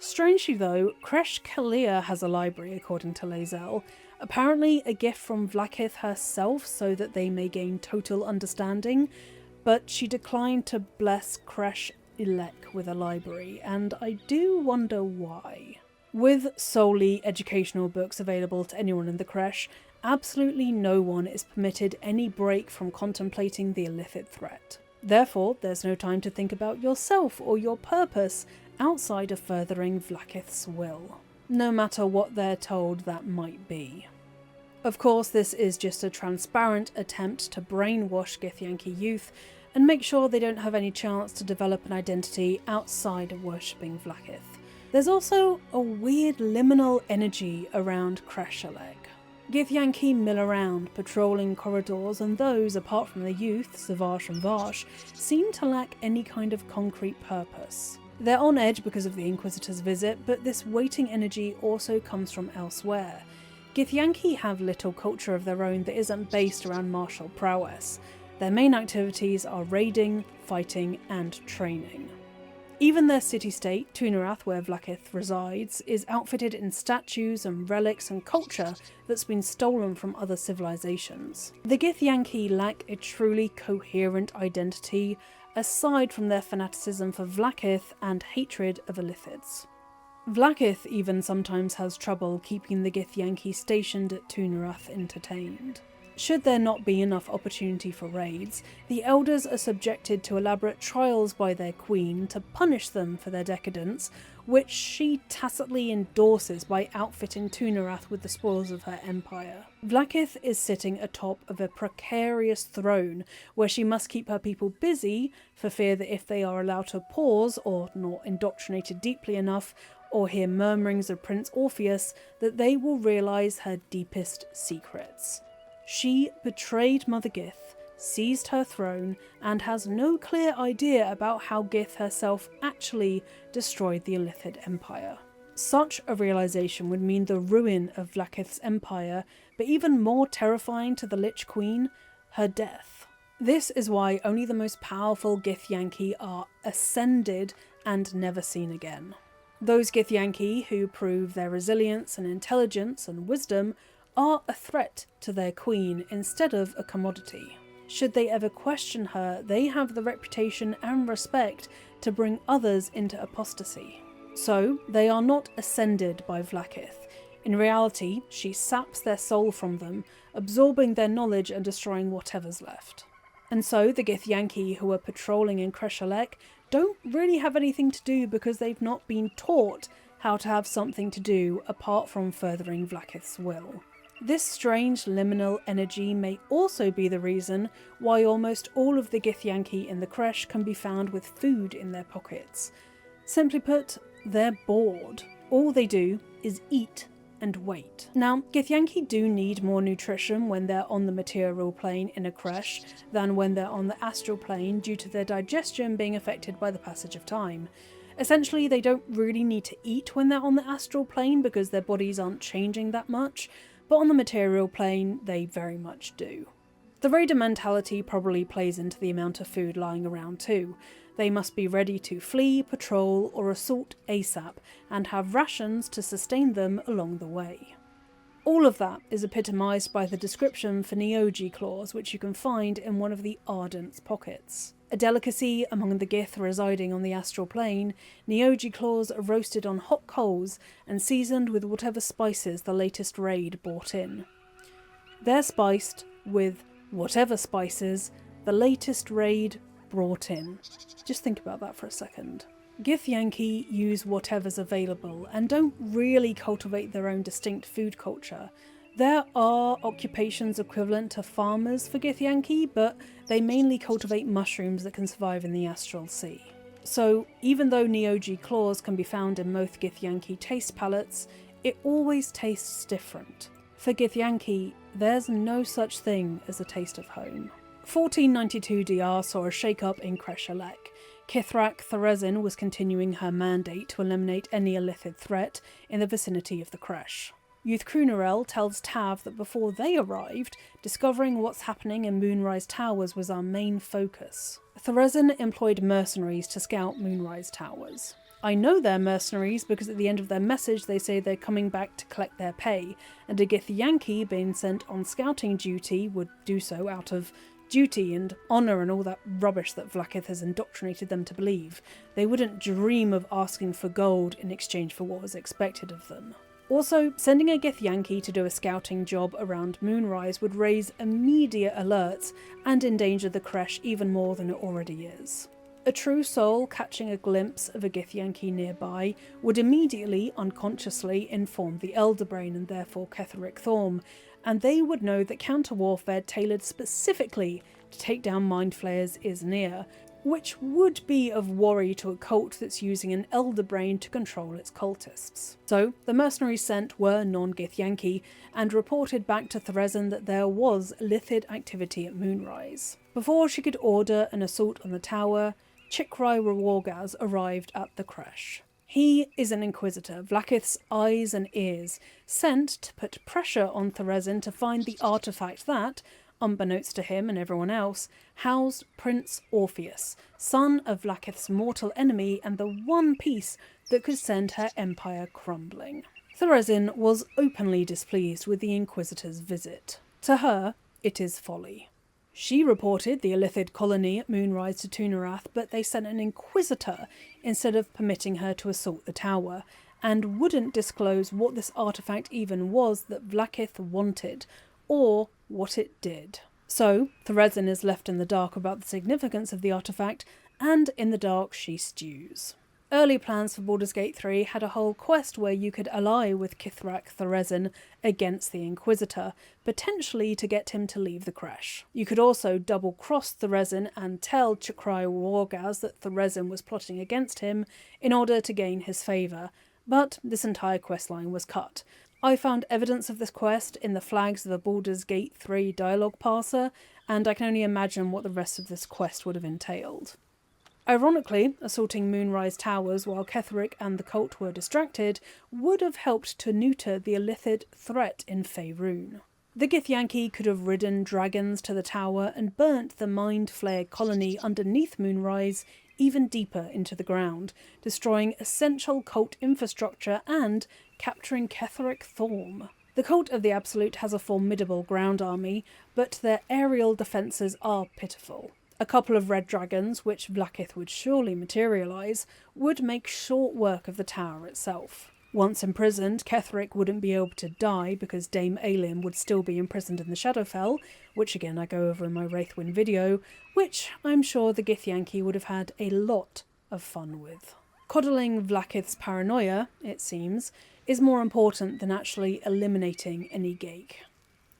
Strangely though, Kresh Kalir has a library according to Lae'zel, apparently a gift from Vlaakith herself so that they may gain total understanding, but she declined to bless Kresh Ilek with a library, and I do wonder why. With solely educational books available to anyone in the Kresh, absolutely no one is permitted any break from contemplating the illicit threat. Therefore, there's no time to think about yourself or your purpose outside of furthering Vlaakith's will, no matter what they're told that might be. Of course, this is just a transparent attempt to brainwash Githyanki youth and make sure they don't have any chance to develop an identity outside of worshipping Vlaakith. There's also a weird liminal energy around Kreshalek. Githyanki mill around, patrolling corridors, and those, apart from the youth, Zavash and Vash, seem to lack any kind of concrete purpose. They're on edge because of the Inquisitor's visit, but this waiting energy also comes from elsewhere. Githyanki have little culture of their own that isn't based around martial prowess. Their main activities are raiding, fighting, and training. Even their city-state, Tunarath, where Vlaakith resides, is outfitted in statues and relics and culture that's been stolen from other civilizations. The Githyanki lack a truly coherent identity, aside from their fanaticism for Vlaakith and hatred of illithids. Vlaakith even sometimes has trouble keeping the Githyanki stationed at Tunarath entertained. Should there not be enough opportunity for raids, the elders are subjected to elaborate trials by their queen to punish them for their decadence, which she tacitly endorses by outfitting Tunarath with the spoils of her empire. Vlaakith is sitting atop of a precarious throne where she must keep her people busy for fear that if they are allowed to pause or not indoctrinated deeply enough or hear murmurings of Prince Orpheus, that they will realise her deepest secrets. She betrayed Mother Gith, seized her throne, and has no clear idea about how Gith herself actually destroyed the Illithid Empire. Such a realisation would mean the ruin of Vlaakith's empire, but even more terrifying to the Lich Queen, her death. This is why only the most powerful Githyanki are ascended and never seen again. Those Githyanki who prove their resilience and intelligence and wisdom are a threat to their queen instead of a commodity. Should they ever question her, they have the reputation and respect to bring others into apostasy. So, they are not ascended by Vlaakith. In reality, she saps their soul from them, absorbing their knowledge and destroying whatever's left. And so, the Githyanki who are patrolling in Kreshalek don't really have anything to do because they've not been taught how to have something to do apart from furthering Vlaakith's will. This strange liminal energy may also be the reason why almost all of the Githyanki in the Kresh can be found with food in their pockets. Simply put, they're bored. All they do is eat and wait. Now, Githyanki do need more nutrition when they're on the material plane in a Kresh than when they're on the astral plane due to their digestion being affected by the passage of time. Essentially, they don't really need to eat when they're on the astral plane because their bodies aren't changing that much, but on the material plane, they very much do. The raider mentality probably plays into the amount of food lying around too. They must be ready to flee, patrol, or assault ASAP, and have rations to sustain them along the way. All of that is epitomised by the description for Neogi claws, which you can find in one of the Ardent's pockets. A delicacy among the Gith residing on the astral plane, Neogi claws are roasted on hot coals and seasoned with whatever spices the latest raid brought in. They're spiced with whatever spices the latest raid brought in. Just think about that for a second. Githyanki use whatever's available and don't really cultivate their own distinct food culture. There are occupations equivalent to farmers for Githyanki, but they mainly cultivate mushrooms that can survive in the astral sea. So even though Neogi claws can be found in most Githyanki taste palettes, it always tastes different. For Githyanki, there's no such thing as a taste of home. 1492 DR saw a shake-up in Kreshalek. Kithrak Therezin was continuing her mandate to eliminate any Illithid threat in the vicinity of the Kresh. Youth Krunarel tells Tav that before they arrived, discovering what's happening in Moonrise Towers was our main focus. Therezin employed mercenaries to scout Moonrise Towers. I know they're mercenaries because at the end of their message they say they're coming back to collect their pay, and a Githyanki being sent on scouting duty would do so out of duty and honour and all that rubbish that Vlaakith has indoctrinated them to believe. They wouldn't dream of asking for gold in exchange for what was expected of them. Also, sending a Githyanki to do a scouting job around Moonrise would raise immediate alerts and endanger the Kresh even more than it already is. A true soul catching a glimpse of a Githyanki nearby would immediately, unconsciously, inform the Elder Brain and therefore Ketheric Thorm, and they would know that counter-warfare tailored specifically to take down Mind Flayers is near, which would be of worry to a cult that's using an Elder Brain to control its cultists. So, the mercenaries sent were non-Githyanki, and reported back to Therezin that there was Illithid activity at Moonrise. Before she could order an assault on the tower, Chikrai Rawargaz arrived at the Kresh. He is an Inquisitor, Vlaakith's eyes and ears, sent to put pressure on Therezin to find the artefact that, unbeknownst to him and everyone else, housed Prince Orpheus, son of Vlaakith's mortal enemy and the one piece that could send her empire crumbling. Therezin was openly displeased with the Inquisitor's visit. To her, it is folly. She reported the Illithid colony at Moonrise to Tunarath, but they sent an Inquisitor instead of permitting her to assault the tower, and wouldn't disclose what this artefact even was that Vlaakith wanted, or what it did. So, Therezin is left in the dark about the significance of the artefact, and in the dark she stews. Early plans for Baldur's Gate 3 had a whole quest where you could ally with Kithrak Therezin against the Inquisitor, potentially to get him to leave the Kresh. You could also double-cross Therezin and tell Chikrai Wargaz that Therezin was plotting against him in order to gain his favour, but this entire questline was cut. I found evidence of this quest in the flags of the Baldur's Gate 3 dialogue parser, and I can only imagine what the rest of this quest would have entailed. Ironically, assaulting Moonrise Towers while Ketheric and the cult were distracted would have helped to neuter the illithid threat in Faerun. The Githyanki could have ridden dragons to the tower and burnt the Mind Flayer colony underneath Moonrise even deeper into the ground, destroying essential cult infrastructure and capturing Ketheric Thorm. The Cult of the Absolute has a formidable ground army, but their aerial defences are pitiful. A couple of red dragons, which Vlaakith would surely materialise, would make short work of the tower itself. Once imprisoned, Ketheric wouldn't be able to die because Dame Ailyn would still be imprisoned in the Shadowfell, which again I go over in my Wraithwind video, which I'm sure the Githyanki would have had a lot of fun with. Coddling Vlaakith's paranoia, it seems, is more important than actually eliminating any Gaik.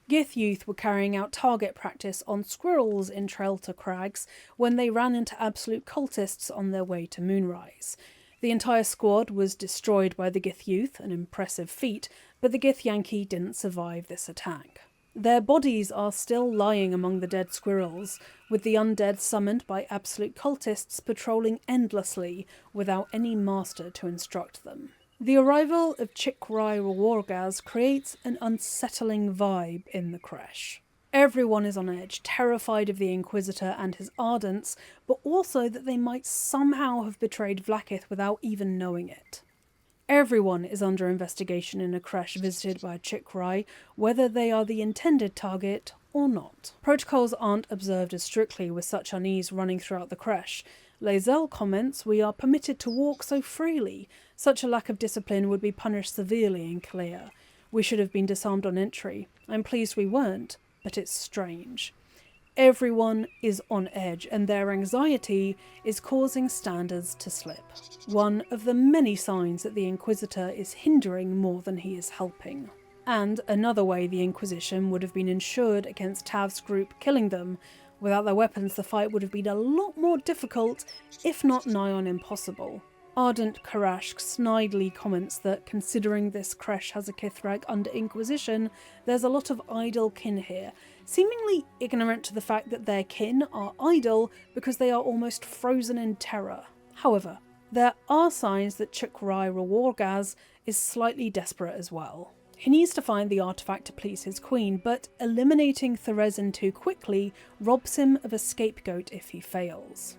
Gith youth were carrying out target practice on squirrels in Traelta Crags when they ran into absolute cultists on their way to Moonrise. The entire squad was destroyed by the Gith youth, an impressive feat, but the Githyanki didn't survive this attack. Their bodies are still lying among the dead squirrels, with the undead summoned by absolute cultists patrolling endlessly without any master to instruct them. The arrival of Chikrai Rawargaz creates an unsettling vibe in the creche. Everyone is on edge, terrified of the Inquisitor and his Ardents, but also that they might somehow have betrayed Vlaakith without even knowing it. Everyone is under investigation in a creche visited by a Chikrai, whether they are the intended target or not. Protocols aren't observed as strictly with such unease running throughout the creche. Lae'zel comments, "We are permitted to walk so freely. Such a lack of discipline would be punished severely in Kalea. We should have been disarmed on entry. I'm pleased we weren't, but it's strange." Everyone is on edge, and their anxiety is causing standards to slip. One of the many signs that the Inquisitor is hindering more than he is helping. And another way the Inquisition would have been insured against Tav's group killing them. Without their weapons, the fight would have been a lot more difficult, if not nigh on impossible. Ardent Karashk snidely comments that, considering this creche has a Kithrak under Inquisition, there's a lot of idle kin here, seemingly ignorant to the fact that their kin are idle because they are almost frozen in terror. However, there are signs that Chikrai Rawargaz is slightly desperate as well. He needs to find the artifact to please his queen, but eliminating Threzen too quickly robs him of a scapegoat if he fails.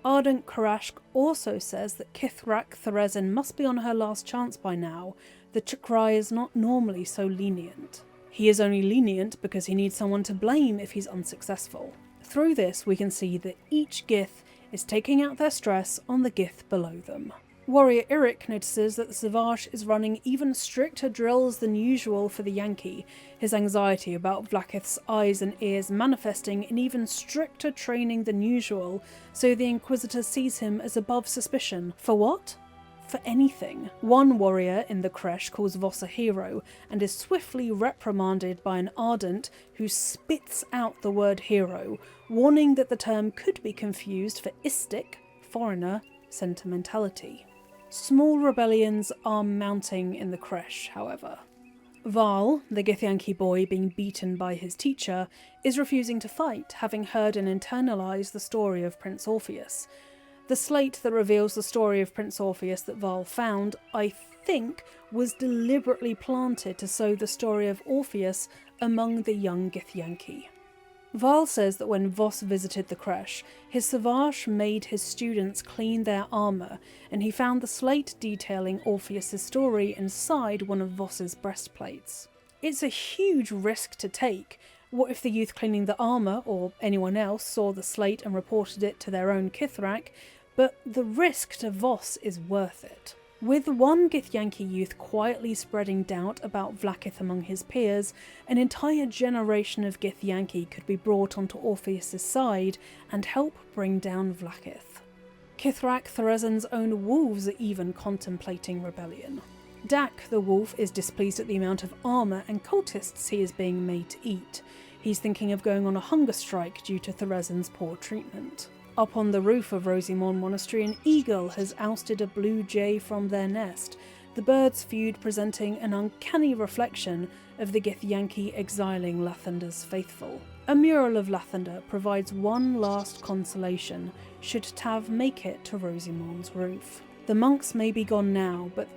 Ardent Karashk also says that Kithrak Threzen must be on her last chance by now. The Chikrai is not normally so lenient. He is only lenient because he needs someone to blame if he's unsuccessful. Through this, we can see that each Gith is taking out their stress on the Gith below them. Warrior Eric notices that the Savage is running even stricter drills than usual for the Yankee, his anxiety about Vlaakith's eyes and ears manifesting in even stricter training than usual, so the Inquisitor sees him as above suspicion. For what? For anything. One warrior in the creche calls Voss a hero, and is swiftly reprimanded by an Ardent who spits out the word hero, warning that the term could be confused for istic, foreigner, sentimentality. Small rebellions are mounting in the creche, however. Val, the Githyanki boy being beaten by his teacher, is refusing to fight, having heard and internalised the story of Prince Orpheus. The slate that reveals the story of Prince Orpheus that Val found, I think, was deliberately planted to sow the story of Orpheus among the young Githyanki. Val says that when Voss visited the creche, his Savage made his students clean their armour, and he found the slate detailing Orpheus' story inside one of Voss's breastplates. It's a huge risk to take. What if the youth cleaning the armour, or anyone else, saw the slate and reported it to their own Kithrak? But the risk to Voss is worth it. With one Githyanki youth quietly spreading doubt about Vlaakith among his peers, an entire generation of Githyanki could be brought onto Orpheus' side and help bring down Vlaakith. Kithrak Threzen's own wolves are even contemplating rebellion. Dak the wolf is displeased at the amount of armour and cultists he is being made to eat. He's thinking of going on a hunger strike due to Threzen's poor treatment. Up on the roof of Rosimorn Monastery, an eagle has ousted a blue jay from their nest. the birds' feud presenting an uncanny reflection of the Githyanki exiling Lathander's faithful. A mural of Lathander provides one last consolation should Tav make it to Rosymorn's roof. The monks may be gone now, but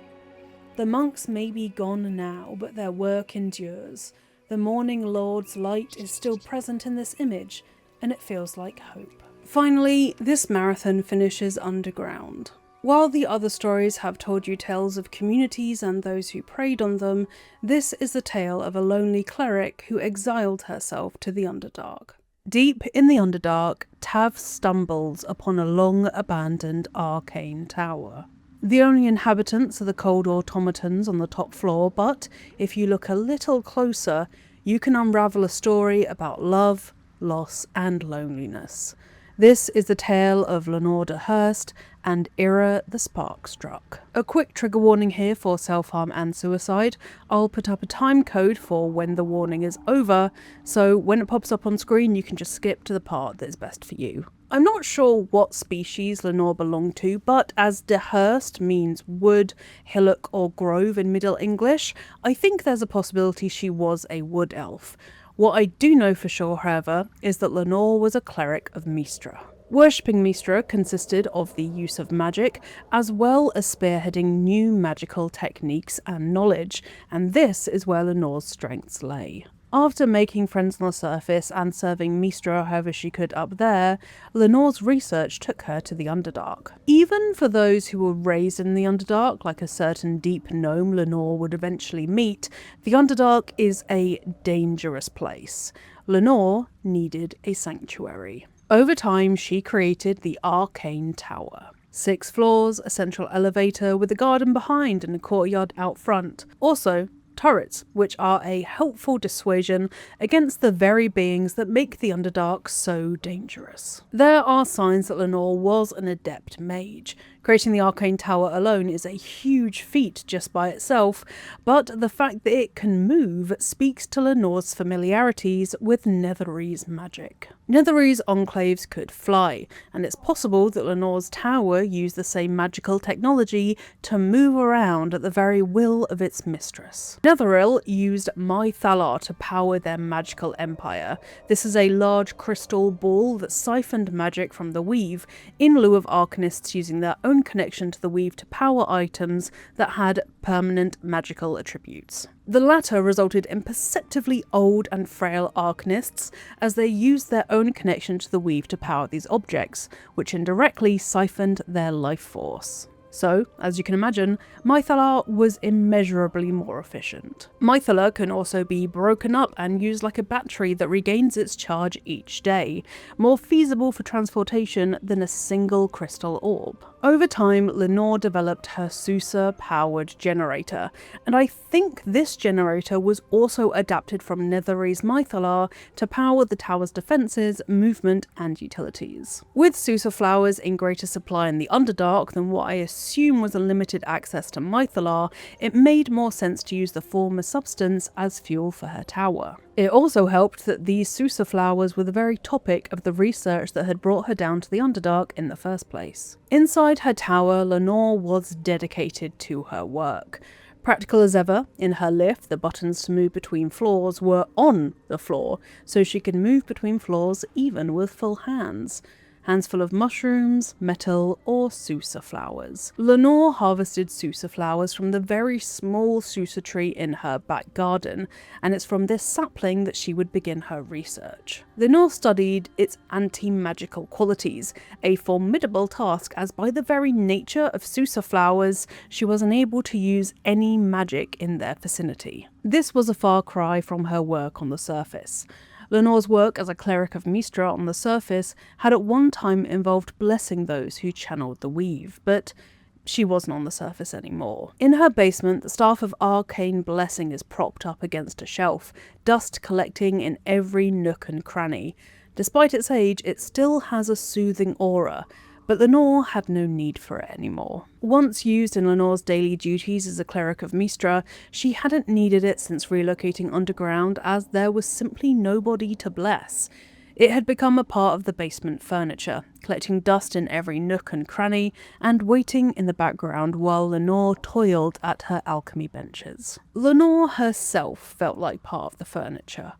their work endures. The morning lord's light is still present in this image, and it feels like hope. Finally, this marathon finishes underground. While the other stories have told you tales of communities and those who preyed on them, this is the tale of a lonely cleric who exiled herself to the Underdark. Deep in the Underdark, Tav stumbles upon a long-abandoned arcane tower. The only inhabitants are the cold automatons on the top floor, but if you look a little closer, you can unravel a story about love, loss, and loneliness. This is the tale of Lenore de Hurst and Ira the Sparkstruck. A quick trigger warning here for self-harm and suicide. I'll put up a time code for when the warning is over, so when it pops up on screen you can just skip to the part that is best for you. I'm not sure what species Lenore belonged to, but as de Hurst means wood, hillock or grove in Middle English, I think there's a possibility she was a wood elf. What I do know for sure, however, is that Lenore was a cleric of Mystra. Worshipping Mystra consisted of the use of magic, as well as spearheading new magical techniques and knowledge, and this is where Lenore's strengths lay. After making friends on the surface and serving Mystra however she could up there, Lenore's research took her to the Underdark. Even for those who were raised in the Underdark, like a certain deep gnome Lenore would eventually meet, the Underdark is a dangerous place. Lenore needed a sanctuary. Over time, she created the Arcane Tower. 6 floors, a central elevator with a garden behind and a courtyard out front. Also, turrets, which are a helpful dissuasion against the very beings that make the Underdark so dangerous. There are signs that Lenore was an adept mage. Creating the Arcane Tower alone is a huge feat just by itself, but the fact that it can move speaks to Lenore's familiarities with Netherese magic. Netherese enclaves could fly, and it's possible that Lenore's tower used the same magical technology to move around at the very will of its mistress. Netheril used Mythalar to power their magical empire. This is a large crystal ball that siphoned magic from the weave, in lieu of arcanists using their own connection to the weave to power items that had permanent magical attributes. The latter resulted in perceptively old and frail arcanists, as they used their own connection to the weave to power these objects, which indirectly siphoned their life force. So, as you can imagine, Mythalar was immeasurably more efficient. Mythalar can also be broken up and used like a battery that regains its charge each day, more feasible for transportation than a single crystal orb. Over time, Lenore developed her Susa-powered generator, and I think this generator was also adapted from Netherese Mythalar to power the tower's defences, movement, and utilities. With Susa flowers in greater supply in the Underdark than what I assume was a limited access to Mythalar, it made more sense to use the former substance as fuel for her tower. It also helped that these Susa flowers were the very topic of the research that had brought her down to the Underdark in the first place. Inside her tower, Lenore was dedicated to her work. Practical as ever, in her lift, the buttons to move between floors were on the floor, so she could move between floors even with full hands. Hands full of mushrooms, metal, or Susa flowers. Lenore harvested Susa flowers from the very small Susa tree in her back garden, and it's from this sapling that she would begin her research. Lenore studied its anti-magical qualities, a formidable task as by the very nature of Susa flowers, she was unable to use any magic in their vicinity. This was a far cry from her work on the surface. Lenore's work as a cleric of Mystra on the surface had at one time involved blessing those who channeled the weave, but she wasn't on the surface anymore. In her basement, the staff of Arcane Blessing is propped up against a shelf, dust collecting in every nook and cranny. Despite its age, it still has a soothing aura, but Lenore had no need for it anymore. Once used in Lenore's daily duties as a cleric of Mystra, she hadn't needed it since relocating underground, as there was simply nobody to bless. It had become a part of the basement furniture, collecting dust in every nook and cranny, and waiting in the background while Lenore toiled at her alchemy benches. Lenore herself felt like part of the furniture.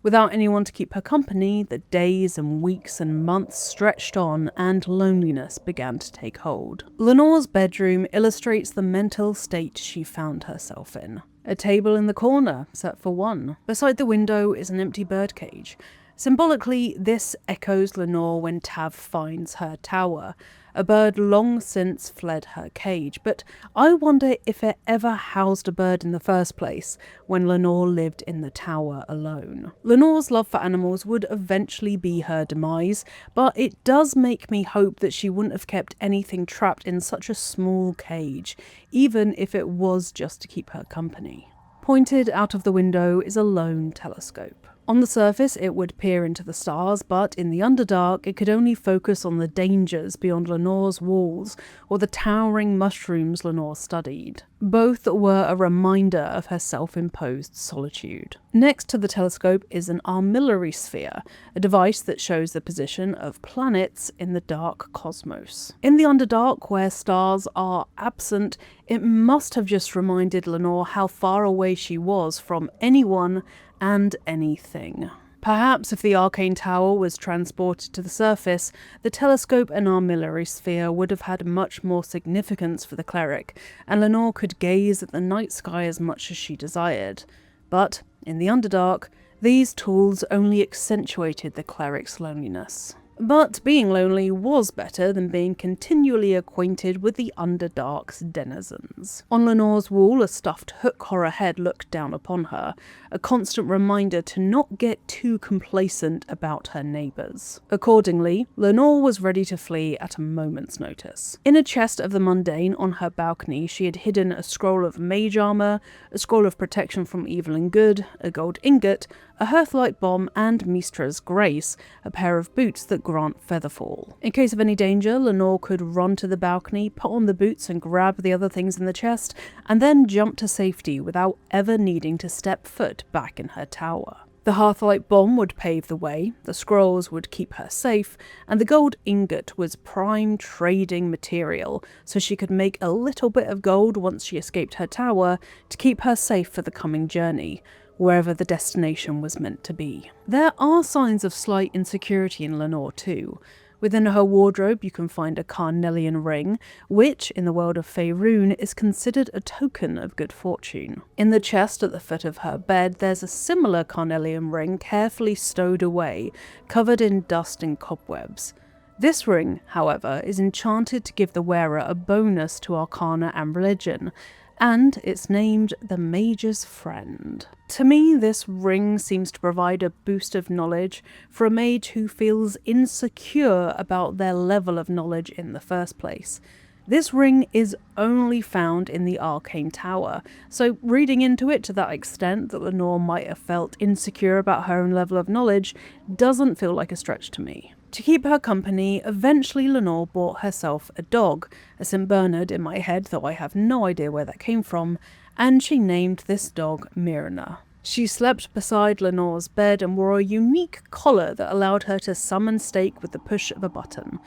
Without anyone to keep her company, the days and weeks and months stretched on and loneliness began to take hold. Lenore's bedroom illustrates the mental state she found herself in. A table in the corner, set for one. Beside the window is an empty birdcage. Symbolically, this echoes Lenore when Tav finds her tower. A bird long since fled her cage, but I wonder if it ever housed a bird in the first place when Lenore lived in the tower alone. Lenore's love for animals would eventually be her demise, but it does make me hope that she wouldn't have kept anything trapped in such a small cage, even if it was just to keep her company. Pointed out of the window is a lone telescope. On the surface, it would peer into the stars, but in the Underdark, it could only focus on the dangers beyond Lenore's walls or the towering mushrooms Lenore studied. Both were a reminder of her self-imposed solitude. Next to the telescope is an armillary sphere, a device that shows the position of planets in the dark cosmos. In the Underdark, where stars are absent, it must have just reminded Lenore how far away she was from anyone and anything. Perhaps if the Arcane Tower was transported to the surface, the telescope and armillary sphere would have had much more significance for the cleric, and Lenore could gaze at the night sky as much as she desired. But, in the Underdark, these tools only accentuated the cleric's loneliness. But being lonely was better than being continually acquainted with the Underdark's denizens. On Lenore's wall, a stuffed hook horror head looked down upon her, a constant reminder to not get too complacent about her neighbours. Accordingly, Lenore was ready to flee at a moment's notice. In a chest of the mundane on her balcony, she had hidden a scroll of mage armour, a scroll of protection from evil and good, a gold ingot, a Hearthlight bomb, and Mistra's Grace, a pair of boots that grant featherfall. In case of any danger, Lenore could run to the balcony, put on the boots and grab the other things in the chest, and then jump to safety without ever needing to step foot back in her tower. The Hearthlight bomb would pave the way, the scrolls would keep her safe, and the gold ingot was prime trading material, so she could make a little bit of gold once she escaped her tower to keep her safe for the coming journey, wherever the destination was meant to be. There are signs of slight insecurity in Lenore too. Within her wardrobe you can find a carnelian ring, which, in the world of Faerun, is considered a token of good fortune. In the chest at the foot of her bed there's a similar carnelian ring carefully stowed away, covered in dust and cobwebs. This ring, however, is enchanted to give the wearer a bonus to Arcana and Religion, and it's named the Mage's Friend. To me, this ring seems to provide a boost of knowledge for a mage who feels insecure about their level of knowledge in the first place. This ring is only found in the Arcane Tower, so reading into it to that extent that Lenore might have felt insecure about her own level of knowledge doesn't feel like a stretch to me. To keep her company, eventually Lenore bought herself a dog, a St. Bernard in my head, though I have no idea where that came from, and she named this dog Myrna. She slept beside Lenore's bed and wore a unique collar that allowed her to summon stake with the push of a button.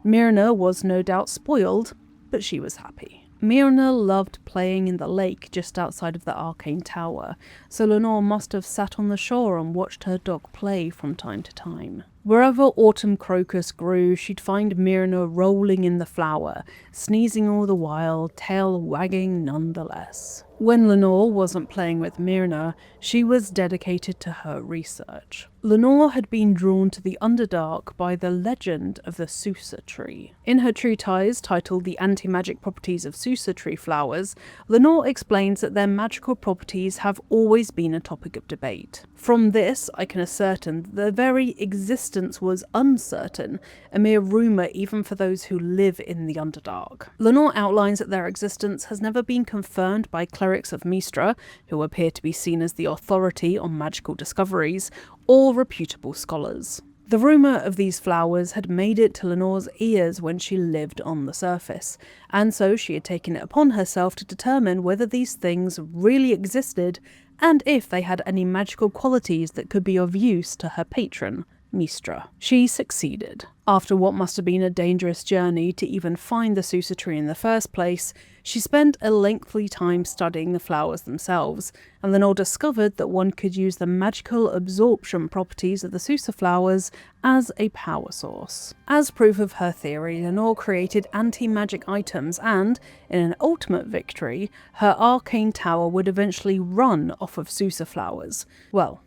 Myrna was no doubt spoiled, but she was happy. Myrna loved playing in the lake just outside of the Arcane Tower, so Lenore must have sat on the shore and watched her dog play from time to time. Wherever autumn crocus grew, she'd find Myrna rolling in the flower, sneezing all the while, tail wagging nonetheless. When Lenore wasn't playing with Myrna, she was dedicated to her research. Lenore had been drawn to the Underdark by the legend of the Susa tree. In her treatise titled The Anti-Magic Properties of Susa Tree Flowers, Lenore explains that their magical properties have always been a topic of debate. From this, I can ascertain that their very existence was uncertain, a mere rumour even for those who live in the Underdark. Lenore outlines that their existence has never been confirmed by clerics of Mystra, who appear to be seen as the authority on magical discoveries, or reputable scholars. The rumour of these flowers had made it to Lenore's ears when she lived on the surface, and so she had taken it upon herself to determine whether these things really existed and if they had any magical qualities that could be of use to her patron, Mystra. She succeeded. After what must have been a dangerous journey to even find the Susa tree in the first place, she spent a lengthy time studying the flowers themselves, and Lenore discovered that one could use the magical absorption properties of the Susa flowers as a power source. As proof of her theory, Lenore created anti-magic items and, in an ultimate victory, her Arcane Tower would eventually run off of Susa flowers. Well,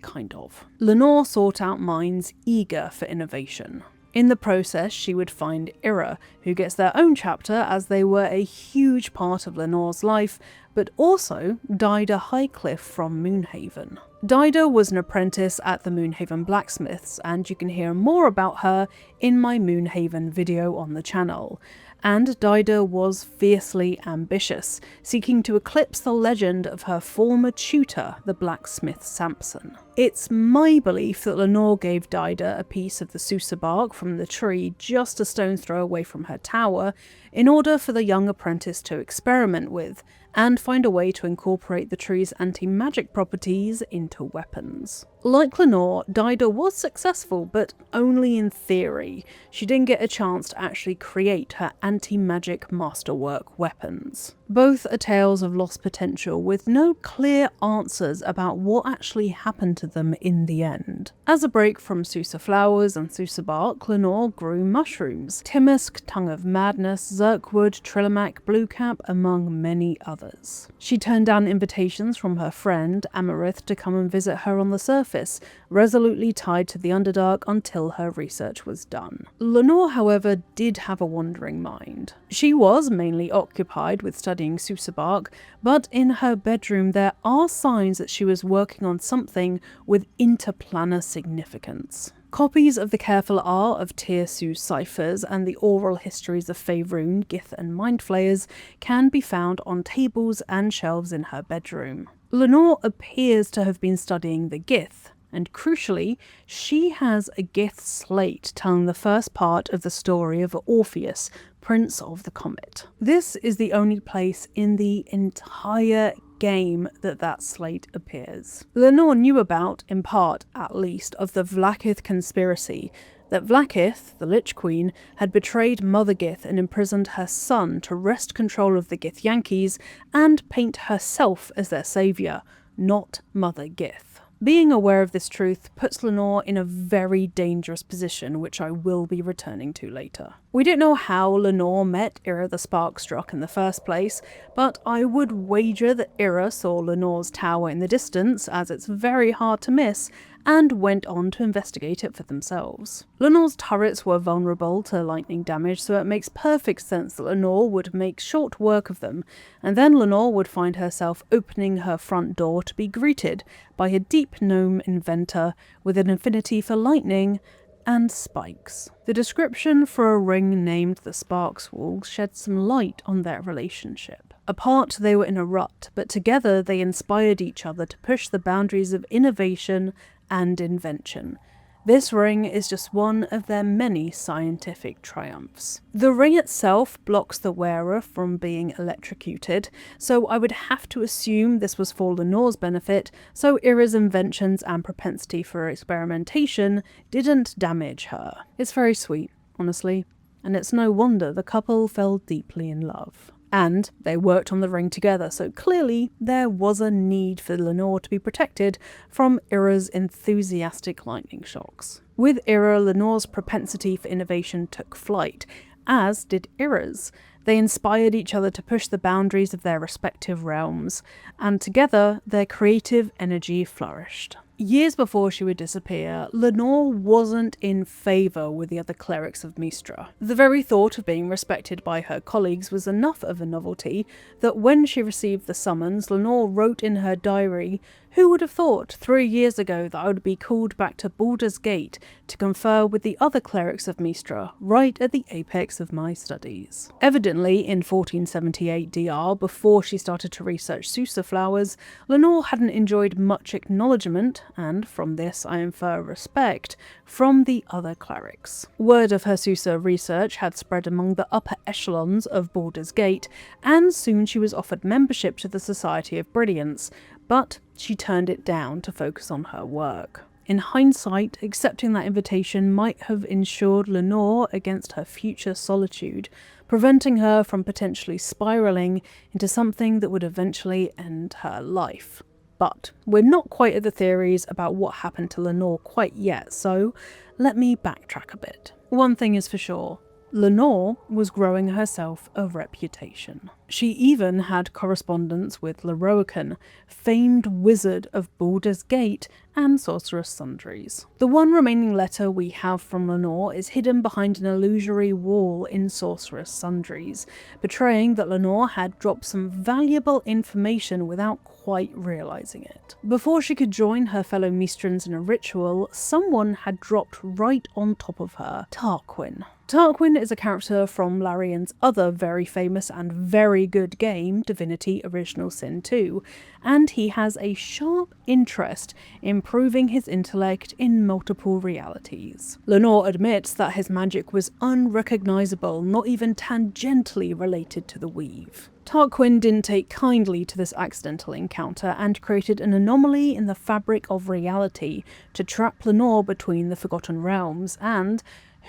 kind of. Lenore sought out minds eager for innovation. In the process, she would find Ira, who gets their own chapter as they were a huge part of Lenore's life, but also Dida Highcliffe from Moonhaven. Dida was an apprentice at the Moonhaven blacksmiths, and you can hear more about her in my Moonhaven video on the channel. And Dida was fiercely ambitious, seeking to eclipse the legend of her former tutor, the blacksmith Samson. It's my belief that Lenore gave Dida a piece of the Susa bark from the tree just a stone's throw away from her tower, in order for the young apprentice to experiment with, and find a way to incorporate the tree's anti-magic properties into weapons. Like Lenore, Dida was successful, but only in theory. She didn't get a chance to actually create her anti-magic masterwork weapons. Both are tales of lost potential, with no clear answers about what actually happened to them in the end. As a break from Susa flowers and Susa bark, Lenore grew mushrooms: Timisk, Tongue of Madness, Zirkwood, Trillimac, Bluecap, among many others. She turned down invitations from her friend Amarith to come and visit her on the surface, resolutely tied to the Underdark until her research was done. Lenore, however, did have a wandering mind. She was mainly occupied with studying Susa bark, but in her bedroom there are signs that she was working on something with interplanar significance. Copies of the careful art of Tirsu ciphers and the oral histories of Faerun, Gith and Mindflayers can be found on tables and shelves in her bedroom. Lenore appears to have been studying the Gith, and crucially, she has a Gith slate telling the first part of the story of Orpheus, Prince of the Comet. This is the only place in the entire game that slate appears. Lenore knew about, in part at least, of the Vlaakith conspiracy, that Vlaakith, the Lich Queen, had betrayed Mother Gith and imprisoned her son to wrest control of the Gith Yankees and paint herself as their saviour, not Mother Gith. Being aware of this truth puts Lenore in a very dangerous position, which I will be returning to later. We don't know how Lenore met Ira the Sparkstruck in the first place, but I would wager that Ira saw Lenore's tower in the distance, as it's very hard to miss, and went on to investigate it for themselves. Lenore's turrets were vulnerable to lightning damage, so it makes perfect sense that Lenore would make short work of them, and then Lenore would find herself opening her front door to be greeted by a deep gnome inventor with an affinity for lightning and spikes. The description for a ring named the Sparks Wall sheds some light on their relationship. Apart, they were in a rut, but together they inspired each other to push the boundaries of innovation and invention. This ring is just one of their many scientific triumphs. The ring itself blocks the wearer from being electrocuted, so I would have to assume this was for Lenore's benefit, so Ira's inventions and propensity for experimentation didn't damage her. It's very sweet, honestly, and it's no wonder the couple fell deeply in love. And they worked on the ring together, so clearly there was a need for Lenore to be protected from Ira's enthusiastic lightning shocks. With Ira, Lenore's propensity for innovation took flight, as did Ira's. They inspired each other to push the boundaries of their respective realms, and together their creative energy flourished. Years before she would disappear, Lenore wasn't in favour with the other clerics of Mystra. The very thought of being respected by her colleagues was enough of a novelty that when she received the summons, Lenore wrote in her diary, "Who would have thought 3 years ago that I would be called back to Baldur's Gate to confer with the other clerics of Mystra, right at the apex of my studies?" Evidently, in 1478 DR, before she started to research Susa flowers, Lenore hadn't enjoyed much acknowledgement, and from this I infer respect, from the other clerics. Word of her Susa research had spread among the upper echelons of Baldur's Gate, and soon she was offered membership to the Society of Brilliance, but she turned it down to focus on her work. In hindsight, accepting that invitation might have ensured Lenore against her future solitude, preventing her from potentially spiralling into something that would eventually end her life. But we're not quite at the theories about what happened to Lenore quite yet, so let me backtrack a bit. One thing is for sure, Lenore was growing herself a reputation. She even had correspondence with Leroican, famed wizard of Baldur's Gate and sorcerous sundries. The one remaining letter we have from Lenore is hidden behind an illusory wall in sorcerous sundries, betraying that Lenore had dropped some valuable information without quite realising it. Before she could join her fellow Mistrans in a ritual, someone had dropped right on top of her, Tarquin. Tarquin is a character from Larian's other very famous and very good game, Divinity Original Sin 2, and he has a sharp interest in proving his intellect in multiple realities. Lenore admits that his magic was unrecognisable, not even tangentially related to the weave. Tarquin didn't take kindly to this accidental encounter and created an anomaly in the fabric of reality to trap Lenore between the Forgotten Realms and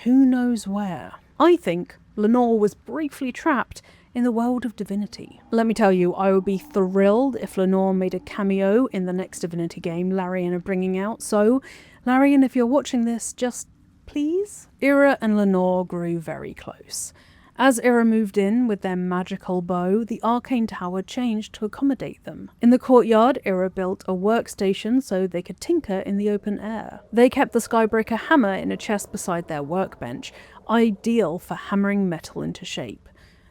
who knows where. I think Lenore was briefly trapped in the world of Divinity. Let me tell you, I would be thrilled if Lenore made a cameo in the next Divinity game Larian are bringing out, so Larian, if you're watching this, just please? Ira and Lenore grew very close. As Ira moved in with their magical bow, the Arcane Tower changed to accommodate them. In the courtyard, Ira built a workstation so they could tinker in the open air. They kept the Skybreaker hammer in a chest beside their workbench, ideal for hammering metal into shape.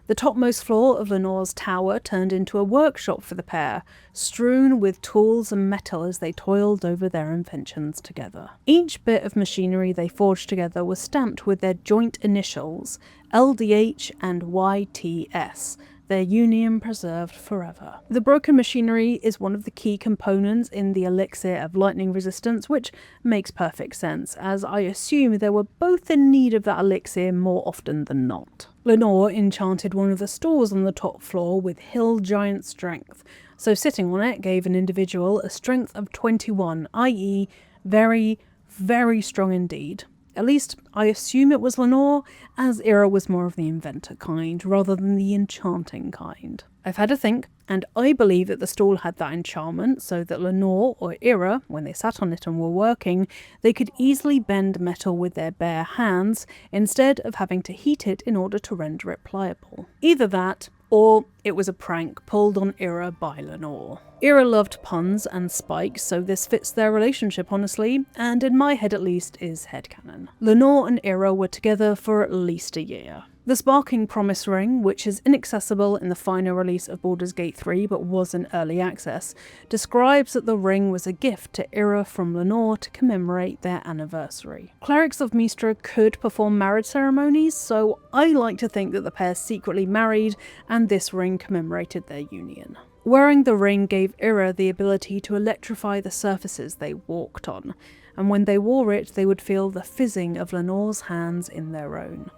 The topmost floor of Lenore's tower turned into a workshop for the pair, strewn with tools and metal as they toiled over their inventions together. Each bit of machinery they forged together was stamped with their joint initials, LDH and YTS, their union preserved forever. The broken machinery is one of the key components in the elixir of lightning resistance, which makes perfect sense, as I assume they were both in need of that elixir more often than not. Lenore enchanted one of the stores on the top floor with hill giant strength, so sitting on it gave an individual a strength of 21, i.e. very, very strong indeed. At least, I assume it was Lenore, as Ira was more of the inventor kind, rather than the enchanting kind. I've had a think, and I believe that the stall had that enchantment so that Lenore or Ira, when they sat on it and were working, they could easily bend metal with their bare hands, instead of having to heat it in order to render it pliable. Either that, or it was a prank pulled on Ira by Lenore. Ira loved puns and spikes, so this fits their relationship honestly, and in my head at least is headcanon. Lenore and Ira were together for at least a year. The Sparking Promise Ring, which is inaccessible in the final release of Baldur's Gate 3 but was in early access, describes that the ring was a gift to Ira from Lenore to commemorate their anniversary. Clerics of Mystra could perform marriage ceremonies, so I like to think that the pair secretly married and this ring commemorated their union. Wearing the ring gave Ira the ability to electrify the surfaces they walked on, and when they wore it they would feel the fizzing of Lenore's hands in their own.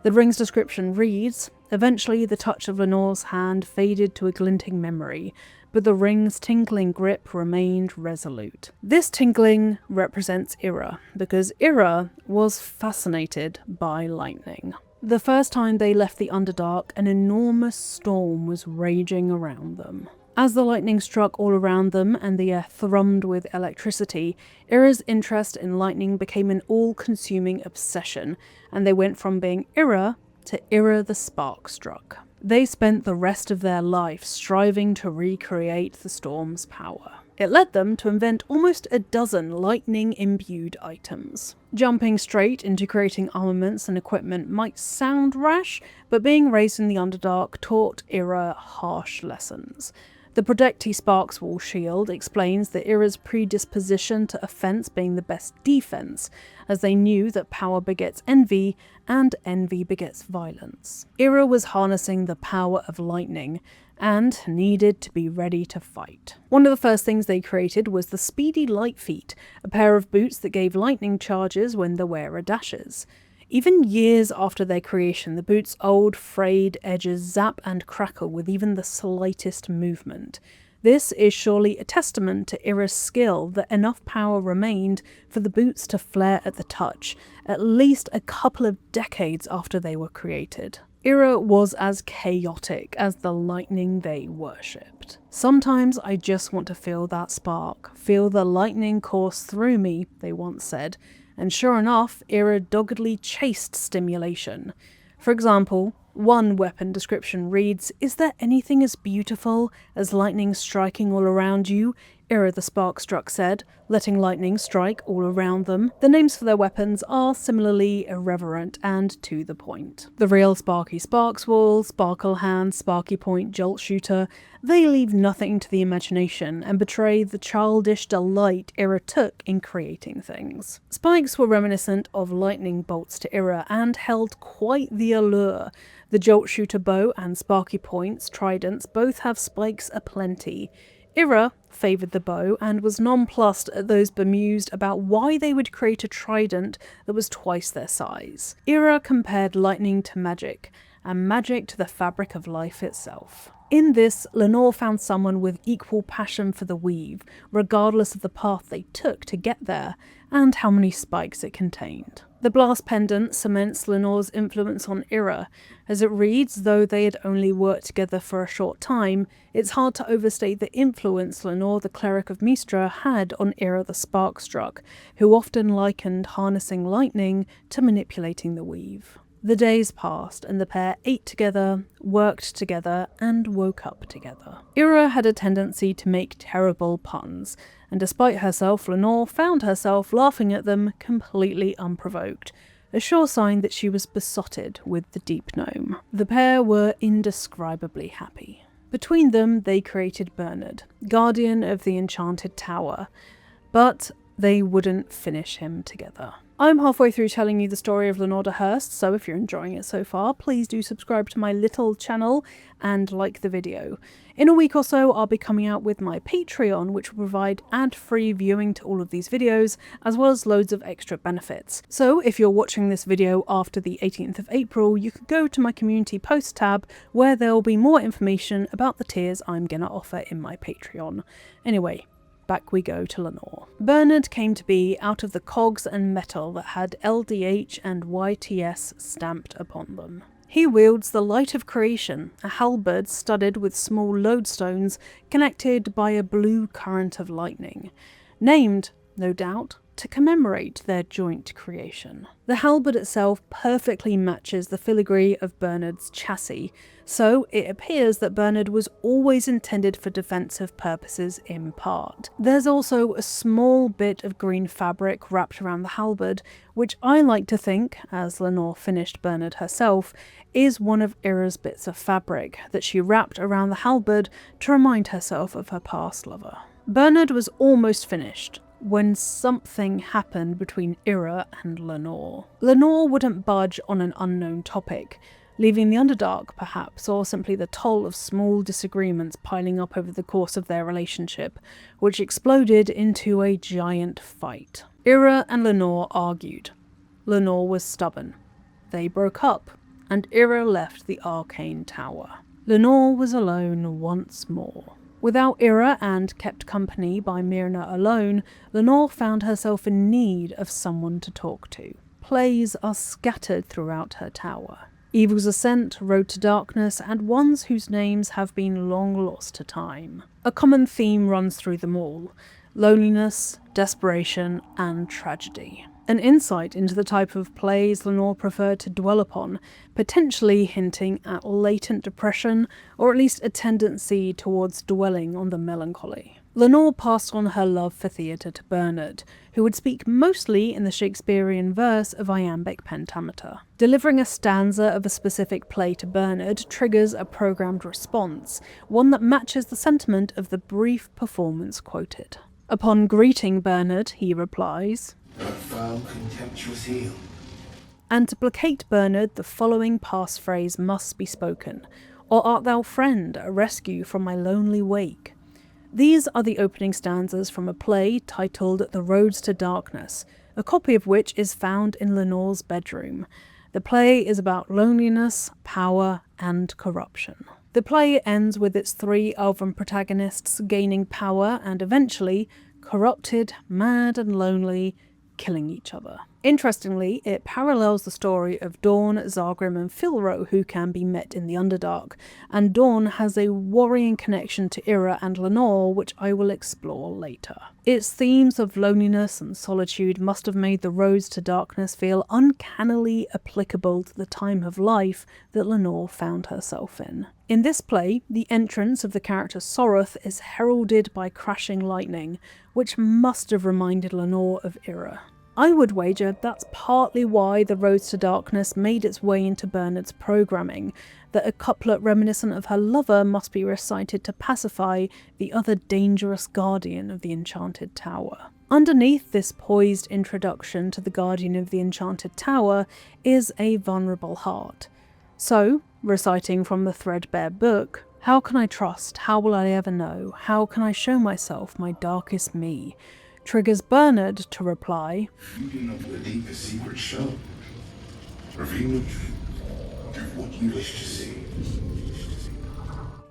The ring's description reads, "Eventually the touch of Lenore's hand faded to a glinting memory, but the ring's tinkling grip remained resolute." This tinkling represents Ira, because Ira was fascinated by lightning. The first time they left the Underdark, an enormous storm was raging around them. As the lightning struck all around them and the air thrummed with electricity, Ira's interest in lightning became an all-consuming obsession, and they went from being Ira to Ira the Sparkstruck. They spent the rest of their life striving to recreate the storm's power. It led them to invent almost a dozen lightning-imbued items. Jumping straight into creating armaments and equipment might sound rash, but being raised in the Underdark taught Ira harsh lessons. The Protecty Sparks Wall shield explains that Ira's predisposition to offense being the best defense, as they knew that power begets envy, and envy begets violence. Ira was harnessing the power of lightning, and needed to be ready to fight. One of the first things they created was the Speedy Light Feet, a pair of boots that gave lightning charges when the wearer dashes. Even years after their creation, the boots' old, frayed edges zap and crackle with even the slightest movement. This is surely a testament to Ira's skill that enough power remained for the boots to flare at the touch, at least a couple of decades after they were created. Ira was as chaotic as the lightning they worshipped. "Sometimes I just want to feel that spark, feel the lightning course through me," they once said, and sure enough, Ira doggedly chased stimulation. For example, one weapon description reads, "Is there anything as beautiful as lightning striking all around you?" Ira the Sparkstruck said, letting lightning strike all around them. The names for their weapons are similarly irreverent and to the point. The real Sparky Sparkswall, Sparkle Hand, Sparky Point, Jolt Shooter, they leave nothing to the imagination and betray the childish delight Ira took in creating things. Spikes were reminiscent of lightning bolts to Ira and held quite the allure. The Jolt Shooter bow and Sparky Point's tridents both have spikes aplenty. Ira favoured the bow and was nonplussed at those bemused about why they would create a trident that was twice their size. Ira compared lightning to magic, and magic to the fabric of life itself. In this, Lenore found someone with equal passion for the weave, regardless of the path they took to get there, and how many spikes it contained. The blast pendant cements Lenore's influence on Ira. As it reads, though they had only worked together for a short time, it's hard to overstate the influence Lenore the Cleric of Mystra had on Ira the Sparkstruck, who often likened harnessing lightning to manipulating the weave. The days passed, and the pair ate together, worked together, and woke up together. Ira had a tendency to make terrible puns, and despite herself, Lenore found herself laughing at them completely unprovoked, a sure sign that she was besotted with the deep gnome. The pair were indescribably happy. Between them, they created Bernard, guardian of the Enchanted Tower, but they wouldn't finish him together. I'm halfway through telling you the story of Lenore de Hurst, so if you're enjoying it so far, please do subscribe to my little channel and like the video. In a week or so, I'll be coming out with my Patreon, which will provide ad-free viewing to all of these videos, as well as loads of extra benefits. So if you're watching this video after the 18th of April, you can go to my community posts tab, where there will be more information about the tiers I'm gonna offer in my Patreon. Anyway, back we go to Lenore. Bernard came to be out of the cogs and metal that had LDH and YTS stamped upon them. He wields the Light of Creation, a halberd studded with small lodestones connected by a blue current of lightning, named, no doubt, to commemorate their joint creation. The halberd itself perfectly matches the filigree of Bernard's chassis, so it appears that Bernard was always intended for defensive purposes in part. There's also a small bit of green fabric wrapped around the halberd, which I like to think, as Lenore finished Bernard herself, is one of Ira's bits of fabric that she wrapped around the halberd to remind herself of her past lover. Bernard was almost finished when something happened between Ira and Lenore. Lenore wouldn't budge on an unknown topic, leaving the Underdark perhaps, or simply the toll of small disagreements piling up over the course of their relationship, which exploded into a giant fight. Ira and Lenore argued. Lenore was stubborn. They broke up, and Ira left the Arcane Tower. Lenore was alone once more. Without Ira and kept company by Myrna alone, Lenore found herself in need of someone to talk to. Plays are scattered throughout her tower. Evil's Ascent, Road to Darkness, and ones whose names have been long lost to time. A common theme runs through them all: loneliness, desperation, and tragedy. An insight into the type of plays Lenore preferred to dwell upon, potentially hinting at latent depression, or at least a tendency towards dwelling on the melancholy. Lenore passed on her love for theatre to Bernard, who would speak mostly in the Shakespearean verse of iambic pentameter. Delivering a stanza of a specific play to Bernard triggers a programmed response, one that matches the sentiment of the brief performance quoted. Upon greeting Bernard, he replies, "That foul contemptuous heel." And to placate Bernard, the following passphrase must be spoken: "Or art thou, friend, a rescue from my lonely wake?" These are the opening stanzas from a play titled The Roads to Darkness, a copy of which is found in Lenore's bedroom. The play is about loneliness, power, and corruption. The play ends with its 3 elven protagonists gaining power and eventually, corrupted, mad and lonely, killing each other. Interestingly, it parallels the story of Dawn, Zargrim and Filro, who can be met in the Underdark, and Dawn has a worrying connection to Ira and Lenore, which I will explore later. Its themes of loneliness and solitude must have made the roads to darkness feel uncannily applicable to the time of life that Lenore found herself in. In this play, the entrance of the character Soroth is heralded by crashing lightning, which must have reminded Lenore of Ira. I would wager that's partly why the Roads to Darkness made its way into Bernard's programming, that a couplet reminiscent of her lover must be recited to pacify the other dangerous guardian of the Enchanted Tower. Underneath this poised introduction to the guardian of the Enchanted Tower is a vulnerable heart. So, reciting from the threadbare book, "How can I trust? How will I ever know? How can I show myself my darkest me?" triggers Bernard to reply, You do not believe the secret show. Reveal the truth. Give what you wish to see.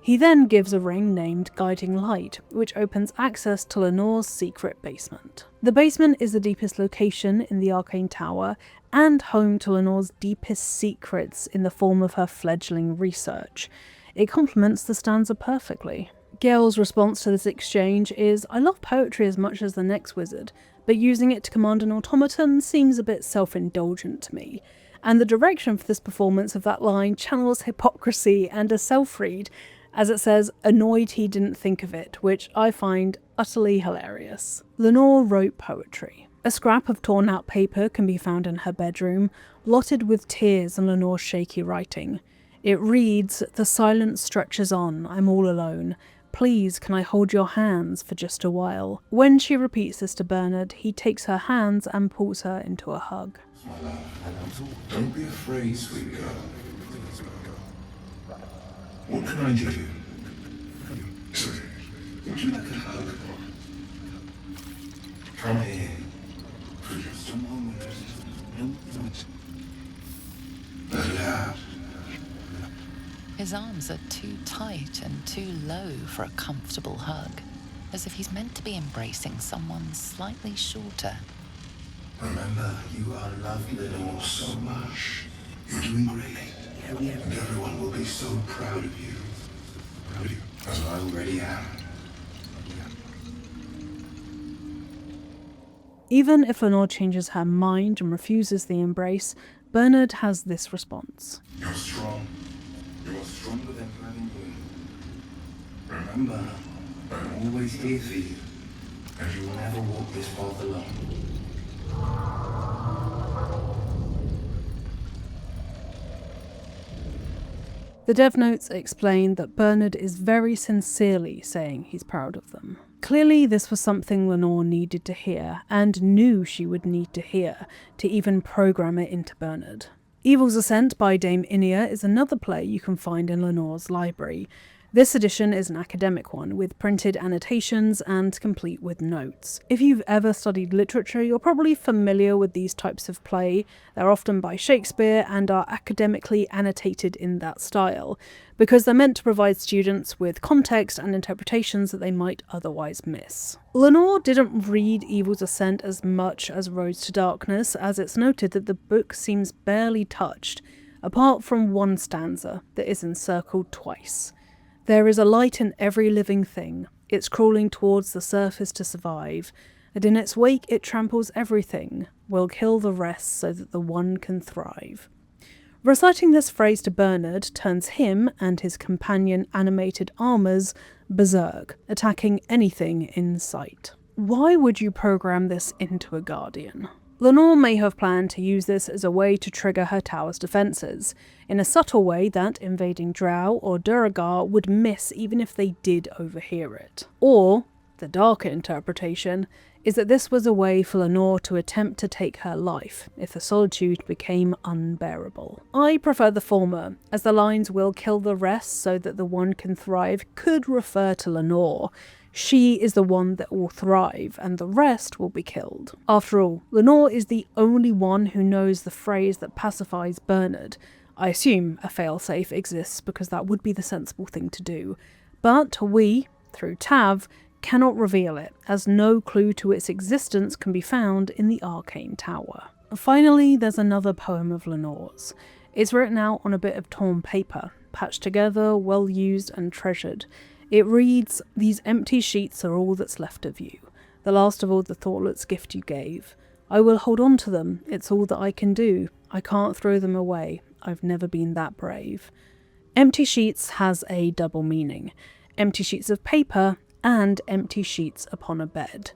He then gives a ring named Guiding Light, which opens access to Lenore's secret basement. The basement is the deepest location in the Arcane Tower, and home to Lenore's deepest secrets in the form of her fledgling research. It complements the stanza perfectly. Gail's response to this exchange is, "I love poetry as much as the next wizard, but using it to command an automaton seems a bit self-indulgent to me." And the direction for this performance of that line channels hypocrisy and a self-read, as it says, "annoyed he didn't think of it," which I find utterly hilarious. Lenore wrote poetry. A scrap of torn out paper can be found in her bedroom, blotted with tears and Lenore's shaky writing. It reads, "The silence stretches on, I'm all alone. Please, can I hold your hands for just a while?" When she repeats this to Bernard, he takes her hands and pulls her into a hug. My love, don't be afraid, sweet girl. What can I do? Sorry, would you like a hug? Come here. For just a moment. Relax. His arms are too tight and too low for a comfortable hug, as if he's meant to be embracing someone slightly shorter. Remember, you are loved, Lenore, so much. You're doing great. And everyone will be so proud of you. As I already am. Even if Lenore changes her mind and refuses the embrace, Bernard has this response. You're strong. You are stronger than you ever knew. Remember, I'm always here for you. And you will never walk this path alone. The dev notes explain that Bernard is very sincerely saying he's proud of them. Clearly this was something Lenore needed to hear, and knew she would need to hear, to even program it into Bernard. Evil's Ascent by Dame Inia is another play you can find in Lenore's library. This edition is an academic one, with printed annotations and complete with notes. If you've ever studied literature, you're probably familiar with these types of play. They're often by Shakespeare and are academically annotated in that style, because they're meant to provide students with context and interpretations that they might otherwise miss. Lenore didn't read Evil's Ascent as much as Roads to Darkness, as it's noted that the book seems barely touched, apart from one stanza that is encircled twice. "There is a light in every living thing. It's crawling towards the surface to survive, and in its wake it tramples everything. Will kill the rest so that the one can thrive." Reciting this phrase to Bernard turns him and his companion animated armours berserk, attacking anything in sight. Why would you program this into a guardian? Lenore may have planned to use this as a way to trigger her tower's defences, in a subtle way that invading Drow or Duragar would miss even if they did overhear it. Or, the darker interpretation, is that this was a way for Lenore to attempt to take her life, if the solitude became unbearable. I prefer the former, as the lines "will kill the rest so that the one can thrive" could refer to Lenore. She is the one that will thrive, and the rest will be killed. After all, Lenore is the only one who knows the phrase that pacifies Bernard. I assume a failsafe exists because that would be the sensible thing to do, but we, through Tav, cannot reveal it, as no clue to its existence can be found in the Arcane Tower. Finally, there's another poem of Lenore's. It's written out on a bit of torn paper, patched together, well used and treasured. It reads, "These empty sheets are all that's left of you, the last of all the thoughtless gift you gave. I will hold on to them, it's all that I can do. I can't throw them away, I've never been that brave." Empty sheets has a double meaning. Empty sheets of paper and empty sheets upon a bed.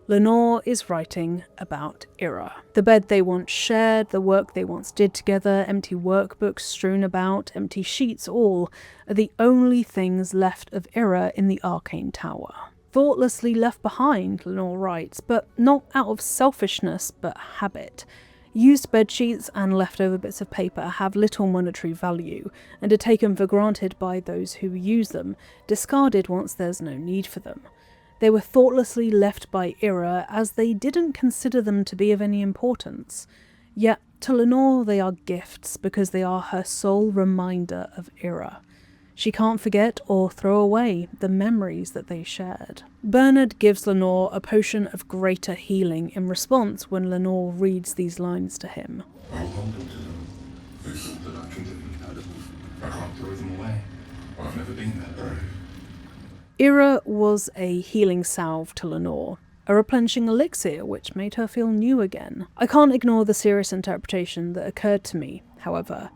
Lenore is writing about Ira. The bed they once shared, the work they once did together, empty workbooks strewn about, empty sheets all, are the only things left of Ira in the Arcane Tower. Thoughtlessly left behind, Lenore writes, but not out of selfishness, but habit. Used bedsheets and leftover bits of paper have little monetary value, and are taken for granted by those who use them, discarded once there's no need for them. They were thoughtlessly left by Ira as they didn't consider them to be of any importance. Yet to Lenore they are gifts because they are her sole reminder of Ira. She can't forget or throw away the memories that they shared. Bernard gives Lenore a potion of greater healing in response when Lenore reads these lines to him. I'll hold on to them. It's all that I can do. I can't throw them away. I've never been that brave. Ira was a healing salve to Lenore, a replenishing elixir which made her feel new again. I can't ignore the serious interpretation that occurred to me, however,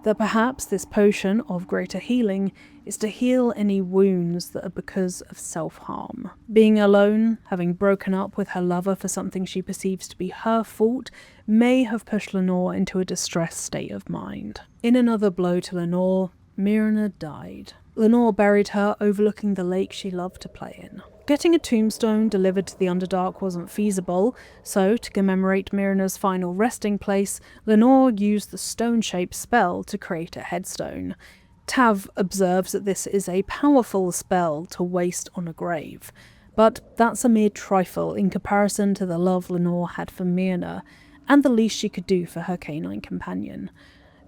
that perhaps this potion of greater healing is to heal any wounds that are because of self-harm. Being alone, having broken up with her lover for something she perceives to be her fault, may have pushed Lenore into a distressed state of mind. In another blow to Lenore, Myrna died. Lenore buried her overlooking the lake she loved to play in. Getting a tombstone delivered to the Underdark wasn't feasible, so to commemorate Myrna's final resting place, Lenore used the stone-shaped spell to create a headstone. Tav observes that this is a powerful spell to waste on a grave, but that's a mere trifle in comparison to the love Lenore had for Myrna, and the least she could do for her canine companion.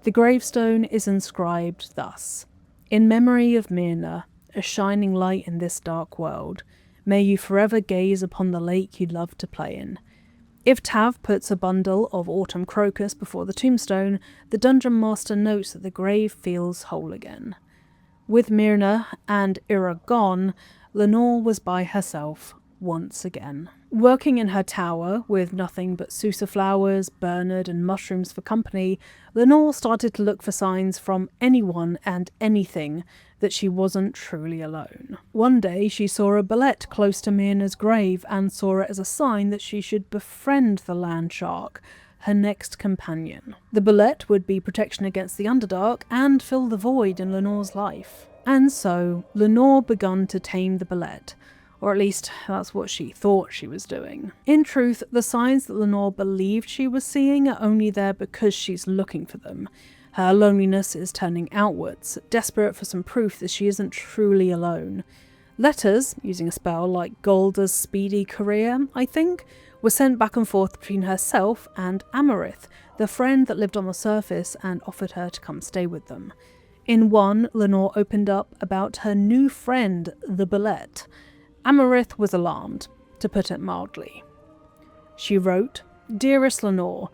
The gravestone is inscribed thus: "In memory of Myrna, a shining light in this dark world, may you forever gaze upon the lake you loved to play in." If Tav puts a bundle of autumn crocus before the tombstone, the dungeon master notes that the grave feels whole again. With Myrna and Ira gone, Lenore was by herself once again. Working in her tower, with nothing but Sousa flowers, Bernard and mushrooms for company, Lenore started to look for signs from anyone and anything that she wasn't truly alone. One day she saw a bullet close to Myrna's grave and saw it as a sign that she should befriend the land shark, her next companion. The bullet would be protection against the Underdark and fill the void in Lenore's life. And so Lenore begun to tame the bullet, or at least that's what she thought she was doing. In truth, the signs that Lenore believed she was seeing are only there because she's looking for them. Her loneliness is turning outwards, desperate for some proof that she isn't truly alone. Letters, using a spell like Golda's speedy career, I think, were sent back and forth between herself and Amarith, the friend that lived on the surface and offered her to come stay with them. In one, Lenore opened up about her new friend, the bullet. Amarith was alarmed, to put it mildly. She wrote, "Dearest Lenore,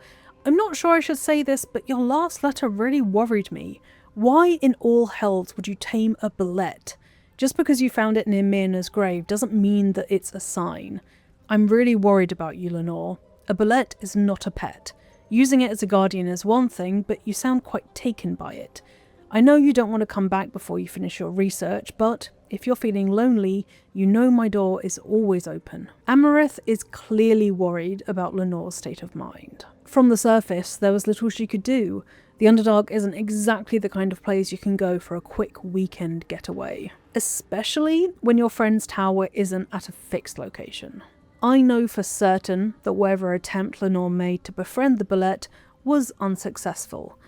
I'm not sure I should say this, but your last letter really worried me. Why in all hells would you tame a bullet? Just because you found it near Myrna's grave doesn't mean that it's a sign. I'm really worried about you, Lenore. A bullet is not a pet. Using it as a guardian is one thing, but you sound quite taken by it. I know you don't want to come back before you finish your research, but if you're feeling lonely, you know my door is always open." Amarith is clearly worried about Lenore's state of mind. From the surface, there was little she could do. The Underdark isn't exactly the kind of place you can go for a quick weekend getaway, especially when your friend's tower isn't at a fixed location. I know for certain that whatever attempt Lenore made to befriend the bullet was unsuccessful.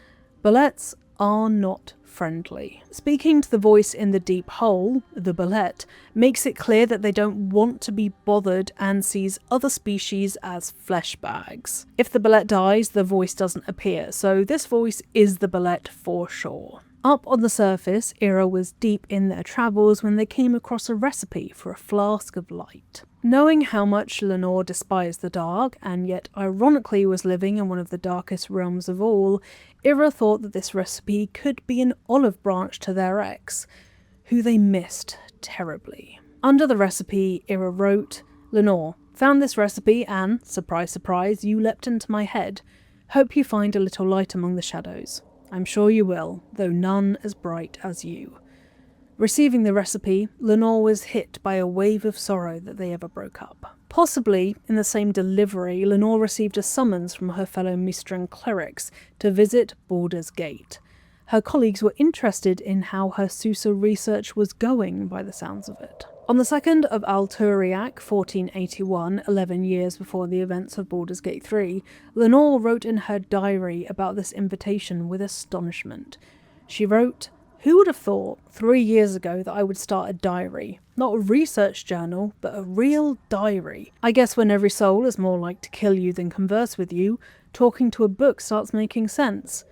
Bullets are not friendly. Speaking to the voice in the deep hole, the Bullet, makes it clear that they don't want to be bothered and sees other species as flesh bags. If the Bullet dies, the voice doesn't appear, so this voice is the Bullet for sure. Up on the surface, Ira was deep in their travels when they came across a recipe for a flask of light. Knowing how much Lenore despised the dark, and yet ironically was living in one of the darkest realms of all, Ira thought that this recipe could be an olive branch to their ex, who they missed terribly. Under the recipe, Ira wrote, "Lenore, found this recipe and, surprise surprise, you leapt into my head. Hope you find a little light among the shadows. I'm sure you will, though none as bright as you." Receiving the recipe, Lenore was hit by a wave of sorrow that they ever broke up. Possibly in the same delivery, Lenore received a summons from her fellow Mistran clerics to visit Baldur's Gate. Her colleagues were interested in how her Susa research was going by the sounds of it. On the 2nd of Alturiac, 1481, 11 years before the events of Baldur's Gate 3, Lenore wrote in her diary about this invitation with astonishment. She wrote, "Who would have thought 3 years ago that I would start a diary? Not a research journal, but a real diary. I guess when every soul is more like to kill you than converse with you, talking to a book starts making sense.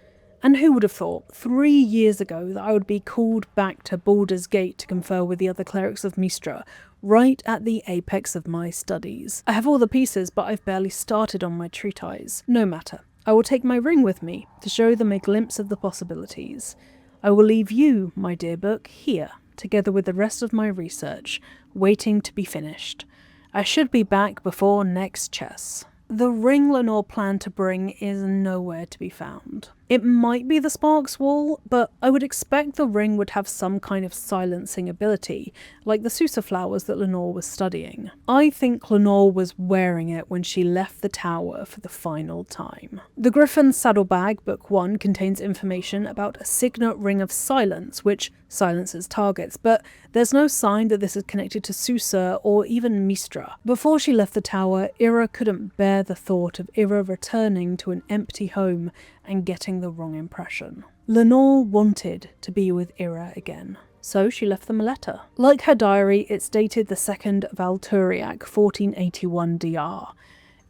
And who would have thought 3 years ago that I would be called back to Baldur's Gate to confer with the other clerics of Mystra, right at the apex of my studies. I have all the pieces, but I've barely started on my treatise. No matter. I will take my ring with me to show them a glimpse of the possibilities. I will leave you, my dear book, here, together with the rest of my research, waiting to be finished. I should be back before next chess." The ring Lenore planned to bring is nowhere to be found. It might be the Sparks Wall, but I would expect the ring would have some kind of silencing ability, like the Susa flowers that Lenore was studying. I think Lenore was wearing it when she left the tower for the final time. The Griffin's Saddlebag, Book 1, contains information about a signet ring of silence, which silences targets, but there's no sign that this is connected to Susa or even Mystra. Before she left the tower, Ira couldn't bear the thought of Ira returning to an empty home and getting the wrong impression. Lenore wanted to be with Ira again, so she left them a letter. Like her diary, it's dated the 2nd of Alturiac, 1481 DR.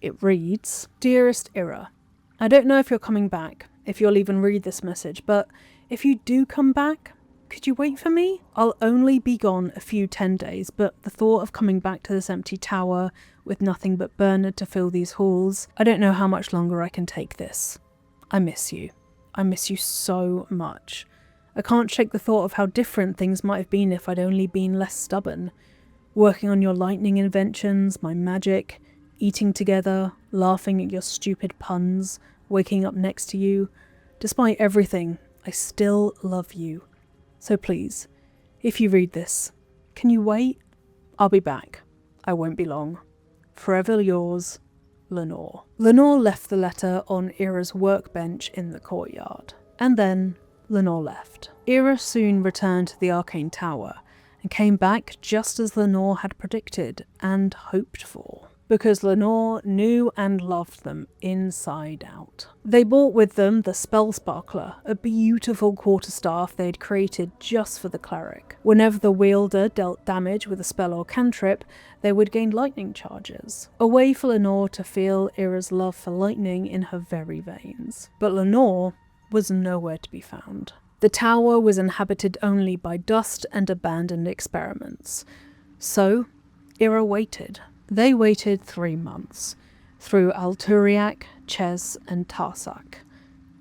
It reads, "Dearest Ira, I don't know if you're coming back, if you'll even read this message, but if you do come back, could you wait for me? I'll only be gone a few 10 days, but the thought of coming back to this empty tower with nothing but Bernard to fill these halls, I don't know how much longer I can take this. I miss you. I miss you so much. I can't shake the thought of how different things might have been if I'd only been less stubborn. Working on your lightning inventions, my magic, eating together, laughing at your stupid puns, waking up next to you. Despite everything, I still love you. So please, if you read this, can you wait? I'll be back. I won't be long. Forever yours, Lenore." Lenore left the letter on Ira's workbench in the courtyard. And then Lenore left. Ira soon returned to the Arcane Tower and came back just as Lenore had predicted and hoped for, because Lenore knew and loved them inside out. They brought with them the Spell Sparkler, a beautiful quarterstaff they had created just for the cleric. Whenever the wielder dealt damage with a spell or cantrip, they would gain lightning charges, a way for Lenore to feel Ira's love for lightning in her very veins. But Lenore was nowhere to be found. The tower was inhabited only by dust and abandoned experiments. So, Ira waited. They waited 3 months, through Alturiac, Ches, and Tarsak.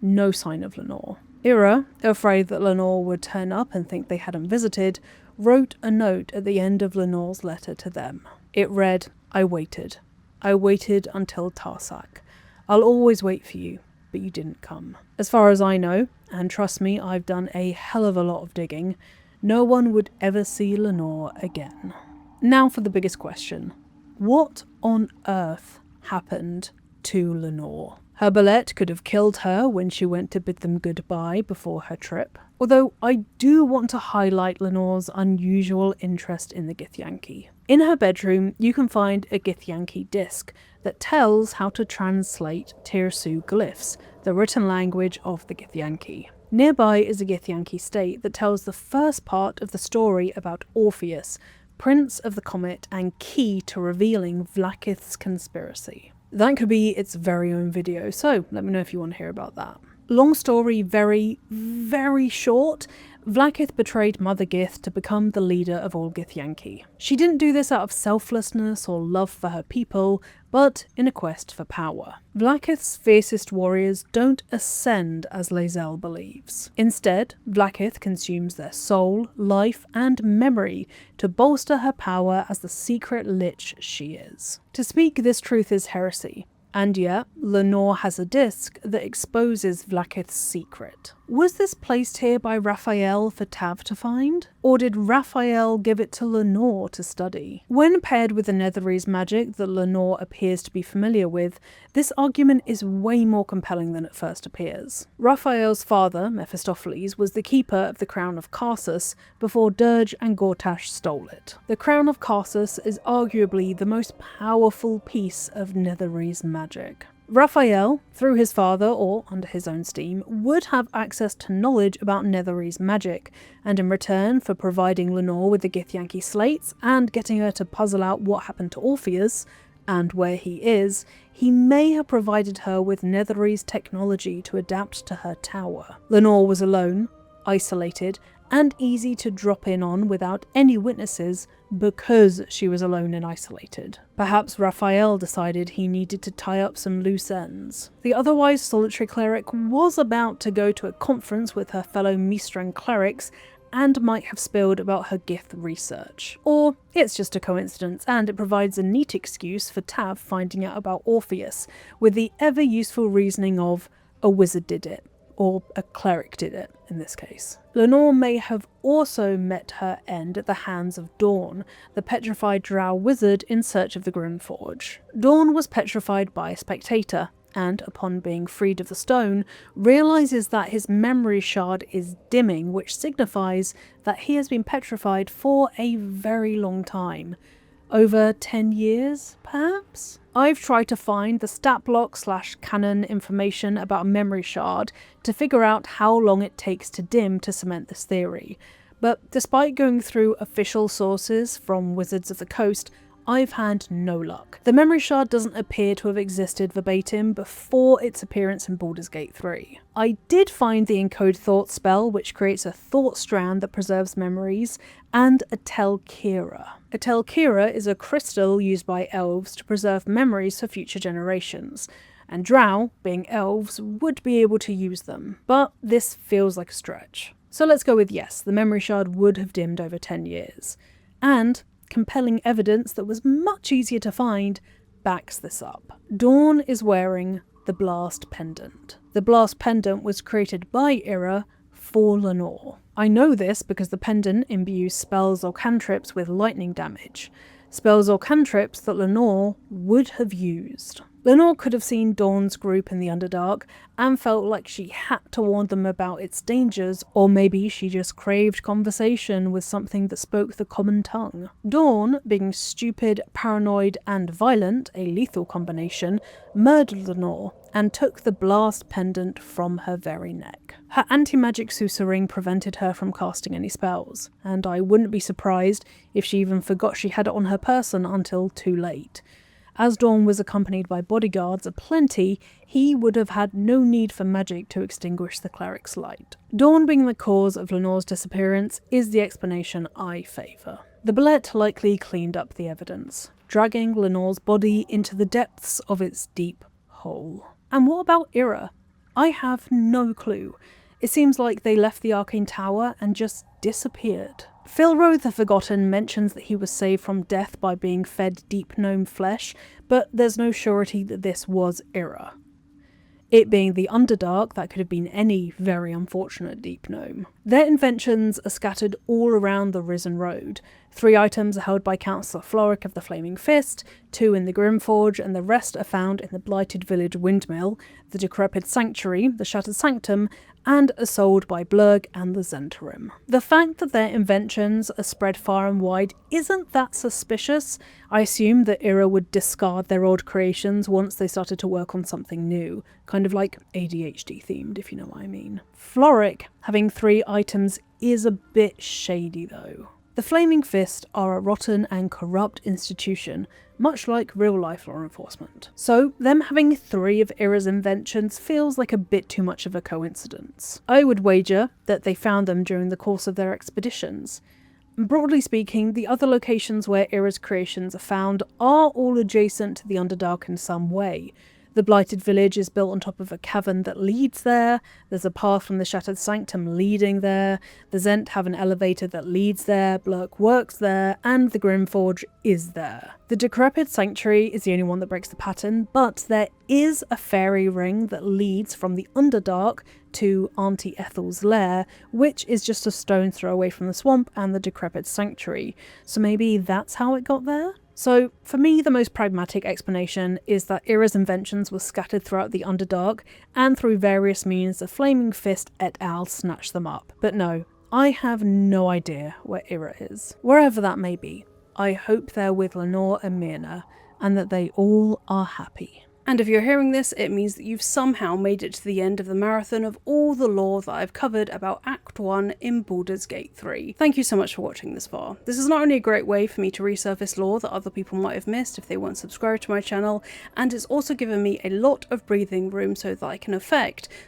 No sign of Lenore. Ira, afraid that Lenore would turn up and think they hadn't visited, wrote a note at the end of Lenore's letter to them. It read, "I waited. I waited until Tarsak. I'll always wait for you, but you didn't come. As far as I know, and trust me, I've done a hell of a lot of digging, no one would ever see Lenore again." Now for the biggest question. What on earth happened to Lenore? Her bullet could have killed her when she went to bid them goodbye before her trip. Although I do want to highlight Lenore's unusual interest in the Githyanki. In her bedroom, you can find a Githyanki disc that tells how to translate Tirsu glyphs, the written language of the Githyanki. Nearby is a Githyanki state that tells the first part of the story about Orpheus, Prince of the Comet and key to revealing Vlaakith's conspiracy. That could be its very own video, so let me know if you want to hear about that. Long story, very, very short. Vlaakith betrayed Mother Gith to become the leader of all Githyanki. She didn't do this out of selflessness or love for her people, but in a quest for power. Vlaakith's fiercest warriors don't ascend as Lae'zel believes. Instead, Vlaakith consumes their soul, life, and memory to bolster her power as the secret lich she is. To speak this truth is heresy. And yet, Lenore has a disc that exposes Vlaakith's secret. Was this placed here by Raphael for Tav to find? Or did Raphael give it to Lenore to study? When paired with the Netherese magic that Lenore appears to be familiar with, this argument is way more compelling than it first appears. Raphael's father, Mephistopheles, was the keeper of the crown of Karsus before Dirge and Gortash stole it. The crown of Karsus is arguably the most powerful piece of Netherese magic. Raphael, through his father or under his own steam, would have access to knowledge about Netherese magic, and in return for providing Lenore with the Githyanki slates and getting her to puzzle out what happened to Orpheus and where he is, he may have provided her with Netherese technology to adapt to her tower. Lenore was alone, isolated, and easy to drop in on without any witnesses because she was alone and isolated. Perhaps Raphael decided he needed to tie up some loose ends. The otherwise solitary cleric was about to go to a conference with her fellow Mistran clerics and might have spilled about her Gith research. Or it's just a coincidence and it provides a neat excuse for Tav finding out about Orpheus, with the ever-useful reasoning of a wizard did it. Or a cleric did it, in this case. Lenore may have also met her end at the hands of Dawn, the petrified drow wizard in search of the Grimforge. Dawn was petrified by a spectator, and upon being freed of the stone, realises that his memory shard is dimming, which signifies that he has been petrified for a very long time. Over 10 years, perhaps? I've tried to find the stat block / canon information about a memory shard to figure out how long it takes to dim to cement this theory, but despite going through official sources from Wizards of the Coast, I've had no luck. The memory shard doesn't appear to have existed verbatim before its appearance in Baldur's Gate 3. I did find the Encode Thought spell, which creates a thought strand that preserves memories, and a Telkira. A Telkira is a crystal used by elves to preserve memories for future generations, and drow, being elves, would be able to use them. But this feels like a stretch. So let's go with yes, the memory shard would have dimmed over 10 years. And compelling evidence that was much easier to find backs this up. Dawn is wearing the Blast Pendant. The Blast Pendant was created by Ira for Lenore. I know this because the pendant imbues spells or cantrips with lightning damage, spells or cantrips that Lenore would have used. Lenore could have seen Dawn's group in the Underdark and felt like she had to warn them about its dangers, or maybe she just craved conversation with something that spoke the common tongue. Dawn, being stupid, paranoid, and violent, a lethal combination, murdered Lenore and took the Blast Pendant from her very neck. Her anti-magic susurring prevented her from casting any spells, and I wouldn't be surprised if she even forgot she had it on her person until too late. As Dawn was accompanied by bodyguards aplenty, he would have had no need for magic to extinguish the cleric's light. Dawn being the cause of Lenore's disappearance is the explanation I favour. The Bullet likely cleaned up the evidence, dragging Lenore's body into the depths of its deep hole. And what about Ira? I have no clue. It seems like they left the Arcane Tower and just disappeared. Philro the Forgotten mentions that he was saved from death by being fed deep gnome flesh, but there's no surety that this was Ira. It being the Underdark, that could have been any very unfortunate deep gnome. Their inventions are scattered all around the Risen Road. 3 items are held by Councillor Floric of the Flaming Fist, 2 in the Grimforge, and the rest are found in the Blighted Village Windmill, the Decrepit Sanctuary, the Shattered Sanctum, and are sold by Blurg and the Zhentarim. The fact that their inventions are spread far and wide isn't that suspicious. I assume that Ira would discard their old creations once they started to work on something new, kind of like ADHD themed, if you know what I mean. Floric having 3 items is a bit shady though. The Flaming Fist are a rotten and corrupt institution, much like real-life law enforcement. So them having 3 of Ira's inventions feels like a bit too much of a coincidence. I would wager that they found them during the course of their expeditions. Broadly speaking, the other locations where Ira's creations are found are all adjacent to the Underdark in some way. The Blighted Village is built on top of a cavern that leads there, there's a path from the Shattered Sanctum leading there, the Zhent have an elevator that leads there, Blurg works there, and the Grimforge is there. The Decrepit Sanctuary is the only one that breaks the pattern, but there is a fairy ring that leads from the Underdark to Auntie Ethel's lair, which is just a stone's throw away from the swamp and the Decrepit Sanctuary, so maybe that's how it got there? So, for me, the most pragmatic explanation is that Ira's inventions were scattered throughout the Underdark, and through various means the Flaming Fist et al. Snatched them up. But no, I have no idea where Ira is. Wherever that may be, I hope they're with Lenore and Myrna, and that they all are happy. And if you're hearing this, it means that you've somehow made it to the end of the marathon of all the lore that I've covered about Act 1 in Baldur's Gate 3. Thank you so much for watching this far. This is not only a great way for me to resurface lore that other people might have missed if they weren't subscribed to my channel, and it's also given me a lot of breathing room so that I can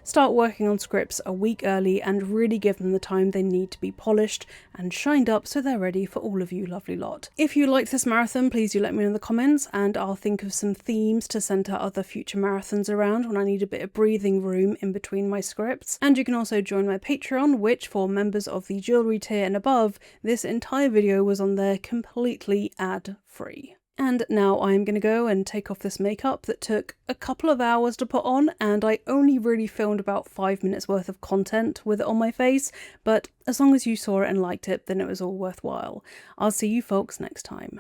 start working on scripts a week early and really give them the time they need to be polished and shined up so they're ready for all of you lovely lot. If you liked this marathon, please do let me know in the comments, and I'll think of some themes to centre other future marathons around when I need a bit of breathing room in between my scripts. And you can also join my Patreon, which for members of the jewellery tier and above, this entire video was on there completely ad-free. And now I'm going to go and take off this makeup that took a couple of hours to put on, and I only really filmed about 5 minutes worth of content with it on my face, but as long as you saw it and liked it, then it was all worthwhile. I'll see you folks next time.